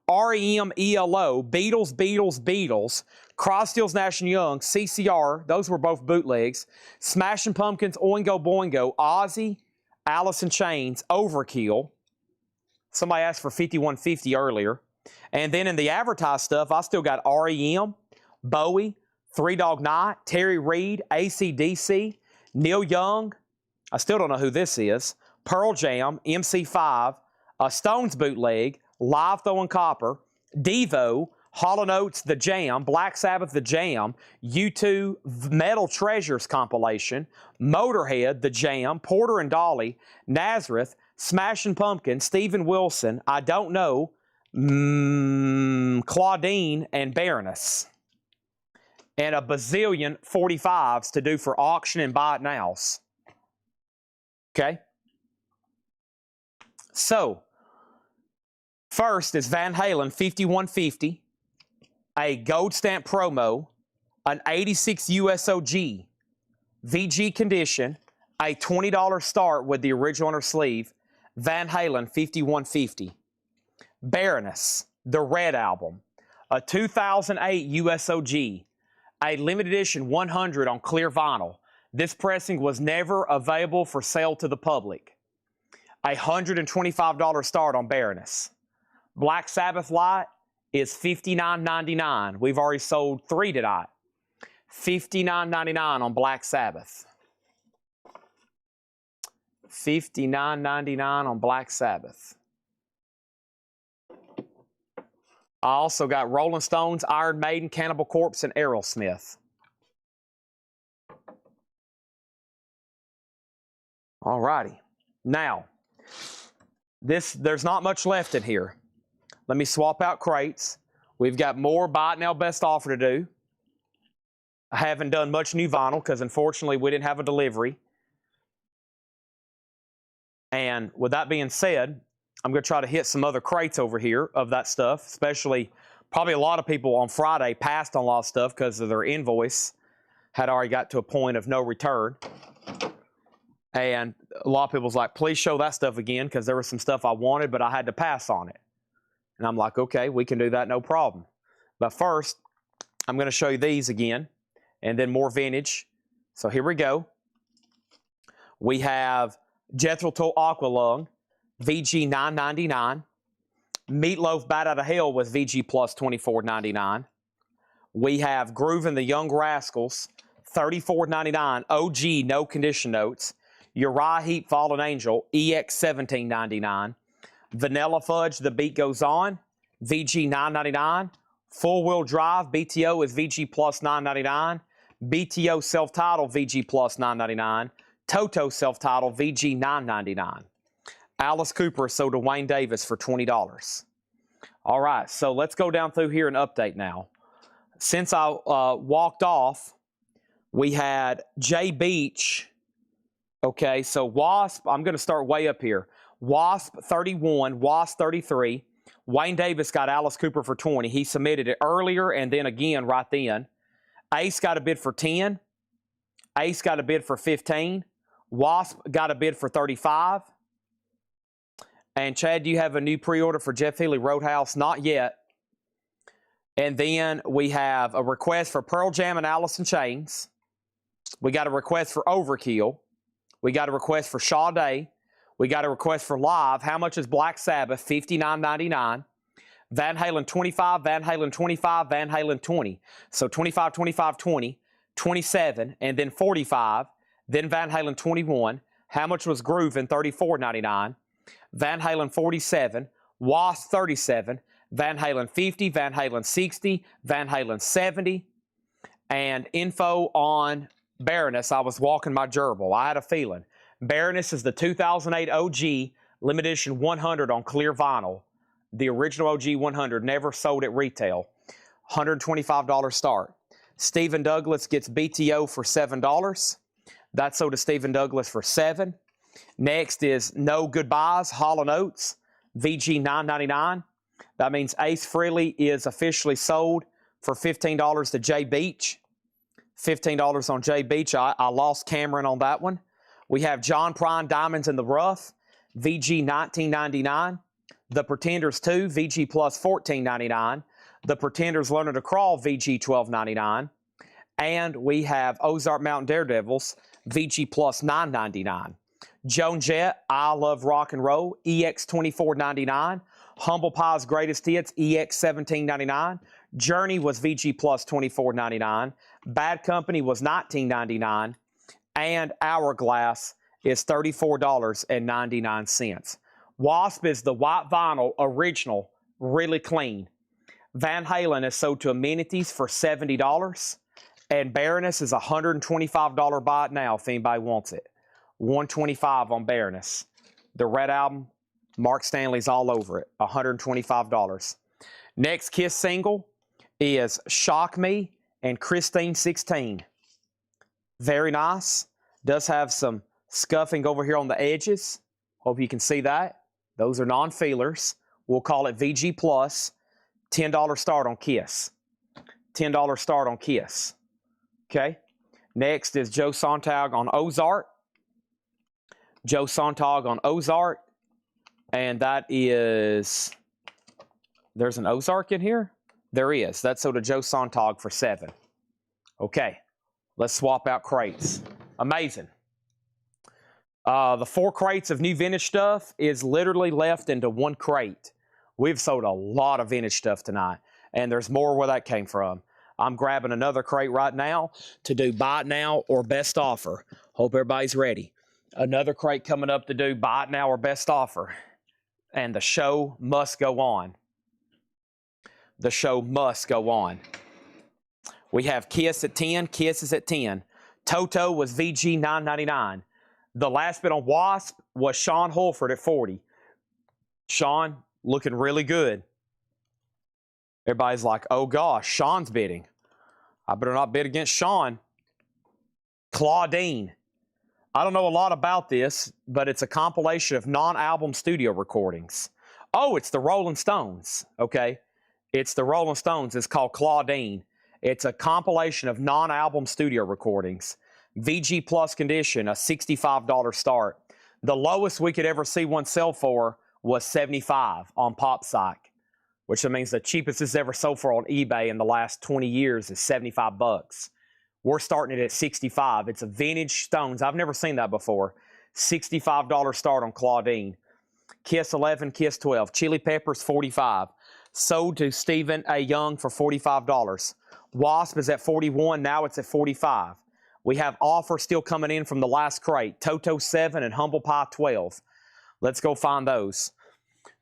REM ELO, Beatles, Crosstills Nash & Young, CCR, those were both bootlegs, Smashing Pumpkins, Oingo Boingo, Ozzy, Alice in Chains, Overkill. Somebody asked for 5150 earlier. And then in the advertised stuff, I still got REM, Bowie, Three Dog Night, Terry Reid, AC/DC, Neil Young, I still don't know who this is, Pearl Jam, MC5, a Stones bootleg, Live Throwing Copper, Devo, Hall & Oates, The Jam, Black Sabbath, The Jam, U2, Metal Treasures compilation, Motorhead, The Jam, Porter and Dolly, Nazareth, Smashing Pumpkins, Steven Wilson, I Don't Know, Claudine, and Baroness. And a bazillion 45s to do for auction and buy it nows. Okay? So, first is Van Halen 5150, a gold stamp promo, an 86 USOG, VG condition, a $20 start with the original on her sleeve, Van Halen 5150. Baroness, the Red Album, a 2008 USOG, a limited edition 100 on clear vinyl. This pressing was never available for sale to the public. A $125 start on Baroness. Black Sabbath Light is $59.99. We've already sold 3 tonight. $59.99 on Black Sabbath. $59.99 on Black Sabbath. I also got Rolling Stones, Iron Maiden, Cannibal Corpse, and Aerosmith. All righty. Now, there's not much left in here. Let me swap out crates. We've got more Buy It Now Best Offer to do. I haven't done much new vinyl because unfortunately we didn't have a delivery. And with that being said, I'm going to try to hit some other crates over here of that stuff, especially probably a lot of people on Friday passed on a lot of stuff because of their invoice had already got to a point of no return. And a lot of people was like, please show that stuff again because there was some stuff I wanted, but I had to pass on it. And I'm like, okay, we can do that, no problem. But first, I'm going to show you these again and then more vintage. So here we go. We have Jethro Tull Aqualung, VG $9.99. Meatloaf Bat Out of Hell with VG Plus $24.99. We have Groovin' the Young Rascals, $34.99. OG, no condition notes. Uriah Heep Fallen Angel, EX $17.99. Vanilla Fudge, The Beat Goes On, VG $9.99. Full Wheel Drive, BTO is VG plus $9.99. BTO Self-Titled, VG plus $9.99. Toto Self-Titled, VG $9.99. Alice Cooper sold to Wayne Davis for $20. All right, so let's go down through here and update now. Since I walked off, we had J Beach. Okay, so Wasp, I'm going to start way up here. Wasp 31, Wasp 33. Wayne Davis got Alice Cooper for 20. He submitted it earlier and then again right then. Ace got a bid for 10. Ace got a bid for 15. Wasp got a bid for 35. And Chad, do you have a new pre-order for Jeff Healy Roadhouse? Not yet. And then we have a request for Pearl Jam and Alice in Chains. We got a request for Overkill. We got a request for Sade. We got a request for Live. How much is Black Sabbath? $59.99. Van Halen 25, Van Halen 25, Van Halen 20. So 25, 25, 20, 27, and then 45. Then Van Halen 21. How much was Groovin? $34.99. Van Halen 47, Wasp 37, Van Halen 50, Van Halen 60, Van Halen 70, and info on Baroness. I was walking my gerbil. I had a feeling. Baroness is the 2008 OG limited edition 100 on clear vinyl. The original OG 100, never sold at retail. $125 start. Stephen Douglas gets BTO for $7. That sold to Stephen Douglas for $7. Next is No Goodbyes, Hall & Oates, VG $9.99. That means Ace Frehley is officially sold for $15 to J Beach. $15 on J Beach. I lost Cameron on that one. We have John Prine, Diamonds in the Rough, VG $19.99. The Pretenders 2, VG plus $14.99. The Pretenders Learning to Crawl, VG $12.99. And we have Ozark Mountain Daredevils, VG plus $9.99. Joan Jett, I Love Rock and Roll, EX $24.99. Humble Pie's Greatest Hits, EX $17.99. Journey was VG plus $24.99. Bad Company was $19.99. And Hourglass is $34.99. Wasp is the white vinyl original, really clean. Van Halen is sold to Amenities for $70. And Baroness is a $125 buy it now if anybody wants it. $125 on Baroness. The Red Album, Mark Stanley's all over it. $125. Next Kiss single is Shock Me and Christine 16. Very nice. Does have some scuffing over here on the edges. Hope you can see that. Those are non-feelers. We'll call it VG plus. $10 start on Kiss. $10 start on Kiss. Okay. Next is Joe Sontag on Ozark. Joe Sontag on Ozark. And that is, there's an Ozark in here? There is. That's sold to Joe Sontag for $7. Okay. Let's swap out crates. Amazing. The 4 crates of new vintage stuff is literally left into 1 crate. We've sold a lot of vintage stuff tonight, and there's more where that came from. I'm grabbing another crate right now to do buy it now or best offer. Hope everybody's ready. Another crate coming up to do buy it now or best offer. And the show must go on. The show must go on. We have Kiss at 10. Kiss is at 10. Toto was VG $9.99. The last bid on Wasp was Sean Holford at 40. Sean looking really good. Everybody's like, oh gosh, Sean's bidding. I better not bid against Sean. Claudine. I don't know a lot about this, but it's a compilation of non-album studio recordings. Oh, it's the Rolling Stones. Okay. It's the Rolling Stones. It's called Claudine. It's a compilation of non-album studio recordings. VG Plus condition, a $65 start. The lowest we could ever see one sell for was $75 on PopPsych, which means the cheapest it's ever sold for on eBay in the last 20 years is $75. We're starting it at $65. It's a vintage Stones. I've never seen that before. $65 start on Claudine. Kiss 11, Kiss 12. Chili Peppers, $45. Sold to Stephen A. Young for $45. Wasp is at $41. Now it's at $45. We have offers still coming in from the last crate. Toto 7 and Humble Pie 12. Let's go find those.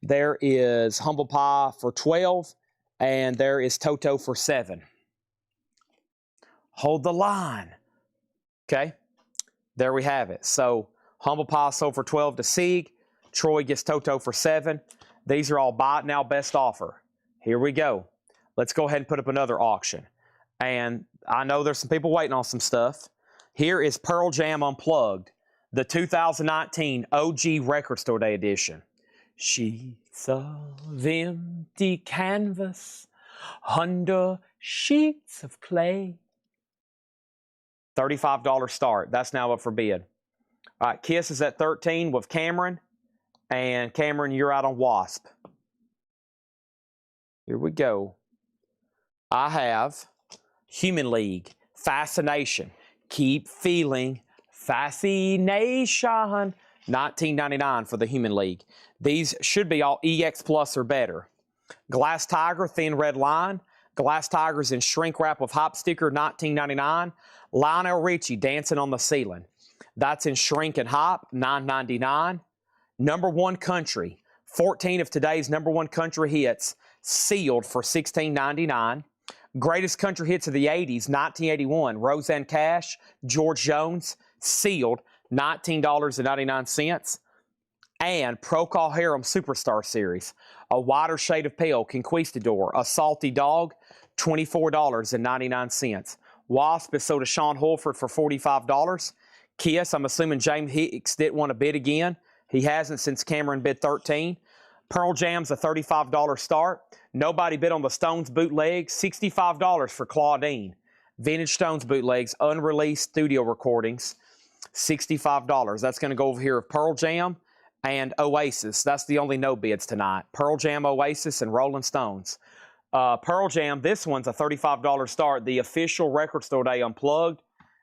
There is Humble Pie for 12, and there is Toto for 7. Hold the line. Okay, there we have it. So Humble Pie sold for 12 to Sieg. Troy gets Toto for 7. These are all buy it now, best offer. Here we go. Let's go ahead and put up another auction. And I know there's some people waiting on some stuff. Here is Pearl Jam Unplugged, the 2019 OG Record Store Day edition. Sheets of empty canvas under sheets of clay. $35 start. That's now up for bid. All right, Kiss is at 13 with Cameron. And Cameron, you're out on Wasp. Here we go. I have Human League, Fascination, Keep Feeling, Fascination, $19.99 for the Human League. These should be all EX Plus or better. Glass Tiger, Thin Red Line. Glass Tigers in shrink wrap with hop sticker, $19.99. Lionel Richie, Dancing on the Ceiling. That's in shrink and hop, $9.99. Number One Country, 14 of today's number one country hits, sealed for $16.99. Greatest country hits of the 80s, 1981, Roseanne Cash, George Jones, sealed, $19.99. And Procol Harum Superstar Series, A Wider Shade of Pale, Conquistador, A Salty Dog, $24.99. Wasp is sold to Sean Holford for $45. Kiss, I'm assuming James Hicks didn't want to bid again. He hasn't since Cameron bid 13. Pearl Jam's a $35 start. Nobody bid on the Stones bootleg, $65 for Claudine. Vintage Stones bootlegs, unreleased studio recordings, $65. That's going to go over here with Pearl Jam and Oasis. That's the only no bids tonight. Pearl Jam, Oasis, and Rolling Stones. Pearl Jam, this one's a $35 start. The official Record Store Day Unplugged,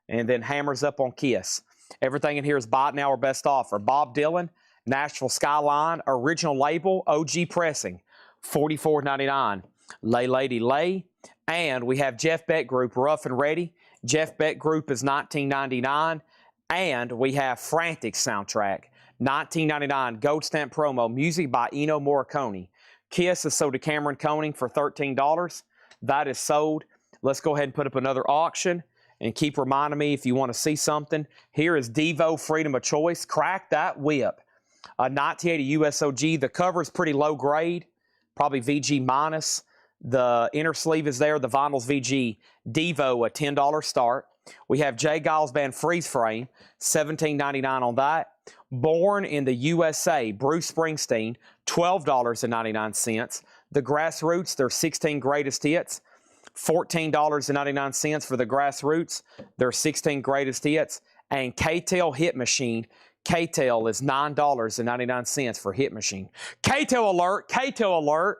and then hammers up on Kiss. Everything in here is buy it now or best offer. Bob Dylan, Nashville Skyline, original label, OG pressing, $44.99. Lay Lady Lay. And we have Jeff Beck Group, Rough and Ready. Jeff Beck Group is $19.99. And we have Frantic soundtrack, $19.99. Gold stamp promo, music by Ennio Morricone. Kiss is sold to Cameron Koenig for $13. That is sold. Let's go ahead and put up another auction. And keep reminding me if you want to see something. Here is Devo Freedom of Choice. Crack That Whip. 1980 USOG. The cover is pretty low grade. Probably VG minus. The inner sleeve is there. The vinyl's VG. Devo, a $10 start. We have Jay Giles Band Freeze Frame. $17.99 on that. Born in the USA. Bruce Springsteen. $12.99. The Grassroots, their 16 greatest hits. $14.99 for the Grassroots, their 16 greatest hits. And K-Tel Hit Machine, K-Tel is $9.99 for Hit Machine. K-Tel alert, K-Tel alert,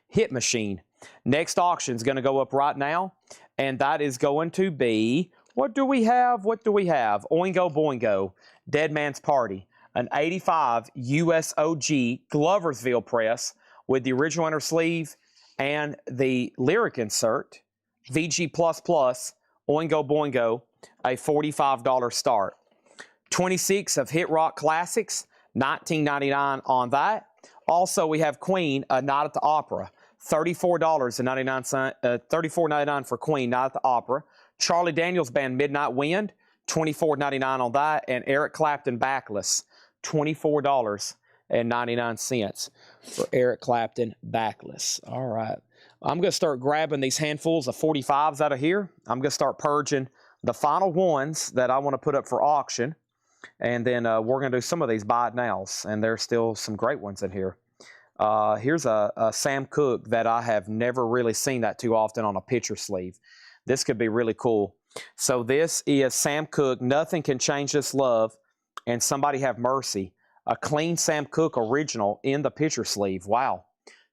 Hit Machine. Next auction is going to go up right now, and that is going to be, what do we have? Oingo Boingo, Dead Man's Party, an 85 USOG Gloversville press with the original inner sleeve and the lyric insert, VG++, Oingo Boingo, a $45 start. 26 of Hit Rock Classics, $19.99 on that. Also, we have Queen, A Night at the Opera, $34.99 for Queen, Night at the Opera. Charlie Daniels Band, Midnight Wind, $24.99 on that. And Eric Clapton, Backless, $24.99 for Eric Clapton, Backless. All right. I'm going to start grabbing these handfuls of 45s out of here. I'm going to start purging the final ones that I want to put up for auction. And then we're going to do some of these buy it nows. And there's still some great ones in here. Here's a Sam Cooke that I have never really seen that too often on a picture sleeve. This could be really cool. So this is Sam Cooke, Nothing Can Change This Love, and Somebody Have Mercy. A clean Sam Cooke original in the picture sleeve. Wow.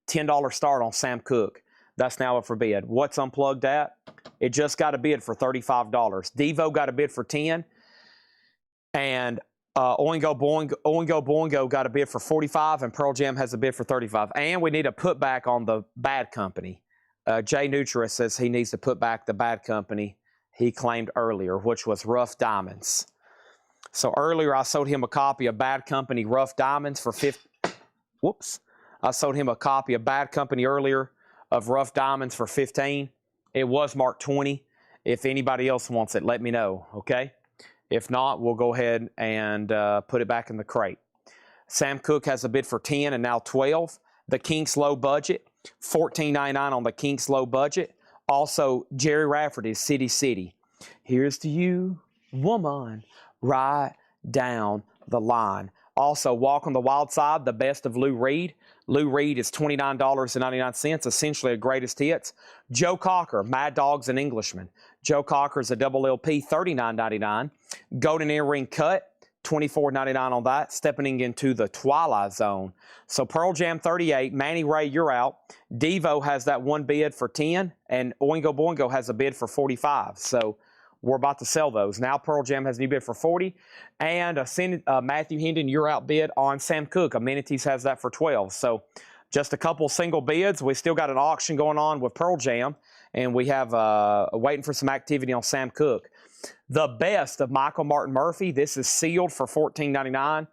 $10 start on Sam Cooke. That's now up for bid. What's unplugged at? It just got a bid for $35. Devo got a bid for $10. And Oingo Boingo got a bid for $45, and Pearl Jam has a bid for $35. And we need a putback on the Bad Company. Jay Nutra says he needs to put back the Bad Company. he claimed earlier, which was Rough Diamonds. So earlier I sold him a copy of Bad Company Rough Diamonds for whoops. I sold him a copy of Bad Company earlier of Rough Diamonds for 15. It was marked 20. If anybody else wants it, let me know, okay? If not, we'll go ahead and put it back in the crate. Sam Cooke has a bid for 10 and now 12. The Kinks low budget, $14.99 on the Kinks low budget. Also, Jerry Rafferty's City City. Here's to you, woman, right down the line. Also, Walk on the Wild Side, the best of Lou Reed. Lou Reed is $29.99, essentially a greatest hits. Joe Cocker, Mad Dogs and Englishmen. Joe Cocker is a double LP, $39.99. Golden Earring Cut, $24.99 on that. Stepping into the Twilight Zone. So Pearl Jam 38, Manny Ray, you're out. Devo has that one bid for 10, and Oingo Boingo has a bid for 45. So we're about to sell those. Now Pearl Jam has a new bid for 40. And Matthew Hendon, you're out bid on Sam Cooke. Amenities has that for 12. So just a couple single bids. We still got an auction going on with Pearl Jam. And we have waiting for some activity on Sam Cooke. The best of Michael Martin Murphey. This is sealed for $14.99.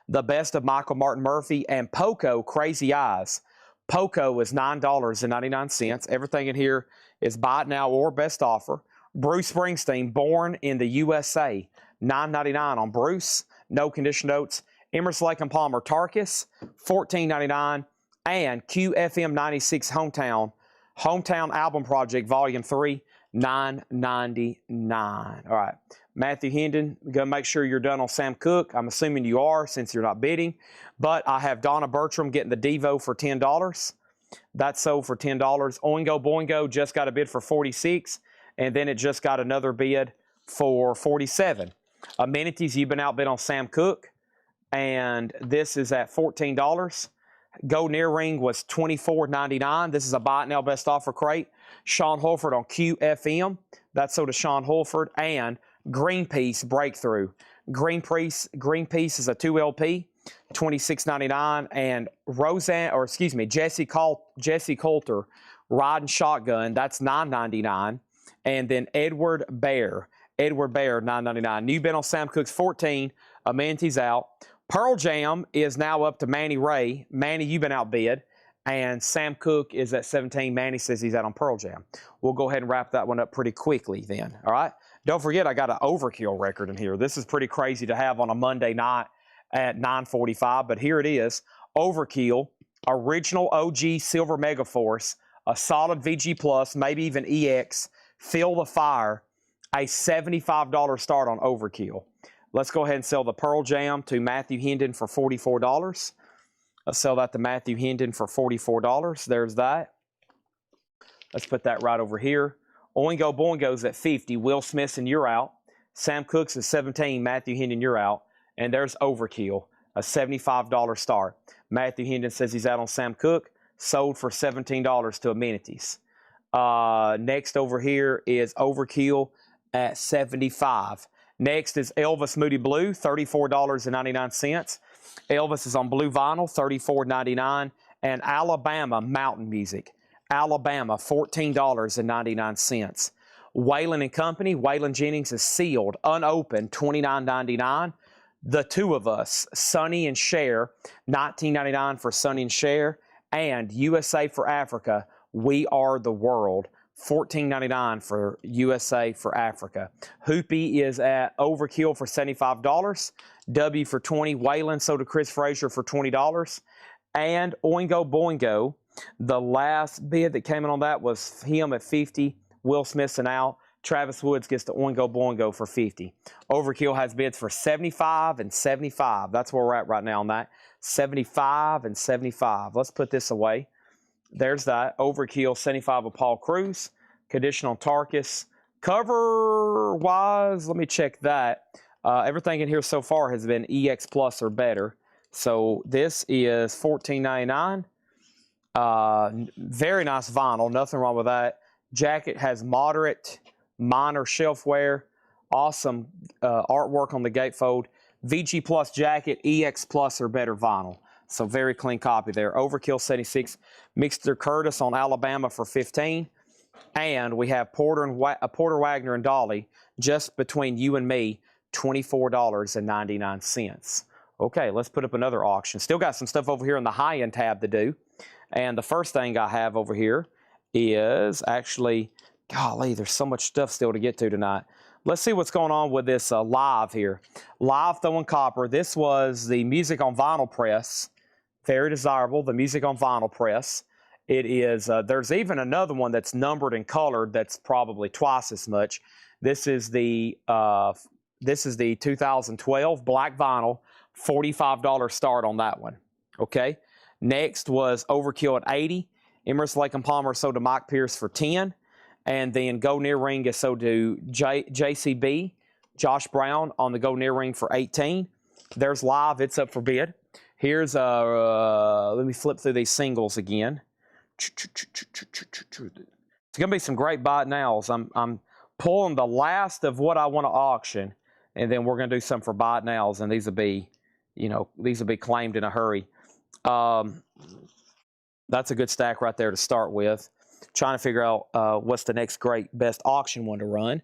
The best of Michael Martin Murphy and Poco Crazy Eyes. Poco is $9.99. Everything in here is buy it now or best offer. Bruce Springsteen, Born in the USA, $9.99 on Bruce. No condition notes. Emerson, Lake and Palmer, Tarkus, $14.99. And QFM 96 Hometown Album Project, Volume 3, $9.99. All right. Matthew Hendon, going to make sure you're done on Sam Cooke. I'm assuming you are since you're not bidding. But I have Donna Bertram getting the Devo for $10. That's sold for $10. Oingo Boingo just got a bid for $46. And then it just got another bid for $47. Amenities, you've been outbid on Sam Cooke. And this is at $14. Golden Earring was $24.99. This is a buy it now best offer crate. Sean Holford on QFM. That's sold to Sean Holford. And Greenpeace Breakthrough. Greenpeace is a 2LP, $26.99. And Jesse Coulter, Riding Shotgun, that's $9.99. And then Edward Bear, $9.99. New bid on Sam Cooke's 14. Amenities out. Pearl Jam is now up to Manny Ray. Manny, you've been outbid. And Sam Cooke is at 17. Manny says he's out on Pearl Jam. We'll go ahead and wrap that one up pretty quickly then. All right? Don't forget, I got an overkill record in here. This is pretty crazy to have on a Monday night at 9:45, but here it is. Overkill, original OG Silver Megaforce, a solid VG Plus, maybe even EX, Feel the Fire, a $75 start on Overkill. Let's go ahead and sell the Pearl Jam to Matthew Hendon for $44. Let's sell that to Matthew Hendon for $44. There's that. Let's put that right over here. Oingo Boingo's at 50. Will Smith's and you're out. Sam Cooke's at 17. Matthew Hendon, you're out. And there's Overkill, a $75 start. Matthew Hendon says he's out on Sam Cooke. Sold for $17 to Amenities. Next over here is Overkill at 75. Next is Elvis Moody Blue, $34.99. Elvis is on blue vinyl, $34.99. And Alabama Mountain Music, Alabama, $14.99. Waylon and Company, Waylon Jennings is sealed, unopened, $29.99. The Two of Us, Sonny and Cher, $19.99 for Sonny and Cher. And USA for Africa, We Are the World, $14.99 for USA for Africa. Hoopy is at Overkill for $75. W for $20. Waylon sold to Chris Frazier for $20. And Oingo Boingo, the last bid that came in on that was him at $50. Will Smithson out. Travis Woods gets the Oingo Boingo for $50. Overkill has bids for $75 and $75. That's where we're at right now on that. $75 and $75. Let's put this away. There's that. Overkill, $75 of Paul Cruz. Condition on Tarkus. Cover-wise, let me check that. Everything in here so far has been EX Plus or better. So this is $14.99. Very nice vinyl. Nothing wrong with that. Jacket has moderate, minor shelf wear. Awesome artwork on the gatefold. VG Plus jacket, EX Plus or better vinyl. So very clean copy there. Overkill 76. Mixter Curtis on Alabama for $15. And we have Porter Wagner and Dolly, just between you and me, $24.99. Okay, let's put up another auction. Still got some stuff over here in the high-end tab to do. And the first thing I have over here is actually, golly, there's so much stuff still to get to tonight. Let's see what's going on with this live here. Live Throwing Copper. This was the Music on Vinyl press. Very desirable, the Music on Vinyl press. It is, there's even another one that's numbered and colored that's probably twice as much. This is the 2012 black vinyl, $45 start on that one. Okay. Next was Overkill at 80. Emerson, Lake and Palmer sold to Mike Pierce for 10. And then Go Near Ring is sold to JCB, Josh Brown, on the Go Near Ring for 18. There's Live. It's up for bid. Here's, let me flip through these singles again. It's going to be some great buy nows. I'm pulling the last of what I want to auction, and then we're going to do some for buy nows, and these will be, these will be claimed in a hurry. That's a good stack right there to start with. Trying to figure out what's the next best auction one to run.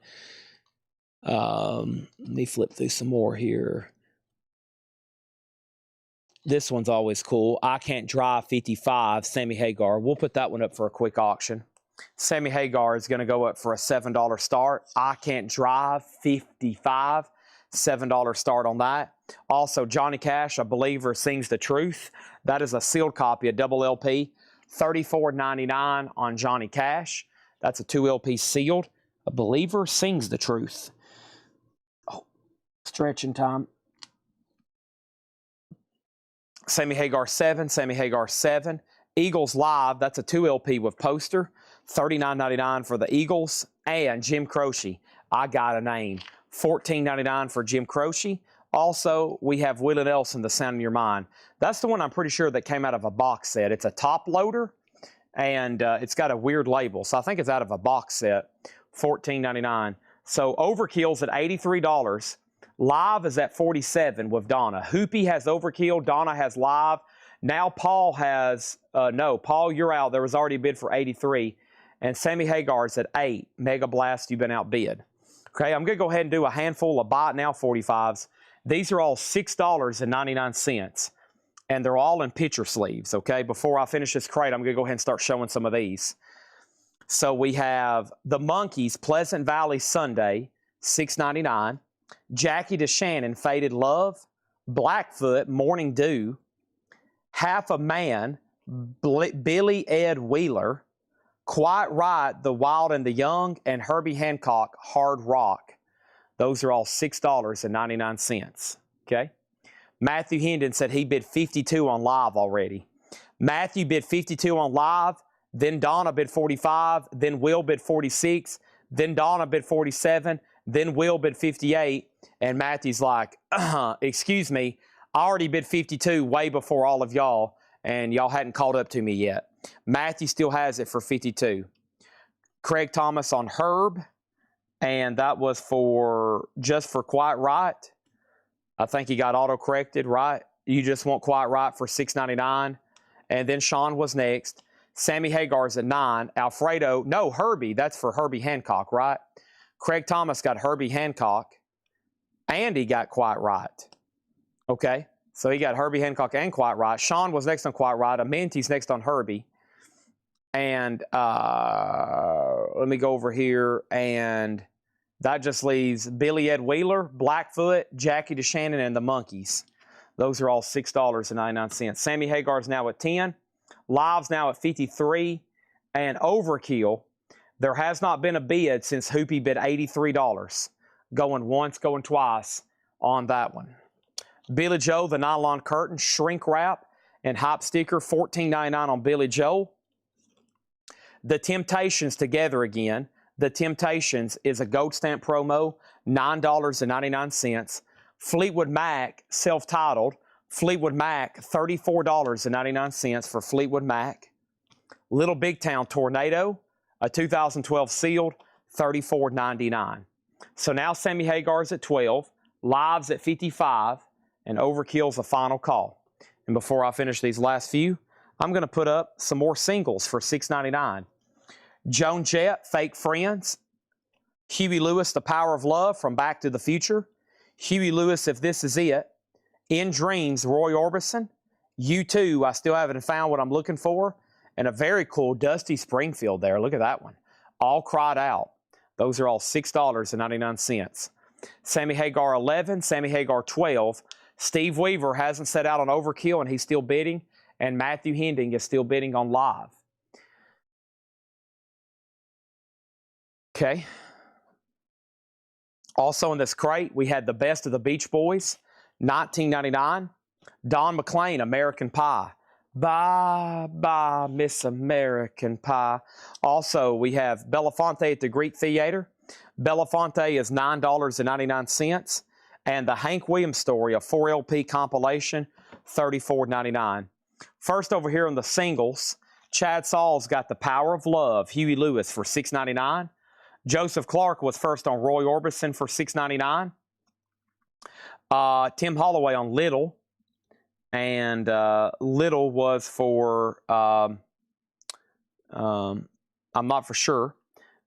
Let me flip through some more here. This one's always cool. I Can't Drive 55, Sammy Hagar. We'll put that one up for a quick auction. Sammy Hagar is going to go up for a $7 start. I Can't Drive 55, $7 start on that. Also, Johnny Cash, A Believer Sings the Truth. That is a sealed copy, a double LP. $34.99 on Johnny Cash. That's a 2 LP sealed. A Believer Sings the Truth. Oh, stretching time. Sammy Hagar 7, Sammy Hagar 7. Eagles Live, that's a 2 LP with poster. $39.99 for the Eagles. And Jim Croce, I Got a Name. $14.99 for Jim Croce. Also, we have Willie Nelson, The Sound in Your Mind. That's the one I'm pretty sure that came out of a box set. It's a top loader, and it's got a weird label. So I think it's out of a box set. $14.99. So Overkill's at $83. Live is at $47 with Donna. Hoopy has Overkill. Donna has Live. Now Paul has, no, Paul, you're out. There was already a bid for $83. And Sammy Hagar's at $8. Mega Blast, you've been outbid. Okay, I'm going to go ahead and do a handful of Buy It Now 45s. These are all $6.99. And they're all in picture sleeves, okay? Before I finish this crate, I'm going to go ahead and start showing some of these. So we have the Monkees, Pleasant Valley Sunday, $6.99. Jackie DeShannon, Faded Love. Blackfoot, Morning Dew. Half a Man, Billy Ed Wheeler. Quite Right, The Wild and the Young. And Herbie Hancock, Hard Rock. Those are all $6.99, okay? Matthew Hendon said he bid 52 on Live already. Matthew bid 52 on Live. Then Donna bid 45. Then Will bid 46. Then Donna bid 47. Then Will bid 58. And Matthew's like, excuse me, I already bid 52 way before all of y'all, and y'all hadn't caught up to me yet. Matthew still has it for 52. Craig Thomas on Herb, and that was just for Quite Right. I think he got auto-corrected, right? You Just Want Quite Right for $6.99. And then Sean was next. Sammy Hagar's at 9. Alfredo, no, Herbie, that's for Herbie Hancock, right? Craig Thomas got Herbie Hancock, and he got Quite Right. Okay, so he got Herbie Hancock and Quite Right. Sean was next on Quite Right. Amenti's next on Herbie. And let me go over here, and that just leaves Billy Ed Wheeler, Blackfoot, Jackie DeShannon, and the Monkees. Those are all $6.99. Sammy Hagar's now at 10. Live's now at 53. And Overkill, there has not been a bid since Hoopy bid $83. Going once, going twice on that one. Billy Joe, The Nylon Curtain, Shrink Wrap, and Hop Sticker, $14.99 on Billy Joe. The Temptations Together Again. The Temptations is a gold stamp promo, $9.99. Fleetwood Mac, self-titled. Fleetwood Mac, $34.99 for Fleetwood Mac. Little Big Town Tornado, a 2012 sealed, $34.99. So now Sammy Hagar's at 12, Live's at 55, and Overkill's a final call. And before I finish these last few, I'm going to put up some more singles for $6.99. Joan Jett, Fake Friends. Huey Lewis, The Power of Love from Back to the Future. Huey Lewis, If This Is It. In Dreams, Roy Orbison. U2, I still haven't found what I'm looking for. And a very cool Dusty Springfield there. Look at that one. All Cried Out. Those are all $6.99. Sammy Hagar 11, Sammy Hagar 12. Steve Weaver hasn't set out on Overkill and he's still bidding. And Matthew Hending is still bidding on Live. Okay. Also in this crate, we had the Best of the Beach Boys, 1999. Don McLean, American Pie. Bye, bye, Miss American Pie. Also, we have Belafonte at the Greek Theater. Belafonte is $9.99. And the Hank Williams Story, a 4LP compilation, $34.99. First over here on the singles, Chad Saul's got The Power of Love, Huey Lewis for $6.99. Joseph Clark was first on Roy Orbison for $6.99. Tim Holloway on Little. And Little was for, I'm not for sure.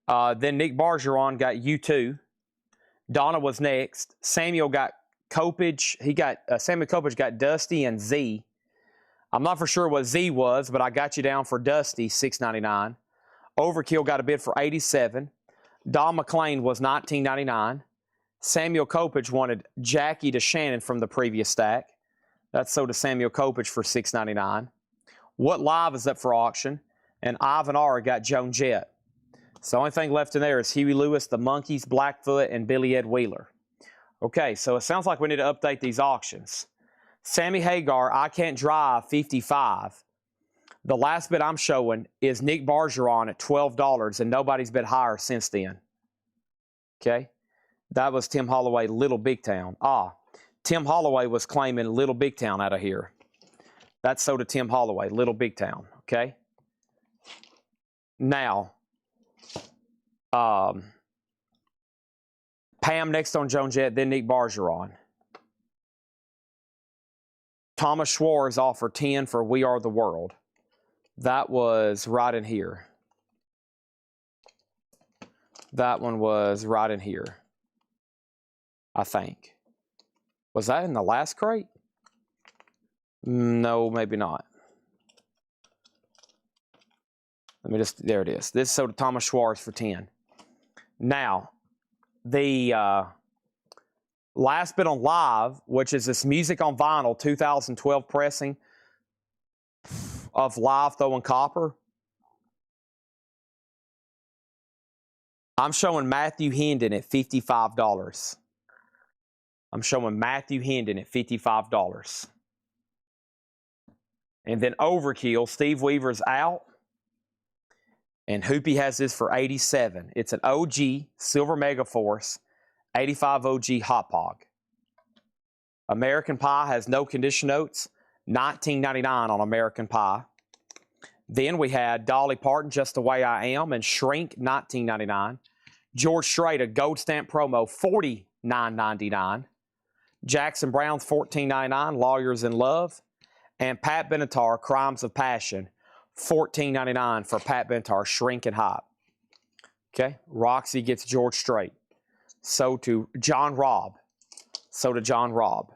Then Nick Bargeron got U2. Donna was next. Samuel got Copage. Samuel Copage got Dusty and Z. I'm not for sure what Z was, but I got you down for Dusty, $6.99. Overkill got a bid for $87. Don McLean was $19.99. Samuel Copage wanted Jackie to Shannon from the previous stack. That's sold to Samuel Copage for $6.99. What Live is up for auction? And Ivan R. got Joan Jett. So the only thing left in there is Huey Lewis, The Monkees, Blackfoot, and Billy Ed Wheeler. Okay, so it sounds like we need to update these auctions. Sammy Hagar, I Can't Drive, 55. The last bid I'm showing is Nick Bargeron at $12, and nobody's bid higher since then. Okay? That was Tim Holloway, Little Big Town. Tim Holloway was claiming Little Big Town out of here. That's sold to Tim Holloway, Little Big Town. Okay? Now, Pam next on Joan Jett, then Nick Bargeron. Thomas Schwartz offered 10 for We Are the World. That was right in here. That one was right in here, I think. Was that in the last crate? No, maybe not. There it is. This is sold to Thomas Schwartz for 10. Now, the last bit on Live, which is this Music on Vinyl 2012 pressing of Live Throwing Copper. I'm showing Matthew Hendon at $55. I'm showing Matthew Hendon at $55. And then Overkill, Steve Weaver's out. And Hoopy has this for $87. It's an OG Silver Megaforce 85 OG Hot Pog. American Pie has no condition notes, $19.99 on American Pie. Then we had Dolly Parton, Just the Way I Am, and Shrink, $19.99. George Strait, a gold stamp promo, $49.99. Jackson Brown's $14.99, Lawyers in Love. And Pat Benatar, Crimes of Passion, $14.99 for Pat Benatar, Shrink and Hop. Okay, Roxy gets George Strait. So to John Robb. So to John Robb.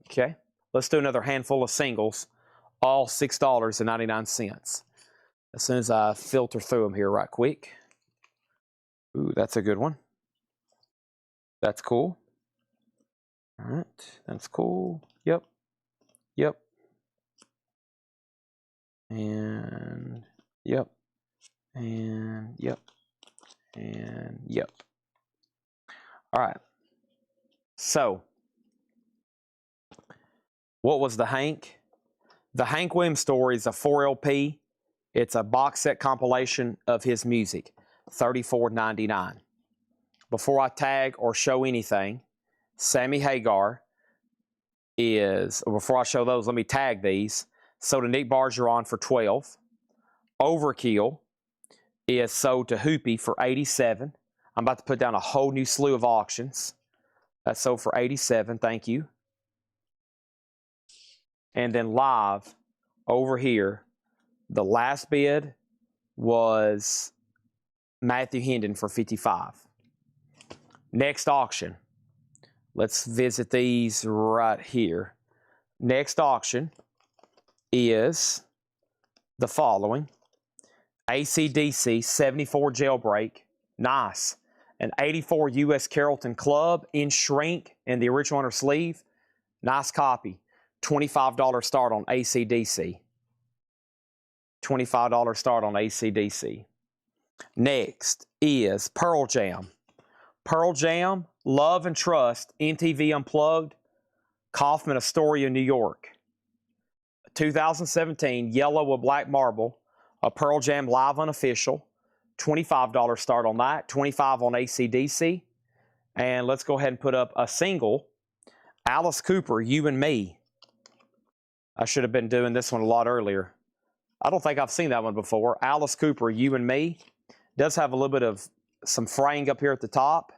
Okay, let's do another handful of singles, all $6.99. As soon as I filter through them here right quick. Ooh, that's a good one. That's cool. All right, that's cool. Yep. Yep. And yep. And yep. And yep. All right. So, what was the Hank? The Hank Williams Story is a 4LP. It's a box set compilation of his music, $34.99. Before I tag or show anything, Sammy Hagar is, before I show those, let me tag these. Sold to Nick Bargeron for $12. Overkill is sold to Hoopy for $87. I'm about to put down a whole new slew of auctions. That's sold for $87. Thank you. And then Live over here, the last bid was Matthew Hendon for 55. Next auction. Let's visit these right here. Next auction is the following. AC/DC 74 Jailbreak. Nice. An 84 U.S. Carrollton Club in shrink in the original inner sleeve. Nice copy. $25 start on AC/DC. $25 start on AC/DC. Next is Pearl Jam. Pearl Jam, Love and Trust, MTV Unplugged, Kaufman Astoria, New York. 2017, yellow with black marble, a Pearl Jam live unofficial. $25 start on that, $25 on AC/DC. And let's go ahead and put up a single, Alice Cooper, You and Me. I should have been doing this one a lot earlier. I don't think I've seen that one before. Alice Cooper, You and Me. Does have a little bit of some fraying up here at the top.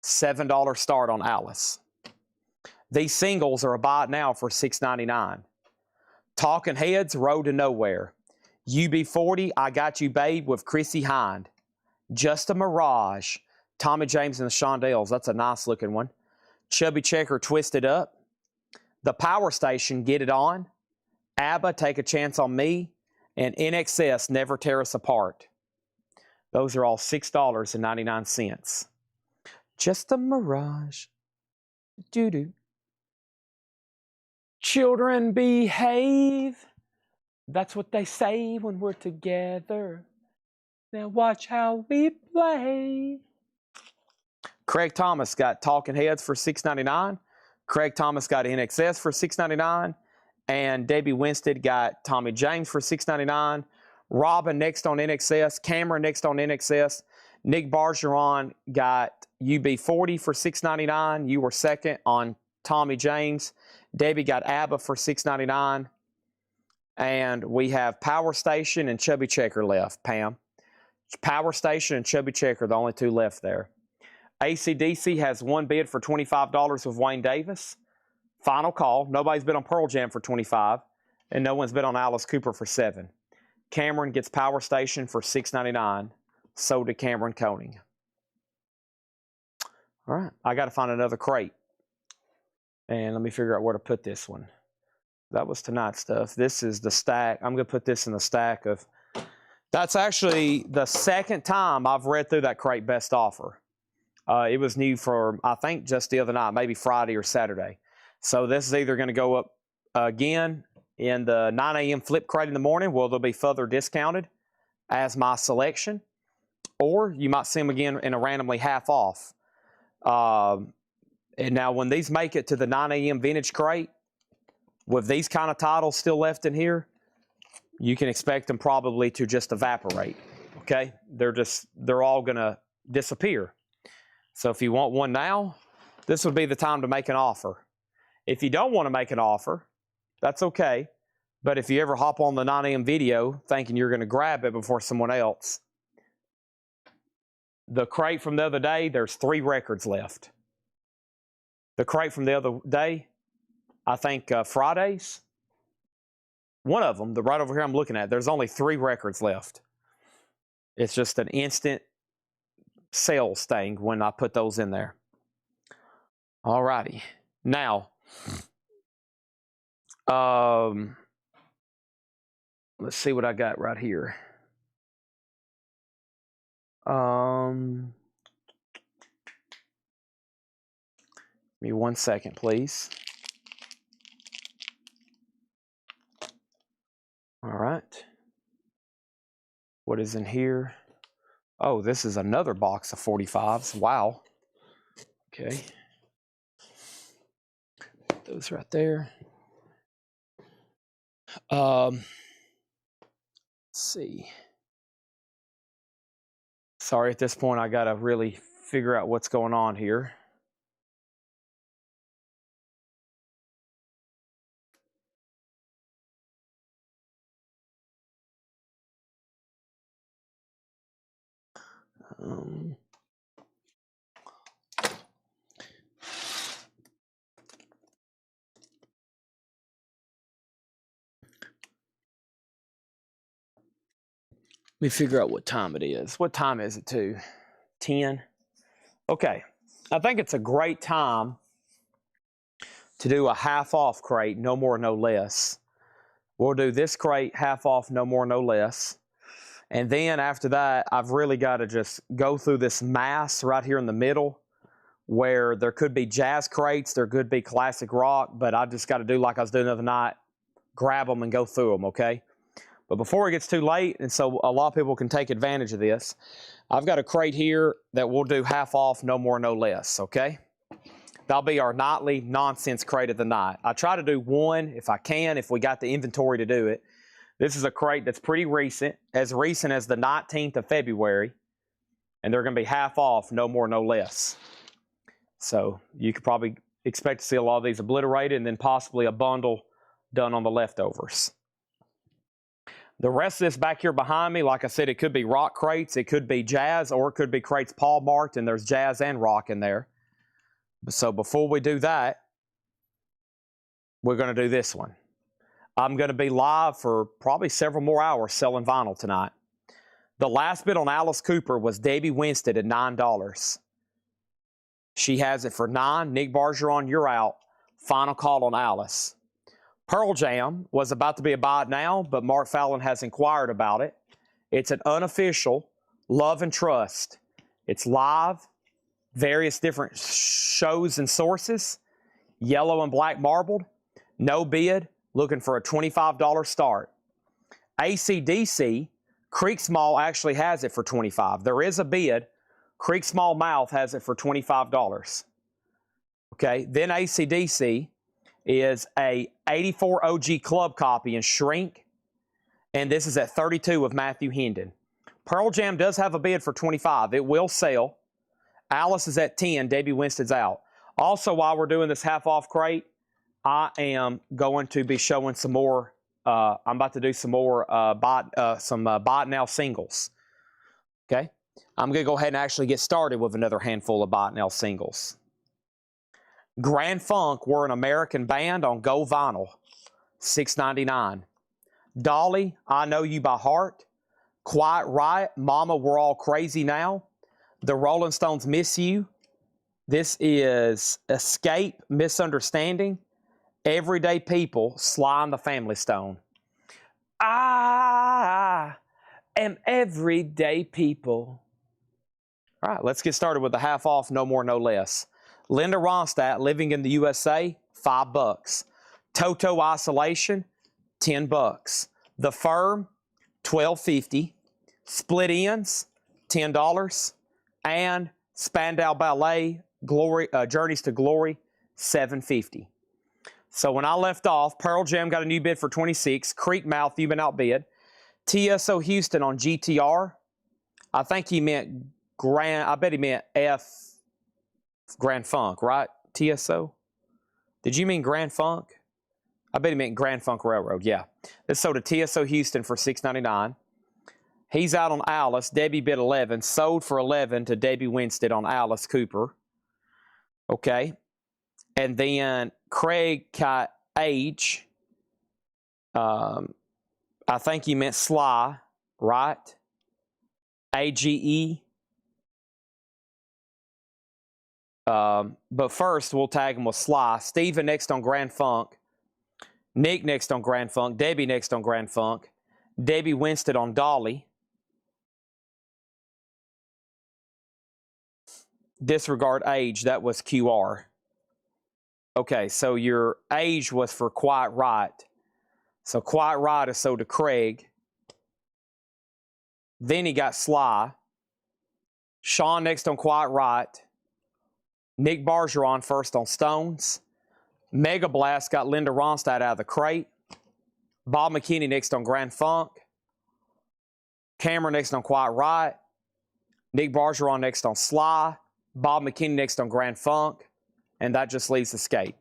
$7 start on Alice. These singles are a buy it now for $6.99. Talking Heads, Road to Nowhere. UB40, I Got You Babe with Chrissy Hind. Just a Mirage. Tommy James and the Shondells. That's a nice looking one. Chubby Checker, Twisted Up. The Power Station, Get It On. ABBA, Take a Chance on Me. And NXS, Never Tear Us Apart. Those are all $6.99. Just a Mirage. Doo-doo. Children behave. That's what they say when we're together. Now watch how we play. Craig Thomas got Talking Heads for $6.99. Craig Thomas got NXS for $6.99. And Debbie Winstead got Tommy James for $6.99. Robin next on NXS. Cameron next on NXS. Nick Bargeron got UB40 for $6.99. You were second on Tommy James. Debbie got ABBA for $6.99. And we have Power Station and Chubby Checker left, Pam. Power Station and Chubby Checker, the only two left there. AC/DC has one bid for $25 with Wayne Davis. Final call. Nobody's bid on Pearl Jam for $25, and no one's bid on Alice Cooper for $7. Cameron gets Power Station for $6.99. So did Cameron Koenig. All right, I got to find another crate. And let me figure out where to put this one. That was tonight's stuff. This is the stack. I'm going to put this in the stack of... That's actually the second time I've read through that crate best offer. It was new for, I think, just the other night, maybe Friday or Saturday. So this is either going to go up again in the 9 a.m. flip crate in the morning, where they'll be further discounted as my selection. Or you might see them again in a randomly half off. And now when these make it to the 9 a.m. vintage crate, with these kind of titles still left in here, you can expect them probably to just evaporate, okay? They're all going to disappear. So if you want one now, this would be the time to make an offer. If you don't want to make an offer, that's okay. But if you ever hop on the 9 a.m. video thinking you're going to grab it before someone else, the crate from the other day, there's 3 records left. The crate from the other day, I think Fridays, one of them, the right over here I'm looking at, there's only 3 records left. It's just an instant sales thing when I put those in there. All righty. Now, let's see what I got right here. Give me 1 second, please. All right. What is in here? Oh, this is another box of 45s. Wow. Okay. Put those right there. Let's see. Sorry, at this point, I got to really figure out what's going on here. me figure out what time it is. What time is it, too? 10? Okay. I think it's a great time to do a half off crate, no more, no less. We'll do this crate, half off, no more, no less. And then after that, I've really got to just go through this mass right here in the middle where there could be jazz crates, there could be classic rock, but I just got to do like I was doing the other night, grab them and go through them, okay? But before it gets too late, and so a lot of people can take advantage of this, I've got a crate here that we'll do half off, no more, no less, okay? That'll be our nightly nonsense crate of the night. I try to do one if I can, if we got the inventory to do it. This is a crate that's pretty recent as the 19th of February, and they're going to be half off, no more, no less. So you could probably expect to see a lot of these obliterated and then possibly a bundle done on the leftovers. The rest of this back here behind me, like I said, it could be rock crates, it could be jazz, or it could be crates Paul marked, and there's jazz and rock in there. So before we do that, we're going to do this one. I'm going to be live for probably several more hours selling vinyl tonight. The last bid on Alice Cooper was Debbie Winstead at $9. She has it for $9. Nick Bergeron, you're out. Final call on Alice. Pearl Jam was about to be a buy it now, but Mark Fallon has inquired about it. It's an unofficial Love and Trust. It's live, various different shows and sources, yellow and black marbled, no bid, looking for a $25 start. AC/DC, Creek Small actually has it for $25. There is a bid. Creek Small Mouth has it for $25. Okay, then AC/DC is a 84 OG club copy in shrink, and this is at 32 of Matthew Hendon. Pearl Jam does have a bid for $25. It will sell. Alice is at 10. Debbie Winstead's out. Also, while we're doing this half-off crate, I am going to be showing some more. I'm about to do some more Buy It Now singles. Okay, I'm going to go ahead and actually get started with another handful of Buy It Now singles. Grand Funk were an American band on Go Vinyl, $6.99. Dolly, I Know You by Heart. Quiet Riot, Mama, We're All Crazy Now. The Rolling Stones, Miss You. This is Escape, Misunderstanding. Everyday People, Sly and the Family Stone. I am everyday people. All right, let's get started with the half off, no more, no less. Linda Ronstadt, Living in the USA, $5. Toto Isolation, $10. The Firm, $12.50. Split Ends, $10. And Spandau Ballet, Glory, Journeys to Glory, $7.50. So when I left off, Pearl Jam got a new bid for $26. Creek Mouth, you've been outbid. TSO Houston on GTR. I think he meant I bet he meant Grand Funk, right? TSO? Did you mean Grand Funk? I bet he meant Grand Funk Railroad, yeah. This sold to TSO Houston for $6.99. He's out on Alice. Debbie bid 11. Sold for 11 to Debbie Winstead on Alice Cooper. Okay. And then Craig got Age. I think he meant Sly, right? AGE. But first, we'll tag him with Sly. Steven next on Grand Funk. Nick next on Grand Funk. Debbie next on Grand Funk. Debbie Winstead on Dolly. Disregard Age. That was QR. Okay, so your Age was for Quiet Riot. So Quiet Riot is sold to Craig. Then he got Sly. Sean next on Quiet Riot. Nick Bergeron first on Stones. Mega Blast got Linda Ronstadt out of the crate. Bob McKinney next on Grand Funk. Cameron next on Quiet Riot. Nick Bergeron next on Sly. Bob McKinney next on Grand Funk. And that just leaves Escape.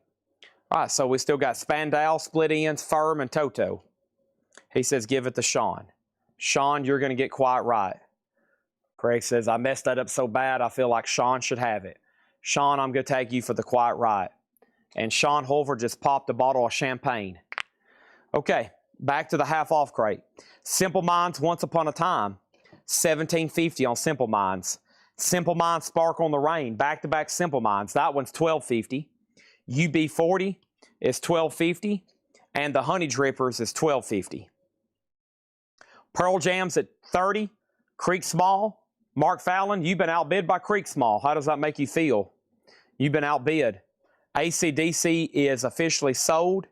All right, so we still got Spandau, Split Ends, Firm, and Toto. He says, give it to Sean. Sean, you're going to get Quiet Riot. Craig says, I messed that up so bad, I feel like Sean should have it. Sean, I'm going to tag you for the Quiet Riot. And Sean Holver just popped a bottle of champagne. Okay, back to the half-off crate. Simple Minds, Once Upon a Time. $17.50 on Simple Minds. Simple Minds Sparkle on the Rain, back-to-back Simple Minds. That one's $12.50. UB40 is $12.50, and the Honey Drippers is $12.50. Pearl Jam's at $30. Creek Small, Mark Fallon, you've been outbid by Creek Small. How does that make you feel? You've been outbid. AC/DC is officially sold,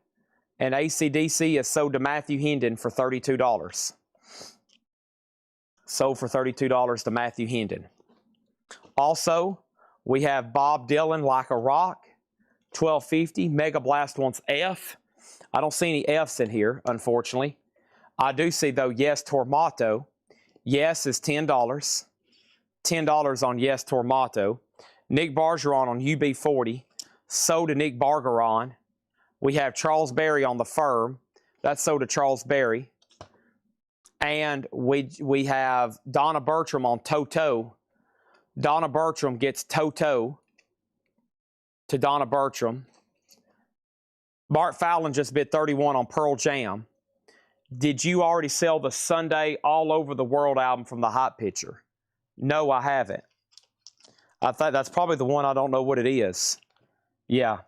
and AC/DC is sold to Matthew Hendon for $32. Sold for $32 to Matthew Hendon. Also, we have Bob Dylan, Like a Rock, $12.50. Mega Blast wants F. I don't see any Fs in here, unfortunately. I do see, though, Yes Tormato. Yes is $10. $10 on Yes Tormato. Nick Bargeron on UB40. Sold to Nick Bargeron. We have Charles Berry on the Firm. That's sold to Charles Berry. And we have Donna Bertram on Toto. Donna Bertram gets Toto to Donna Bertram. Bart Fallon just bid 31 on Pearl Jam. Did you already sell the Sunday All Over the World album from the Hot Picture? No, I haven't. I thought that's probably the one. I don't know what it is. Yeah.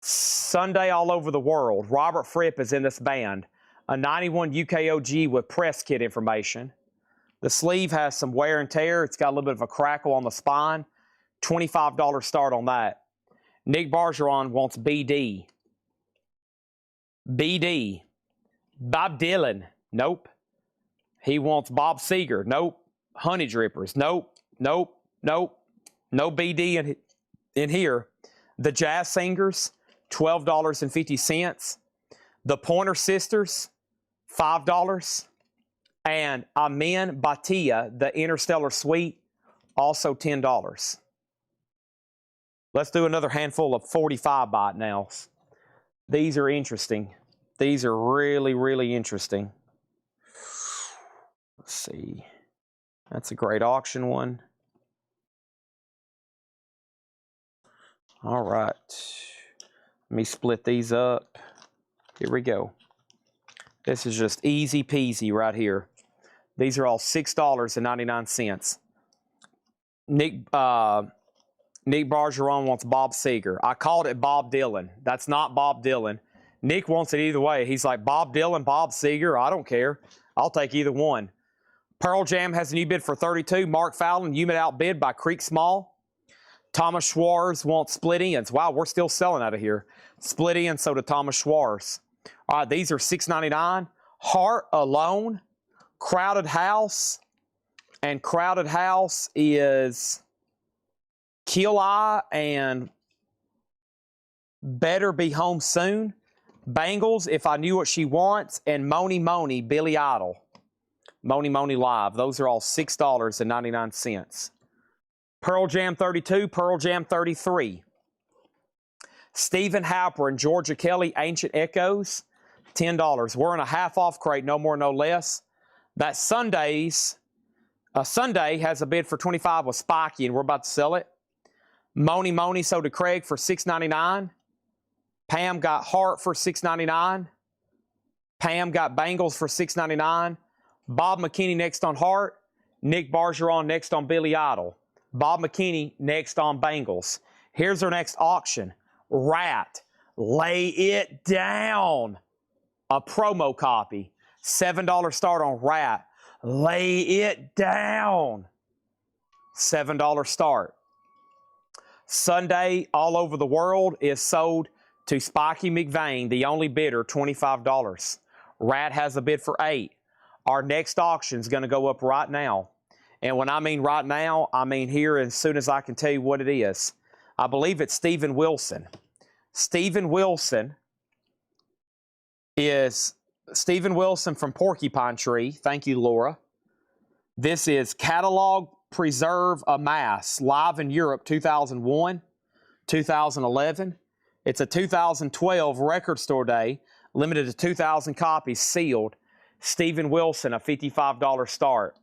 Sunday All Over the World. Robert Fripp is in this band. A 91 UKOG with press kit information. The sleeve has some wear and tear. It's got a little bit of a crackle on the spine. $25 start on that. Nick Bargeron wants BD. BD. Bob Dylan. Nope. He wants Bob Seger. Nope. Honey Drippers. Nope. Nope. Nope. No BD in here. The Jazz Singers, $12.50. The Pointer Sisters, $5. And Amin Batia, the Interstellar Suite, also $10. Let's do another handful of 45 baht now. These are interesting. These are really, really interesting. Let's see. That's a great auction one. All right. Let me split these up. Here we go. This is just easy peasy right here. These are all $6.99. Nick Bargeron wants Bob Seger. I called it Bob Dylan. That's not Bob Dylan. Nick wants it either way. He's like, Bob Dylan, Bob Seger. I don't care. I'll take either one. Pearl Jam has a new bid for $32. Mark Fallon, you been outbid by Creek Small. Thomas Schwartz wants Split Ends. Wow, we're still selling out of here. Split Ends, so to Thomas Schwartz. All right, these are $6.99. Heart Alone, Crowded House, and Crowded House is Kill Eye and Better Be Home Soon. Bangles, If I Knew What She Wants, and Moni Moni, Billy Idol. Moni Moni Live. Those are all $6.99. Pearl Jam 32, Pearl Jam 33. Stephen Halperin, Georgia Kelly, Ancient Echoes, $10. We're in a half off crate, no more, no less. That Sunday has a bid for $25 with Spiky, and we're about to sell it. Moni Moni sold to Craig for $6.99. Pam got Heart for $6.99. Pam got Bangles for $6.99. Bob McKinney next on Heart. Nick Bargeron next on Billy Idol. Bob McKinney next on Bangles. Here's our next auction. Rat, Lay It Down. A promo copy. $7 start on Rat. Lay It Down. $7 start. Sunday All Over the World is sold to Spiky McVeigh, the only bidder, $25. Rat has a bid for $8. Our next auction is going to go up right now. And when I mean right now, I mean here as soon as I can tell you what it is. I believe it's Stephen Wilson. Stephen Wilson is Stephen Wilson from Porcupine Tree. Thank you, Laura. This is Catalog Preserve Amass, live in Europe, 2001, 2011. It's a 2012 record store day, limited to 2,000 copies, sealed. Stephen Wilson, a $55 start.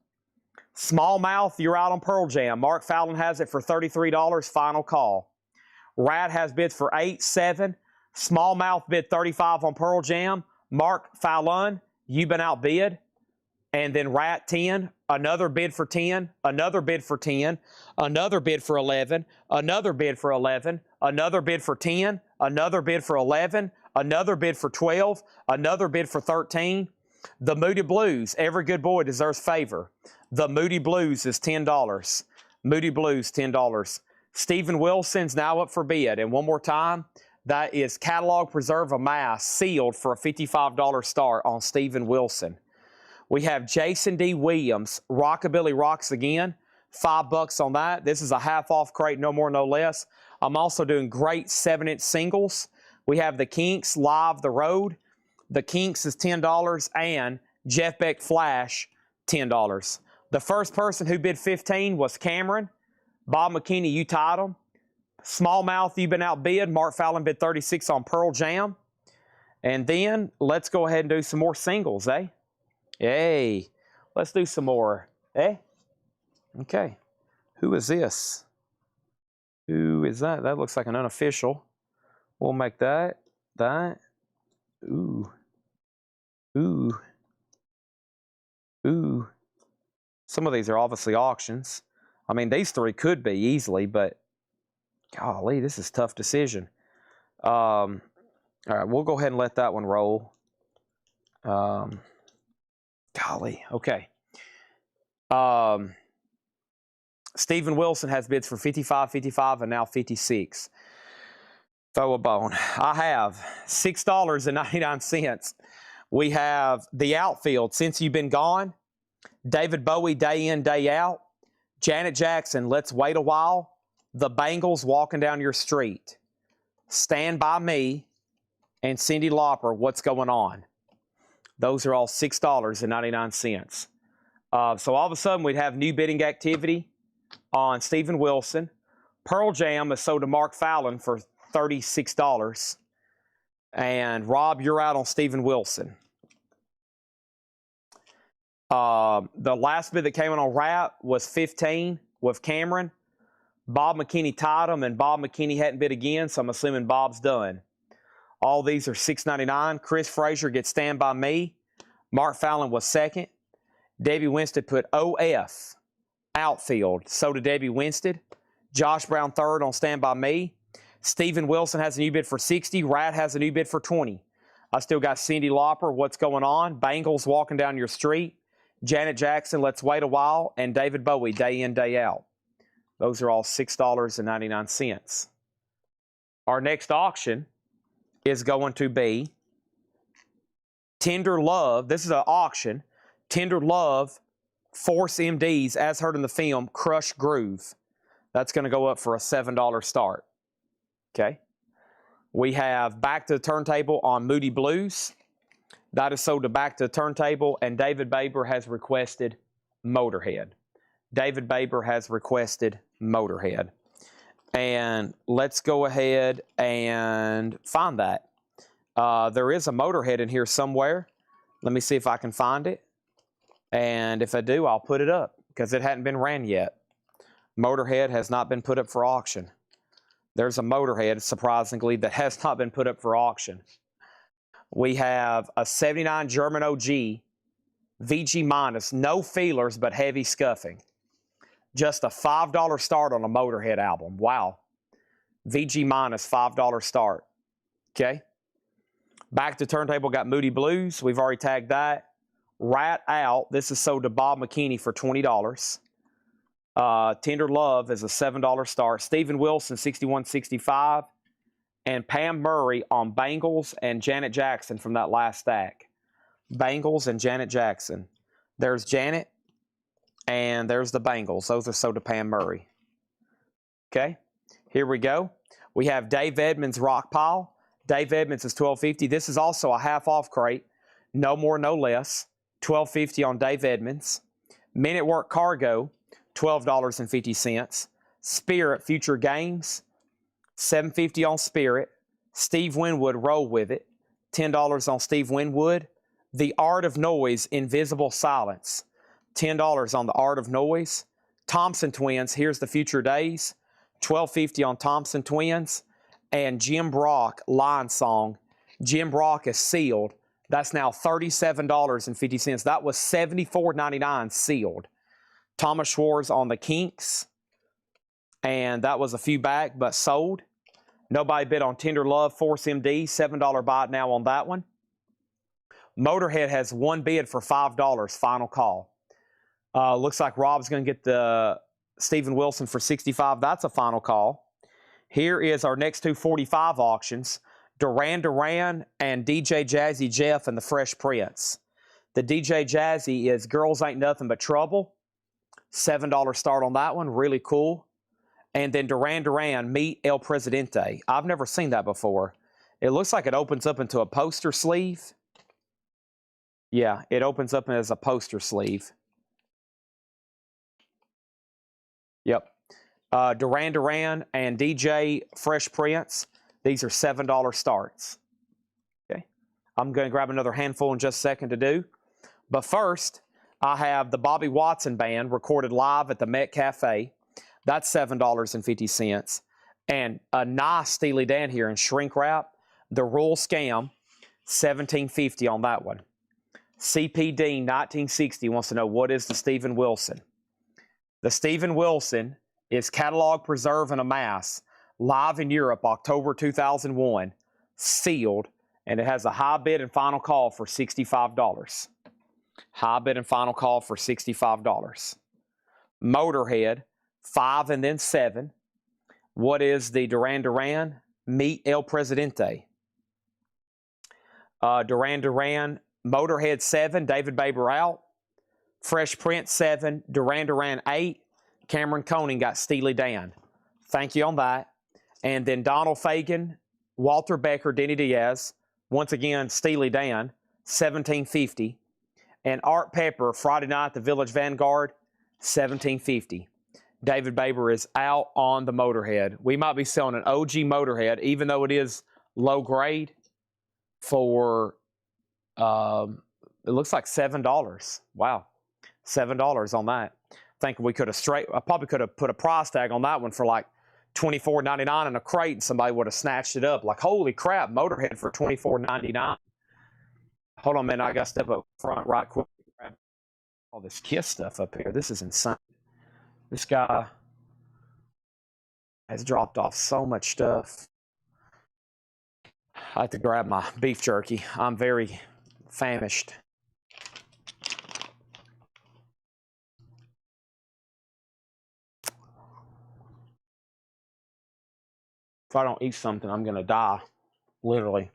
Smallmouth, you're out on Pearl Jam. Mark Fallon has it for $33, final call. Rat has bids for $8, $7. Smallmouth bid $35 on Pearl Jam. Mark Fallon, you've been outbid. And then Rat 10, another bid for 10, another bid for 10, another bid for 11, another bid for 11, another bid for 10, another bid for 11, another bid for 12, another bid for 13. The Moody Blues, every good boy deserves favor. The Moody Blues is $10. Moody Blues, $10. Stephen Wilson's now up for bid. And one more time, that is Catalog Preserve of Mass, sealed for a $55 start on Stephen Wilson. We have Jason D. Williams, Rockabilly Rocks again, $5 on that. This is a half-off crate, no more, no less. I'm also doing great 7-inch singles. We have the Kinks, Live the Road. The Kinks is $10, and Jeff Beck Flash, $10. The first person who bid 15 was Cameron. Bob McKinney, you tied him. Smallmouth, you've been outbid. Mark Fallon bid 36 on Pearl Jam. And then let's go ahead and do some more singles, eh? Hey, let's do some more, eh? Okay. Who is this? Who is that? That looks like an unofficial. We'll make that. Ooh. Ooh. Ooh. Some of these are obviously auctions. I mean, these three could be easily, but golly, this is a tough decision. All right, we'll go ahead and let that one roll. Golly, okay. Stephen Wilson has bids for 55, 55, and now 56. Throw a bone. I have $6.99. We have the outfield, Since You've Been Gone. David Bowie, Day In, Day Out. Janet Jackson, Let's Wait a While. The Bangles, Walking Down Your Street. Stand By Me. And Cyndi Lauper, What's Going On. Those are all $6.99. So all of a sudden, we'd have new bidding activity on Stephen Wilson. Pearl Jam is sold to Mark Fallon for $36. And Rob, you're out on Stephen Wilson. The last bid that came in on Rat was 15 with Cameron. Bob McKinney tied him, and Bob McKinney hadn't bid again, so I'm assuming Bob's done. All these are $6.99. Chris Frazier gets Stand By Me. Mark Fallon was second. Debbie Winstead put OF, outfield. So did Debbie Winstead. Josh Brown third on Stand By Me. Stephen Wilson has a new bid for 60. Rat has a new bid for 20. I still got Cyndi Lauper, What's Going On. Bangles, Walking Down Your Street. Janet Jackson, Let's Wait a While. And David Bowie, Day In, Day Out. Those are all $6.99. Our next auction is going to be Tender Love. This is an auction. Tender Love, Force MDs, as heard in the film, Crush Groove. That's going to go up for a $7 start. Okay. We have Back to the Turntable on Moody Blues. That is sold to Back to the Turntable, and David Baber has requested Motorhead. David Baber has requested Motorhead. And let's go ahead and find that. There is a Motorhead in here somewhere. Let me see if I can find it. And if I do, I'll put it up because it hadn't been ran yet. Motorhead has not been put up for auction. There's a Motorhead, surprisingly, that has not been put up for auction. We have a 79 German OG, VG minus, no feelers but heavy scuffing. Just a $5 start on a Motorhead album. Wow. VG minus, $5 start. Okay. Back to Turntable got Moody Blues. We've already tagged that. Rat out. This is sold to Bob McKinney for $20. Tender Love is a $7 start. Stephen Wilson, 61.65. And Pam Murray on Bangles and Janet Jackson from that last stack. Bangles and Janet Jackson. There's Janet and there's the Bangles. Those are sold to Pam Murray. Okay, here we go. We have Dave Edmonds Rock Pile. Dave Edmonds is $12.50. This is also a half-off crate. No more, no less. $12.50 on Dave Edmonds. Men at Work Cargo, $12.50. Spirit Future Games, $7.50 on Spirit. Steve Winwood, Roll With It, $10 on Steve Winwood. The Art of Noise, Invisible Silence, $10 on The Art of Noise. Thompson Twins, Here's the Future Days, $12.50 on Thompson Twins. And Jim Brock, Lion Song. Jim Brock is sealed That's now $37.50. That was $74.99 sealed. Thomas Schwartz on the Kinks. And that was a few back, but sold. Nobody bid on Tender Love, Force MD. $7 buy it now on that one. Motorhead has one bid for $5. Final call. Looks like Rob's going to get the Steven Wilson for $65. That's a final call. Here is our next 245 auctions. Duran Duran and DJ Jazzy Jeff and the Fresh Prince. The DJ Jazzy is Girls Ain't Nothing But Trouble. $7 start on that one. Really cool. And then Duran Duran, Meet El Presidente. I've never seen that before. It looks like it opens up into a poster sleeve. Yeah, it opens up as a poster sleeve. Yep. Duran Duran and DJ Fresh Prince. These are $7 starts. Okay. I'm going to grab another handful in just a second to do. But first, I have the Bobby Watson Band recorded live at the Met Cafe. That's $7.50. And a nice Steely Dan here in shrink wrap. The Rural Scam, $17.50 on that one. CP Dean, 1960, wants to know, what is the Steven Wilson? The Steven Wilson is Catalog, Preserve, and Amass, live in Europe, October 2001, sealed, and it has a high bid and final call for $65. High bid and final call for $65. Motorhead, 5 and then 7. What is the Duran Duran? Meet El Presidente. Duran Duran, Motorhead 7, David Baber out. Fresh Prince 7, Duran Duran 8. Cameron Coning got Steely Dan. Thank you on that. And then Donald Fagen, Walter Becker, Denny Diaz. Once again, Steely Dan, $17.50. And Art Pepper, Friday Night at the Village Vanguard, $17.50. David Baber is out on the Motorhead. We might be selling an OG Motorhead, even though it is low grade, for, it looks like $7. Wow. $7 on that. Think we could have I probably could have put a price tag on that one for like $24.99 in a crate, and somebody would have snatched it up. Like, holy crap, Motorhead for $24.99. Hold on a minute, I got to step up front right quick. All this Kiss stuff up here. This is insane. This guy has dropped off so much stuff. I have to grab my beef jerky. I'm very famished. If I don't eat something, I'm going to die, literally.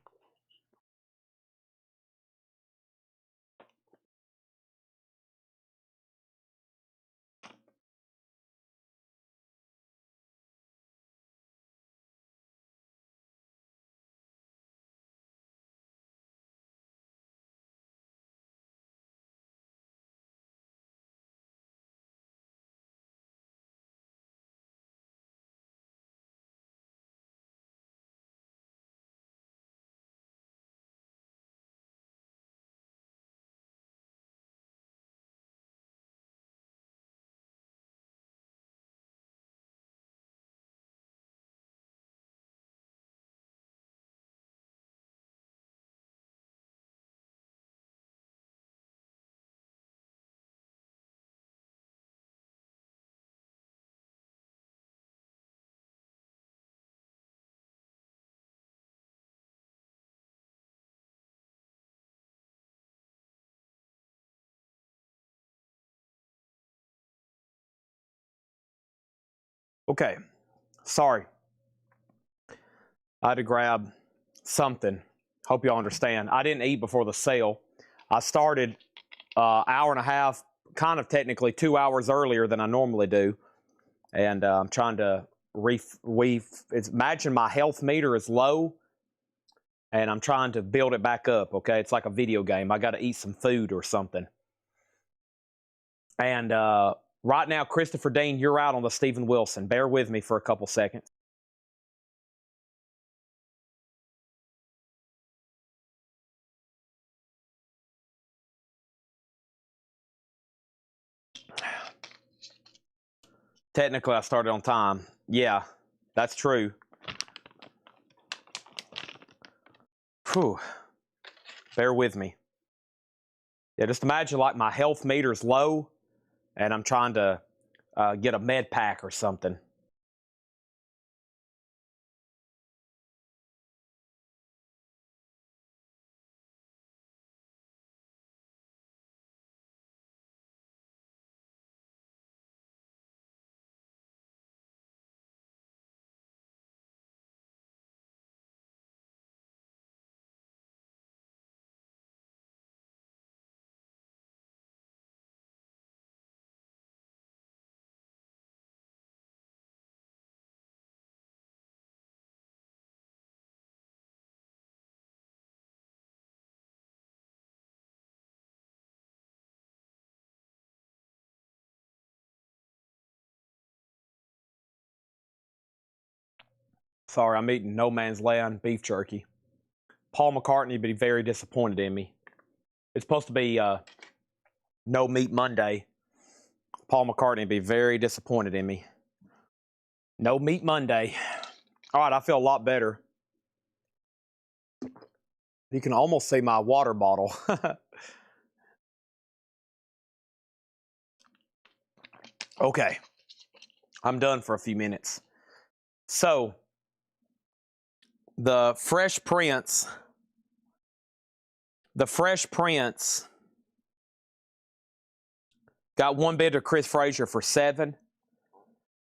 Okay, sorry. I had to grab something. Hope y'all understand. I didn't eat before the sale. I started hour and a half, kind of technically 2 hours earlier than I normally do. And I'm trying to imagine my health meter is low, and I'm trying to build it back up, okay? It's like a video game. I got to eat some food or something. And right now, Christopher Dean, you're out on the Steven Wilson. Bear with me for a couple seconds. Technically, I started on time. Yeah, that's true. Whew. Bear with me. Yeah, just imagine like my health meter's low and I'm trying to get a med pack or something. Sorry, I'm eating no man's land beef jerky. Paul McCartney would be very disappointed in me. It's supposed to be No Meat Monday. Paul McCartney would be very disappointed in me. No Meat Monday. All right, I feel a lot better. You can almost see my water bottle. Okay, I'm done for a few minutes. So, the Fresh Prince got one bid to Chris Frazier for 7.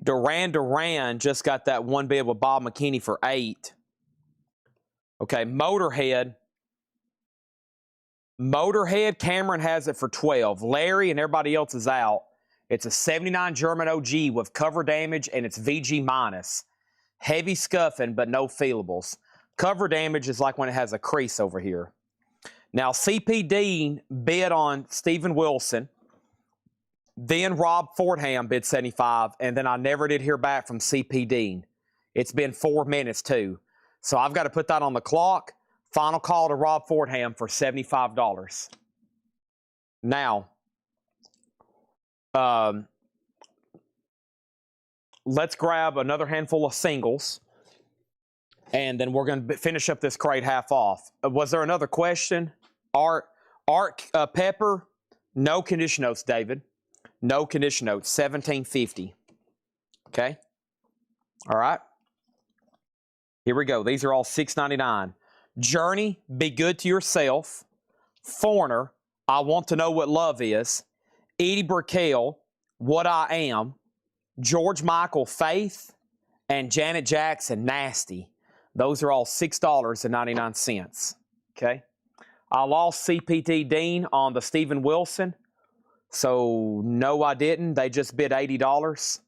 Duran just got that one bid with Bob McKinney for 8. Okay, Motorhead, Cameron has it for 12. Larry and everybody else is out. It's a 79 German OG with cover damage and it's VG minus. Heavy scuffing, but no feelables. Cover damage is like when it has a crease over here. Now, CP Dean bid on Steven Wilson. Then Rob Fordham bid 75, and then I never did hear back from CP Dean. It's been 4 minutes, too. So I've got to put that on the clock. Final call to Rob Fordham for $75. Now, let's grab another handful of singles, and then we're going to finish up this crate half off. Was there another question? Art Pepper, no condition notes, David. No condition notes, $17.50. Okay? All right? Here we go. These are all $6.99. Journey, Be Good to Yourself. Foreigner, I Want to Know What Love Is. Edie Brickell, What I Am. George Michael, Faith. And Janet Jackson, Nasty. Those are all $6.99. Okay? I lost CPT Dean on the Steven Wilson. So, no, I didn't. They just bid $80.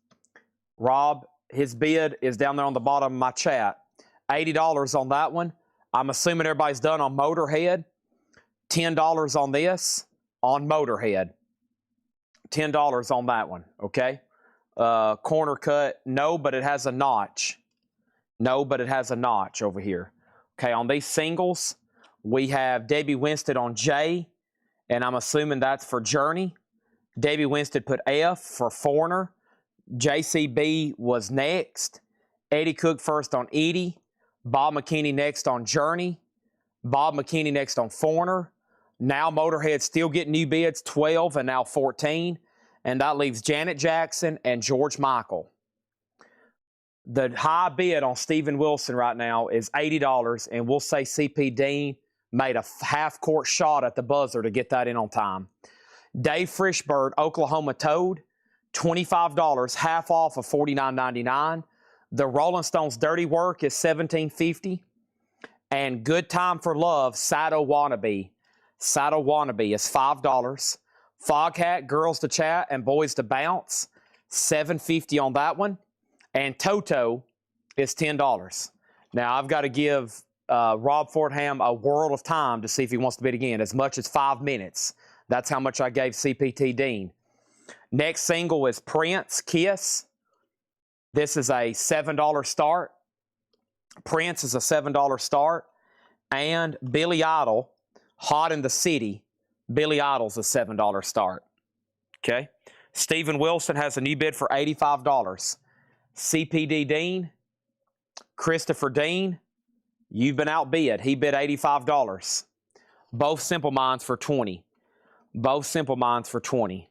Rob, his bid is down there on the bottom of my chat. $80 on that one. I'm assuming everybody's done on Motorhead. $10 on this, on Motorhead. $10 on that one, okay? Corner cut, no, but it has a notch. No, but it has a notch over here. Okay, on these singles, we have Debbie Winstead on J, and I'm assuming that's for Journey. Debbie Winstead put F for Foreigner. JCB was next. Eddie Cook first on Edie. Bob McKinney next on Journey. Bob McKinney next on Foreigner. Now Motorhead still getting new bids, 12 and now 14. And that leaves Janet Jackson and George Michael. The high bid on Steven Wilson right now is $80, and we'll say CP Dean made a half-court shot at the buzzer to get that in on time. Dave Frischberg, Oklahoma Toad, $25, half off of $49.99. The Rolling Stones Dirty Work is $17.50. And Good Time for Love, Sato Wannabe. Sato Wannabe is $5. Foghat, Girls to Chat and Boys to Bounce, $7.50 on that one. And Toto is $10. Now, I've got to give Rob Fordham a world of time to see if he wants to bid again, as much as 5 minutes. That's how much I gave CPT Dean. Next single is Prince, Kiss. This is a $7 start. Prince is a $7 start. And Billy Idol, Hot in the City. Billy Idol's a $7 start. Okay? Steven Wilson has a new bid for $85. CPD Dean, Christopher Dean, you've been outbid. He bid $85. Both simple minds for 20. Both simple minds for 20.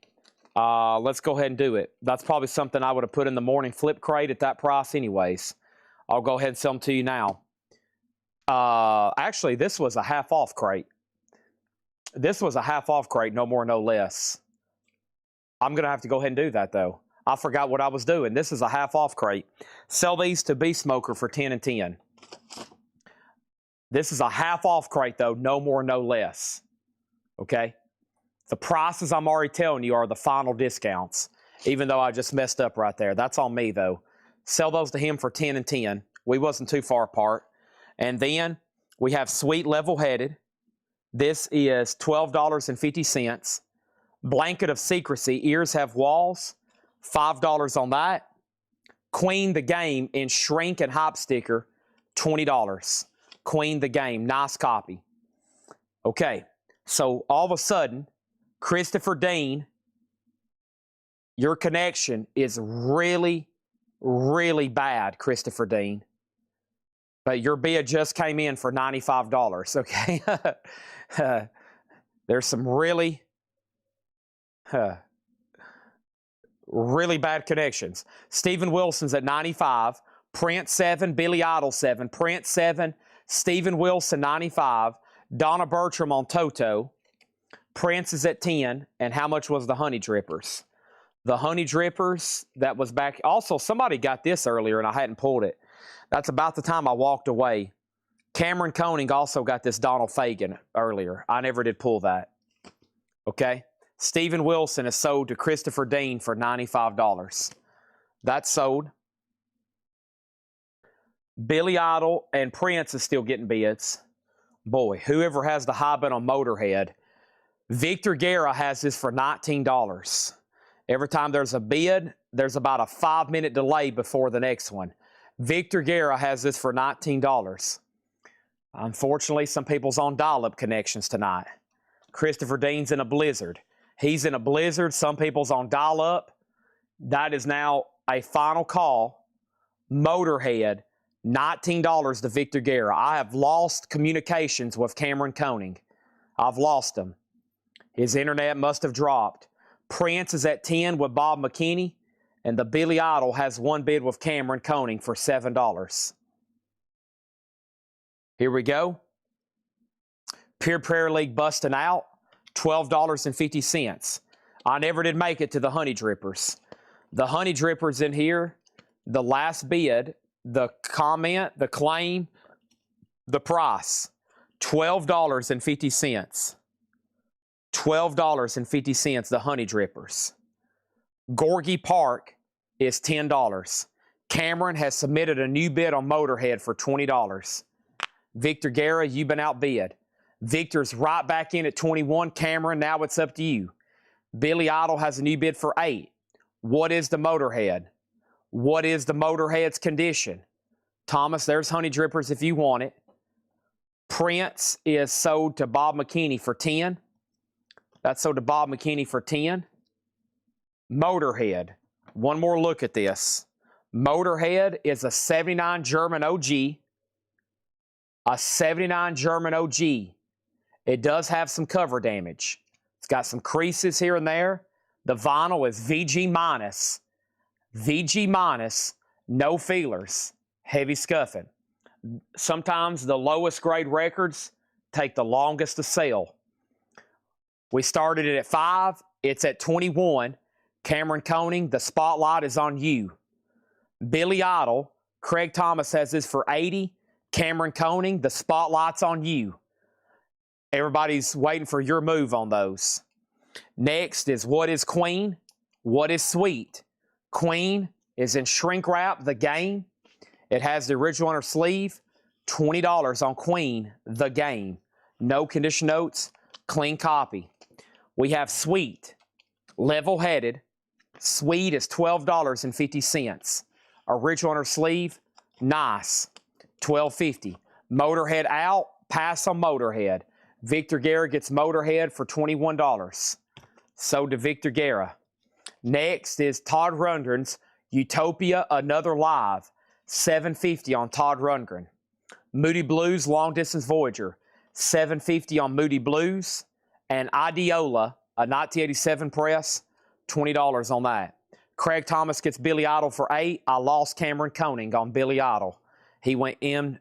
Let's go ahead and do it. That's probably something I would have put in the morning flip crate at that price anyways. I'll go ahead and sell them to you now. Actually, this was a half off crate. This was a half off crate, no more, no less. I'm going to have to go ahead and do that, though. I forgot what I was doing. This is a half off crate. Sell these to Beast Smoker for 10 and 10. This is a half off crate, though, no more, no less. Okay? The prices I'm already telling you are the final discounts, even though I just messed up right there. That's on me, though. Sell those to him for 10 and 10. We wasn't too far apart. And then we have Sweet Level Headed. This is $12.50. Blanket of Secrecy, Ears Have Walls, $5 on that. Queen the Game in Shrink and Hype Sticker, $20. Queen the Game, nice copy. Okay, so all of a sudden, Christopher Dean, your connection is really, really bad, Christopher Dean. But your bid just came in for $95, okay? There's some really bad connections. Stephen Wilson's at 95, Prince 7, Billy Idol 7, Prince 7, Stephen Wilson 95, Donna Bertram on Toto, Prince is at 10, and how much was the Honey Drippers? The Honey Drippers, that was back. Also, somebody got this earlier, and I hadn't pulled it. That's about the time I walked away. Cameron Koenig also got this Donald Fagen earlier. I never did pull that. Okay? Stephen Wilson is sold to Christopher Dean for $95. That's sold. Billy Idol and Prince is still getting bids. Boy, whoever has the high bid on Motorhead. Victor Guerra has this for $19. Every time there's a bid, there's about a 5-minute delay before the next one. Victor Guerra has this for $19. Unfortunately, some people's on dial-up connections tonight. Christopher Dean's in a blizzard. He's in a blizzard. Some people's on dial-up. That is now a final call. Motorhead, $19 to Victor Guerra. I have lost communications with Cameron Koenig. I've lost them. His internet must have dropped. Prince is at 10 with Bob McKinney, and the Billy Idol has one bid with Cameron Koenig for $7. Here we go. Pure Prayer League busting out, $12.50. I never did make it to the Honey Drippers. The Honey Drippers in here, the last bid, the comment, the claim, the price, $12.50. $12.50, the Honey Drippers. Gorgie Park is $10. Cameron has submitted a new bid on Motorhead for $20. Victor Guerra, you've been outbid. Victor's right back in at 21. Cameron, now it's up to you. Billy Idol has a new bid for $8. What is the Motorhead? What is the Motorhead's condition? Thomas, there's Honey Drippers if you want it. Prince is sold to Bob McKinney for $10. That's sold to Bob McKinney for $10. Motorhead. One more look at this. Motorhead is a 79 German OG. A 79 German OG. It does have some cover damage. It's got some creases here and there. The vinyl is VG minus. VG minus, no feelers, heavy scuffing. Sometimes the lowest grade records take the longest to sell. We started it at 5. It's at 21. Cameron Koenig, the spotlight is on you. Billy Idol, Craig Thomas has this for $80. Cameron Koenig, the spotlight's on you. Everybody's waiting for your move on those. Next is What is Queen? What is Sweet? Queen is in shrink wrap, the game. It has the original on her sleeve. $20 on Queen, the game. No condition notes, clean copy. We have Sweet, level-headed. Sweet is $12.50. Original on her sleeve, nice, $12.50. Motorhead out, pass on Motorhead. Victor Guerra gets Motorhead for $21. Sold to Victor Guerra. Next is Todd Rundgren's Utopia Another Live, $7.50 on Todd Rundgren. Moody Blues Long Distance Voyager, $7.50 on Moody Blues. And Ideola, a 1987 press, $20 on that. Craig Thomas gets Billy Idol for $8. I lost Cameron Koenig on Billy Idol. He went in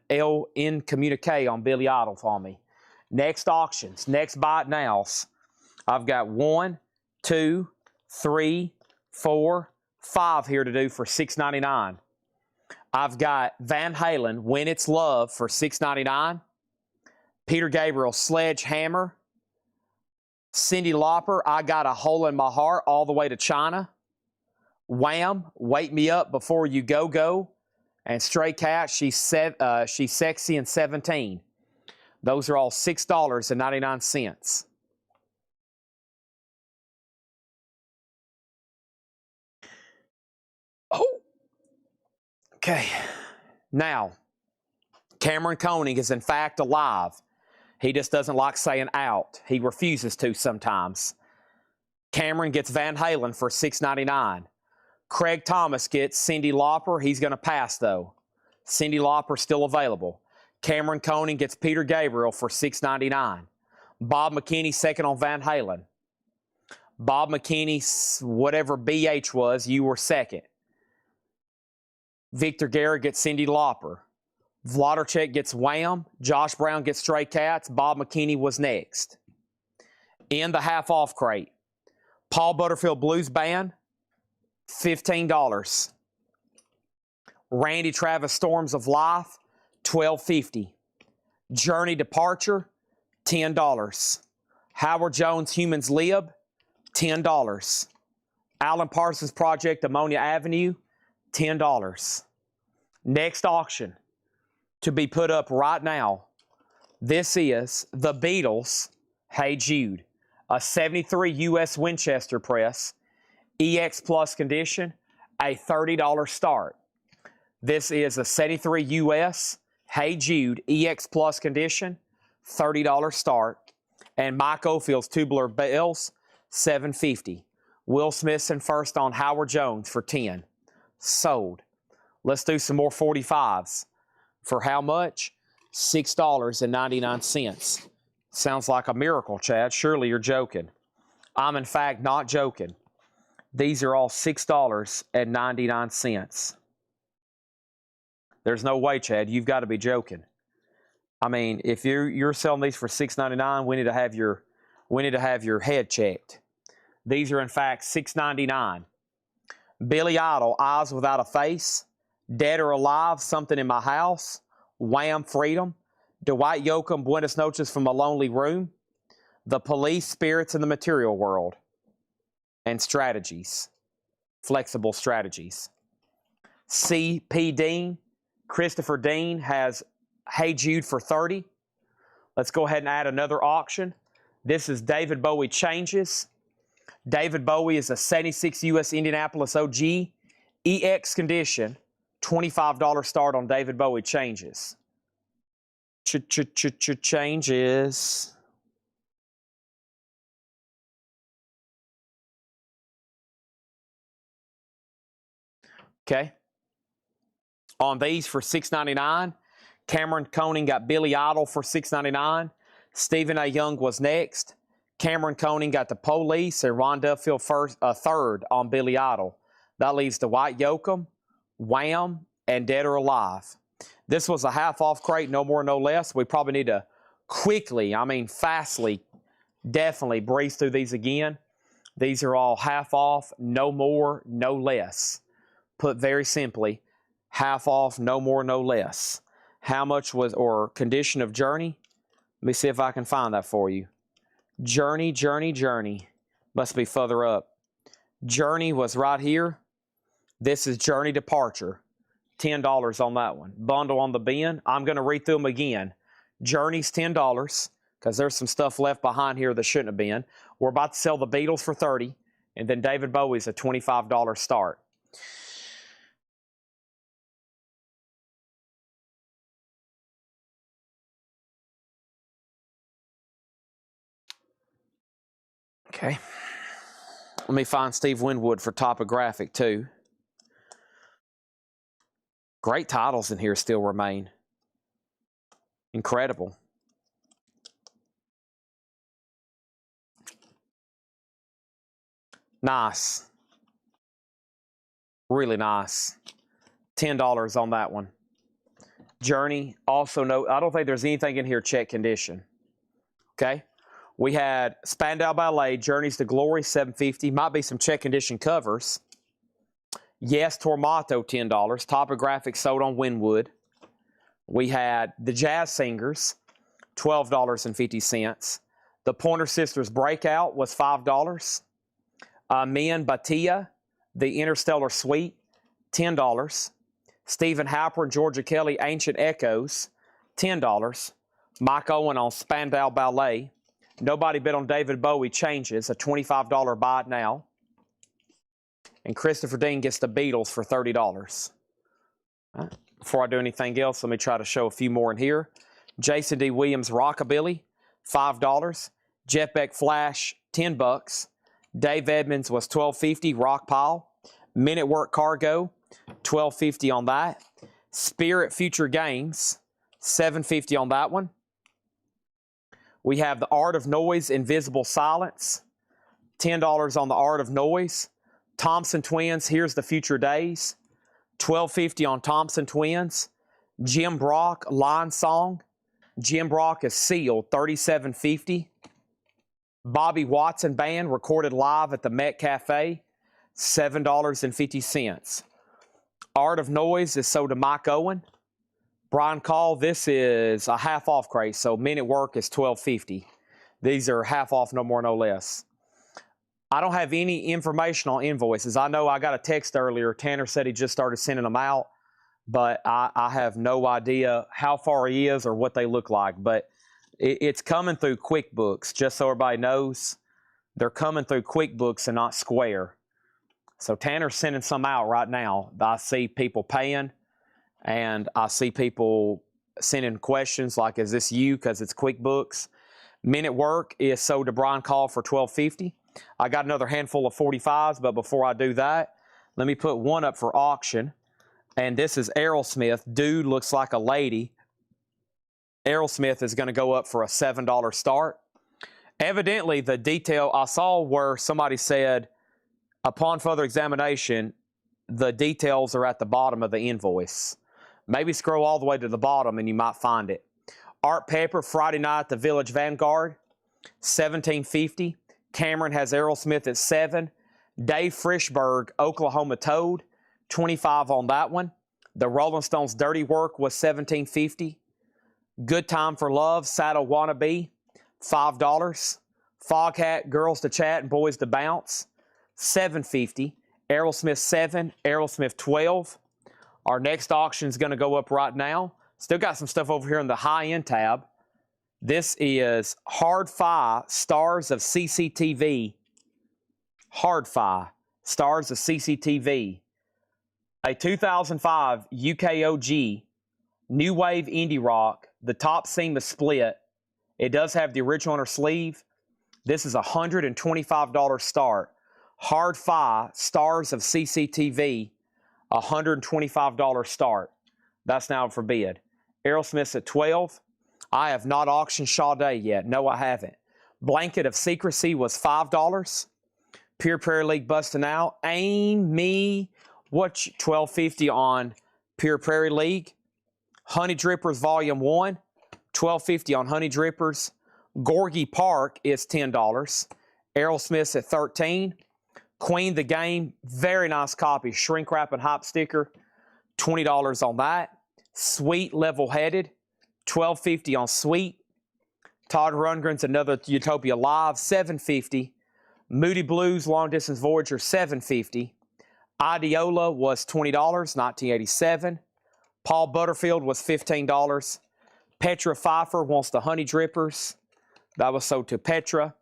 communique on Billy Idol for me. Next auctions, next buy it nows. I've got 1, 2, 3, 4, 5 here to do for $6.99. I've got Van Halen, When It's Love for $6.99. Peter Gabriel, Sledgehammer. Cyndi Lauper, I Got a Hole in My Heart, all the way to China. Wham, Wake Me Up Before You Go Go. And Stray Cat, She's Sexy and 17. Those are all $6.99. Oh, okay. Now, Cameron Koenig is in fact alive. He just doesn't like saying out. He refuses to sometimes. Cameron gets Van Halen for $6.99. Craig Thomas gets Cyndi Lauper. He's going to pass, though. Cyndi Lauper still available. Cameron Koenig gets Peter Gabriel for $6.99. Bob McKinney second on Van Halen. Bob McKinney, whatever BH was, you were second. Victor Garrett gets Cyndi Lauper. Vladarchuk gets Wham. Josh Brown gets Stray Cats. Bob McKinney was next. In the half-off crate, Paul Butterfield Blues Band, $15. Randy Travis Storms of Life, $12.50. Journey Departure, $10. Howard Jones Humans Lib, $10. Alan Parsons Project Ammonia Avenue, $10. Next auction to be put up right now. This is the Beatles, Hey Jude, a 73 U.S. Winchester press, EX Plus condition, a $30 start. This is a 73 U.S. Hey Jude, EX Plus condition, $30 start. And Mike Oldfield's Tubular Bells, $7.50. Will Smithson first on Howard Jones for $10. Sold. Let's do some more 45s. For how much? $6.99. Sounds like a miracle, Chad. Surely you're joking. I'm in fact not joking. These are all $6.99. There's no way, Chad. You've got to be joking. I mean, if you're selling these for $6.99, we need to have your head checked. These are in fact $6.99. Billy Idol, Eyes Without a Face. Dead or Alive, Something in My House. Wham, Freedom. Dwight Yoakam, Buenas Noches from a Lonely Room. The Police, Spirits in the Material World. And Strategies. Flexible Strategies. C.P. Dean. Christopher Dean has Hey Jude for $30. Let's go ahead and add another auction. This is David Bowie Changes. David Bowie is a 76 U.S. Indianapolis OG. EX condition. $25 start on David Bowie Changes. Changes. Okay. On these for $6.99. Cameron Koenig got Billy Idol for $6.99. Stephen A. Young was next. Cameron Koenig got The Police and Ron Duffield third on Billy Idol. That leaves Dwight Yoakam, Wham, and Dead or Alive. This was a half-off crate, no more, no less. We probably need to quickly, fastly, definitely breeze through these again. These are all half off, no more, no less. Put very simply, half off, no more, no less. How much was, or condition of Journey? Let me see if I can find that for you. Journey, Journey, Journey. Must be further up. Journey was right here. This is Journey Departure. $10 on that one. Bundle on the bin. I'm going to read through them again. Journey's $10 because there's some stuff left behind here that shouldn't have been. We're about to sell the Beatles for $30, and then David Bowie's a $25 start. Okay. Let me find Steve Winwood for Topographic, too. Great titles in here still remain. Incredible. Nice. Really nice. $10 on that one. Journey, also no, I don't think there's anything in here check condition. Okay. We had Spandau Ballet, Journeys to Glory, $7.50. Might be some check condition covers. Yes, Tormato, $10. Topographic sold on Winwood. We had the Jazz Singers, $12.50. The Pointer Sisters Breakout was $5. Men Batia, the Interstellar Suite, $10. Stephen Halper and Georgia Kelly, Ancient Echoes, $10. Mike Owen on Spandau Ballet. Nobody bid on David Bowie, Changes, a $25 buy it now. And Christopher Dean gets the Beatles for $30. Right. Before I do anything else, let me try to show a few more in here. Jason D. Williams Rockabilly, $5. Jeff Beck Flash, $10. Dave Edmonds was $12.50. Rockpile. Men at Work Cargo, $12.50 on that. Spirit Future Games, $7.50 on that one. We have the Art of Noise Invisible Silence, $10 on the Art of Noise. Thompson Twins, Here's the Future Days, $12.50 on Thompson Twins. Jim Brock, Line Song. Jim Brock is sealed, $37.50. Bobby Watson Band, recorded live at the Met Cafe, $7.50. Art of Noise is sold to Mike Owen. Brian Call, this is a half off crate, so Men at Work is $12.50. These are half off, no more, no less. I don't have any information on invoices. I know I got a text earlier. Tanner said he just started sending them out, but I have no idea how far he is or what they look like. But it's coming through QuickBooks, just so everybody knows. They're coming through QuickBooks and not Square. So Tanner's sending some out right now. I see people paying, and I see people sending questions like, is this you? Because it's QuickBooks. Men at Work is sold to Brian Call for $12.50. I got another handful of 45s, but before I do that, let me put one up for auction. And this is Aerosmith. Dude looks like a lady. Aerosmith is going to go up for a $7 start. Evidently, the detail I saw where somebody said, upon further examination, the details are at the bottom of the invoice. Maybe scroll all the way to the bottom and you might find it. Art Pepper, Friday Night at the Village Vanguard, $17.50. Cameron has Aerosmith at $7. Dave Frischberg, Oklahoma Toad, $25 on that one. The Rolling Stones Dirty Work was $17.50. Good Time for Love, Saddle Wannabe, $5. Foghat, Girls to Chat and Boys to Bounce, $7.50. Aerosmith 7, Aerosmith 12. Our next auction is going to go up right now. Still got some stuff over here in the high-end tab. This is Hard-Fi, Stars of CCTV. Hard-Fi, Stars of CCTV. A 2005 UKOG, New Wave Indie Rock. The top seam is split. It does have the original on her sleeve. This is a $125 start. Hard-Fi, Stars of CCTV, $125 start. That's now for bid. Aerosmith's at $12. I have not auctioned Sade yet. No, I haven't. Blanket of Secrecy was $5. Pure Prairie League busting out. Aim Me, $12.50 on Pure Prairie League. Honey Drippers Volume 1, $12.50 on Honey Drippers. Gorgie Park is $10. Aerosmith's at $13. Queen the Game, very nice copy. Shrink wrap and hop sticker, $20 on that. Sweet Level Headed, $12.50 on Sweet. Todd Rundgren's Another Utopia Live, $7.50. Moody Blues Long Distance Voyager, $7.50. Ideola was $20, 1987. Paul Butterfield was $15. Petra Pfeiffer wants the Honey Drippers. That was sold to Petra.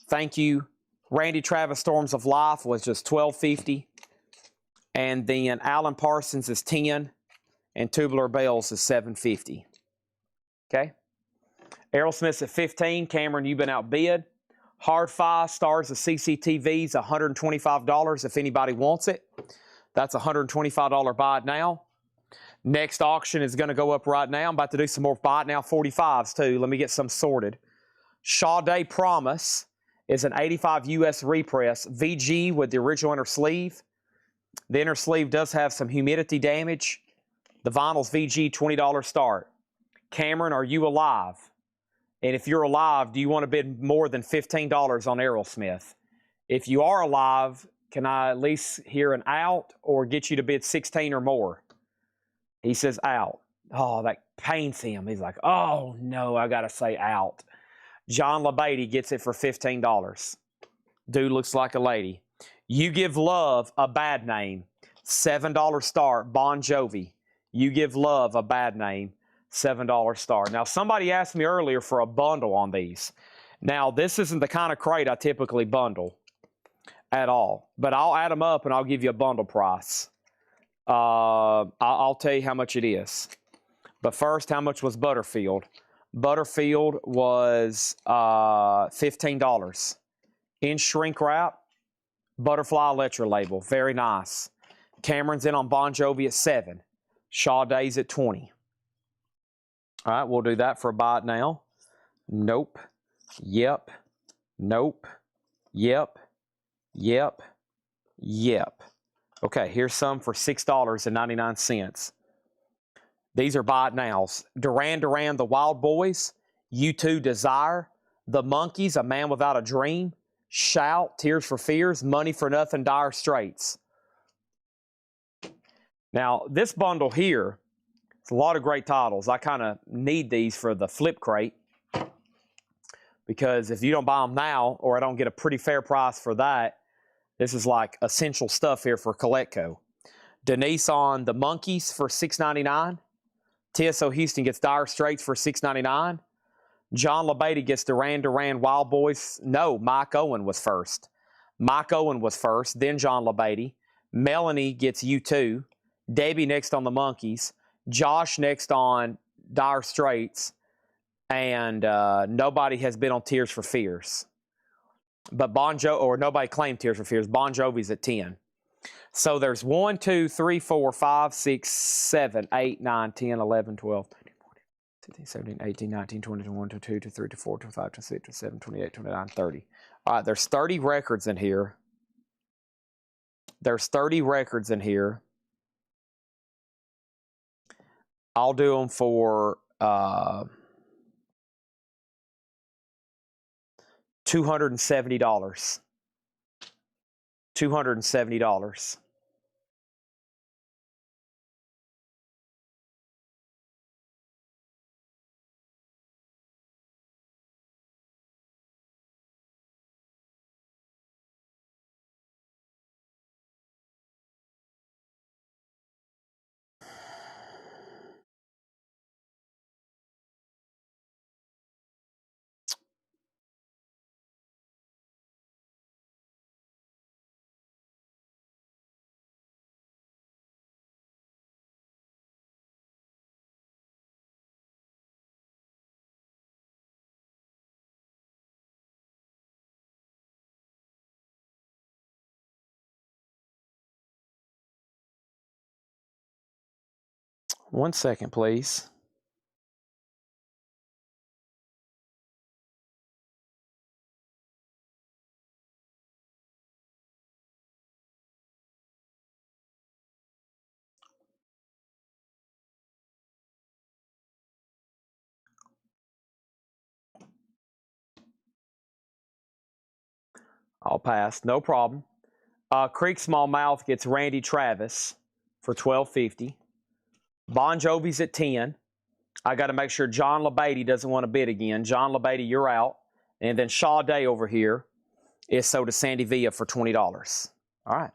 Thank you. Randy Travis Storms of Life was just $12.50. And then Alan Parsons is $10. And Tubular Bells is $7.50. Okay. Aerosmith's at $15. Cameron, you've been outbid. Hard-Fi, Stars of CCTV's $125 if anybody wants it. That's a $125 buy it now. Next auction is going to go up right now. I'm about to do some more buy it now 45s too. Let me get some sorted. Sade Promise is an 85 US repress, VG with the original inner sleeve. The inner sleeve does have some humidity damage. The vinyl's VG, $20 start. Cameron, are you alive? And if you're alive, do you want to bid more than $15 on Aerosmith? If you are alive, can I at least hear an out or get you to bid 16 or more? He says out. Oh, that pains him. He's like, oh, no, I got to say out. John LeBeatty gets it for $15. Dude looks like a lady. You Give Love a Bad Name. $7 start, Bon Jovi. You Give Love a Bad Name. $7 start. Now, somebody asked me earlier for a bundle on these. Now, this isn't the kind of crate I typically bundle at all, but I'll add them up and I'll give you a bundle price. I'll tell you how much it is. But first, how much was Butterfield? Butterfield was $15. In shrink wrap, Butterfly Electra label. Very nice. Cameron's in on Bon Jovi at $7. Sade's at $20. All right, we'll do that for a buy it now. Nope. Yep. Nope. Yep. Yep. Yep. Okay, here's some for $6.99. These are buy it nows. Duran Duran, The Wild Boys. U2, Desire. The Monkees, A Man Without a Dream. Shout, Tears for Fears. Money for Nothing, Dire Straits. Now, this bundle here, it's a lot of great titles. I kind of need these for the flip crate because if you don't buy them now or I don't get a pretty fair price for that, this is like essential stuff here for Collectco. Denise on The Monkees for $6.99. TSO Houston gets Dire Straits for $6.99. John LeBeatty gets Duran Duran, Wild Boys. No, Mike Owen was first. Mike Owen was first, then John LeBeatty. Melanie gets U2. Debbie next on The Monkees. Josh next on Dire Straits. And nobody has been on Tears for Fears. But nobody claimed Tears for Fears. Bon Jovi's at 10. So there's 1, 2, 3, 4, 5, 6, 7, 8, 9, 10, 11, 12, 13, 14, 15, 17, 18, 19, 20, 21, 22, 23, 24, 25, 26, 27, 28, 29, 30. All right, there's 30 records in here. There's 30 records in here. I'll do them for $270. $270. One second, please. I'll pass, no problem. Creek Smallmouth gets Randy Travis for $12.50. Bon Jovi's at 10. I got to make sure John LeBeatty doesn't want to bid again. John LeBeatty, you're out. And then Sade over here is sold to Sandy Villa for $20. All right.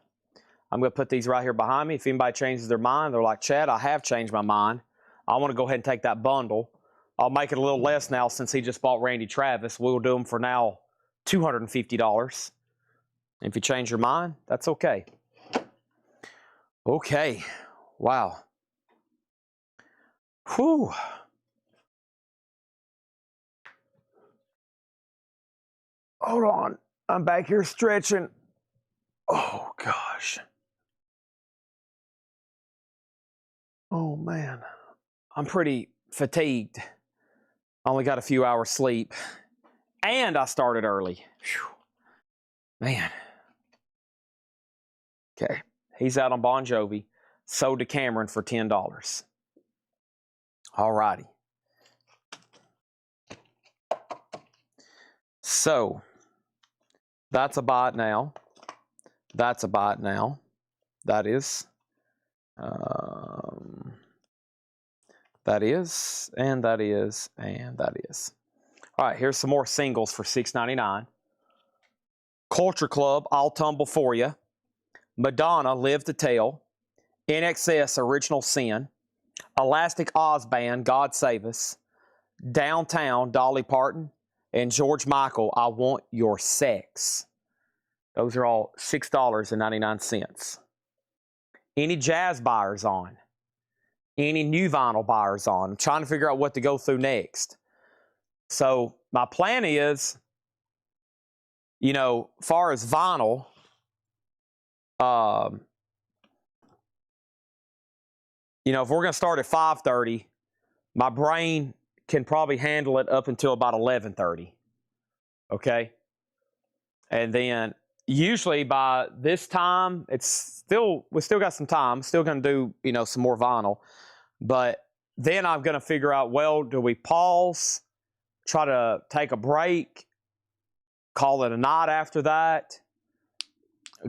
I'm going to put these right here behind me. If anybody changes their mind, they're like, Chad, I have changed my mind. I want to go ahead and take that bundle. I'll make it a little less now since he just bought Randy Travis. We'll do them for now $250. If you change your mind, that's okay. Okay. Wow. Whew. Hold on. I'm back here stretching. Oh, gosh. Oh, man. I'm pretty fatigued. Only got a few hours sleep. And I started early. Whew. Man. Okay. He's out on Bon Jovi. Sold to Cameron for $10. All righty. So, that's a buy it now. That's a buy it now. That is. That is, and that is, and that is. All right, here's some more singles for $6.99. Culture Club, I'll Tumble For You. Madonna, Live to Tell. NXS, Original Sin. Elastic Oz Band, God Save Us. Downtown, Dolly Parton. And George Michael, I Want Your Sex. Those are all $6.99. Any jazz buyers on? Any new vinyl buyers on? I'm trying to figure out what to go through next. So my plan is, you know, far as vinyl, you know, if we're going to start at 5:30, my brain can probably handle it up until about 11:30. Okay? And then usually by this time, we still got some time. Still going to do, you know, some more vinyl. But then I'm going to figure out, well, do we pause, try to take a break, call it a night after that,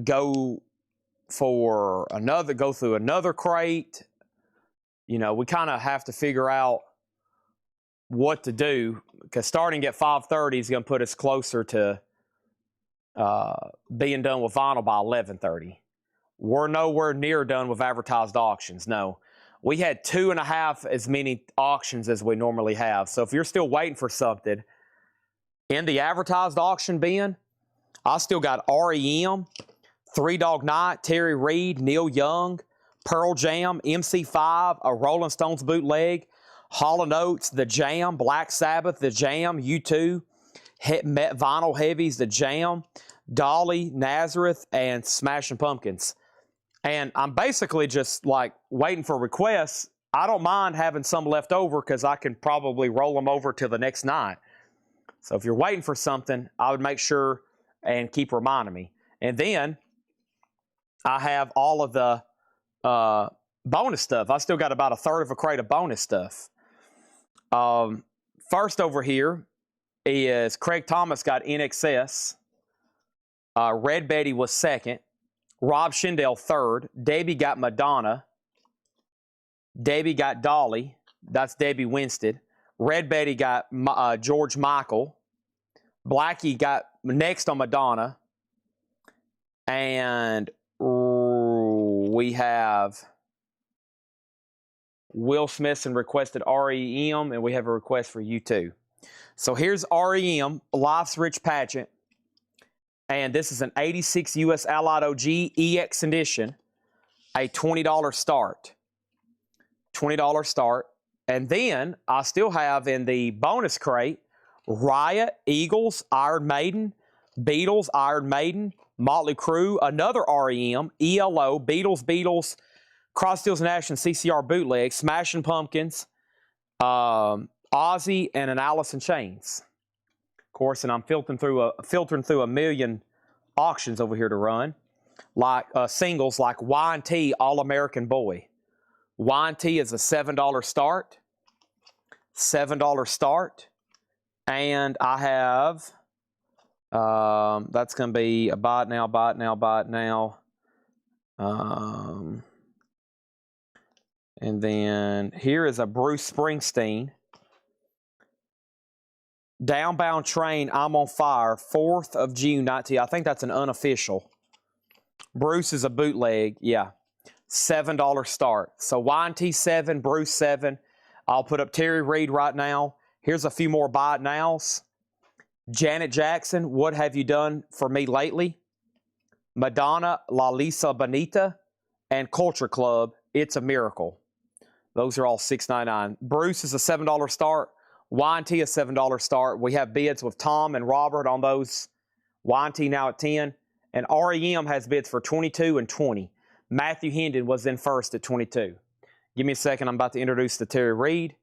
go through another crate? You know, we kind of have to figure out what to do, because starting at 5:30 is going to put us closer to being done with vinyl by 11:30. We're nowhere near done with advertised auctions. No, we had 2.5 as many auctions as we normally have. So if you're still waiting for something in the advertised auction bin, I still got REM, Three Dog Night, Terry Reid, Neil Young, Pearl Jam, MC5, a Rolling Stones bootleg, Hall & Oates, The Jam, Black Sabbath, The Jam, U2, Vinyl Heavies, The Jam, Dolly, Nazareth, and Smashing Pumpkins. And I'm basically just like waiting for requests. I don't mind having some left over because I can probably roll them over till the next night. So if you're waiting for something, I would make sure and keep reminding me. And then I have all of the bonus stuff. I still got about 1/3 of a crate of bonus stuff. First over here is Craig Thomas got NXS. Red Betty was second. Rob Shindell third. Debbie got Madonna. Debbie got Dolly. That's Debbie Winstead. Red Betty got George Michael. Blackie got next on Madonna. And we have Will Smithson requested REM, and we have a request for U2. So here's REM, Life's Rich Pageant. And this is an 86 US Allied OG EX edition, a $20 start. $20 start. And then I still have in the bonus crate, Riot, Eagles, Iron Maiden, Beatles, Iron Maiden, Motley Crue, another REM, ELO, Beatles, Cross Steels Nash and CCR bootleg, Smashing Pumpkins, Ozzy, and an Alice in Chains. Of course, and I'm filtering through a million auctions over here to run, like singles like Y&T, All American Boy. Y&T is a $7 start. $7 start. And I have, that's going to be a buy it now, buy it now, buy it now. And then here is a Bruce Springsteen. Downbound Train, I'm on Fire, 4th of June, 19. I think that's an unofficial. Bruce is a bootleg, yeah. $7 start. So Y&T 7, Bruce 7. I'll put up Terry Reid right now. Here's a few more buy it nows. Janet Jackson, What Have You Done For Me Lately? Madonna, La Lisa Bonita. And Culture Club, It's a Miracle. Those are all $6.99. Bruce is a $7 start. Y&T a $7 start. We have bids with Tom and Robert on those. Y&T now at 10. And REM has bids for 22 and 20. Matthew Hendon was in first at 22. Give me a second. I'm about to introduce the Terry Reid.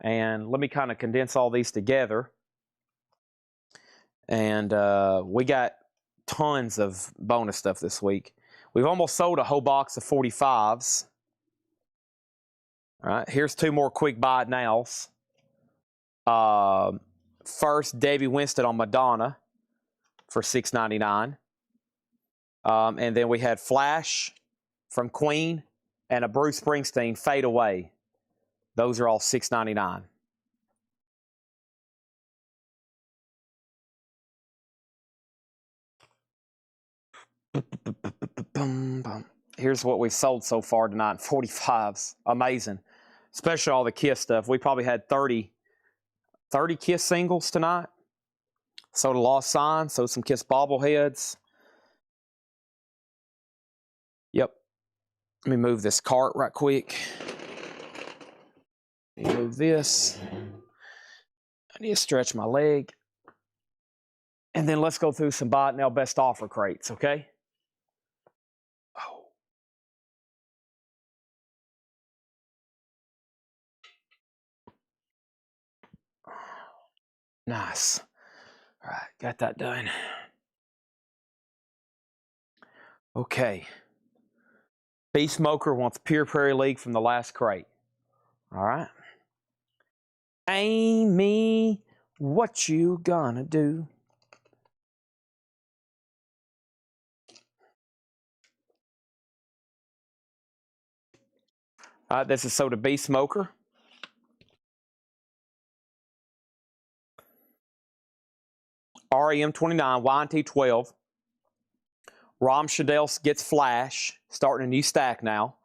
And let me kind of condense all these together. And we got tons of bonus stuff this week. We've almost sold a whole box of 45s. All right, here's two more quick buy it nows. First, Davey Winston on Madonna for $6.99. And then we had Flash from Queen and a Bruce Springsteen Fade Away. Those are all $6.99. Here's what we've sold so far tonight, 45s. Amazing. Especially all the Kiss stuff. We probably had 30 Kiss singles tonight. Sold a Lost Sign, sold some Kiss bobbleheads. Yep. Let me move this cart right quick. Let me move this. I need to stretch my leg. And then let's go through some buy it now best offer crates, okay? Oh. Nice. All right, got that done. Okay. Beast Smoker wants Pure Prairie League from the last crate. All right. Amy, what you gonna do? All right, this is soda Beast Smoker. REM 29, YNT 12. Rom Shadell gets Flash, starting a new stack now.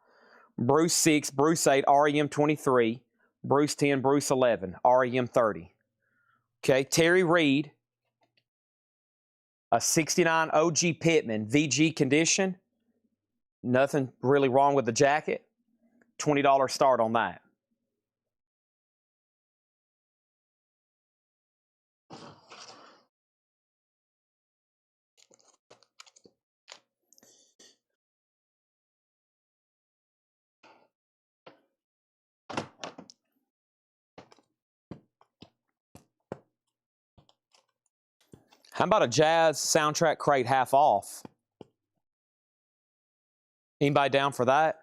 Bruce 6, Bruce 8, REM 23. Bruce 10, Bruce 11, REM 30. Okay, Terry Reid, a 69 OG Pittman, VG condition. Nothing really wrong with the jacket. $20 start on that. How about a Jazz soundtrack crate half off? Anybody down for that?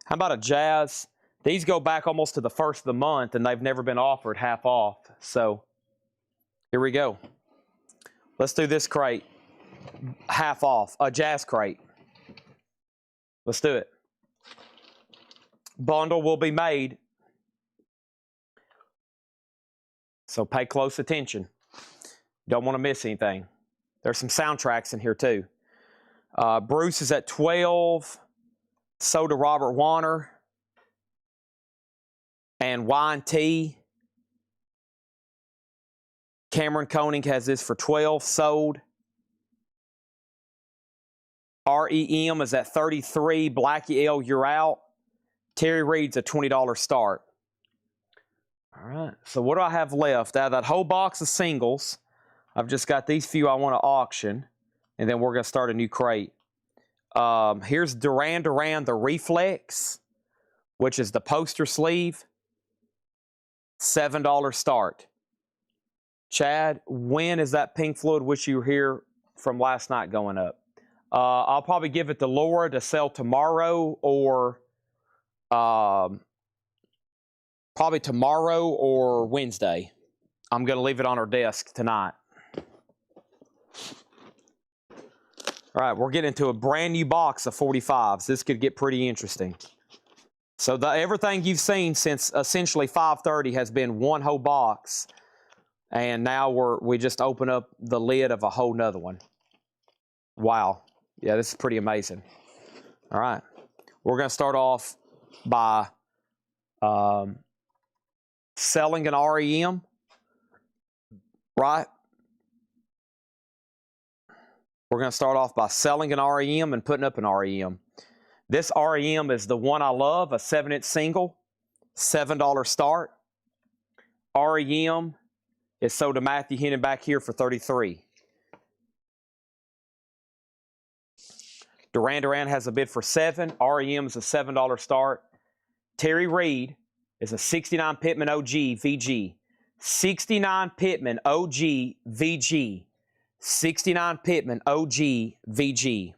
How about a Jazz? These go back almost to the first of the month, and they've never been offered half off. So here we go. Let's do this crate half off, a Jazz crate. Let's do it. Bundle will be made. So pay close attention. Don't want to miss anything. There's some soundtracks in here too. Bruce is at 12. So to Robert Warner. And YNT. Cameron Koenig has this for 12, sold. REM is at 33. Blackie L, you're out. Terry Reid's a $20 start. All right, so what do I have left? Out of that whole box of singles, I've just got these few I want to auction, and then we're going to start a new crate. Here's Duran Duran, the Reflex, which is the poster sleeve. $7 start. Chad, when is that Pink Floyd Wish You Were Here from last night going up? I'll probably give it to Laura to sell tomorrow, or probably tomorrow or Wednesday. I'm going to leave it on her desk tonight. All right, we're getting into a brand new box of 45s. This could get pretty interesting. So everything you've seen since essentially 5:30 has been one whole box. And now we just open up the lid of a whole nother one. Wow. Yeah, this is pretty amazing. All right. We're going to start off by selling an REM, right? We're going to start off by selling an REM and putting up an REM. This REM is the one I love, a 7-inch single, $7 start. REM is sold to Matthew Hennon back here for $33. Duran Duran has a bid for $7. REM is a $7 start. Terry Reid is a 69 Pittman OG VG. 69 Pittman OG VG. '69 Pittman OG VG.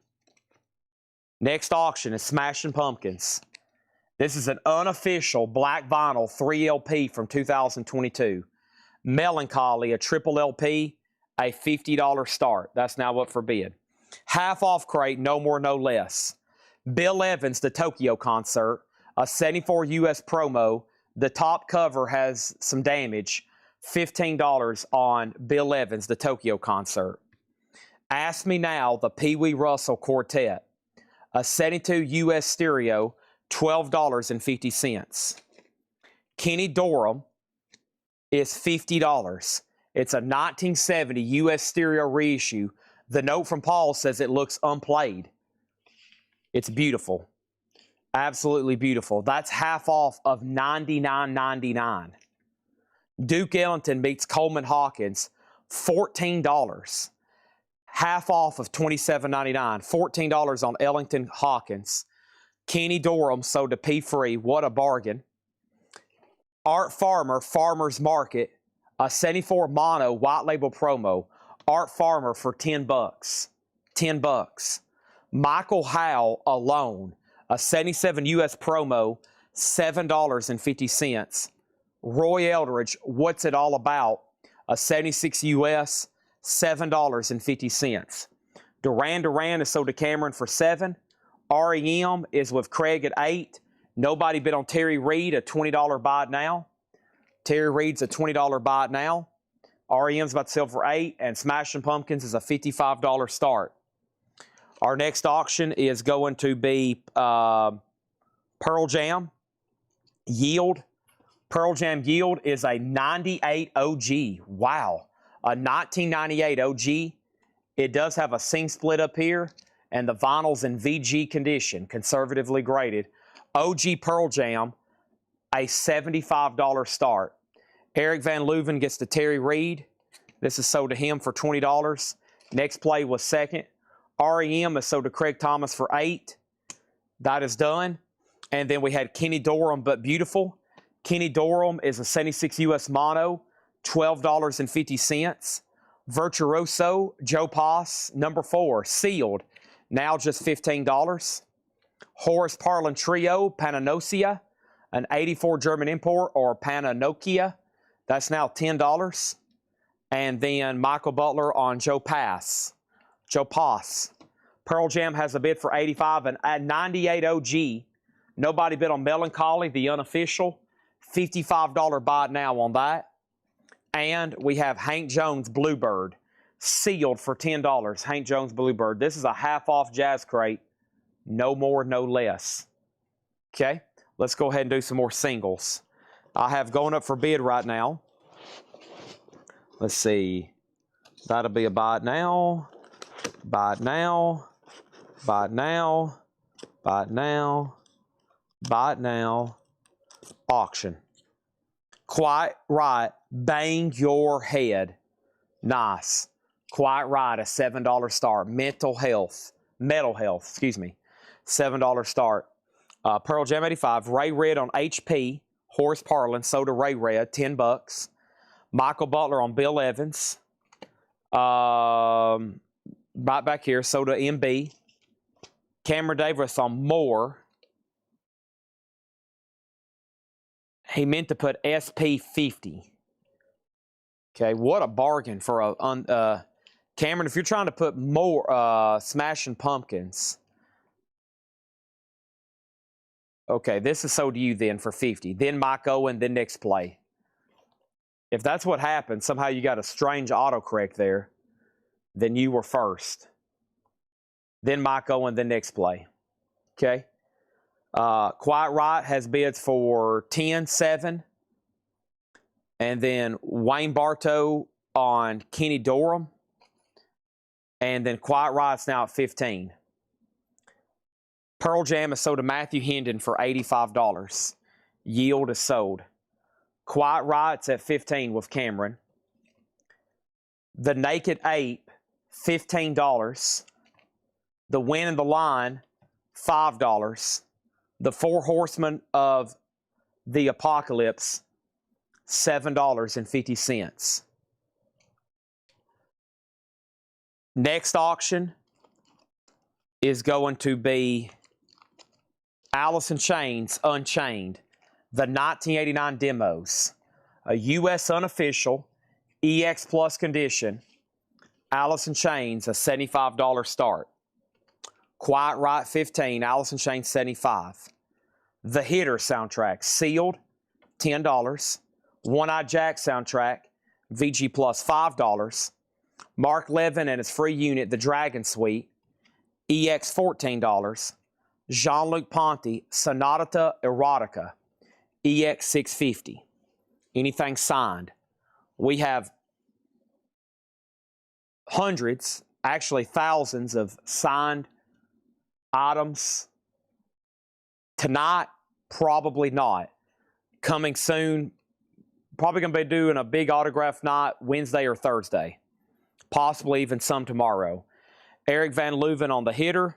Next auction is Smashing Pumpkins. This is an unofficial black vinyl 3 LP from 2022. Melancholy, a triple LP, a $50 start. That's now up for bid. Half off crate, no more, no less. Bill Evans, the Tokyo concert, a 74 US promo. The top cover has some damage. $15 on Bill Evans, the Tokyo concert. Ask Me Now, the Pee Wee Russell Quartet, a 72 US stereo, $12.50. Kenny Dorham is $50. It's a 1970 US stereo reissue. The note from Paul says it looks unplayed. It's beautiful. Absolutely beautiful. That's half off of $99.99. Duke Ellington meets Coleman Hawkins, $14. Half off of $27.99. $14 on Ellington Hawkins. Kenny Dorham sold to P-Free. What a bargain. Art Farmer, Farmer's Market, a 74 mono white label promo. Art Farmer for $10. $10. Michael Howell Alone, a 77 US promo, $7.50. Roy Eldridge, What's It All About, a 76 US, $7.50. Duran Duran is sold to Cameron for $7. REM is with Craig at $8. Nobody bid on Terry Reid, a $20 buy it now. Terry Reid's a $20 buy it now. REM's about to sell for $8, and Smashing Pumpkins is a $55 start. Our next auction is going to be Pearl Jam Yield. Pearl Jam Yield is a 98 OG. Wow. A 1998 OG. It does have a seam split up here, and the vinyl's in VG condition, conservatively graded. OG Pearl Jam, a $75 start. Eric Van Leuven gets to Terry Reid. This is sold to him for $20. Next play was second. REM is sold to Craig Thomas for $8. That is done. And then we had Kenny Dorham, But Beautiful. Kenny Dorham is a 76 US mono, $12.50. Virtuoso, Joe Pass, number 4, sealed, now just $15. Horace Parlin Trio, Pananosia, an 84 German import, or Pananokia, that's now $10. And then Michael Butler on Joe Pass. Joe Pass. Pearl Jam has a bid for $85, and at 98 OG, nobody bid on Melancholy, the unofficial, $55 buy it now on that. And we have Hank Jones Bluebird, sealed for $10. Hank Jones Bluebird. This is a half-off jazz crate. No more, no less. Okay, let's go ahead and do some more singles. I have going up for bid right now. Let's see. That'll be a buy it now, buy it now, buy it now, buy it now, buy it now, auction. Quite Right, Bang Your Head. Nice. Quite Right, a $7 start. Metal Health, excuse me, $7 start. Pearl Jam 85, Ray Red on HP, Horace Parlin, sold to Ray Red, $10. Michael Butler on Bill Evans. Right back here, sold to MB. Cameron Davis on Moore. He meant to put SP50. Okay, what a bargain for a Cameron. If you're trying to put more Smashing Pumpkins, okay, this is sold to you then for $50. Then Mike Owen, then next play. If that's what happened, somehow you got a strange autocorrect there, then you were first. Then Mike Owen, then next play. Okay. Quite Right has bids for 10, 7. And then Wayne Bartow on Kenny Dorham. And then Quite Right's now at 15. Pearl Jam is sold to Matthew Hendon for $85. Yield is sold. Quite Right's at 15 with Cameron. The Naked Ape, $15. The Win in the Line, $5. The Four Horsemen of the Apocalypse, $7.50. Next auction is going to be Alice in Chains Unchained, the 1989 demos, a U.S. unofficial EX Plus condition. Alice in Chains, a $75 start. Quiet Riot 15, Alice in Chains 75. The Hitter soundtrack, sealed, $10. One-Eyed Jack soundtrack, VG Plus $5. Mark Levin and his free unit, the Dragon Suite, EX $14. Jean-Luc Ponty, Sonata Erotica, EX $650. Anything signed. We have hundreds, actually thousands of signed items. Tonight, probably not. Coming soon, probably going to be doing a big autograph night Wednesday or Thursday. Possibly even some tomorrow. Eric Van Leuven on the Hitter.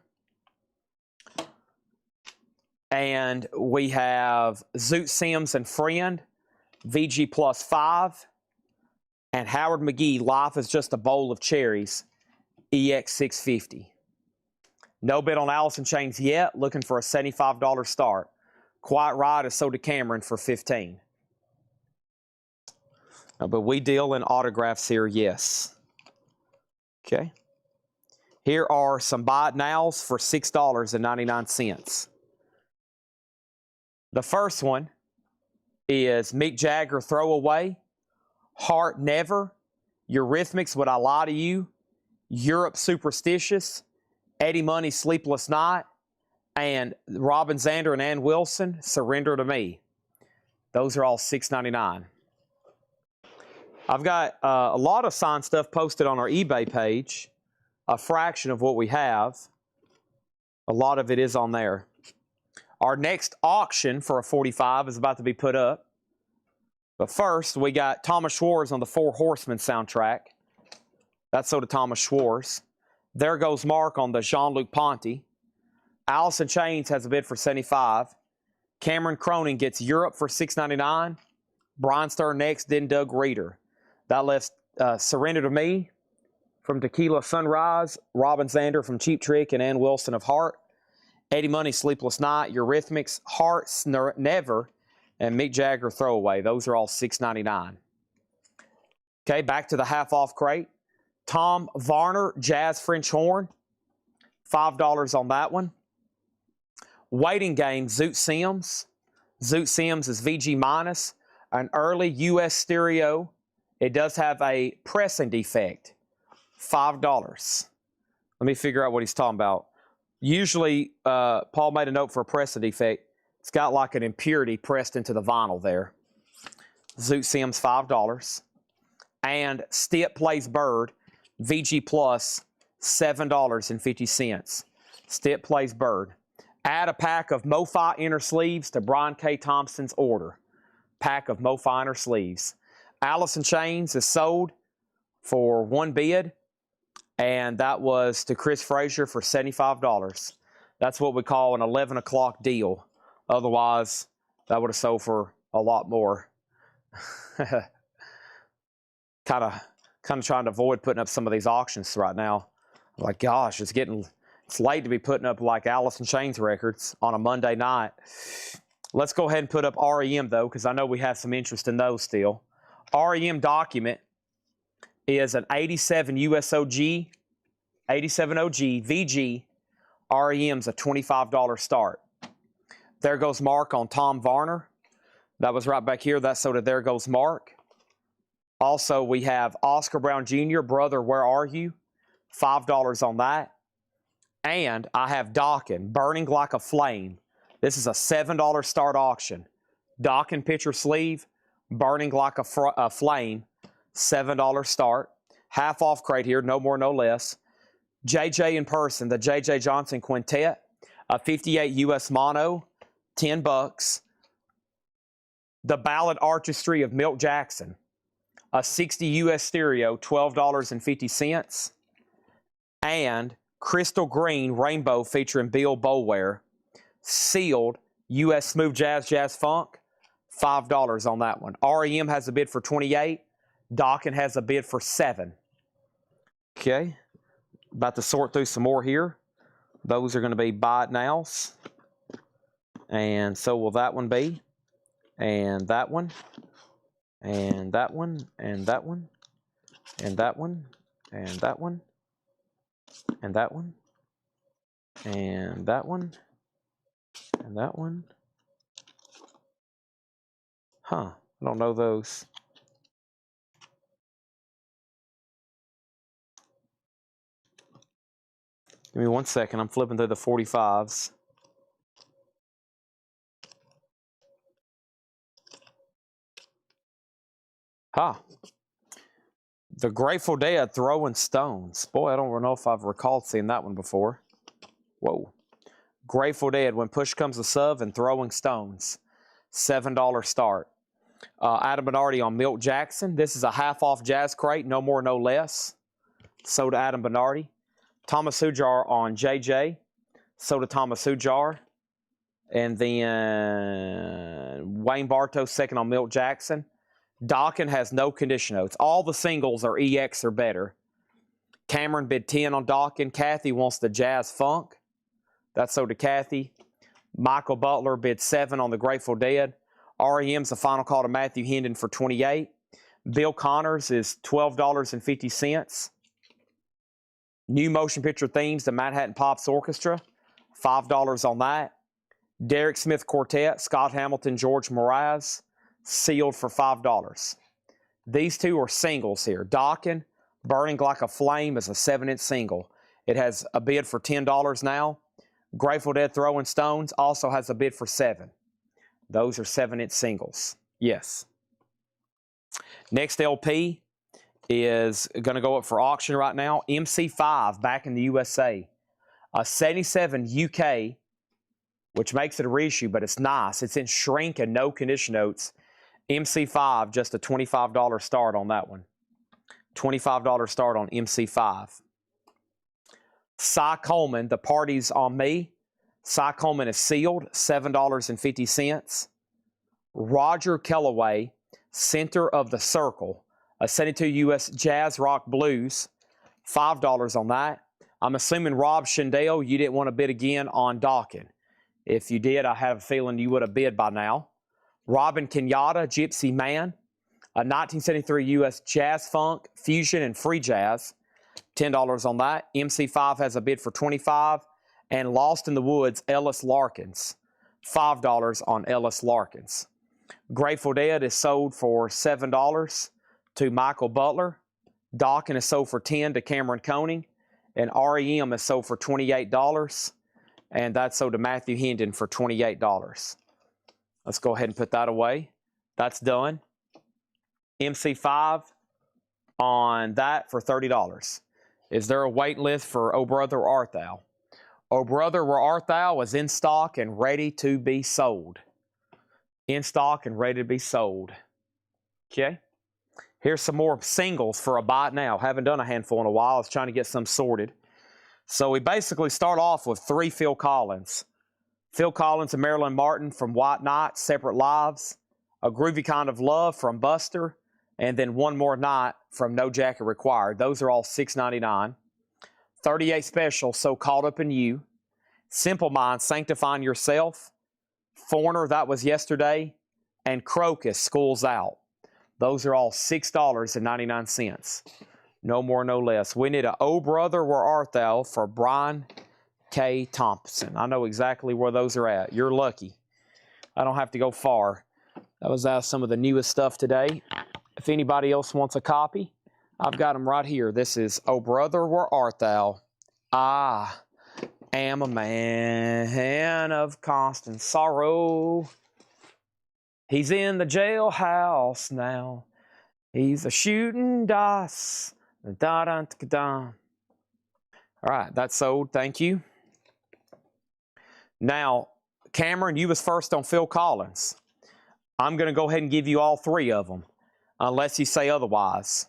And we have Zoot Sims and Friend, VG Plus 5. And Howard McGee, Life is Just a Bowl of Cherries, EX $650. No bid on Alice in Chains yet, looking for a $75 start. Quiet Riot is sold to Cameron for $15. But we deal in autographs here, yes. Okay. Here are some buy it nows for $6.99. The first one is Mick Jagger Throwaway, Heart Never, Eurythmics Would I Lie to You, Europe Superstitious, Eddie Money Sleepless Night, and Robin Zander and Ann Wilson, Surrender to Me. Those are all $6.99. I've got a lot of signed stuff posted on our eBay page, a fraction of what we have. A lot of it is on there. Our next auction for a 45 is about to be put up. But first, we got Thomas Schwartz on the Four Horsemen soundtrack. That's sold to Thomas Schwartz. There Goes Mark on the Jean-Luc Ponty. Alice in Chains has a bid for $75. Cameron Cronin gets Europe for $6.99. Brian Stern next, then Doug Reeder. That left Surrender to Me from Tequila Sunrise, Robin Zander from Cheap Trick, and Ann Wilson of Heart. Eddie Money Sleepless Night, Eurythmics, Hearts Never, and Mick Jagger Throwaway. Those are all $6.99. Okay, back to the half-off crate. Tom Varner, Jazz French Horn, $5 on that one. Waiting Game, Zoot Sims. Zoot Sims is VG minus. An early U.S. stereo. It does have a pressing defect. $5. Let me figure out what he's talking about. Usually, Paul made a note for a pressing defect. It's got like an impurity pressed into the vinyl there. Zoot Sims, $5. And Stitt Plays Bird, VG Plus, $7.50. Stitt Plays Bird. Add a pack of MoFi inner sleeves to Brian K. Thompson's order. Pack of MoFi inner sleeves. Alice in Chains is sold for one bid, and that was to Chris Frazier for $75. That's what we call an 11 o'clock deal. Otherwise, that would have sold for a lot more. kind of trying to avoid putting up some of these auctions right now. Like, gosh, it's late to be putting up like Alice in Chains records on a Monday night. Let's go ahead and put up REM, though, because I know we have some interest in those still. REM document is an 87 USOG, 87 OG, VG. REM's a $25 start. There Goes Mark on Tom Varner. That was right back here. That's so that There Goes Mark. Also, we have Oscar Brown Jr., Brother, Where Are You? $5 on that. And I have Dokken, Burning Like a Flame. This is a $7 start auction. Dokken picture sleeve, Burning Like a Flame, $7 start. Half off crate here, no more, no less. JJ in person, the JJ Johnson Quintet, a 58 US mono, $10. The Ballad Artistry of Milt Jackson, a 60 US stereo, $12.50. And Crystal Green Rainbow featuring Bill Boulware, sealed US Smooth Jazz Jazz Funk, $5 on that one. REM has a bid for $28. Dokken has a bid for $7. Okay. About to sort through some more here. Those are going to be buy it nows. And so will that one be. And that one. And that one. And that one. And that one. And that one. And that one. And that one. And that one. Huh. I don't know those. Give me 1 second. I'm flipping through the 45s. Huh. The Grateful Dead throwing stones. Boy, I don't know if I've recalled seeing that one before. Whoa. Grateful Dead, when push comes to shove and throwing stones. $7 start. Adam Bernardi on Milt Jackson. This is a half-off Jazz Crate, no more, no less. So to Adam Bernardi. Thomas Hujar on JJ. So to Thomas Hujar. And then Wayne Bartow second on Milt Jackson. Dawkin has no condition notes. All the singles are EX or better. Cameron bid 10 on Dawkin. Kathy wants the Jazz Funk. That's so to Kathy. Michael Butler bid 7 on the Grateful Dead. REM's the final call to Matthew Hendon for 28. Bill Connors is $12.50. New motion picture themes, the Manhattan Pops Orchestra, $5 on that. Derek Smith Quartet, Scott Hamilton, George Mraz, sealed for $5. These two are singles here. Dawkin, Burning Like a Flame is a 7-inch single. It has a bid for $10 now. Grateful Dead Throwing Stones also has a bid for $7. Those are 7-inch singles. Yes. Next LP is going to go up for auction right now. MC5 back in the USA. A 77 UK, which makes it a reissue, but it's nice. It's in shrink and no condition notes. MC5, just a $25 start on that one. $25 start on MC5. Cy Coleman, The Party's on Me. Cy Coleman is sealed, $7.50. Roger Kellaway, Center of the Circle, a 72 US Jazz Rock Blues, $5 on that. I'm assuming Rob Schindel, you didn't want to bid again on Dawkin. If you did, I have a feeling you would have bid by now. Robin Kenyatta, Gypsy Man, a 1973 US Jazz Funk, Fusion, and Free Jazz, $10 on that. MC5 has a bid for $25. And Lost in the Woods, Ellis Larkins, $5 on Ellis Larkins. Grateful Dead is sold for $7 to Michael Butler. Dawkin is sold for $10 to Cameron Koning. And REM is sold for $28. And that's sold to Matthew Hendon for $28. Let's go ahead and put that away. That's done. MC5 on that for $30. Is there a wait list for Oh Brother, Where Art Thou? Oh Brother, Where Art Thou is in stock and ready to be sold. In stock and ready to be sold. Okay. Here's some more singles for a buy it now. Haven't done a handful in a while. I was trying to get some sorted. So we basically start off with 3 Phil Collins. Phil Collins and Marilyn Martin from White Night, Separate Lives. A Groovy Kind of Love from Buster. And then One More Night from No Jacket Required. Those are all $6.99. 38 Special, So Caught Up in You. Simple Minds, Sanctifying Yourself. Foreigner, that was yesterday. And Crocus, School's Out. Those are all $6.99. No more, no less. We need a Oh Brother, Where Art Thou for Brian K. Thompson. I know exactly where those are at. You're lucky. I don't have to go far. That was some of the newest stuff today. If anybody else wants a copy, I've got them right here. This is Oh Brother, Where Art Thou? I am a man of constant sorrow. He's in the jailhouse now. He's a shooting dice. Da-da-da-da. All right, that's sold. Thank you. Now, Cameron, you was first on Phil Collins. I'm going to go ahead and give you all 3 of them, unless you say otherwise.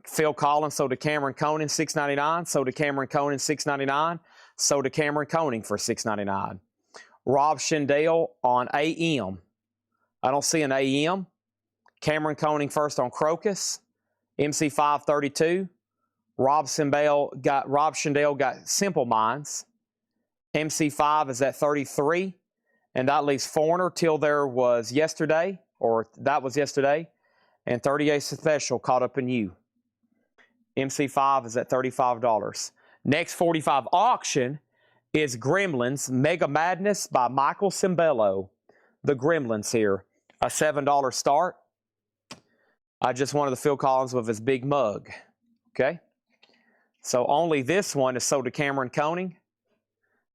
Phil Collins sold to Cameron Koning, $6.99. Sold to Cameron Koning, $6.99. Sold to Cameron Koning for $6.99. Rob Schindel on AM. I don't see an AM. Cameron Koning first on Crocus. MC532. Rob Schendale got Simple Minds. MC5 is at 33. And that leaves Foreigner till there was yesterday, or that was yesterday. And 38 Special Caught Up in You. MC5 is at $35. Next 45 auction is Gremlins Mega Madness by Michael Cimbello. The Gremlins here. A $7 start. I just wanted the Phil Collins with his big mug. Okay? So only this one is sold to Cameron Koenig.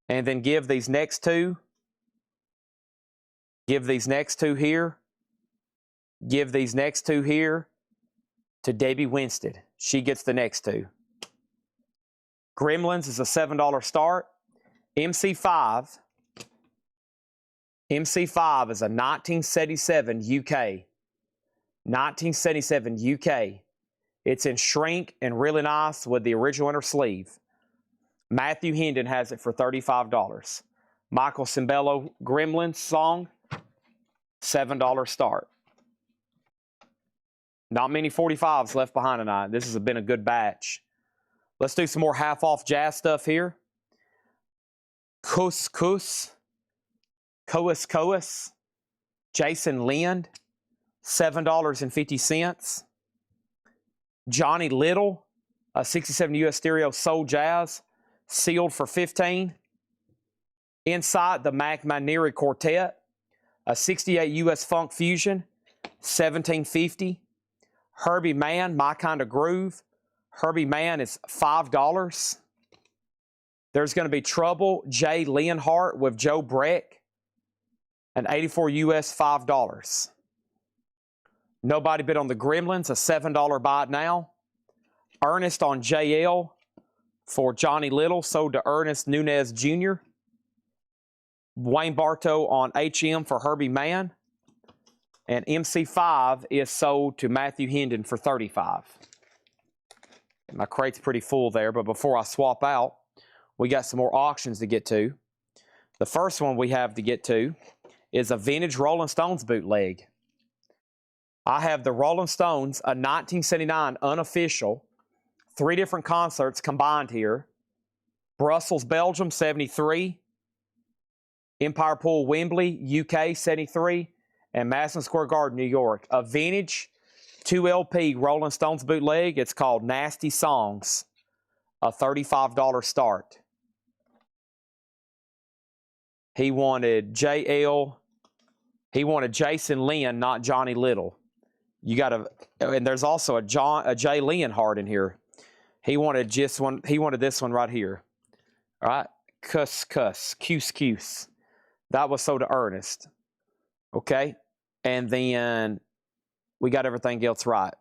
And then give these next two. Give these next two here. Give these next two here to Debbie Winstead. She gets the next two. Gremlins is a $7 start. MC5 is a 1977 UK. 1977 UK. It's in shrink and really nice with the original inner sleeve. Matthew Hendon has it for $35. Michael Cimbello Gremlins song, $7 start. Not many 45s left behind tonight. This has been a good batch. Let's do some more half-off jazz stuff here. Kuss Kuss. Coas Coas. Jason Lind, $7.50. Johnny Little, a 67 US Stereo Soul Jazz, sealed for $15. Inside the Mac Manieri Quartet, a 68 US Funk Fusion, $17.50. Herbie Mann, My Kind of Groove. Herbie Mann is $5. There's going to be Trouble, Jay Leonhardt with Joe Breck, an 84 US, $5. Nobody bid on the Gremlins, a $7 buy it now. Ernest on JL for Johnny Little, sold to Ernest Nunez Jr. Wayne Bartow on HM for Herbie Mann. And MC5 is sold to Matthew Hendon for $35. My crate's pretty full there, but before I swap out, we got some more auctions to get to. The first one we have to get to is a vintage Rolling Stones bootleg. I have the Rolling Stones, a 1979 unofficial, 3 different concerts combined here. Brussels, Belgium, 73. Empire Pool, Wembley, UK, 73. And Madison Square Garden, New York. A vintage 2 LP Rolling Stones bootleg. It's called Nasty Songs. A $35 start. He wanted he wanted Jason Lind, not Johnny Little. You got to, and there's also a Jay Leonhardt in here. He wanted this one right here. All right, Cuss Cuss, Cuse Cuse. That was sold to Ernest. Okay, and then we got everything else right.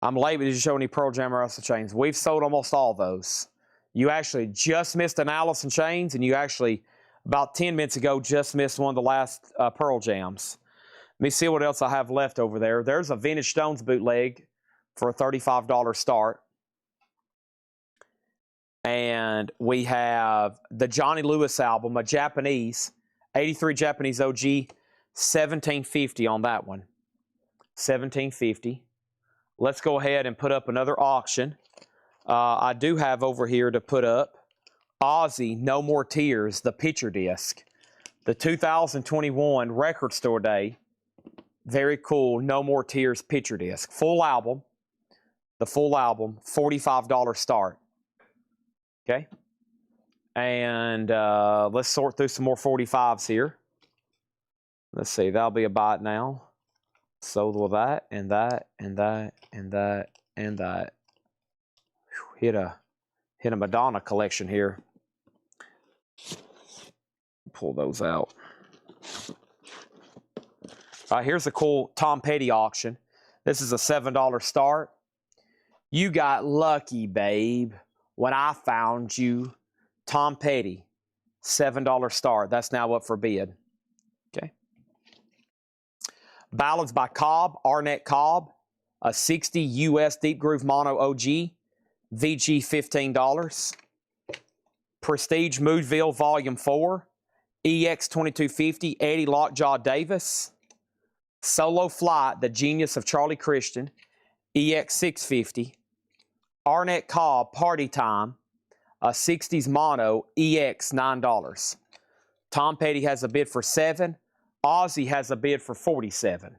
I'm late, but did you show any Pearl Jam or Alice in Chains? We've sold almost all those. You actually just missed an Alice in Chains, and you actually, about 10 minutes ago, just missed one of the last Pearl Jams. Let me see what else I have left over there. There's a vintage Stones bootleg for a $35 start. And we have the Johnny Lewis album, a Japanese, 83 Japanese OG, $17.50 on that one. $17.50. Let's go ahead and put up another auction. I do have over here to put up Ozzy, No More Tears, the picture disc. The 2021 Record Store Day. Very cool, No More Tears picture disc. Full album. The full album, $45 start. Okay. And let's sort through some more 45s here. Let's see, that'll be a buy it now. So will that, and that, and that, and that, and that. Whew, hit a Madonna collection here. Pull those out. All right, here's a cool Tom Petty auction. This is a $7 start. You got lucky, babe, when I found you. Tom Petty, $7 start. That's now up for bid. Okay. Ballads by Cobb, Arnett Cobb, a 60 US Deep Groove Mono OG, VG $15. Prestige Moodville Volume 4, EX 2250, Eddie Lockjaw Davis. Solo Flight, The Genius of Charlie Christian, EX 650. Arnett Cobb Party Time, a 60s mono EX, $9. Tom Petty has a bid for 7. Ozzy has a bid for 47.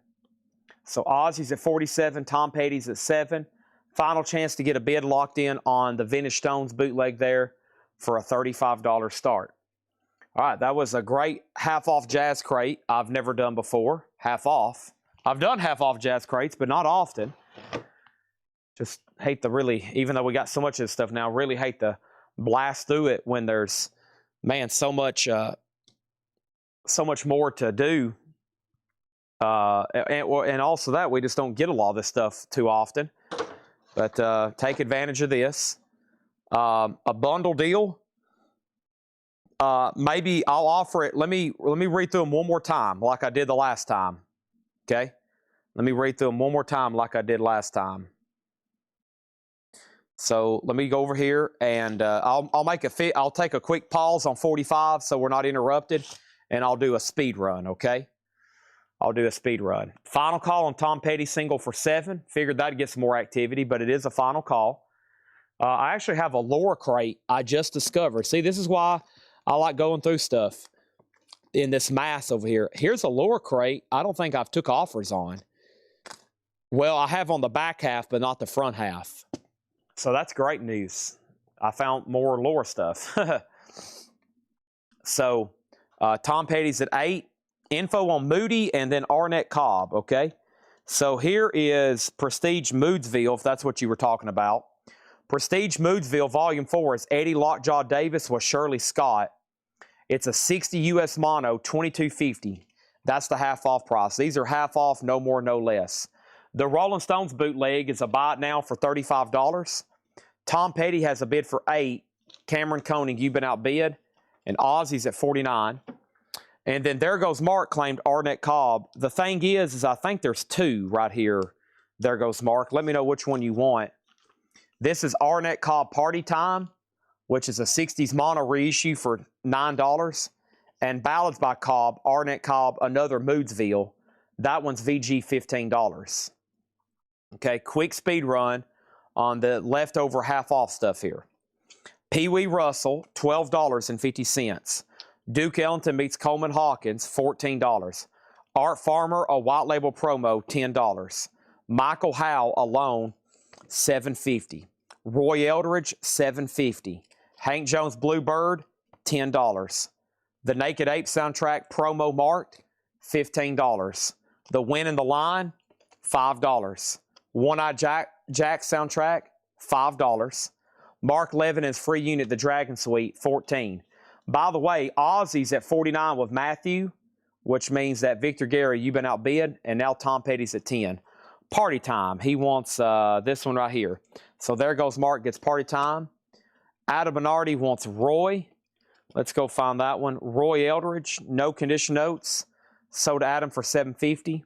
So Ozzy's at 47, Tom Petty's at 7. Final chance to get a bid locked in on the Vintage Stones bootleg there for a $35 start. All right, that was a great half-off jazz crate I've never done before. Half off. I've done half-off jazz crates, but not often. Just hate to really, even though we got so much of this stuff now, really hate to blast through it when there's, man, so much more to do. And also that we just don't get a lot of this stuff too often. But take advantage of this. A bundle deal. Maybe I'll offer it. Let me read through them one more time like I did the last time. Okay? Let me read through them one more time like I did last time. So let me go over here and I'll take a quick pause on 45 so we're not interrupted, and I'll do a speed run, okay? I'll do a speed run. Final call on Tom Petty single for 7. Figured that'd get some more activity, but it is a final call. I actually have a Laura crate I just discovered. See, this is why I like going through stuff in this mass over here. Here's a Laura crate I don't think I've took offers on. Well, I have on the back half, but not the front half. So that's great news. I found more Laura stuff. So Tom Petty's at 8. Info on Moody and then Arnett Cobb, okay? So here is Prestige Moodsville, if that's what you were talking about. Prestige Moodsville, Volume 4 is Eddie Lockjaw Davis with Shirley Scott. It's a 60 U.S. mono, $22.50. That's the half-off price. These are half off, no more, no less. The Rolling Stones bootleg is a buy it now for $35. Tom Petty has a bid for 8. Cameron Koenig, you've been outbid. And Ozzy's at 49. And then There Goes Mark claimed Arnett Cobb. The thing is I think there's 2 right here. There Goes Mark. Let me know which one you want. This is Arnett Cobb Party Time, which is a 60s mono reissue for $9. And Ballads by Cobb, Arnett Cobb, another Moodsville. That one's VG $15. Okay, quick speed run on the leftover half-off stuff here. Pee Wee Russell, $12.50. Duke Ellington meets Coleman Hawkins, $14. Art Farmer, a white label promo, $10. Michael Howe alone, $7.50. Roy Eldridge, $7.50. Hank Jones Bluebird, $10. The Naked Ape soundtrack promo marked, $15. The Win in the Line, $5. One-Eyed Jack soundtrack, $5. Mark Levin and his free unit, The Dragon Suite, $14. By the way, Ozzy's at 49 with Matthew, which means that Victor Gary, you've been outbid, and now Tom Petty's at 10. Party Time. He wants this one right here. So There Goes Mark gets Party Time. Adam Bernardi wants Roy. Let's go find that one. Roy Eldridge, No Condition Notes. Sold to Adam for $7.50.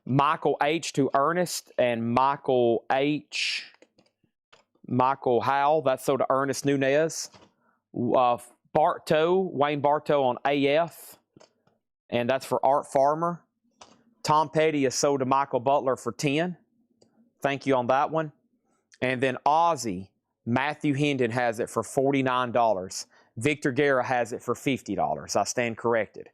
Michael H. to Ernest and Michael Howell. That's sold to Ernest Nunez. Wayne Bartow on AF. And that's for Art Farmer. Tom Petty is sold to Michael Butler for $10. Thank you on that one. And then Ozzy, Matthew Hendon has it for $49. Victor Guerra has it for $50. I stand corrected.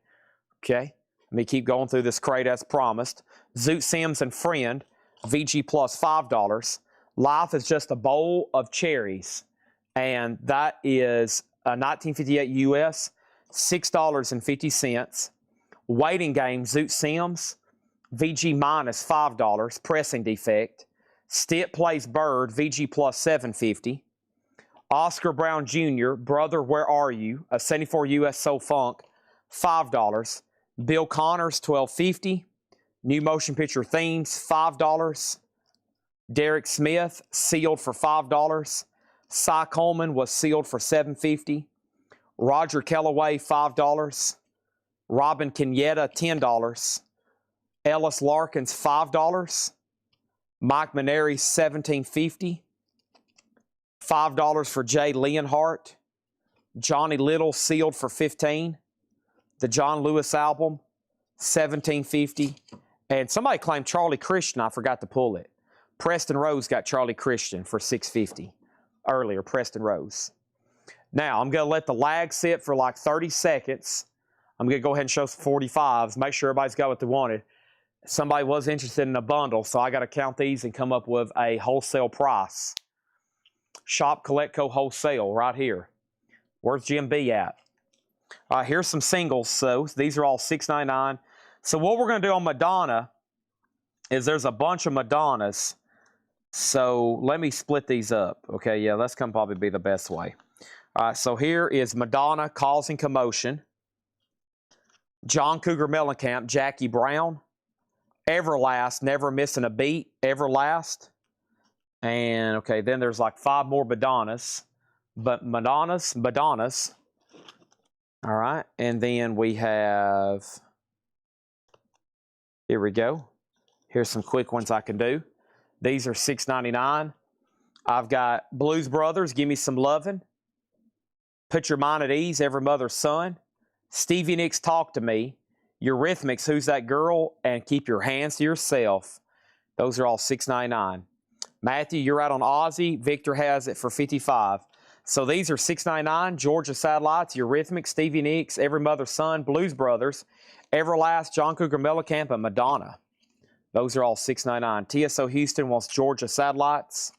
Okay. Let me keep going through this crate as promised. Zoot Sims and Friend, VG plus $5. Life is Just a Bowl of Cherries. And that is a 1958 US, $6.50. Waiting Game, Zoot Sims, VG minus $5, pressing defect. Stitt Plays Bird, VG plus $7.50. Oscar Brown Jr., Brother, Where Are You? A 74 US Soul Funk, $5. Bill Connors, $12.50. New Motion Picture Themes, $5. Derek Smith, sealed for $5. Cy Coleman was sealed for $7.50. Roger Kellaway, $5. Robin Kenyatta, $10. Ellis Larkins, $5. Mike Maneri, $17.50. $5 for Jay Leonhardt. Johnny Little, sealed for $15. The John Lewis album, $17.50. And somebody claimed Charlie Christian. I forgot to pull it. Preston Rose got Charlie Christian for $6.50 earlier, Preston Rose. Now, I'm going to let the lag sit for like 30 seconds. I'm going to go ahead and show some 45s, make sure everybody's got what they wanted. Somebody was interested in a bundle, so I got to count these and come up with a wholesale price. Shop Collectible Wholesale right here. Where's Jim B at? All right, here's some singles. So these are all $6.99. So what we're going to do on Madonna is there's a bunch of Madonnas. So let me split these up. Okay, yeah, that's going to probably be the best way. All right, so here is Madonna Causing Commotion. John Cougar Mellencamp, Jackie Brown. Everlast, Never Missing a Beat, Everlast. And, okay, then there's like 5 more Madonnas. But Madonnas. All right, and then we have, here we go. Here's some quick ones I can do. These are $6.99. I've got Blues Brothers, Give Me Some Lovin'. Put Your Mind at Ease, Every Mother's Son. Stevie Nicks, Talk to Me. Eurythmics, Who's That Girl? And Keep Your Hands to Yourself. Those are all $6.99. Matthew, You're Out on Ozzy. Victor has it for $55. So these are $6.99. Georgia Satellites, Eurythmics, Stevie Nicks, Every Mother's Son, Blues Brothers, Everlast, John Cougar Mellencamp, and Madonna. Those are all $6.99. TSO Houston wants Georgia Satellites.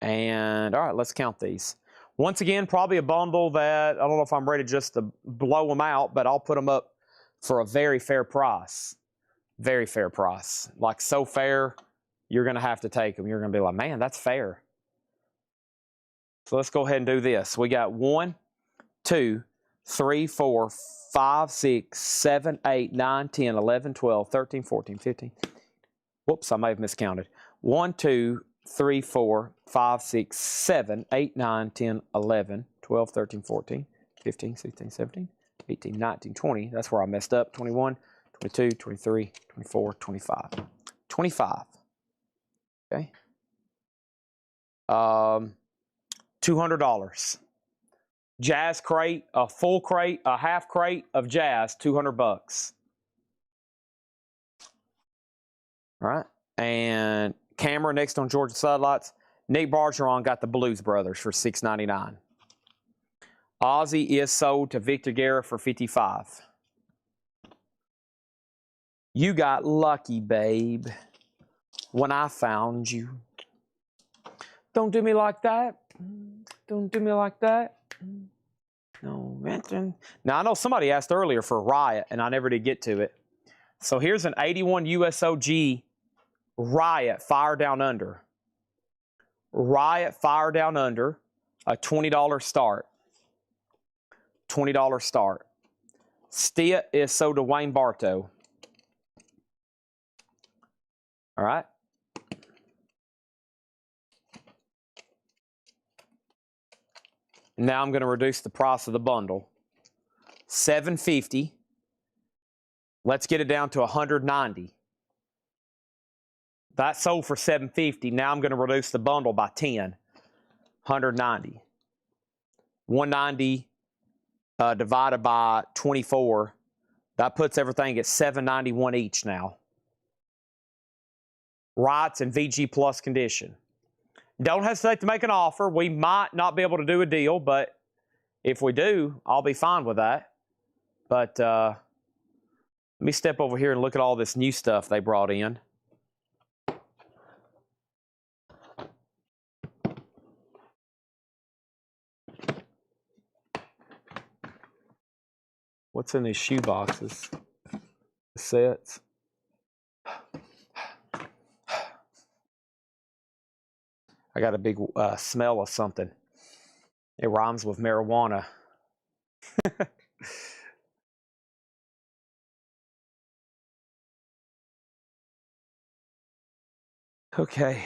And, all right, let's count these. Once again, probably a bundle that, I don't know if I'm ready just to blow them out, but I'll put them up for a very fair price. Very fair price. Like, so fair, you're going to have to take them. You're going to be like, man, that's fair. So let's go ahead and do this. We got 1, 2, 3, 4, 5, 6, 7, 8, 9, 10, 11, 12, 13, 14, 15. Whoops, I may have miscounted. 1, 2, 3, 4, 5, 6, 7, 8, 9, 10, 11, 12, 13, 14, 15, 16, 17, 18, 19, 20. That's where I messed up. 21, 22, 23, 24, 25. 25. Okay. $200. Jazz crate, a full crate, a half crate of Jazz, $200. All right. And camera next on Georgia Satellites. Nick Bargeron got the Blues Brothers for $6.99. Ozzy is sold to Victor Guerra for $55. You got lucky, babe, when I found you. Don't do me like that. Don't do me like that. No, man. Now, I know somebody asked earlier for Riot, and I never did get to it. So here's an 81 USOG Riot Fire Down Under. Riot Fire Down Under, a $20 start. $20 start. Stitt is sold to Wayne Bartow. All right. Now I'm going to reduce the price of the bundle. $750. Let's get it down to $190. That sold for $750. Now I'm going to reduce the bundle by 10. $190. $190 divided by 24. That puts everything at $791 each now. Rights and VG Plus condition. Don't hesitate to make an offer. We might not be able to do a deal, but if we do, I'll be fine with that. But let me step over here and look at all this new stuff they brought in. What's in these shoe boxes? The sets. I got a big smell of something. It rhymes with marijuana. Okay.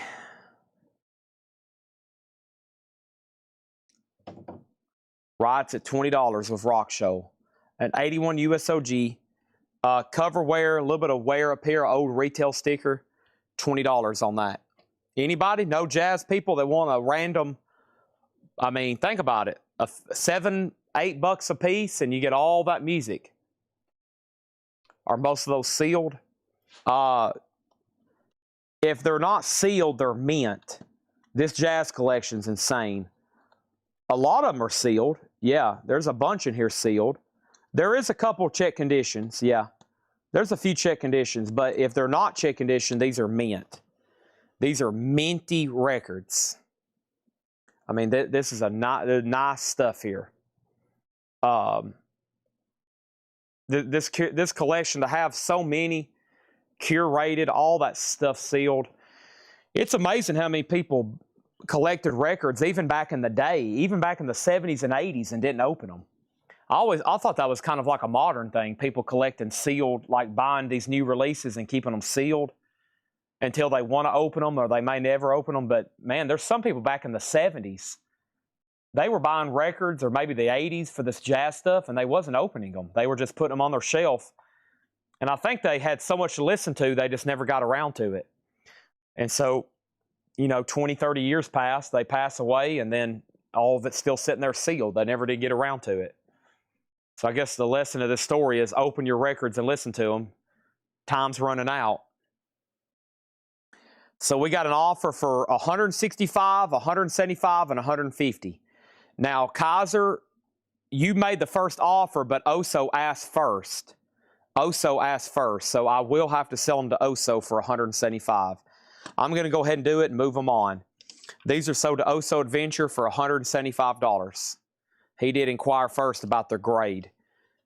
Rights at $20 with Rock Show. An 81 USOG. Cover wear, a little bit of wear up here, old retail sticker. $20 on that. Anybody? No Jazz people that want a random, I mean, think about it. $7, $8 a piece and you get all that music. Are most of those sealed? If if they're not sealed, they're mint. This jazz collection's insane. A lot of them are sealed. Yeah, there's a bunch in here sealed. There is a couple check conditions. Yeah, there's a few check conditions, but if they're not check condition, these are mint. These are minty records. I mean, this is nice stuff here. This collection, to have so many curated, all that stuff sealed, it's amazing how many people collected records even back in the day, even back in the 70s and 80s, and didn't open them. I thought that was kind of like a modern thing, people collecting sealed, like buying these new releases and keeping them sealed until they want to open them, or they may never open them. But man, there's some people back in the 70s, they were buying records, or maybe the 80s, for this jazz stuff, and they wasn't opening them. They were just putting them on their shelf. And I think they had so much to listen to, they just never got around to it. And so, you know, 20, 30 years pass, they pass away, and then all of it's still sitting there sealed. They never did get around to it. So I guess the lesson of this story is open your records and listen to them. Time's running out. So we got an offer for 165, 175, and 150. Now, Kaiser, you made the first offer, but Oso asked first. Oso asked first, so I will have to sell them to Oso for 175. I'm going to go ahead and do it and move them on. These are sold to Oso Adventure for $175. He did inquire first about their grade.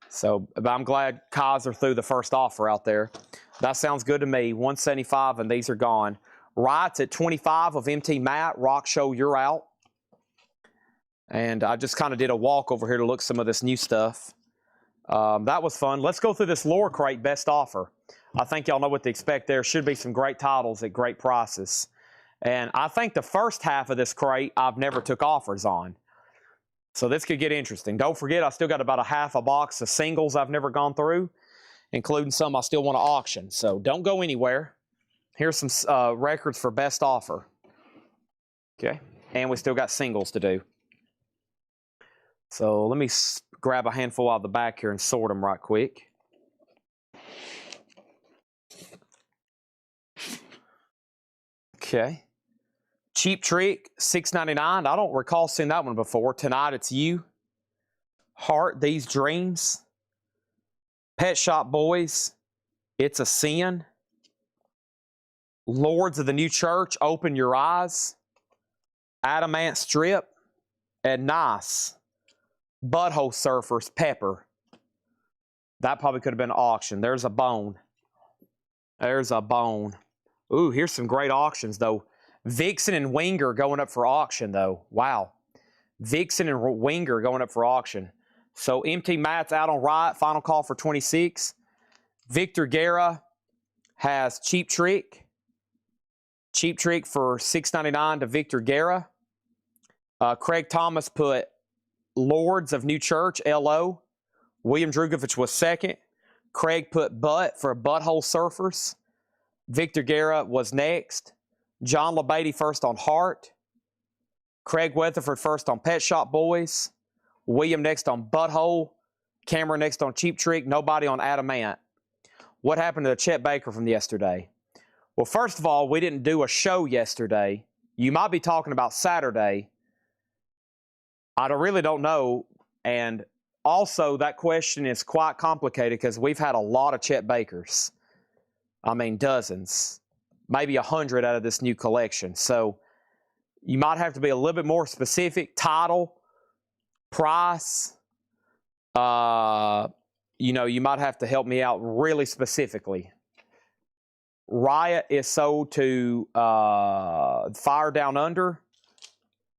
So I'm glad Kaiser threw the first offer out there. That sounds good to me. 175, and these are gone. Wright's at 25 of MT Matt. Rock Show, you're out. And I just kind of did a walk over here to look some of this new stuff. That was fun. Let's go through this Lore Crate best offer. I think y'all know what to expect there. Should be some great titles at great prices. And I think the first half of this crate I've never took offers on. So this could get interesting. Don't forget, I still got about a half a box of singles I've never gone through, including some I still want to auction. So don't go anywhere. Here's some records for best offer. Okay. And we still got singles to do. So let me grab a handful out of the back here and sort them right quick. Okay. Cheap Trick, $6.99. I don't recall seeing that one before. Tonight It's You. Heart These Dreams. Pet Shop Boys, It's a Sin. Lords of the New Church, Open Your Eyes. Adamant Strip. And Nice. Butthole Surfers, Pepper. That probably could have been an auction. There's a bone. There's a bone. Ooh, here's some great auctions, though. Vixen and Winger going up for auction, though. Wow. Vixen and Winger going up for auction. So MT Matt's out on Riot. Final call for 26. Victor Guerra has Cheap Trick. Cheap Trick for $6.99 to Victor Guerra. Craig Thomas put Lords of New Church, LO. William Drugovich was second. Craig put Butt for Butthole Surfers. Victor Guerra was next. John LeBeatty first on Heart. Craig Weatherford first on Pet Shop Boys. William next on Butthole. Cameron next on Cheap Trick. Nobody on Adamant. What happened to the Chet Baker from yesterday? Well, first of all, we didn't do a show yesterday. You might be talking about Saturday. I really don't know. And also, that question is quite complicated because we've had a lot of Chet Bakers. I mean, dozens. Maybe 100 out of this new collection. So you might have to be a little bit more specific. Title, price. You know, you might have to help me out really specifically. Riot is sold to Fire Down Under.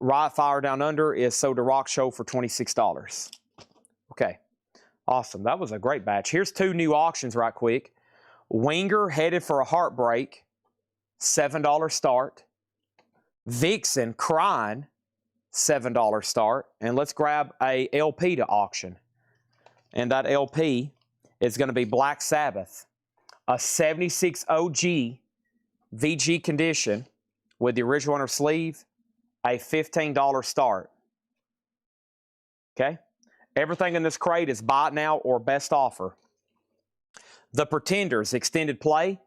Riot Fire Down Under is sold to Rock Show for $26. Okay, awesome. That was a great batch. Here's two new auctions right quick. Winger Headed for a Heartbreak, $7 start. Vixen Crying, $7 start. And let's grab a LP to auction. And that LP is going to be Black Sabbath, a 76 OG VG condition with the original inner sleeve, a $15 start. Okay? Everything in this crate is buy it now or best offer. The Pretenders extended play,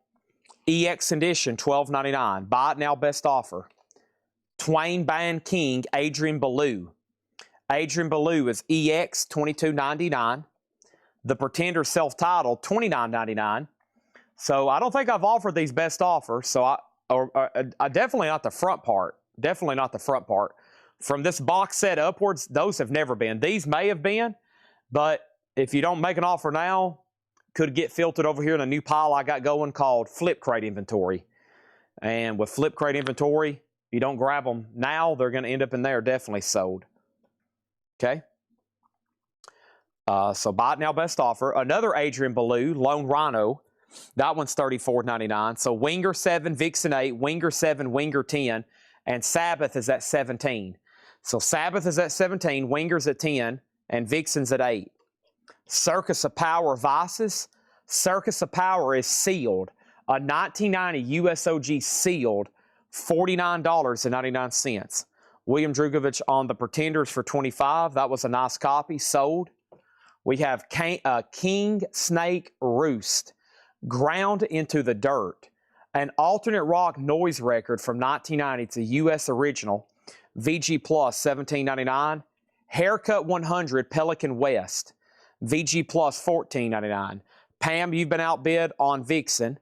EX Edition, $12.99. Buy it now, best offer. Twain Band King, Adrian Belew. Adrian Belew is EX, $22.99. The Pretender self-titled, $29.99. So I don't think I've offered these best offers. So I definitely not the front part. Definitely not the front part. From this box set upwards, those have never been. These may have been, but if you don't make an offer now, could get filtered over here in a new pile I got going called Flip Crate Inventory. And with Flip Crate Inventory, if you don't grab them now, they're going to end up in there definitely sold. Okay? So buy it now, best offer. Another Adrian Belew, Lone Rhino. That one's $34.99. So Winger 7, Vixen 8, Winger 7, Winger 10, and Sabbath is at 17. So Sabbath is at 17, Winger's at 10, and Vixen's at 8. Circus of Power Vices. Circus of Power is sealed. A 1990 USOG sealed, $49.99. William Drugovich on the Pretenders for $25. That was a nice copy, sold. We have King Snake Roost, ground into the dirt. An alternate rock noise record from 1990. It's a U.S. original. VG Plus, $17.99. Haircut 100, Pelican West. VG Plus, $14.99. Pam, you've been outbid on Vixen.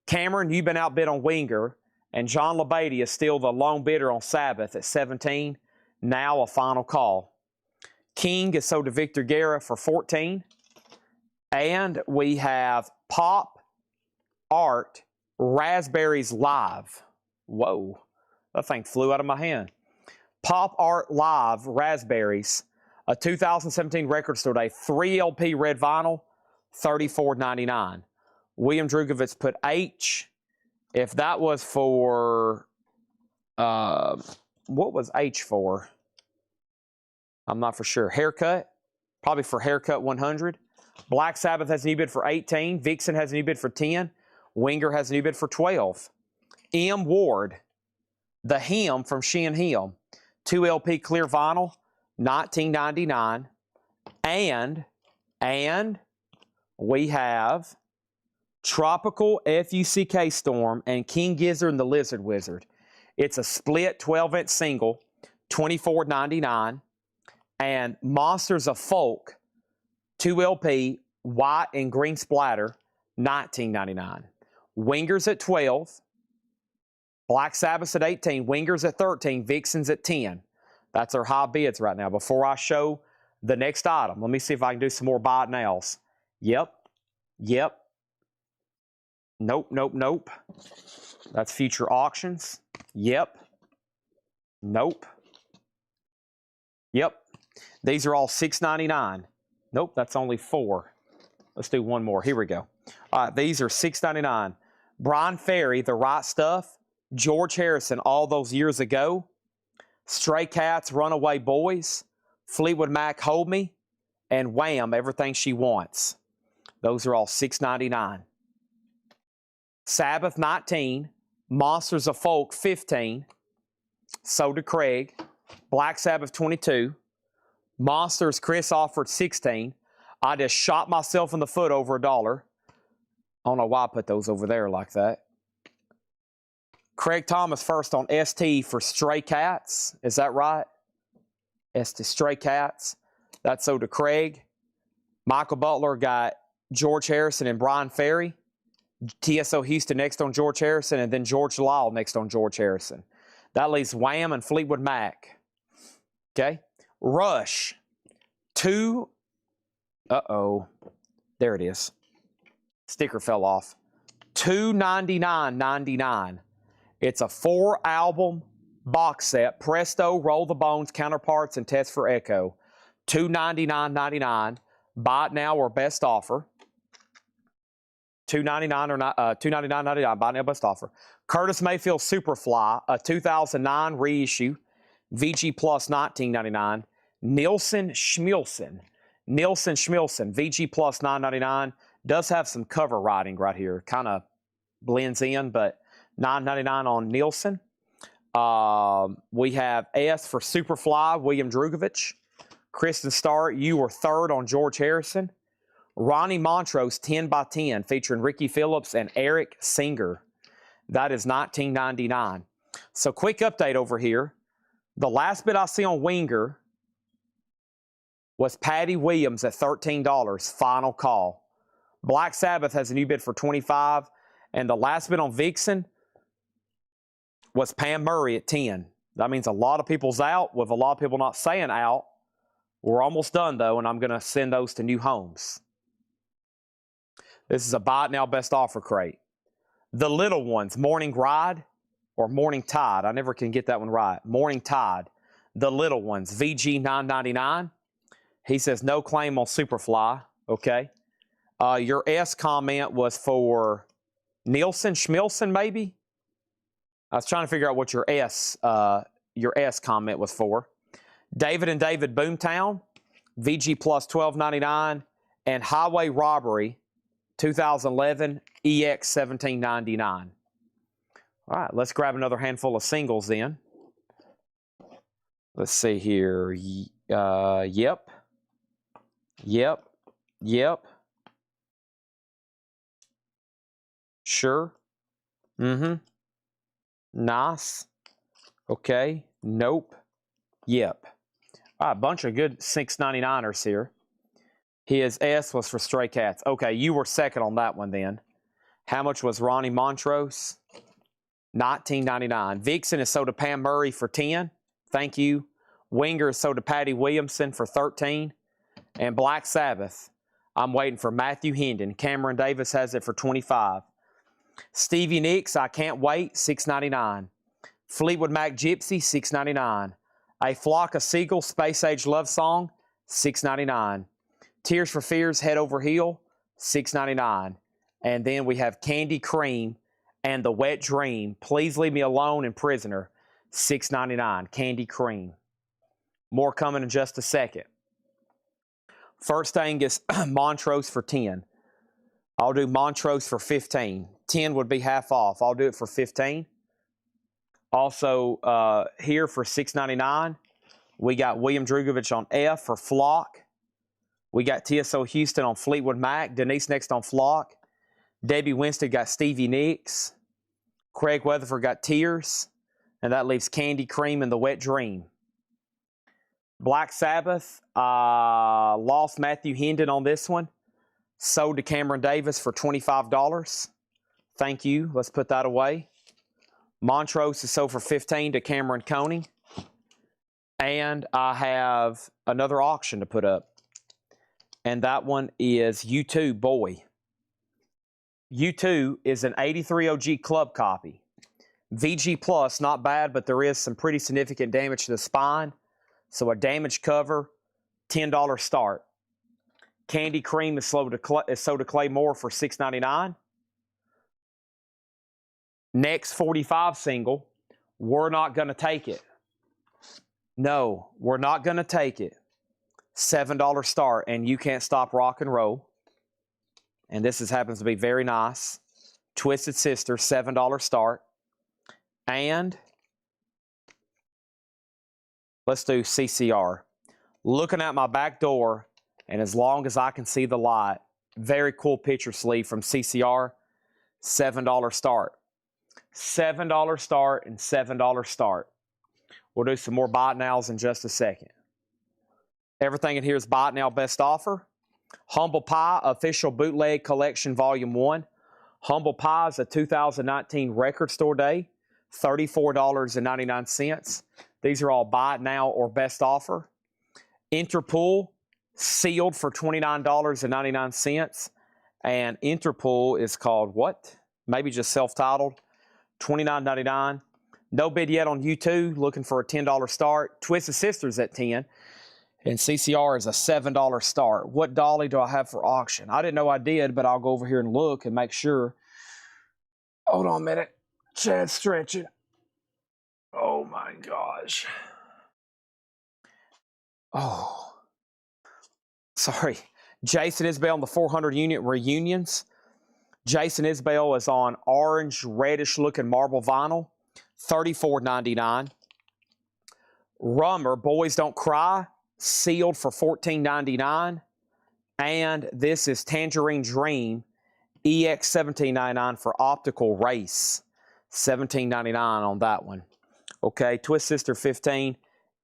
Cameron, you've been outbid on Winger. And John LeBady is still the lone bidder on Sabbath at 17. Now a final call. King is sold to Victor Guerra for 14. And we have Pop Art Raspberries Live. Whoa, that thing flew out of my hand. Pop Art Live Raspberries, a 2017 record store day, 3 LP red vinyl, $34.99. William Drugovich put H. If that was for, what was H for? I'm not for sure. Haircut, probably for Haircut 100. Black Sabbath has an e-bid for 18. Vixen has an e-bid for 10. Winger has an e-bid for 12. M. Ward, The Hymn from She and Him, 2 LP clear vinyl, $19.99. And we have Tropical FUCK Storm and King Gizzard and the Lizard Wizard. It's a split 12-inch single, $24.99. And Monsters of Folk, 2 LP, white and green splatter, $19.99. Wingers at 12. Black Sabbath at 18. Wingers at 13. Vixen's at 10. That's our high bids right now. Before I show the next item, let me see if I can do some more buy it nows. Yep. Nope. That's future auctions. Yep. Nope. Yep. These are all $6.99. Nope, that's only 4. Let's do one more. Here we go. All right, these are $6.99. Brian Ferry, The Right Stuff. George Harrison, All Those Years Ago. Stray Cats, Runaway Boys. Fleetwood Mac, Hold Me. And Wham, Everything She Wants. Those are all $6.99. Sabbath, 19. Monsters of Folk, 15. So to Craig. Black Sabbath, 22. Monsters, Chris offered 16. I just shot myself in the foot over $1. I don't know why I put those over there like that. Craig Thomas first on ST for Stray Cats. Is that right? ST Stray Cats. That's so to Craig. Michael Butler got George Harrison and Brian Ferry. TSO Houston next on George Harrison, and then George Lyle next on George Harrison. That leaves Wham and Fleetwood Mac. Okay. Rush. 2. There it is. Sticker fell off. $299.99. It's a 4-album box set. Presto, Roll the Bones, Counterparts, and Test for Echo. $299.99. Buy it now or best offer. $299 or not? $299.99. Buy it now, best offer. Curtis Mayfield Superfly, a 2009 reissue. VG Plus, $19.99. Nielsen Schmilson, VG Plus, $9.99. Does have some cover writing right here. Kind of blends in, but $9.99 on Nielsen. We have S for Superfly, William Drugovich. Kristen Starr, you were 3rd on George Harrison. Ronnie Montrose, 10 by 10, featuring Ricky Phillips and Eric Singer. That is $19.99. So quick update over here. The last bid I see on Winger was Patty Williams at $13, final call. Black Sabbath has a new bid for $25, and the last bid on Vixen was Pam Murray at $10. That means a lot of people's out, with a lot of people not saying out. We're almost done, though, and I'm going to send those to new homes. This is a buy it now best offer crate. The little ones, Morning Ride or Morning Tide. I never can get that one right. Morning Tide. The little ones, VG $9.99. He says no claim on Superfly. Okay. Your S comment was for Nielsen, Schmilson, maybe? I was trying to figure out what your S comment was for. David and David Boomtown, VG plus $12.99, and Highway Robbery 2011 EX $17.99. All right, let's grab another handful of singles then. Let's see here. Yep. Sure. Nice. Okay. Nope. Yep. All right, bunch of good $6.99ers here. His S was for Stray Cats. Okay, you were second on that one then. How much was Ronnie Montrose? $19.99. Vixen is sold to Pam Murray for $10. Thank you. Winger is sold to Patty Williamson for $13. And Black Sabbath, I'm waiting for Matthew Hendon. Cameron Davis has it for $25. Stevie Nicks, I Can't Wait, $6.99. Fleetwood Mac Gypsy, $6.99. A Flock of Seagulls, Space Age Love Song, $6.99. Tears for Fears, Head Over Heel, $6.99. And then we have Candy Cream and The Wet Dream, Please Leave Me Alone and Prisoner, $6.99. Candy Cream. More coming in just a second. First thing is Montrose for $10. I'll do Montrose for $15. $10 would be half off. I'll do it for $15. Also, here for $6.99, we got William Drugovich on F for Flock. We got TSO Houston on Fleetwood Mac. Denise next on Flock. Debbie Winstead got Stevie Nicks. Craig Weatherford got Tears. And that leaves Candy Cream and The Wet Dream. Black Sabbath, lost Matthew Hendon on this one. Sold to Cameron Davis for $25. Thank you. Let's put that away. Montrose is sold for $15 to Cameron Coney. And I have another auction to put up. And that one is U2 Boy. U2 is an 83 OG club copy. VG Plus, not bad, but there is some pretty significant damage to the spine. So a damaged cover, $10 start. Candy Cream is sold to Clay Moore for $6.99. Next 45 single, We're Not Gonna Take It. No, we're not gonna take it. $7 start, and You Can't Stop Rock and Roll. And this happens to be very nice. Twisted Sister, $7 start. And let's do CCR. Looking at my back door, and as long as I can see the light, very cool picture sleeve from CCR, $7 start. $7 start and $7 start. We'll do some more buy it nows in just a second. Everything in here is buy it now best offer. Humble Pie Official Bootleg Collection Volume 1. Humble Pie is a 2019 record store day, $34.99. These are all buy it now or best offer. Interpool, sealed for $29.99. And Interpool is called what? Maybe just self-titled. $29.99. No bid yet on U2. Looking for a $10 start. Twisted Sisters at $10. And CCR is a $7 start. What dolly do I have for auction? I didn't know I did, but I'll go over here and look and make sure. Hold on a minute. Chad's stretching. Oh my gosh. Oh. Sorry. Jason Isbell on the 400 unit reunions. Jason Isbell is on orange, reddish looking marble vinyl. $34.99. Rummer, Boys Don't Cry, sealed for $14.99. And this is Tangerine Dream, EX $17.99 for Optical Race. $17.99 on that one. Okay, Twist Sister 15,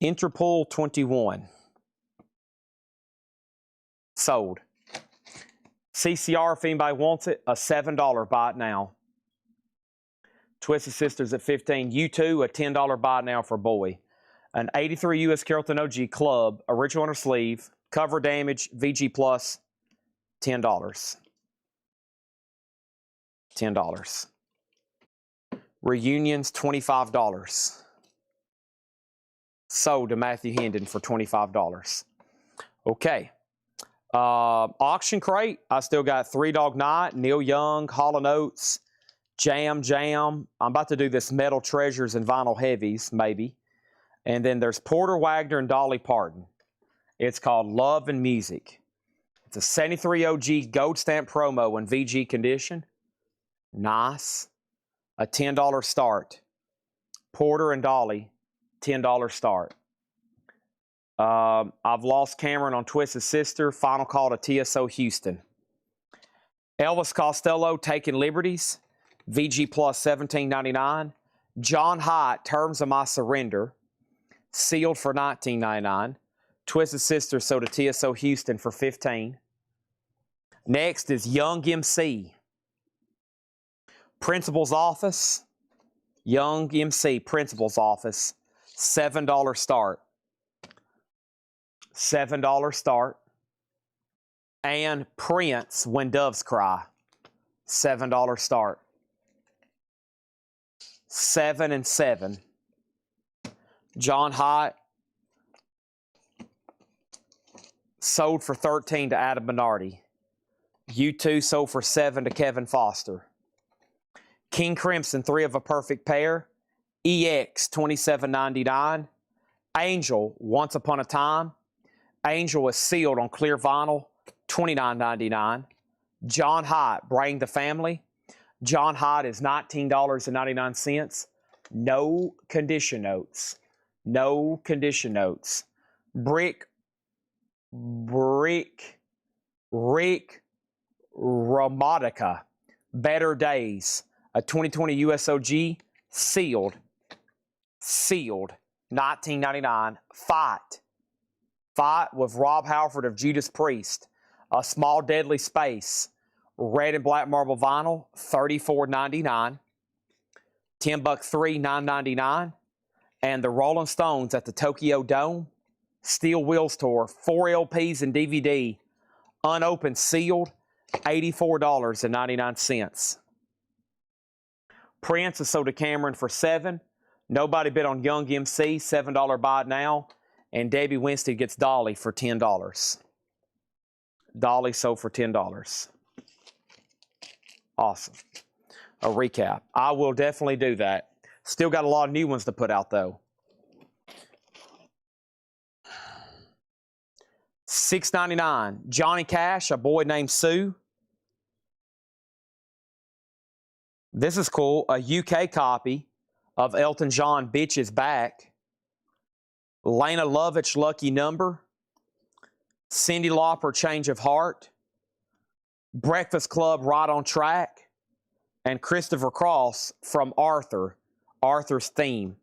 Interpol 21. Sold. CCR, if anybody wants it, a $7 buy it now. Twisted Sisters at 15. U2, a $10 buy it now for boy. An 83 U.S. Carrollton OG Club, original inner sleeve, cover damage, VG Plus, $10. $10. Reunions, $25. Sold to Matthew Hendon for $25. Okay. Auction crate, I still got Three Dog Night, Neil Young, Hall & Oates, Jam. I'm about to do this Metal Treasures and Vinyl Heavies, maybe. And then there's Porter Wagner and Dolly Parton. It's called Love and Music. It's a 73 OG Gold Stamp promo in VG condition. Nice. A $10 start. Porter and Dolly, $10 start. I've lost Cameron on Twisted Sister. Final call to TSO Houston. Elvis Costello, Taking Liberties. VG Plus, $17.99. John Hyatt, Terms of My Surrender. Sealed for $19.99. Twisted Sister sold to TSO Houston for $15. Next is Young MC. Principal's Office. Young MC, Principal's Office. $7 start. $7 start. And Prince, When Doves Cry. $7 start. 7 and 7. John Hyatt. Sold for $13 to Adam Bernardi. U2 sold for $7 to Kevin Foster. King Crimson, 3 of a Perfect Pair. EX, $27.99. Angel, Once Upon a Time. Angel is sealed on clear vinyl, $29.99. John Hyatt, Bring the Family. John Hyatt is $19.99. No condition notes. No condition notes. Rick Romatica, Better Days, a 2020 USOG, sealed, $19.99. Fight with Rob Halford of Judas Priest, A Small Deadly Space, red and black marble vinyl, $34.99. $10 3, $9.99. And the Rolling Stones at the Tokyo Dome, Steel Wheels Tour, 4 LPs and DVD, unopened, sealed, $84.99. Prince is sold to Cameron for $7. Nobody bid on Young MC, $7 buy it now. And Debbie Winstead gets Dolly for $10. Dolly sold for $10. Awesome. A recap. I will definitely do that. Still got a lot of new ones to put out, though. $6.99. Johnny Cash, A Boy Named Sue. This is cool. A UK copy of Elton John, Bitch Is Back. Lena Lovitch, Lucky Number. Cyndi Lauper, Change of Heart. Breakfast Club, Right on Track. And Christopher Cross from Arthur's Theme.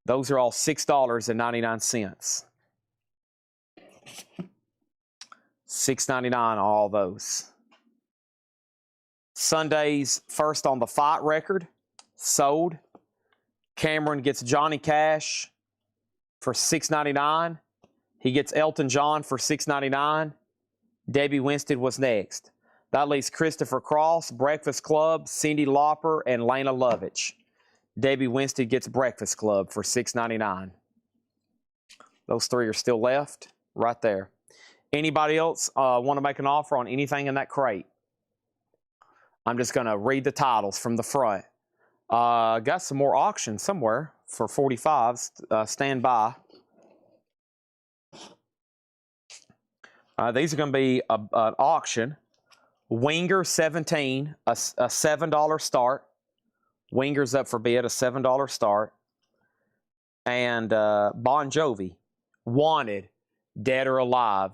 Those are all $6.99. $6.99 on all those. Sunday's First on the Fight record, sold. Cameron gets Johnny Cash for $6.99. He gets Elton John for $6.99. Debbie Winstead was next. That leaves Christopher Cross, Breakfast Club, Cyndi Lauper, and Lena Lovitch. Debbie Winstead gets Breakfast Club for $6.99. Those 3 are still left right there. Anybody else want to make an offer on anything in that crate? I'm just going to read the titles from the front. Got some more auctions somewhere for 45s. Stand by. These are going to be an auction. Winger 17, a $7 start. Winger's up for bid, a $7 start. And Bon Jovi, Wanted, Dead or Alive.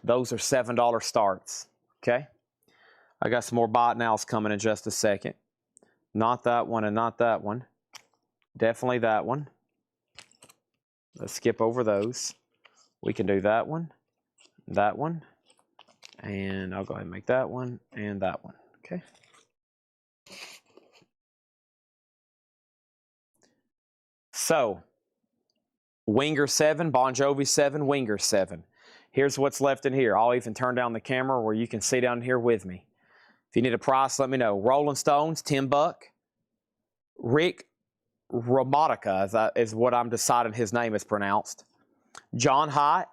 Those are $7 starts. Okay? I got some more buy it nows coming in just a second. Not that one and not that one. Definitely that one. Let's skip over those. We can do that one, and I'll go ahead and make that one and that one. Okay. So, Winger 7, Bon Jovi 7, Winger 7. Here's what's left in here. I'll even turn down the camera where you can see down here with me. If you need a price, let me know. Rolling Stones, $10. Rick Robotica is what I'm deciding his name is pronounced. John Hyatt,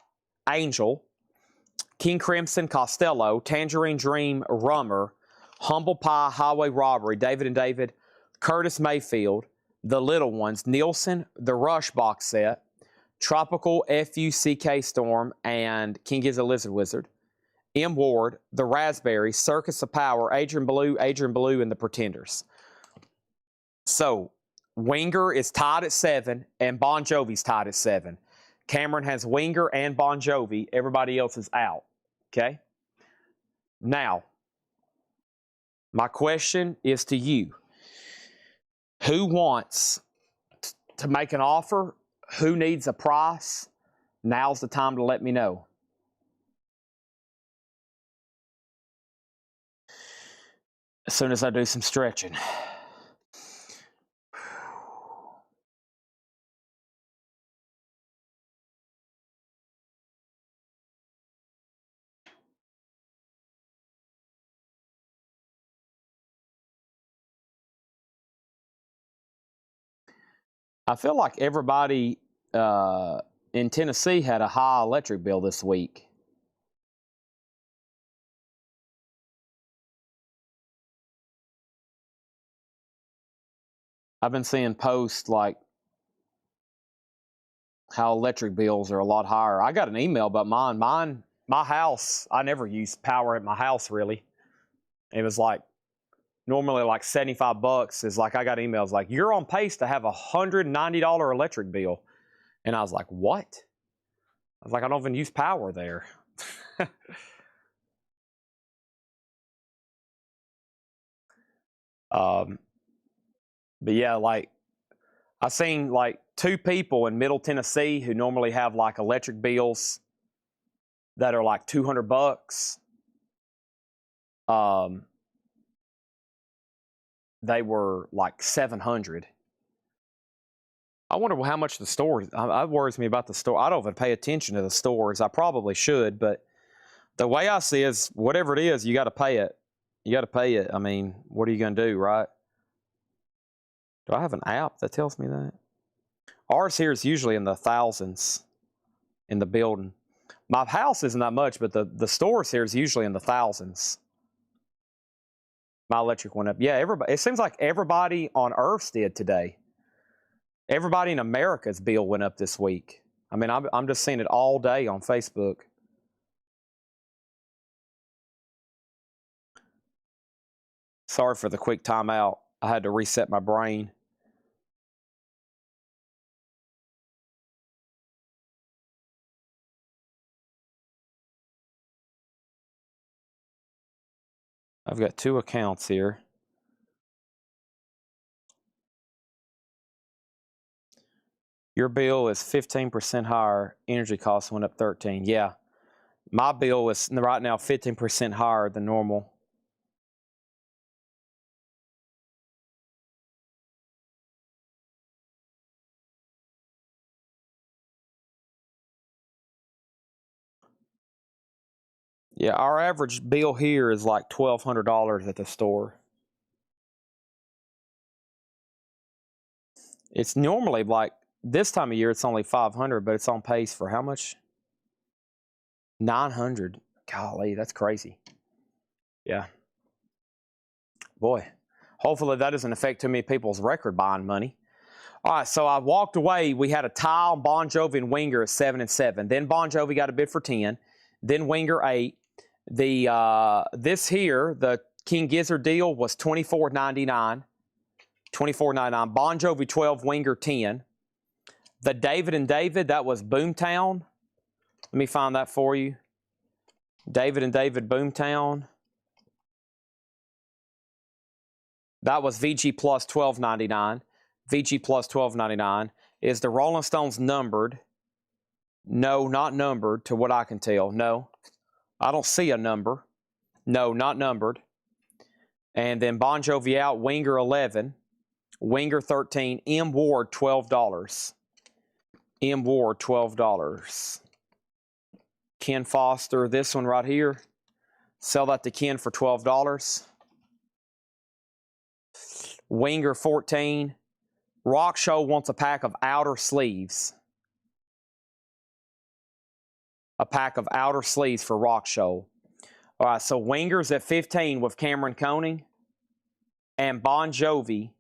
Angel. King Crimson, Costello. Tangerine Dream, Rummer. Humble Pie, Highway Robbery, David and David. Curtis Mayfield, The Little Ones. Nielsen, The Rush box set. Tropical FUCK Storm, and King Gizzard Lizard Wizard. M. Ward, The Raspberry, Circus of Power, Adrian Belew, and The Pretenders. So, Winger is tied at 7, and Bon Jovi's tied at 7. Cameron has Winger and Bon Jovi. Everybody else is out. Okay? Now, my question is to you. Who wants to make an offer? Who needs a price? Now's the time to let me know. As soon as I do some stretching. I feel like everybody in Tennessee had a high electric bill this week. I've been seeing posts like how electric bills are a lot higher. I got an email about mine. My house, I never use power at my house really. It was like normally like $75 is like I got emails like you're on pace to have a $190 electric bill. And I was like, what? I was like, I don't even use power there. But yeah, like I seen like 2 people in Middle Tennessee who normally have like electric bills that are like $200. They were like $700. I wonder how much the store. It worries me about the store. I don't even pay attention to the stores. I probably should, but the way I see it is, whatever it is, you got to pay it. You got to pay it. I mean, what are you going to do, right? Do I have an app that tells me that? Ours here is usually in the thousands in the building. My house isn't that much, but the stores here is usually in the thousands. My electric went up. Yeah, everybody. It seems like everybody on Earth's did today. Everybody in America's bill went up this week. I mean, I'm just seeing it all day on Facebook. Sorry for the quick timeout. I had to reset my brain. I've got 2 accounts here. Your bill is 15% higher. Energy costs went up 13. Yeah. My bill is right now 15% higher than normal. Yeah, our average bill here is like $1,200 at the store. It's normally like this time of year it's only $500, but it's on pace for how much? $900. Golly, that's crazy. Yeah. Boy, hopefully that doesn't affect too many people's record buying money. All right, so I walked away. We had a tie on Bon Jovi and Winger at 7 and 7. Then Bon Jovi got a bid for 10. Then Winger 8. This here, the King Gizzard deal was $24.99. $24.99. Bon Jovi 12, Winger 10. The David and David, that was Boomtown. Let me find that for you. David and David Boomtown. That was VG plus $12.99. VG plus $12.99. Is the Rolling Stones numbered? No, not numbered to what I can tell. No, I don't see a number. No, not numbered. And then Bon Jovi out, Winger 11, Winger 13, M Ward $12. M Ward $12. Ken Foster, this one right here. Sell that to Ken for $12. Winger 14. Rock Show wants a pack of outer sleeves. A pack of outer sleeves for Rock Show. All right, so Winger's at 15 with Cameron Koenig. And Bon Jovi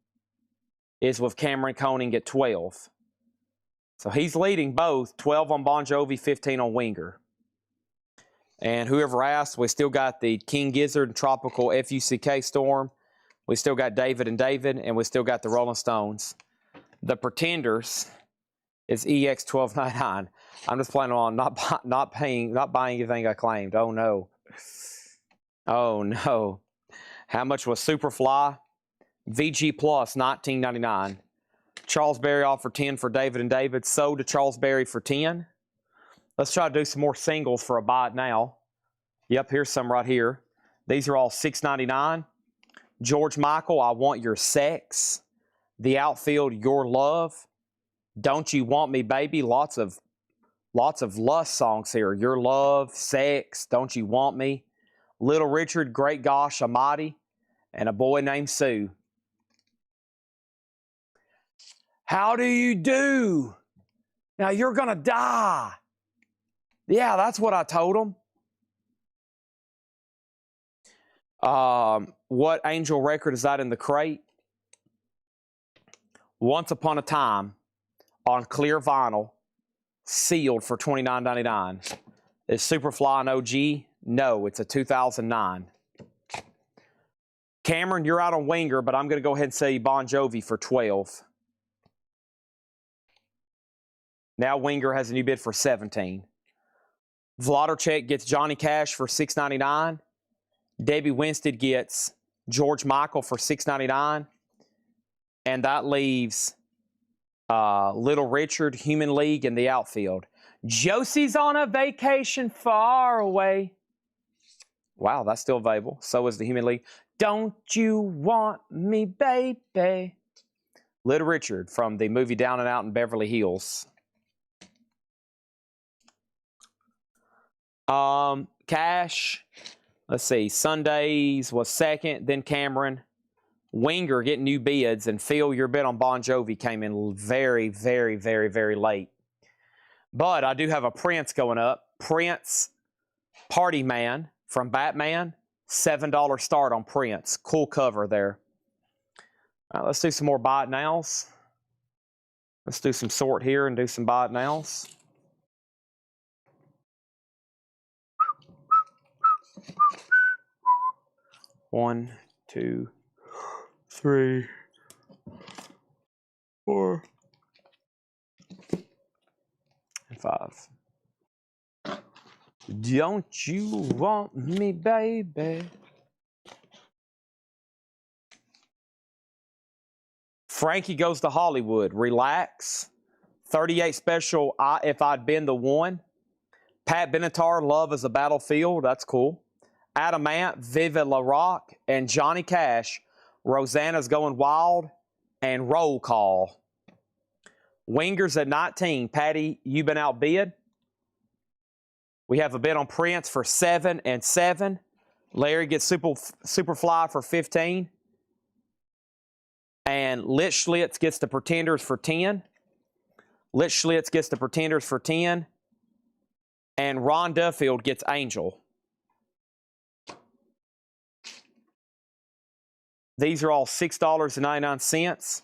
is with Cameron Koenig at 12. So he's leading both, 12 on Bon Jovi, 15 on Winger. And whoever asked, we still got the King Gizzard and Tropical FUCK Storm. We still got David and David, and we still got the Rolling Stones. The Pretenders is EX 1299. I'm just planning on not buying anything I claimed. Oh no. Oh no. How much was Superfly? VG Plus 1999. Charles Berry offered 10 for David and David. Sold to Charles Berry for 10. Let's try to do some more singles for a buy it now. Yep, here's some right here. These are all $6.99. George Michael, I Want Your Sex. The Outfield, Your Love. Don't You Want Me, Baby. Lots of lust songs here. Your Love, Sex, Don't You Want Me. Little Richard, Great Gosh Almighty. And A Boy Named Sue. How do you do? Now you're going to die. Yeah, that's what I told him. What Angel record is that in the crate? Once Upon a Time on clear vinyl, sealed for $29.99. Is Superfly an OG? No, it's a 2009. Cameron, you're out on Winger, but I'm going to go ahead and sell you Bon Jovi for 12. Now Winger has a new bid for 17. Vladimir gets Johnny Cash for $6.99. Debbie Winstead gets George Michael for $6.99. And that leaves Little Richard, Human League, and the Outfield. Josie's on a vacation far away. Wow, that's still available. So is the Human League. Don't you want me, baby? Little Richard from the movie Down and Out in Beverly Hills. Cash, let's see, Sundays was second, then Cameron. Winger getting new bids, and Phil, your bid on Bon Jovi came in very, very, very, very late. But I do have a Prince going up. Prince Party Man from Batman, $7 start on Prince. Cool cover there. All right, let's do some more buy it nows. Let's do some sort here and do some buy it nows. One, two, three, four, and five. Don't you want me, baby? Frankie Goes to Hollywood. Relax. 38 special, If I'd Been the One. Pat Benatar, Love is a Battlefield. That's cool. Adamant, Vive La Rock, and Johnny Cash, Rosanna's Going Wild, and Roll Call. Wingers at 19. Patty, you been outbid. We have a bid on Prince for 7 and 7. Larry gets Superfly for 15. And Lit Schlitz gets the Pretenders for 10. Lit Schlitz gets the Pretenders for 10. And Ron Duffield gets Angel. These are all $6.99.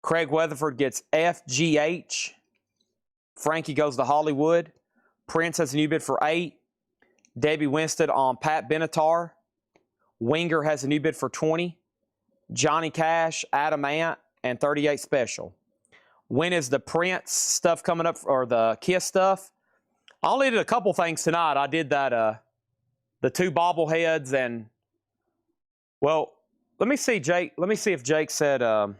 Craig Weatherford gets FGH. Frankie Goes to Hollywood. Prince has a new bid for 8. Debbie Winstead on Pat Benatar. Winger has a new bid for 20. Johnny Cash, Adamant, and 38 special. When is the Prince stuff coming up, or the Kiss stuff? I only did a couple things tonight. I did that, the 2 bobbleheads, and, well, let me see, Jake. Let me see if Jake said. Let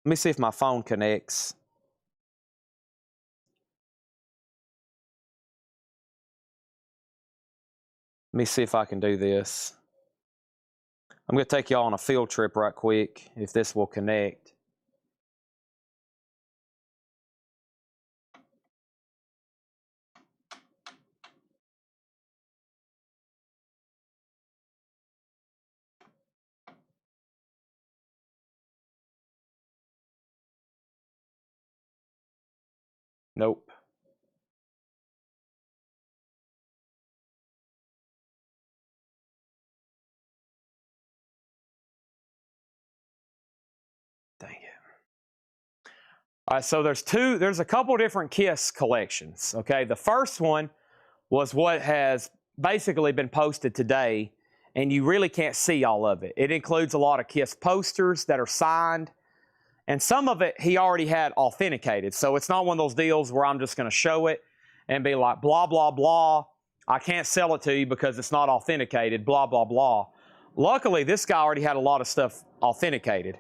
me see if my phone connects. Let me see if I can do this. I'm going to take y'all on a field trip right quick, if this will connect. Nope. Dang it. All right, so there's a couple different Kiss collections, okay? The first one was what has basically been posted today, and you really can't see all of it. It includes a lot of Kiss posters that are signed, and some of it he already had authenticated. So it's not one of those deals where I'm just going to show it and be like, blah, blah, blah. I can't sell it to you because it's not authenticated, blah, blah, blah. Luckily, this guy already had a lot of stuff authenticated.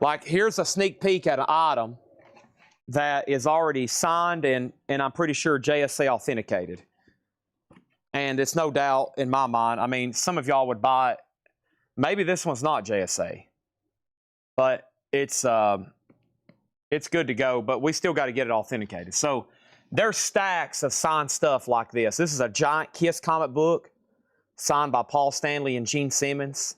Like, here's a sneak peek at an item that is already signed and I'm pretty sure JSA authenticated. And it's no doubt in my mind, I mean, some of y'all would buy it. Maybe this one's not JSA, but it's good to go, but we still got to get it authenticated. So there's stacks of signed stuff like this. This is a giant Kiss comic book signed by Paul Stanley and Gene Simmons.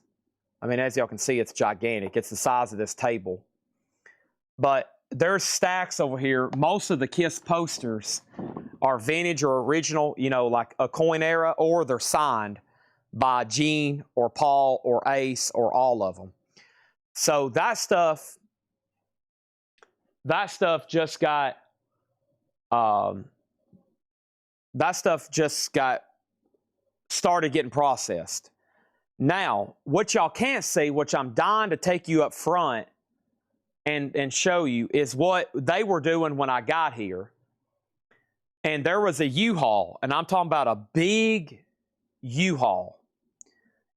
I mean, as y'all can see, it's gigantic. It's the size of this table. But there's stacks over here. Most of the Kiss posters are vintage or original, you know, like a coin era, or they're signed by Gene or Paul or Ace or all of them. So that stuff just got started getting processed. Now, what y'all can't see, which I'm dying to take you up front and show you, is what they were doing when I got here. And there was a U-Haul, and I'm talking about a big U-Haul,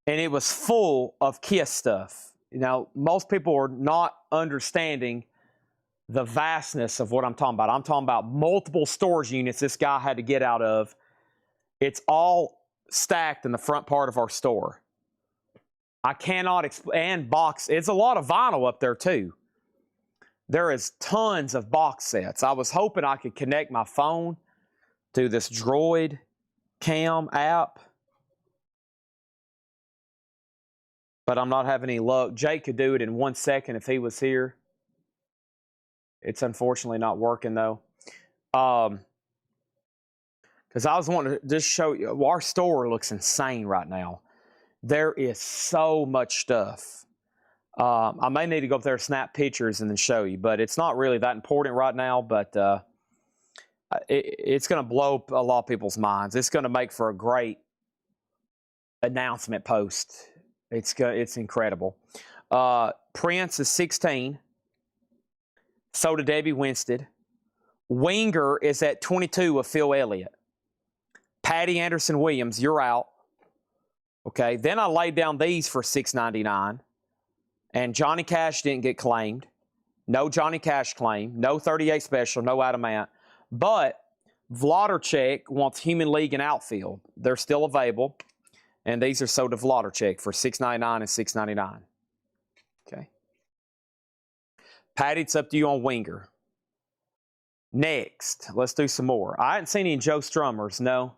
and it was full of Kiss stuff. Now, most people are not understanding the vastness of what I'm talking about. I'm talking about multiple storage units this guy had to get out of. It's all stacked in the front part of our store. I cannot explain, and box, it's a lot of vinyl up there too. There is tons of box sets. I was hoping I could connect my phone to this Droid Cam app, but I'm not having any luck. Jake could do it in 1 second if he was here. It's unfortunately not working though. Because I was wanting to just show you, our store looks insane right now. There is so much stuff. I may need to go up there, snap pictures, and then show you, but it's not really that important right now, but it's going to blow a lot of people's minds. It's going to make for a great announcement post. It's incredible. Prince is 16. So did Debbie Winstead. Winger is at 22 with Phil Elliott. Patty Anderson Williams, you're out. Okay, then I laid down these for $6.99. And Johnny Cash didn't get claimed. No Johnny Cash claim. No 38 special. No Adamant. But Vladarchek wants Human League and Outfield. They're still available. And these are sold to Vladarchek for $6.99 and $6.99. Okay. Patty, it's up to you on Winger. Next, let's do some more. I hadn't seen any Joe Strummers, no.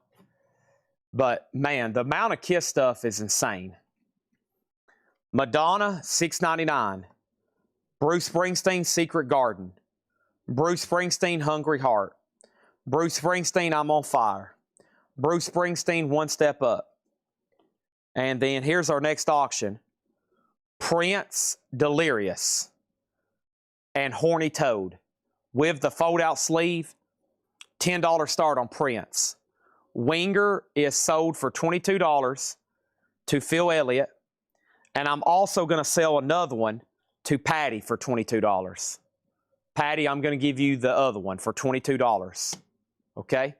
But, man, the amount of Kiss stuff is insane. Madonna, $6.99. Bruce Springsteen, Secret Garden. Bruce Springsteen, Hungry Heart. Bruce Springsteen, I'm on Fire. Bruce Springsteen, One Step Up. And then here's our next auction. Prince, Delirious. And Horny Toad. With the fold-out sleeve, $10 start on Prince. Winger is sold for $22 to Phil Elliott. And I'm also going to sell another one to Patty for $22. Patty, I'm going to give you the other one for $22. Okay?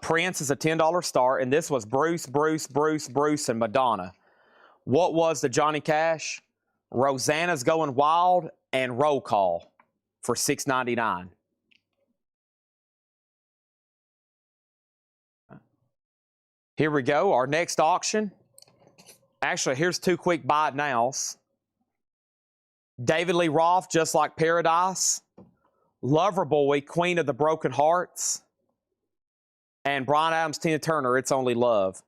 Prince is a $10 start, and this was Bruce, and Madonna. What was the Johnny Cash? Rosanna's Going Wild and Roll Call for $6.99. Here we go, our next auction. Actually, here's two quick buy it nows. David Lee Roth, Just Like Paradise. Loverboy, Queen of the Broken Hearts. And Bryan Adams, Tina Turner, It's Only Love.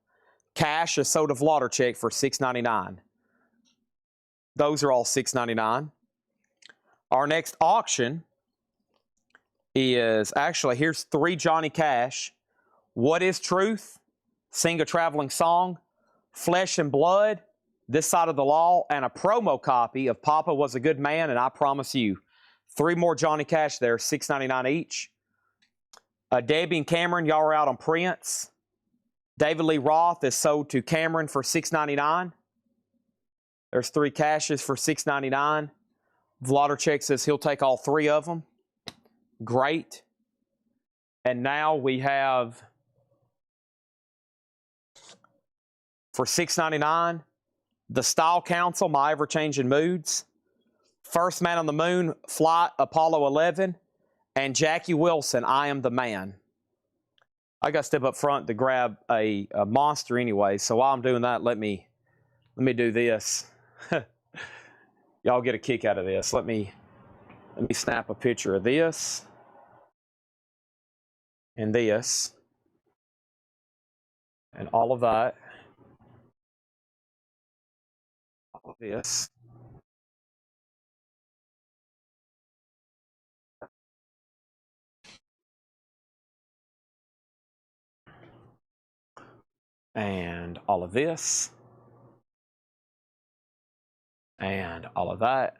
Cash, A Soda Vladarchuk for $6.99. Those are all $6.99. Our next auction is, actually, here's 3 Johnny Cash. What is Truth? Sing a Traveling Song. Flesh and Blood, This Side of the Law, and a promo copy of Papa Was a Good Man and I Promise You. 3 more Johnny Cash there, $6.99 each. Debbie and Cameron, y'all are out on Prince. David Lee Roth is sold to Cameron for $6.99. There's 3 Cashes for $6.99. Vladarchuk says he'll take all 3 of them. Great. And now we have, for $6.99, The Style Council, My Ever-Changing Moods. First Man on the Moon, Flight Apollo 11. And Jackie Wilson, I Am the Man. I got to step up front to grab a monster anyway, so while I'm doing that, let me do this. Y'all get a kick out of this. Let me snap a picture of this and this and all of that. All of this. And all of this. And all of that.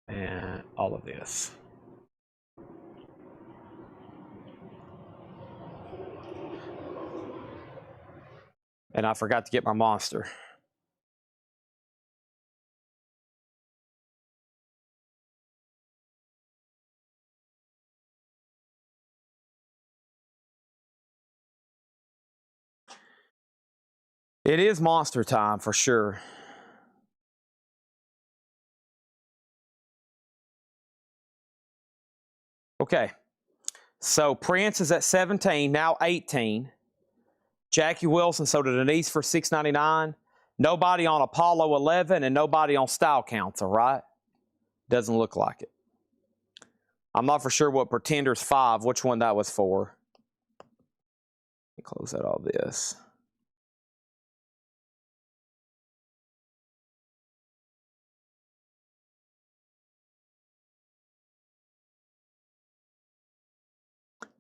And all of this. And I forgot to get my monster. It is monster time for sure. Okay. So Prince is at 17, now 18. Jackie Wilson sold to Denise for $6.99. Nobody on Apollo 11 and nobody on Style Council, right? Doesn't look like it. I'm not for sure what Pretenders 5, which one that was for. Let me close out all this.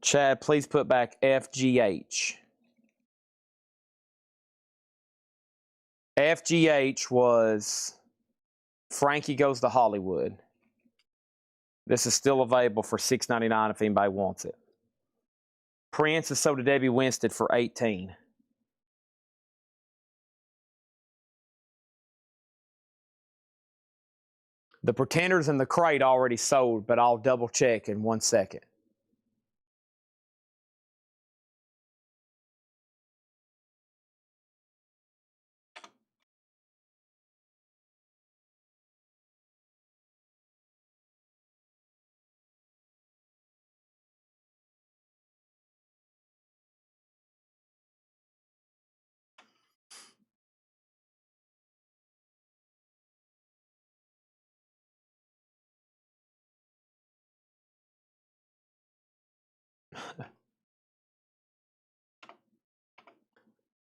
Chad, please put back FGH. FGH was Frankie Goes to Hollywood. This is still available for $6.99 if anybody wants it. Prince is sold to Debbie Winstead for $18. The Pretenders in the crate already sold, but I'll double check in 1 second.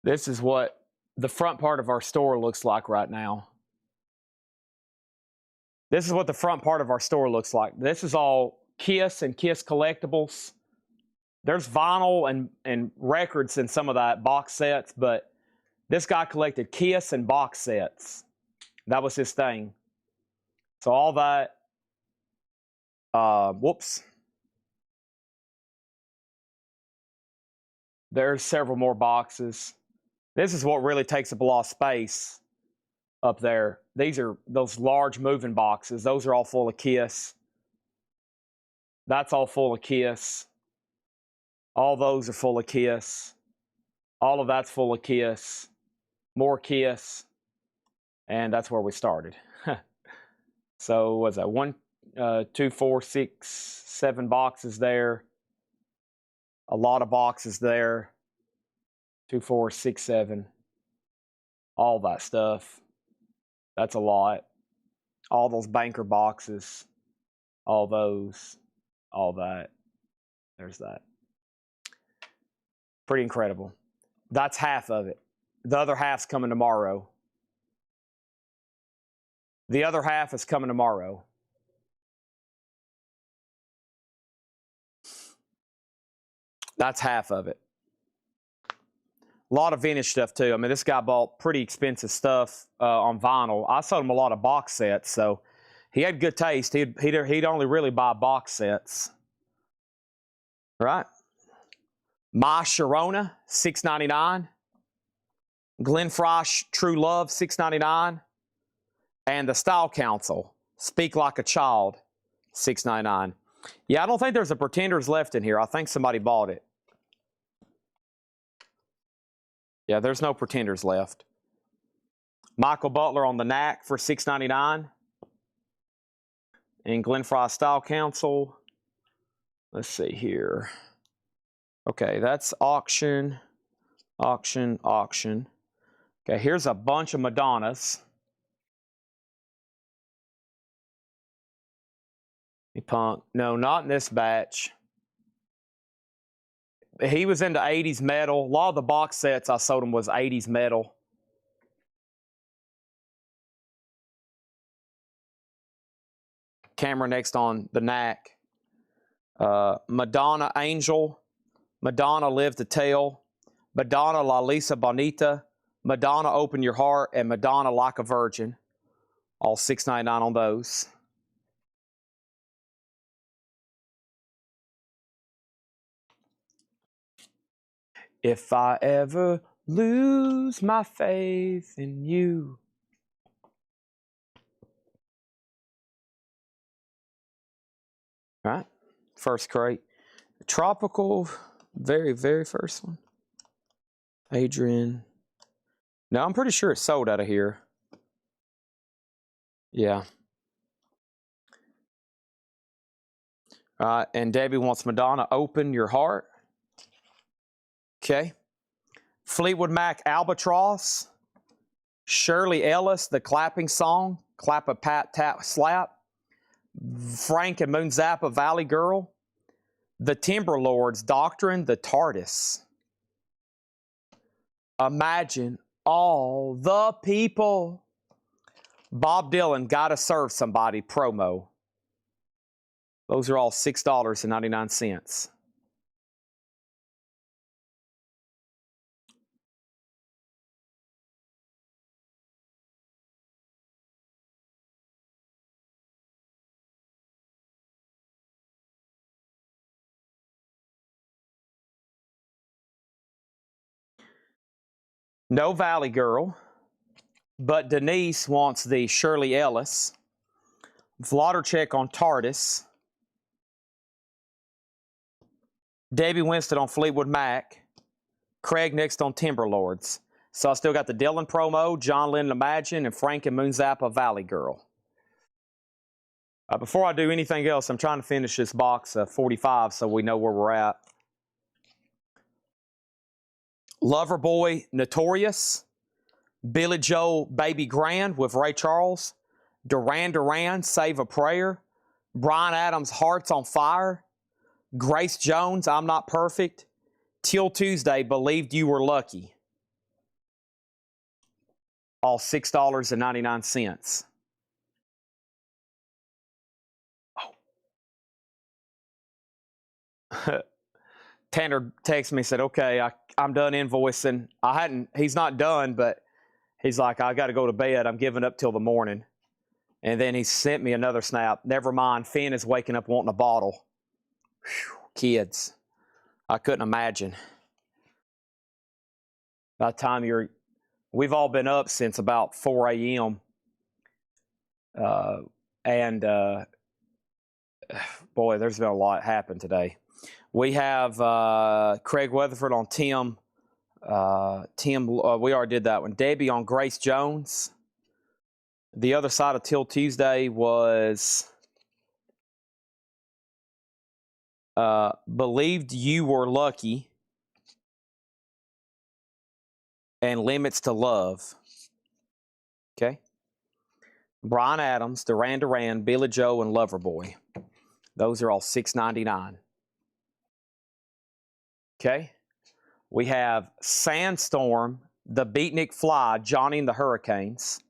This is what the front part of our store looks like right now. This is what the front part of our store looks like. This is all Kiss and Kiss collectibles. There's vinyl and records in some of that box sets, but this guy collected Kiss and box sets. That was his thing. So all that, whoops. There's several more boxes. This is what really takes up a lot of space. up there. These are those large moving boxes. Those are all full of Kiss. That's all full of Kiss. All those are full of Kiss. All of that's full of Kiss. More Kiss. And that's where we started. So was that 1, 2, 4, 6, 7 boxes there. A lot of boxes there. 2, 4, 6, 7. All that stuff. That's a lot. All those banker boxes. All those. All that. There's that. Pretty incredible. That's half of it. The other half's coming tomorrow. The other half is coming tomorrow. That's half of it. A lot of vintage stuff too. I mean, this guy bought pretty expensive stuff on vinyl. I sold him a lot of box sets, so he had good taste. He'd only really buy box sets. Right? My Sharona, $6.99. Glenn Frosh, True Love, $6.99. And the Style Council, Speak Like a Child, $6.99. Yeah, I don't think there's a Pretenders left in here. I think somebody bought it. Yeah, there's no Pretenders left. Michael Butler on the Knack for $6.99. And Glenn Fry Style Council. Let's see here. Okay, that's auction, auction, auction. Okay, here's a bunch of Madonnas. Punk. No, not in this batch. He was into 80s metal. A lot of the box sets I sold him was 80s metal. Camera next on the Knack. Madonna Angel. Madonna Live to Tell. Madonna La Lisa Bonita. Madonna Open Your Heart. And Madonna Like a Virgin. All $6.99 on those. If I ever lose my faith in you. All right, first crate. Tropical, very, very first one. Adrian. No, I'm pretty sure it's sold out of here. Yeah. All right, and Debbie wants Madonna Open Your Heart. Okay. Fleetwood Mac Albatross. Shirley Ellis, The Clapping Song. Clap a Pat Tap Slap. Frank and Moon Zappa Valley Girl. The Timberlords Doctrine, The TARDIS. Imagine all the people. Bob Dylan, Gotta Serve Somebody promo. Those are all $6.99. No Valley Girl, but Denise wants the Shirley Ellis. Vladarchek on TARDIS. Debbie Winston on Fleetwood Mac. Craig next on Timberlords. So I still got the Dylan promo, John Lennon Imagine, and Frank and Moon Zappa Valley Girl. Before I do anything else, I'm trying to finish this box of 45 so we know where we're at. Loverboy Notorious. Billy Joel Baby Grand with Ray Charles. Duran Duran Save a Prayer. Bryan Adams Hearts on Fire. Grace Jones I'm Not Perfect. Till Tuesday Believed You Were Lucky. All $6.99. Oh. Tanner texted me and said, okay, I'm done invoicing. He's not done, but he's like, I got to go to bed. I'm giving up till the morning. And then he sent me another snap. Never mind, Finn is waking up wanting a bottle. Whew, kids. I couldn't imagine. By the time you're we've all been up since about 4 a.m. And boy, there's been a lot happen today. We have Craig Weatherford on Tim. We already did that one. Debbie on Grace Jones. The other side of Till Tuesday was believed you were lucky and limits to love. Okay. Brian Adams, Duran Duran, Billy Joe, and Loverboy. Those are all $6.99. Okay. We have Sandstorm, The Beatnik Fly, Johnny and the Hurricanes.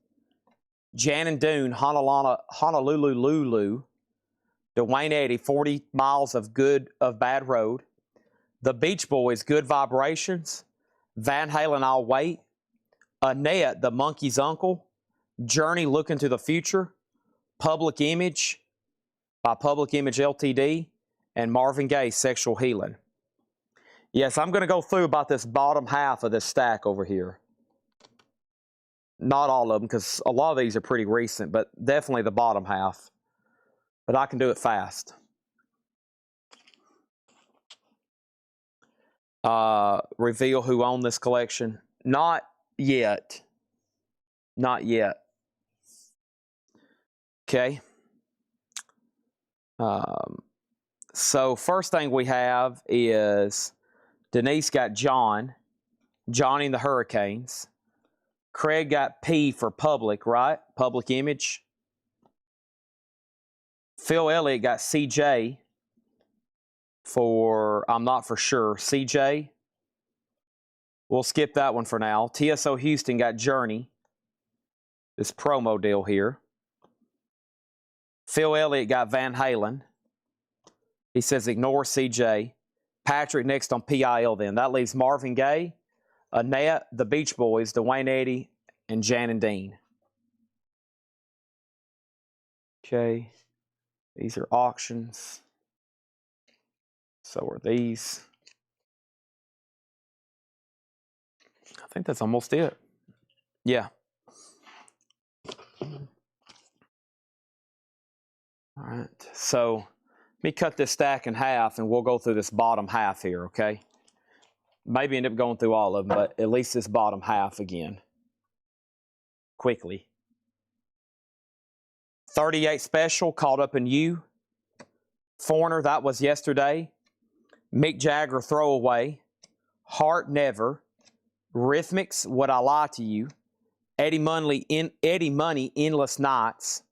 Jan and Dune, Honolulu Lulu. Dwayne Eddy, 40 Miles of Bad Road. The Beach Boys, Good Vibrations. Van Halen, I'll Wait. Annette, The Monkey's Uncle. Journey, Look into the Future. Public Image by Public Image Ltd. And Marvin Gaye, Sexual Healing. Yes, I'm going to go through about this bottom half of this stack over here. Not all of them, because a lot of these are pretty recent, but definitely the bottom half. But I can do it fast. Reveal who owned this collection. Not yet. Not yet. Okay. So first thing we have is Denise got John, Johnny and the Hurricanes. Craig got P for Public, right? Public Image. Phil Elliott got CJ for, I'm not for sure, CJ. We'll skip that one for now. TSO Houston got Journey, this promo deal here. Phil Elliott got Van Halen. He says ignore CJ. Patrick next on PIL then. That leaves Marvin Gaye, Annette, the Beach Boys, Dwayne Eddy, and Jan and Dean. Okay. These are auctions. So are these. I think that's almost it. Yeah. All right. So let me cut this stack in half and we'll go through this bottom half here, okay? Maybe end up going through all of them, but at least this bottom half again. Quickly. 38 Special, Caught Up in You. Foreigner, that was yesterday. Mick Jagger, Throwaway. Heart, Never. Rhythmics, Would I Lie to You. Eddie Money, Endless Nights.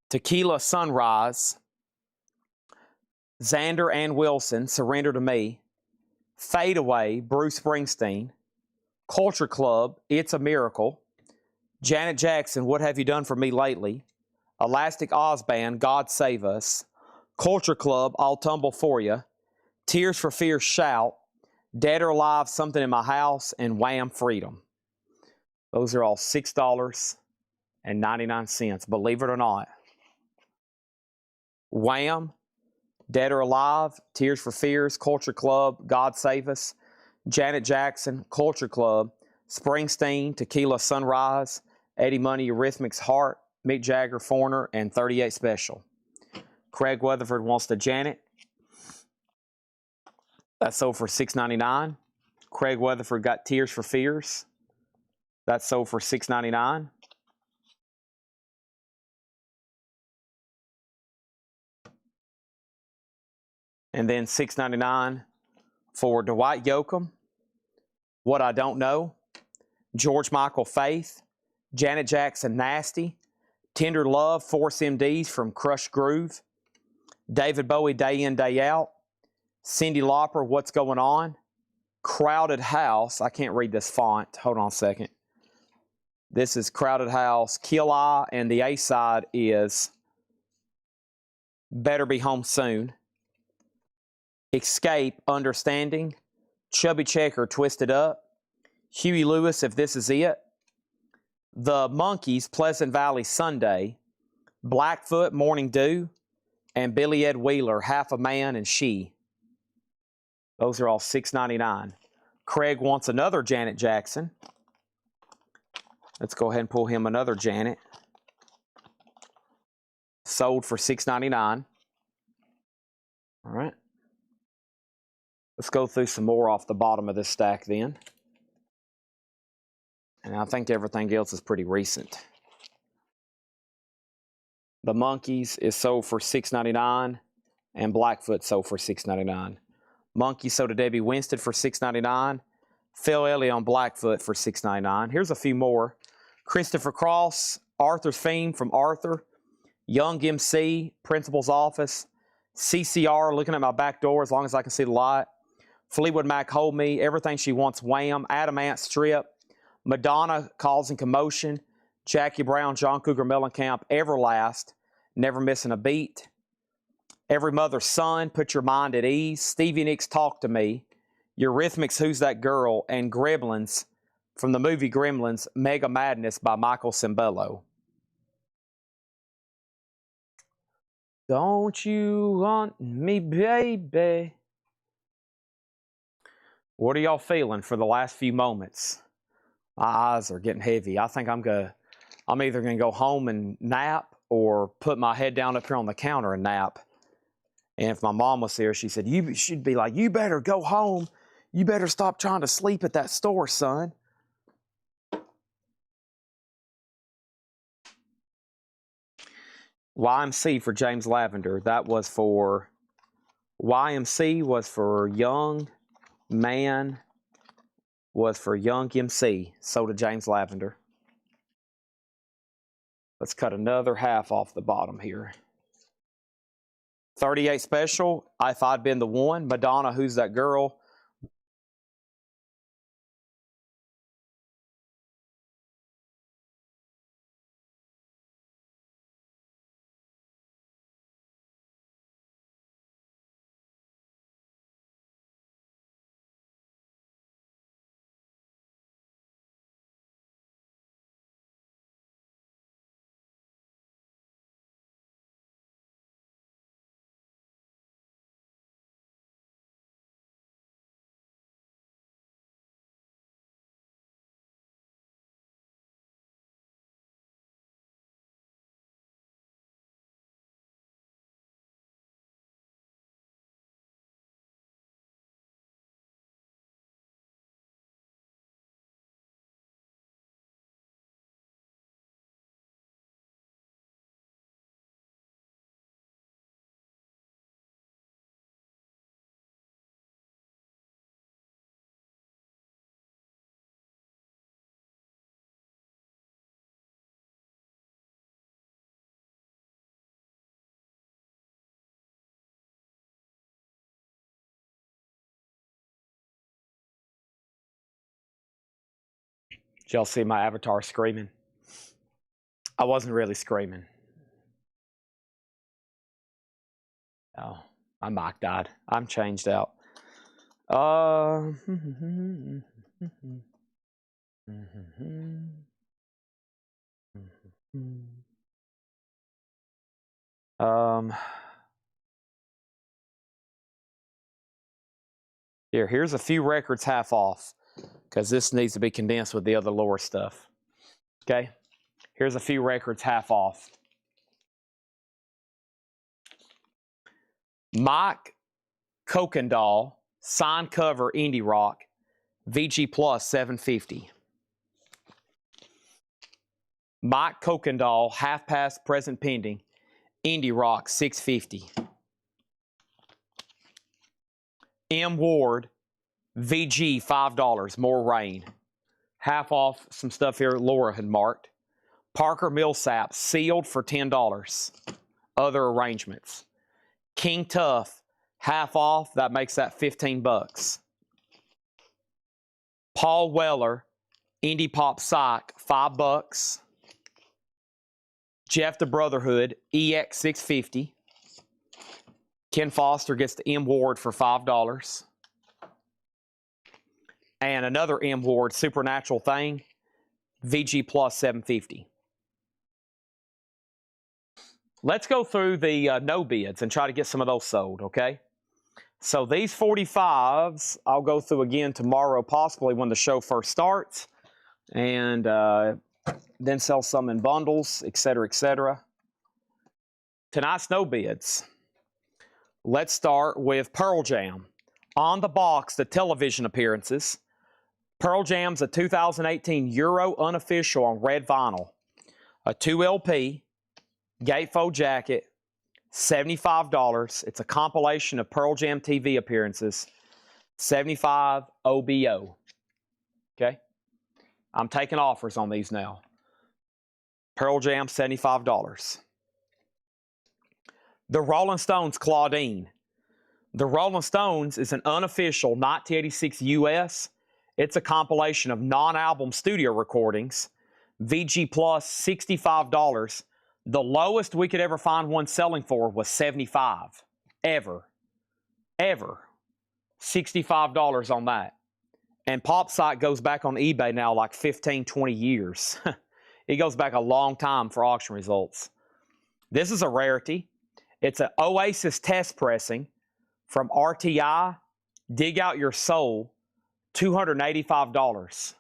Tequila, Sunrise. Xander and Wilson, Surrender to Me. Fade Away, Bruce Springsteen. Culture Club, It's a Miracle. Janet Jackson, What Have You Done for Me Lately? Elastic Oz Band, God Save Us. Culture Club, I'll Tumble For You. Tears for Fears, Shout. Dead or Alive, Something in My House, and Wham! Freedom. Those are all $6.99, believe it or not. Wham! Dead or Alive, Tears for Fears, Culture Club, God Save Us. Janet Jackson, Culture Club. Springsteen, Tequila, Sunrise. Eddie Money, Eurythmics, Heart. Mick Jagger, Foreigner, and 38 Special. Craig Weatherford wants the Janet. That's sold for $6.99. Craig Weatherford got Tears for Fears. That's sold for $6.99. And then $6.99 for Dwight Yoakam. What I Don't Know. George Michael, Faith. Janet Jackson, Nasty. Tender Love, Force MDs from Crush Groove. David Bowie, Day In, Day Out. Cyndi Lauper, What's Going On. Crowded House. I can't read this font. Hold on a second. This is Crowded House, Kill Eye, and the A-side is Better Be Home Soon. Escape, Understanding. Chubby Checker, Twisted Up. Huey Lewis, If This Is It. The Monkees, Pleasant Valley, Sunday. Blackfoot, Morning Dew. And Billy Ed Wheeler, Half a Man and She. Those are all $6.99. Craig wants another Janet Jackson. Let's go ahead and pull him another Janet. Sold for $6.99. All right. Let's go through some more off the bottom of this stack then. And I think everything else is pretty recent. The Monkeys is sold for $6.99, and Blackfoot sold for $6.99. Monkey sold to Debbie Winston for $6.99. Phil Ellie on Blackfoot for $6.99. Here's a few more. Christopher Cross, Arthur's Theme from Arthur, Young MC, Principal's Office, CCR, looking at my back door as long as I can see the light, Fleetwood Mac, Hold Me, Everything She Wants, Wham, Adamant Strip, Madonna, Causing Commotion, Jackie Brown, John Cougar Mellencamp, Everlast, Never Missing a Beat, Every Mother's Son, Put Your Mind at Ease, Stevie Nicks, Talk to Me, Eurythmics, Who's That Girl, and Gremlins from the movie Gremlins, Mega Madness by Michael Cimbello. Don't you want me, baby? What are y'all feeling for the last few moments? My eyes are getting heavy. I think I'm either gonna go home and nap or put my head down up here on the counter and nap. And if my mom was here, she said, she'd be like, you better go home. You better stop trying to sleep at that store, son. YMC for James Lavender. That was for, YMC was for Young Man, was for Young MC. So to James Lavender. Let's cut another half off the bottom here. 38 special, If I'd Been the One, Madonna, Who's That Girl? Did y'all see my avatar screaming? I wasn't really screaming. Oh, my mic died. I'm changed out. Here's a few records half off, because this needs to be condensed with the other lower stuff. Okay? Here's a few records half off. Mike Kokendall, signed cover Indie Rock, VG Plus 750. Mike Kokendall, half past present pending, Indie Rock 650. M. Ward, VG $5, More Rain. Half off some stuff here Laura had marked. Parker Millsap, sealed for $10. Other arrangements. King Tough, half off, that makes that $15. Paul Weller, Indie Pop Psych, $5. Jeff the Brotherhood, EX 650. Ken Foster gets the M. Ward for $5. And another M. Ward, Supernatural Thing, VG Plus 750. Let's go through the no bids and try to get some of those sold, okay? So these 45s, I'll go through again tomorrow, possibly when the show first starts. And then sell some in bundles, etc., etc. Tonight's no bids. Let's start with Pearl Jam. On the box, the television appearances. Pearl Jam's a 2018 Euro unofficial on red vinyl. A 2 LP, gatefold jacket, $75. It's a compilation of Pearl Jam TV appearances. 75 OBO. Okay? I'm taking offers on these now. Pearl Jam, $75. The Rolling Stones Claudine. The Rolling Stones is an unofficial 1986 US. It's a compilation of non-album studio recordings. VG Plus, $65. The lowest we could ever find one selling for was $75. Ever. $65 on that. And PopSite goes back on eBay now like 15, 20 years. It goes back a long time for auction results. This is a rarity. It's an Oasis test pressing from RTI. Dig Out Your Soul, $285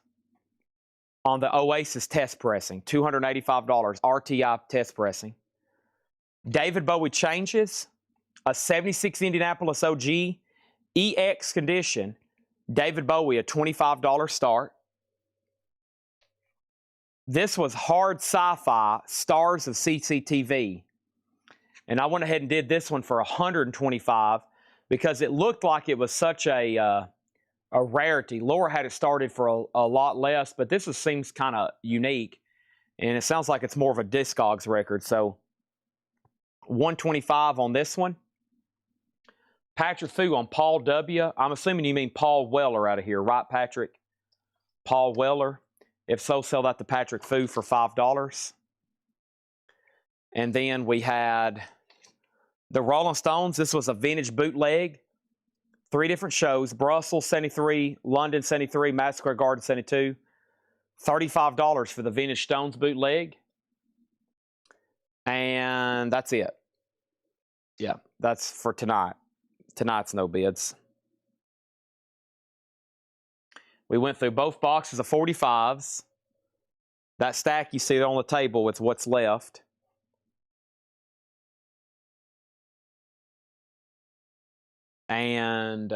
on the Oasis test pressing. $285 RTI test pressing. David Bowie Changes, a 76 Indianapolis OG EX condition. David Bowie, a $25 start. This was Hard Sci-Fi, Stars of CCTV. And I went ahead and did this one for $125 because it looked like it was such a rarity. Laura had it started for a lot less, but this seems kind of unique. And it sounds like it's more of a Discogs record. So $125 on this one. Patrick Fu on Paul W. I'm assuming you mean Paul Weller out of here, right, Patrick? Paul Weller. If so, sell that to Patrick Fu for $5. And then we had the Rolling Stones. This was a vintage bootleg. 3 different shows. Brussels, 73. London, 73. Madison Square Garden, 72. $35 for the vintage Stones bootleg. And that's it. Yeah, that's for tonight. Tonight's no bids. We went through both boxes of 45s. That stack you see there on the table, it's what's left. And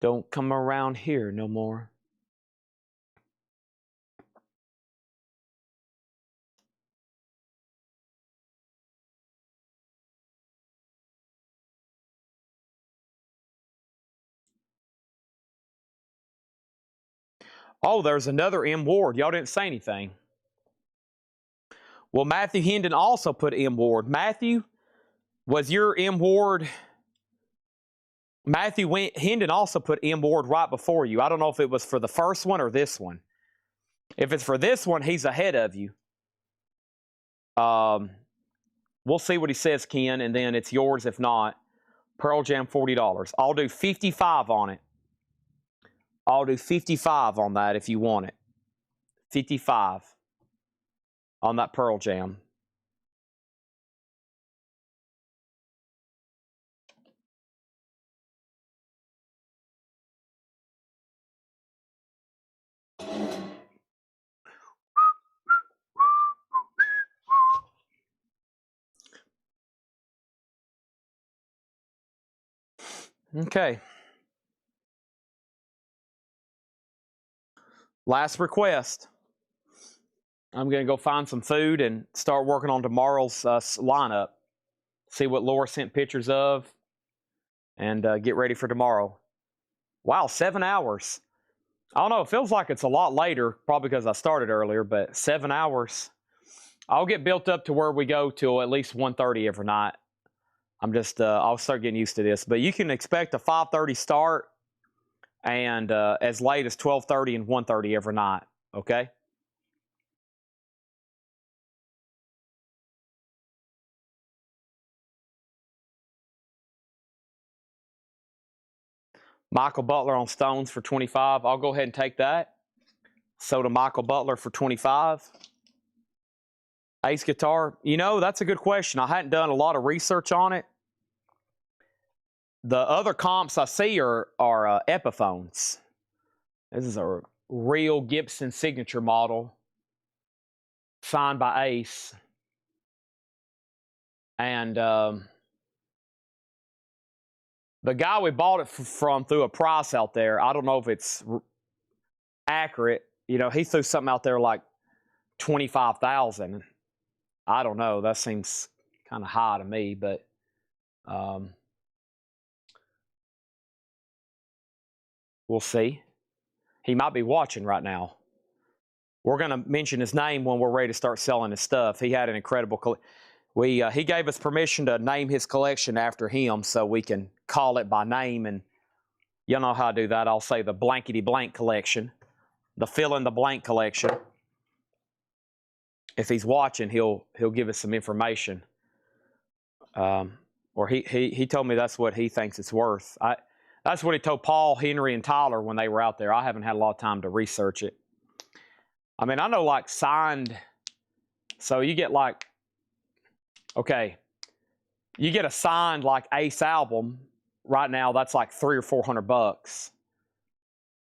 don't come around here no more. Oh, there's another M. Ward. Y'all didn't say anything. Well, Matthew Hendon also put M. Ward. Matthew, was your M. Ward... Matthew Hendon also put M. Ward right before you. I don't know if it was for the first one or this one. If it's for this one, he's ahead of you. We'll see what he says, Ken, and then it's yours if not. Pearl Jam, $40. I'll do $55 on it. I'll do $55 on that if you want it. $55 on that Pearl Jam. Okay. Last request. I'm going to go find some food and start working on tomorrow's lineup. See what Laura sent pictures of and get ready for tomorrow. Wow, 7 hours. I don't know, it feels like it's a lot later, probably because I started earlier, but 7 hours. I'll get built up to where we go till at least 1:30 every night. I'm just, I'll start getting used to this. But you can expect a 5:30 start and as late as 12:30 and 1:30 every night, okay? Michael Butler on Stones for $25. I'll go ahead and take that. So to Michael Butler for $25. Ace guitar. You know, that's a good question. I hadn't done a lot of research on it. The other comps I see are Epiphones. This is a real Gibson signature model, signed by Ace. And the guy we bought it from threw a price out there. I don't know if it's accurate. You know, he threw something out there like $25,000. I don't know. That seems kind of high to me, but we'll see. He might be watching right now. We're going to mention his name when we're ready to start selling his stuff. He had an incredible he gave us permission to name his collection after him, so we can call it by name. And you know how I do that. I'll say the blankety blank collection, the fill in the blank collection. If he's watching, he'll give us some information. Or he told me that's what he thinks it's worth. That's what he told Paul, Henry, and Tyler when they were out there. I haven't had a lot of time to research it. I mean, I know like signed, so you get like, okay, you get a signed like Ace album right now, that's like $300 or $400.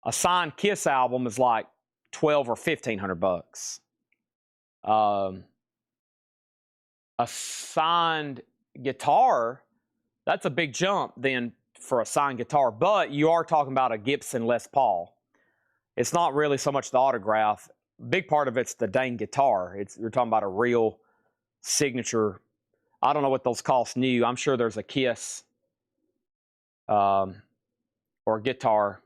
A signed Kiss album is like $1,200 or $1,500. A signed guitar, that's a big jump then for a signed guitar, but you are talking about a Gibson Les Paul. It's not really so much the autograph. Big part of it's the dang guitar. You're talking about a real signature. I don't know what those cost new. I'm sure there's a Kiss or guitar.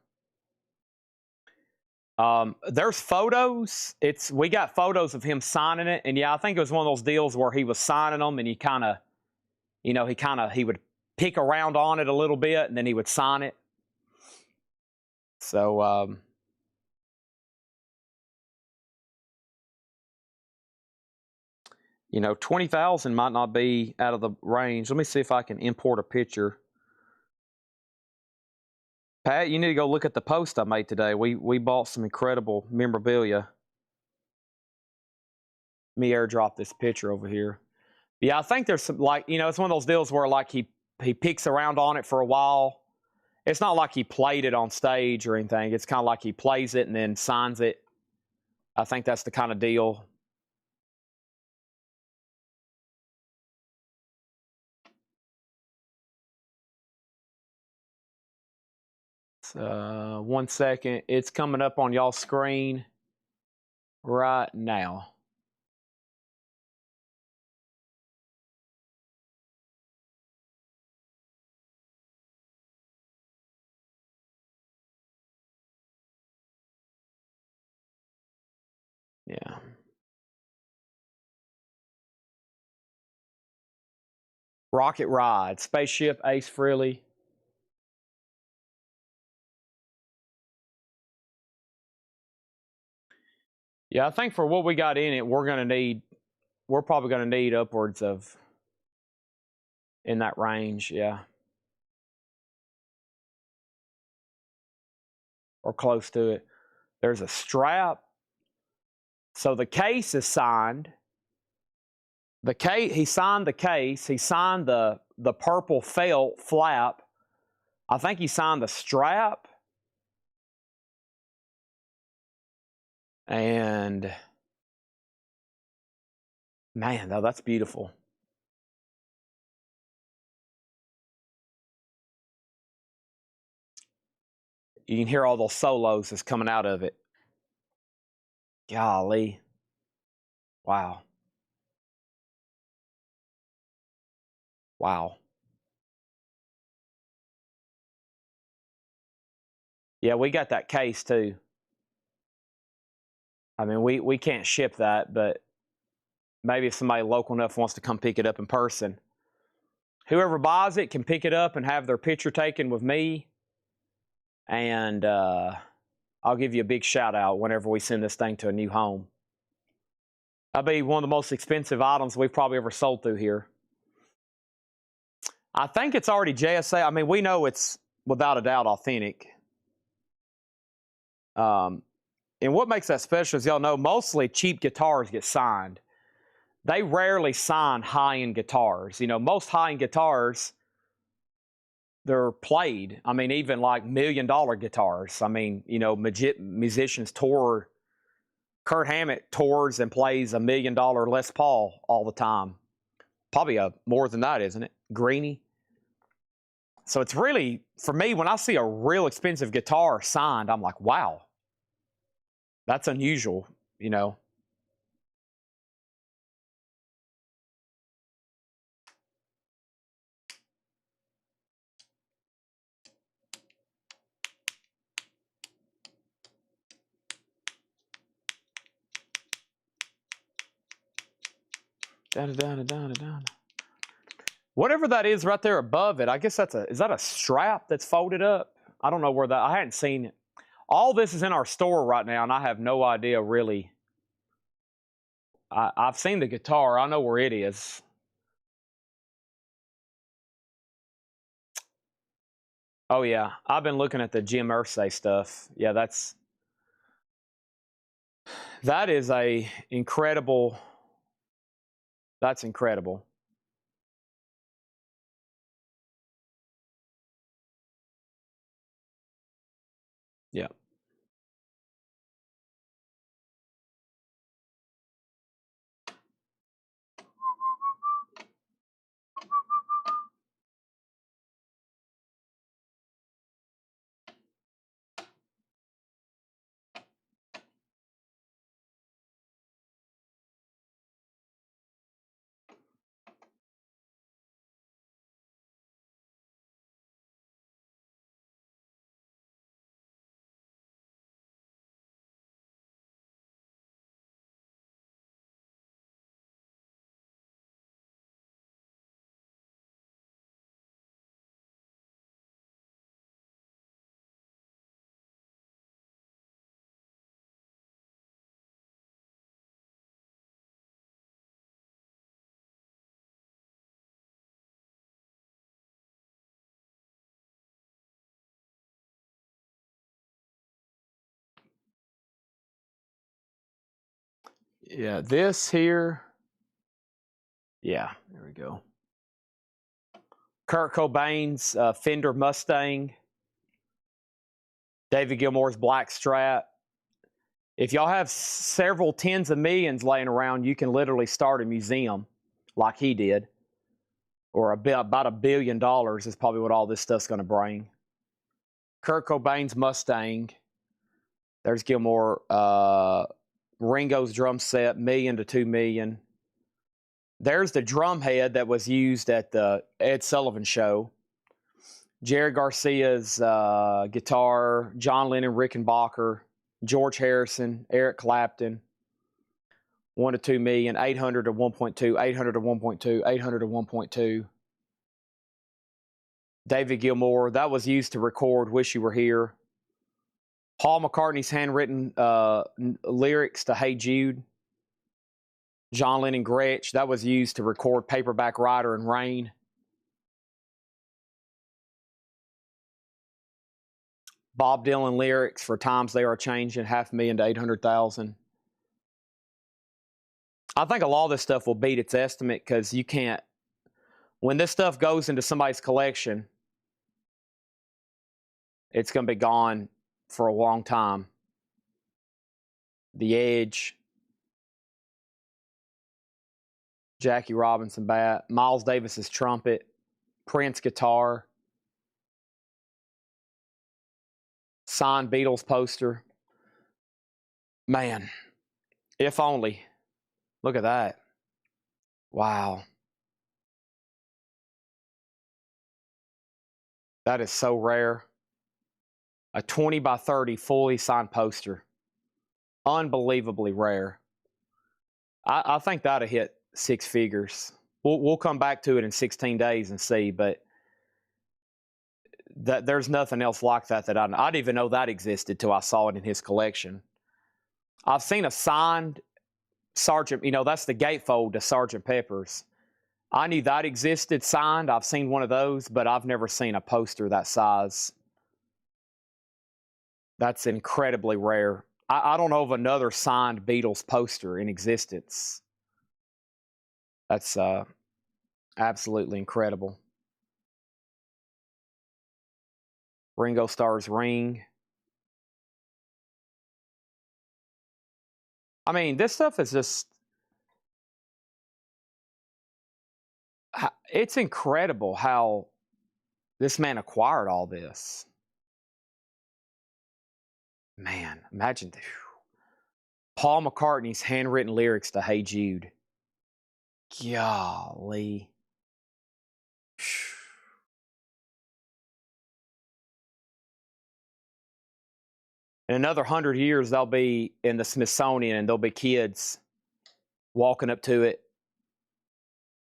There's photos. We got photos of him signing it, and yeah, I think it was one of those deals where he was signing them, and he kind of, you know, he would pick around on it a little bit, and then he would sign it. So, you know, 20,000 might not be out of the range. Let me see if I can import a picture. Pat, you need to go look at the post I made today. We bought some incredible memorabilia. Let me airdrop this picture over here. Yeah, I think there's some, like, you know, it's one of those deals where like he picks around on it for a while. It's not like he played it on stage or anything. It's kind of like he plays it and then signs it. I think that's the kind of deal. So, 1 second. It's coming up on y'all's screen right now. Yeah. Rocket Ride, Spaceship, Ace Frehley. Yeah, I think for what we got in it, we're probably going to need upwards of, in that range, yeah. Or close to it. There's a strap. So the case is signed. He signed the case. He signed the purple felt flap. I think he signed the strap. And man, though, that's beautiful. You can hear all those solos that's coming out of it. Golly. Wow. Wow. Yeah, we got that case too. I mean, we can't ship that, but maybe if somebody local enough wants to come pick it up in person. Whoever buys it can pick it up and have their picture taken with me. And I'll give you a big shout out whenever we send this thing to a new home. That'll be one of the most expensive items we've probably ever sold through here. I think it's already JSA. I mean, we know it's without a doubt authentic. And what makes that special is, y'all know, mostly cheap guitars get signed. They rarely sign high-end guitars. You know, most high-end guitars, they're played. I mean, even like $1 million guitars. I mean, you know, musicians tour. Kurt Hammett tours and plays $1 million Les Paul all the time. Probably more than that, isn't it? Greeny. So it's really, for me, when I see a real expensive guitar signed, I'm like, wow, that's unusual, you know. Down, down, down, down. Whatever that is right there above it, I guess is that a strap that's folded up? I don't know where that, I hadn't seen it. All this is in our store right now, and I have no idea really. I've seen the guitar. I know where it is. Oh, yeah. I've been looking at the Jim Irsay stuff. Yeah, that is a incredible, that's incredible. Yeah. Yeah, this here. Yeah, there we go. Kurt Cobain's Fender Mustang. David Gilmour's Black Strat. If y'all have several tens of millions laying around, you can literally start a museum like he did. Or about $1 billion is probably what all this stuff's going to bring. Kurt Cobain's Mustang. There's Gilmour. Ringo's drum set, $1 million to $2 million. There's the drum head that was used at the Ed Sullivan show. Jerry Garcia's guitar, John Lennon, Rickenbacker, George Harrison, Eric Clapton, 1 to 2 million, 800 to 1.2, 800 to 1.2, 800 to 1.2. David Gilmour, that was used to record Wish You Were Here. Paul McCartney's handwritten lyrics to Hey Jude. John Lennon Gretsch, that was used to record Paperback Writer and Rain. Bob Dylan lyrics for Times They Are Changing, 500,000 to 800,000. I think a lot of this stuff will beat its estimate because you can't, when this stuff goes into somebody's collection, it's going to be gone for a long time. The Edge, Jackie Robinson bat, Miles Davis's trumpet, Prince guitar, signed Beatles poster. Man, if only. Look at that. Wow. That is so rare. A 20 by 30 fully signed poster. Unbelievably rare. I think that'll hit 6 figures. We'll come back to it in 16 days and see, but there's nothing else like that I didn't even know that existed till I saw it in his collection. I've seen a signed Sergeant, that's the gatefold to Sergeant Pepper's. I knew that existed signed. I've seen one of those, but I've never seen a poster that size. That's incredibly rare. I don't know of another signed Beatles poster in existence. That's absolutely incredible. Ringo Starr's Ring. I mean, this stuff is just, it's incredible how this man acquired all this. Man, imagine Paul McCartney's handwritten lyrics to Hey Jude. Golly. In another 100 years, they'll be in the Smithsonian and there'll be kids walking up to it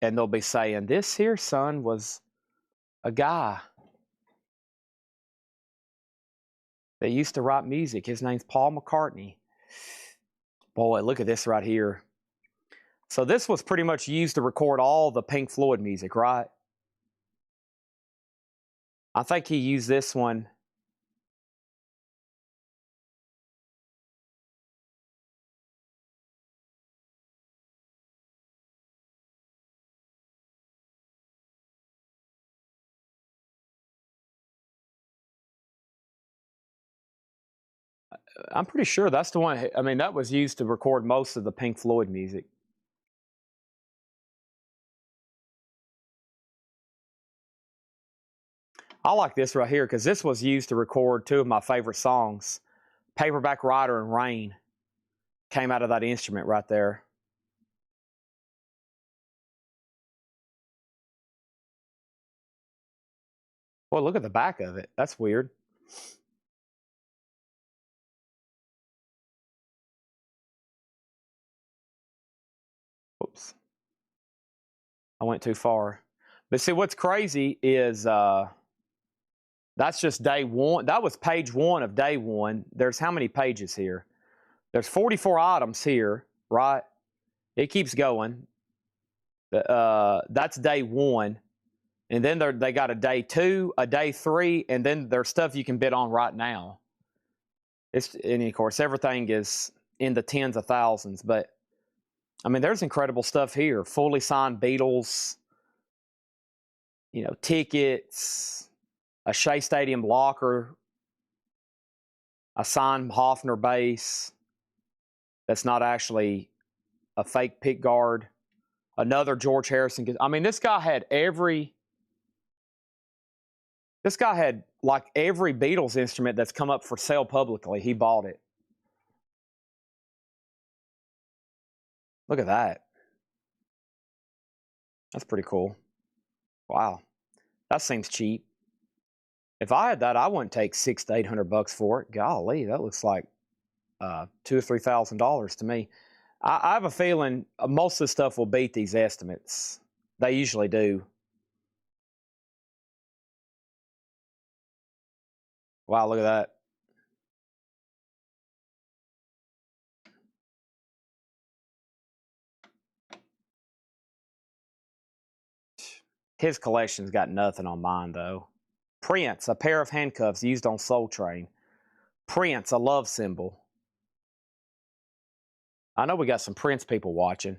and they'll be saying, this here, son, was a guy that used to write music. His name's Paul McCartney. Boy, look at this right here. So this was pretty much used to record all the Pink Floyd music, right? I think he used this one. I'm pretty sure that's the one. I mean, that was used to record most of the Pink Floyd music. I like this right here because this was used to record two of my favorite songs. Paperback Writer and Rain came out of that instrument right there. Well, look at the back of it. That's weird. Oops. I went too far. But see, what's crazy is that's just day one. That was page one of day one. There's how many pages here? There's 44 items here, right? It keeps going. That's day one. And then they got a day two, a day three, and then there's stuff you can bid on right now. And of course, everything is in the tens of thousands. But, I mean, there's incredible stuff here. Fully signed Beatles, tickets, a Shea Stadium locker, a signed Hofner bass that's not actually a fake pick guard, another George Harrison. I mean, this guy had like every Beatles instrument that's come up for sale publicly. He bought it. Look at that. That's pretty cool. Wow. That seems cheap. If I had that, I wouldn't take $600 to $800 for it. Golly, that looks like $2,000 or $3,000 to me. I have a feeling most of the stuff will beat these estimates. They usually do. Wow, look at that. His collection's got nothing on mine, though. Prince, a pair of handcuffs used on Soul Train. Prince, a love symbol. I know we got some Prince people watching.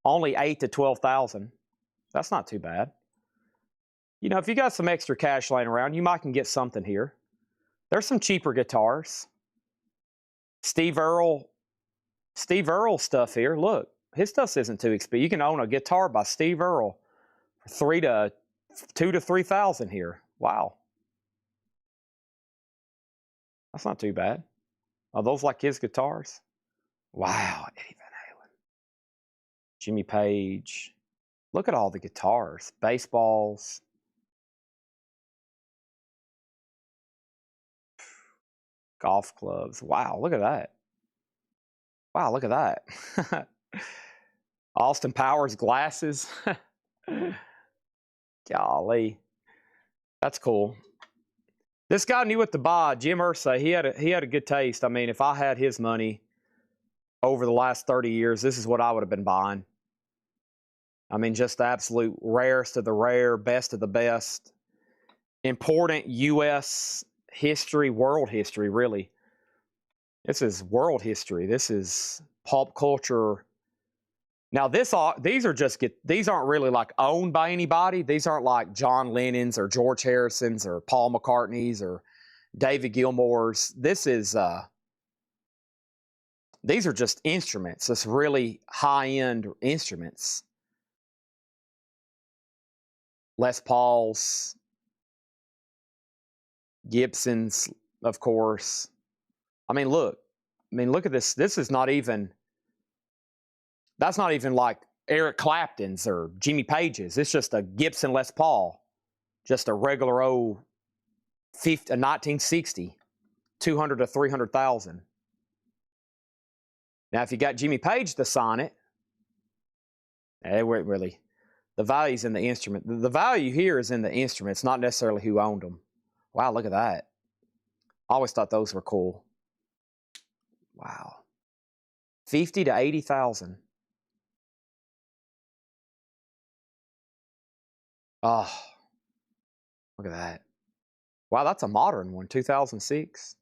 Only 8 to 12,000. That's not too bad. If you got some extra cash laying around, you might can get something here. There's some cheaper guitars. Steve Earle stuff here. Look, his stuff isn't too expensive. You can own a guitar by Steve Earle for 2 to 3,000 here. Wow. That's not too bad. Are those like his guitars? Wow, Eddie Van Halen. Jimmy Page. Look at all the guitars. Baseballs. Golf clubs. Wow, look at that. Wow, look at that. Austin Powers glasses. Golly. That's cool. This guy knew what to buy. Jim Irsay, he had a good taste. I mean, if I had his money over the last 30 years, this is what I would have been buying. I mean, just the absolute rarest of the rare, best of the best. Important U.S. history, world history, really. This is world history. This is pop culture. Now, these aren't really like owned by anybody. These aren't like John Lennon's or George Harrison's or Paul McCartney's or David Gilmour's. This is, these are just instruments. It's really high-end instruments. Les Pauls, Gibsons, of course. I mean, look at this. This is not even, that's not even like Eric Clapton's or Jimmy Page's. It's just a Gibson Les Paul, just a regular old 1960, 200 to 300,000. Now, if you got Jimmy Page to sign it, really, the value's in the instrument. The value here is in the instruments, not necessarily who owned them. Wow, look at that. I always thought those were cool. Wow. 50 to 80,000. Oh, look at that. Wow, that's a modern one, 2006.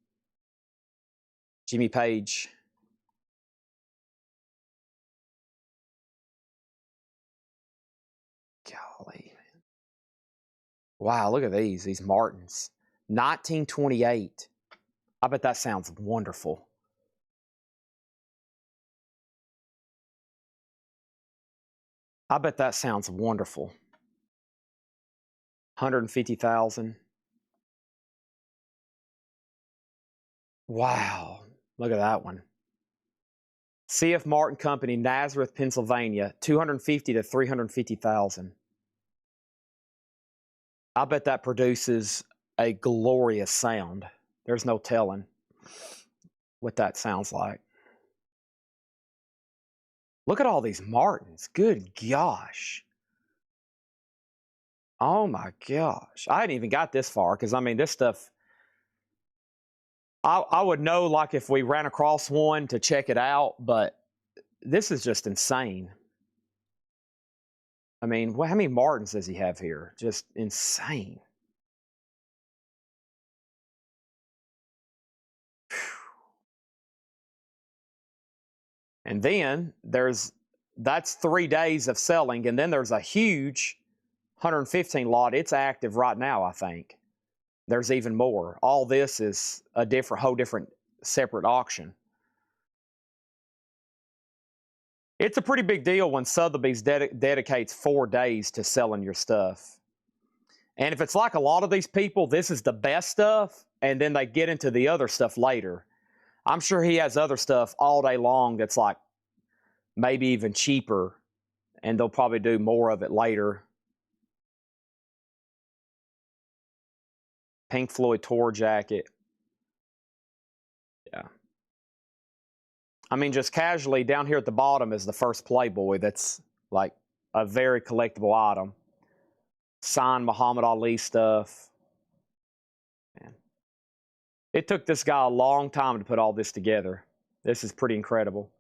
Jimmy Page. Golly. Wow, look at these Martins. 1928. I bet that sounds wonderful. I bet that sounds wonderful. 150,000. Wow, look at that one. C.F. Martin Company, Nazareth, Pennsylvania, 250 to 350,000. I bet that produces a glorious sound. There's no telling what that sounds like. Look at all these Martins. Good gosh. Oh my gosh. I hadn't even got this far because, I mean, this stuff, I would know like if we ran across one to check it out, but this is just insane. I mean, how many Martins does he have here? Just insane. And then that's 3 days of selling, and then there's a huge 115 lot. It's active right now, I think. There's even more. All this is a whole different separate auction. It's a pretty big deal when Sotheby's dedicates 4 days to selling your stuff. And if it's like a lot of these people, this is the best stuff, and then they get into the other stuff later. I'm sure he has other stuff all day long that's like maybe even cheaper, and they'll probably do more of it later. Pink Floyd tour jacket. Yeah. I mean, just casually down here at the bottom is the first Playboy. That's like a very collectible item. Signed Muhammad Ali stuff. Man. It took this guy a long time to put all this together. This is pretty incredible.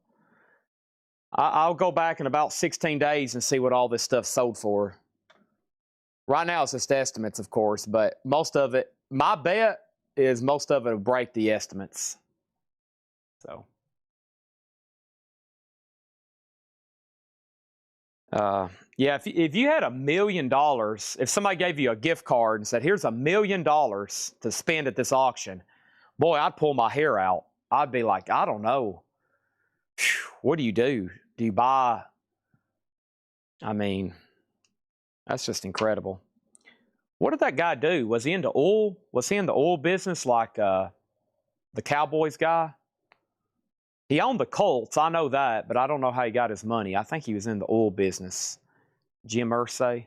I'll go back in about 16 days and see what all this stuff sold for. Right now it's just estimates, of course, but most of it, my bet is most of it will break the estimates. So, yeah, if you had $1 million, if somebody gave you a gift card and said, here's $1 million to spend at this auction, boy, I'd pull my hair out. I'd be like, I don't know. What do you do? Do you buy? I mean, that's just incredible. What did that guy do? Was he into oil? Was he in the oil business like the Cowboys guy? He owned the Colts, I know that, but I don't know how he got his money. I think he was in the oil business. Jim Irsay.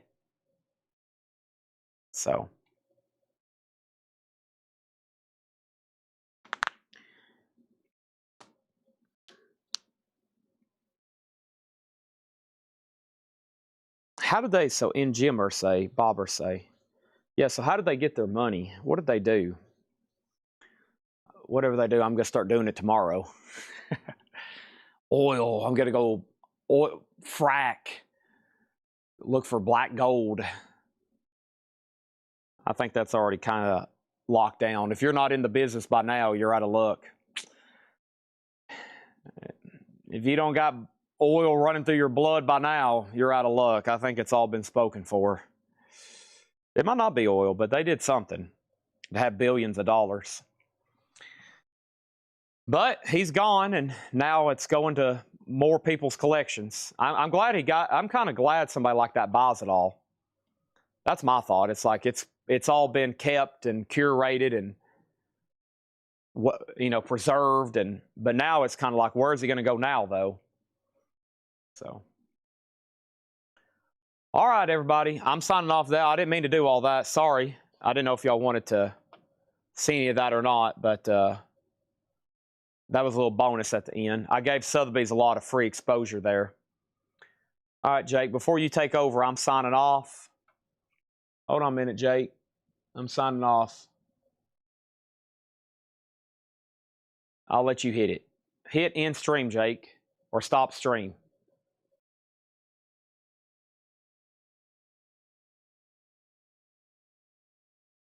So. How did they, so in Jim Irsay, Bob Irsay. Yeah, so how did they get their money? What did they do? Whatever they do, I'm going to start doing it tomorrow. Oil, I'm going to go oil, frack, look for black gold. I think that's already kind of locked down. If you're not in the business by now, you're out of luck. If you don't got oil running through your blood by now, you're out of luck. I think it's all been spoken for. It might not be oil, but they did something. to have billions of dollars. But he's gone, and now it's going to more people's collections. I'm glad he got. I'm kind of glad somebody like that buys it all. That's my thought. It's like it's all been kept and curated and preserved, but now it's kind of like, where's he going to go now though? So, all right, everybody, I'm signing off there. I didn't mean to do all that. Sorry, I didn't know if y'all wanted to see any of that or not, but that was a little bonus at the end. I gave Sotheby's a lot of free exposure there. All right, Jake, before you take over, I'm signing off. Hold on a minute, Jake. I'm signing off. I'll let you hit it. Hit end stream, Jake, or stop stream.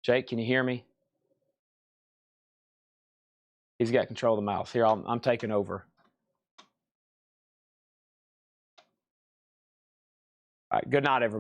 Jake, can you hear me? He's got control of the mouse. Here, I'm taking over. All right, good night, everybody.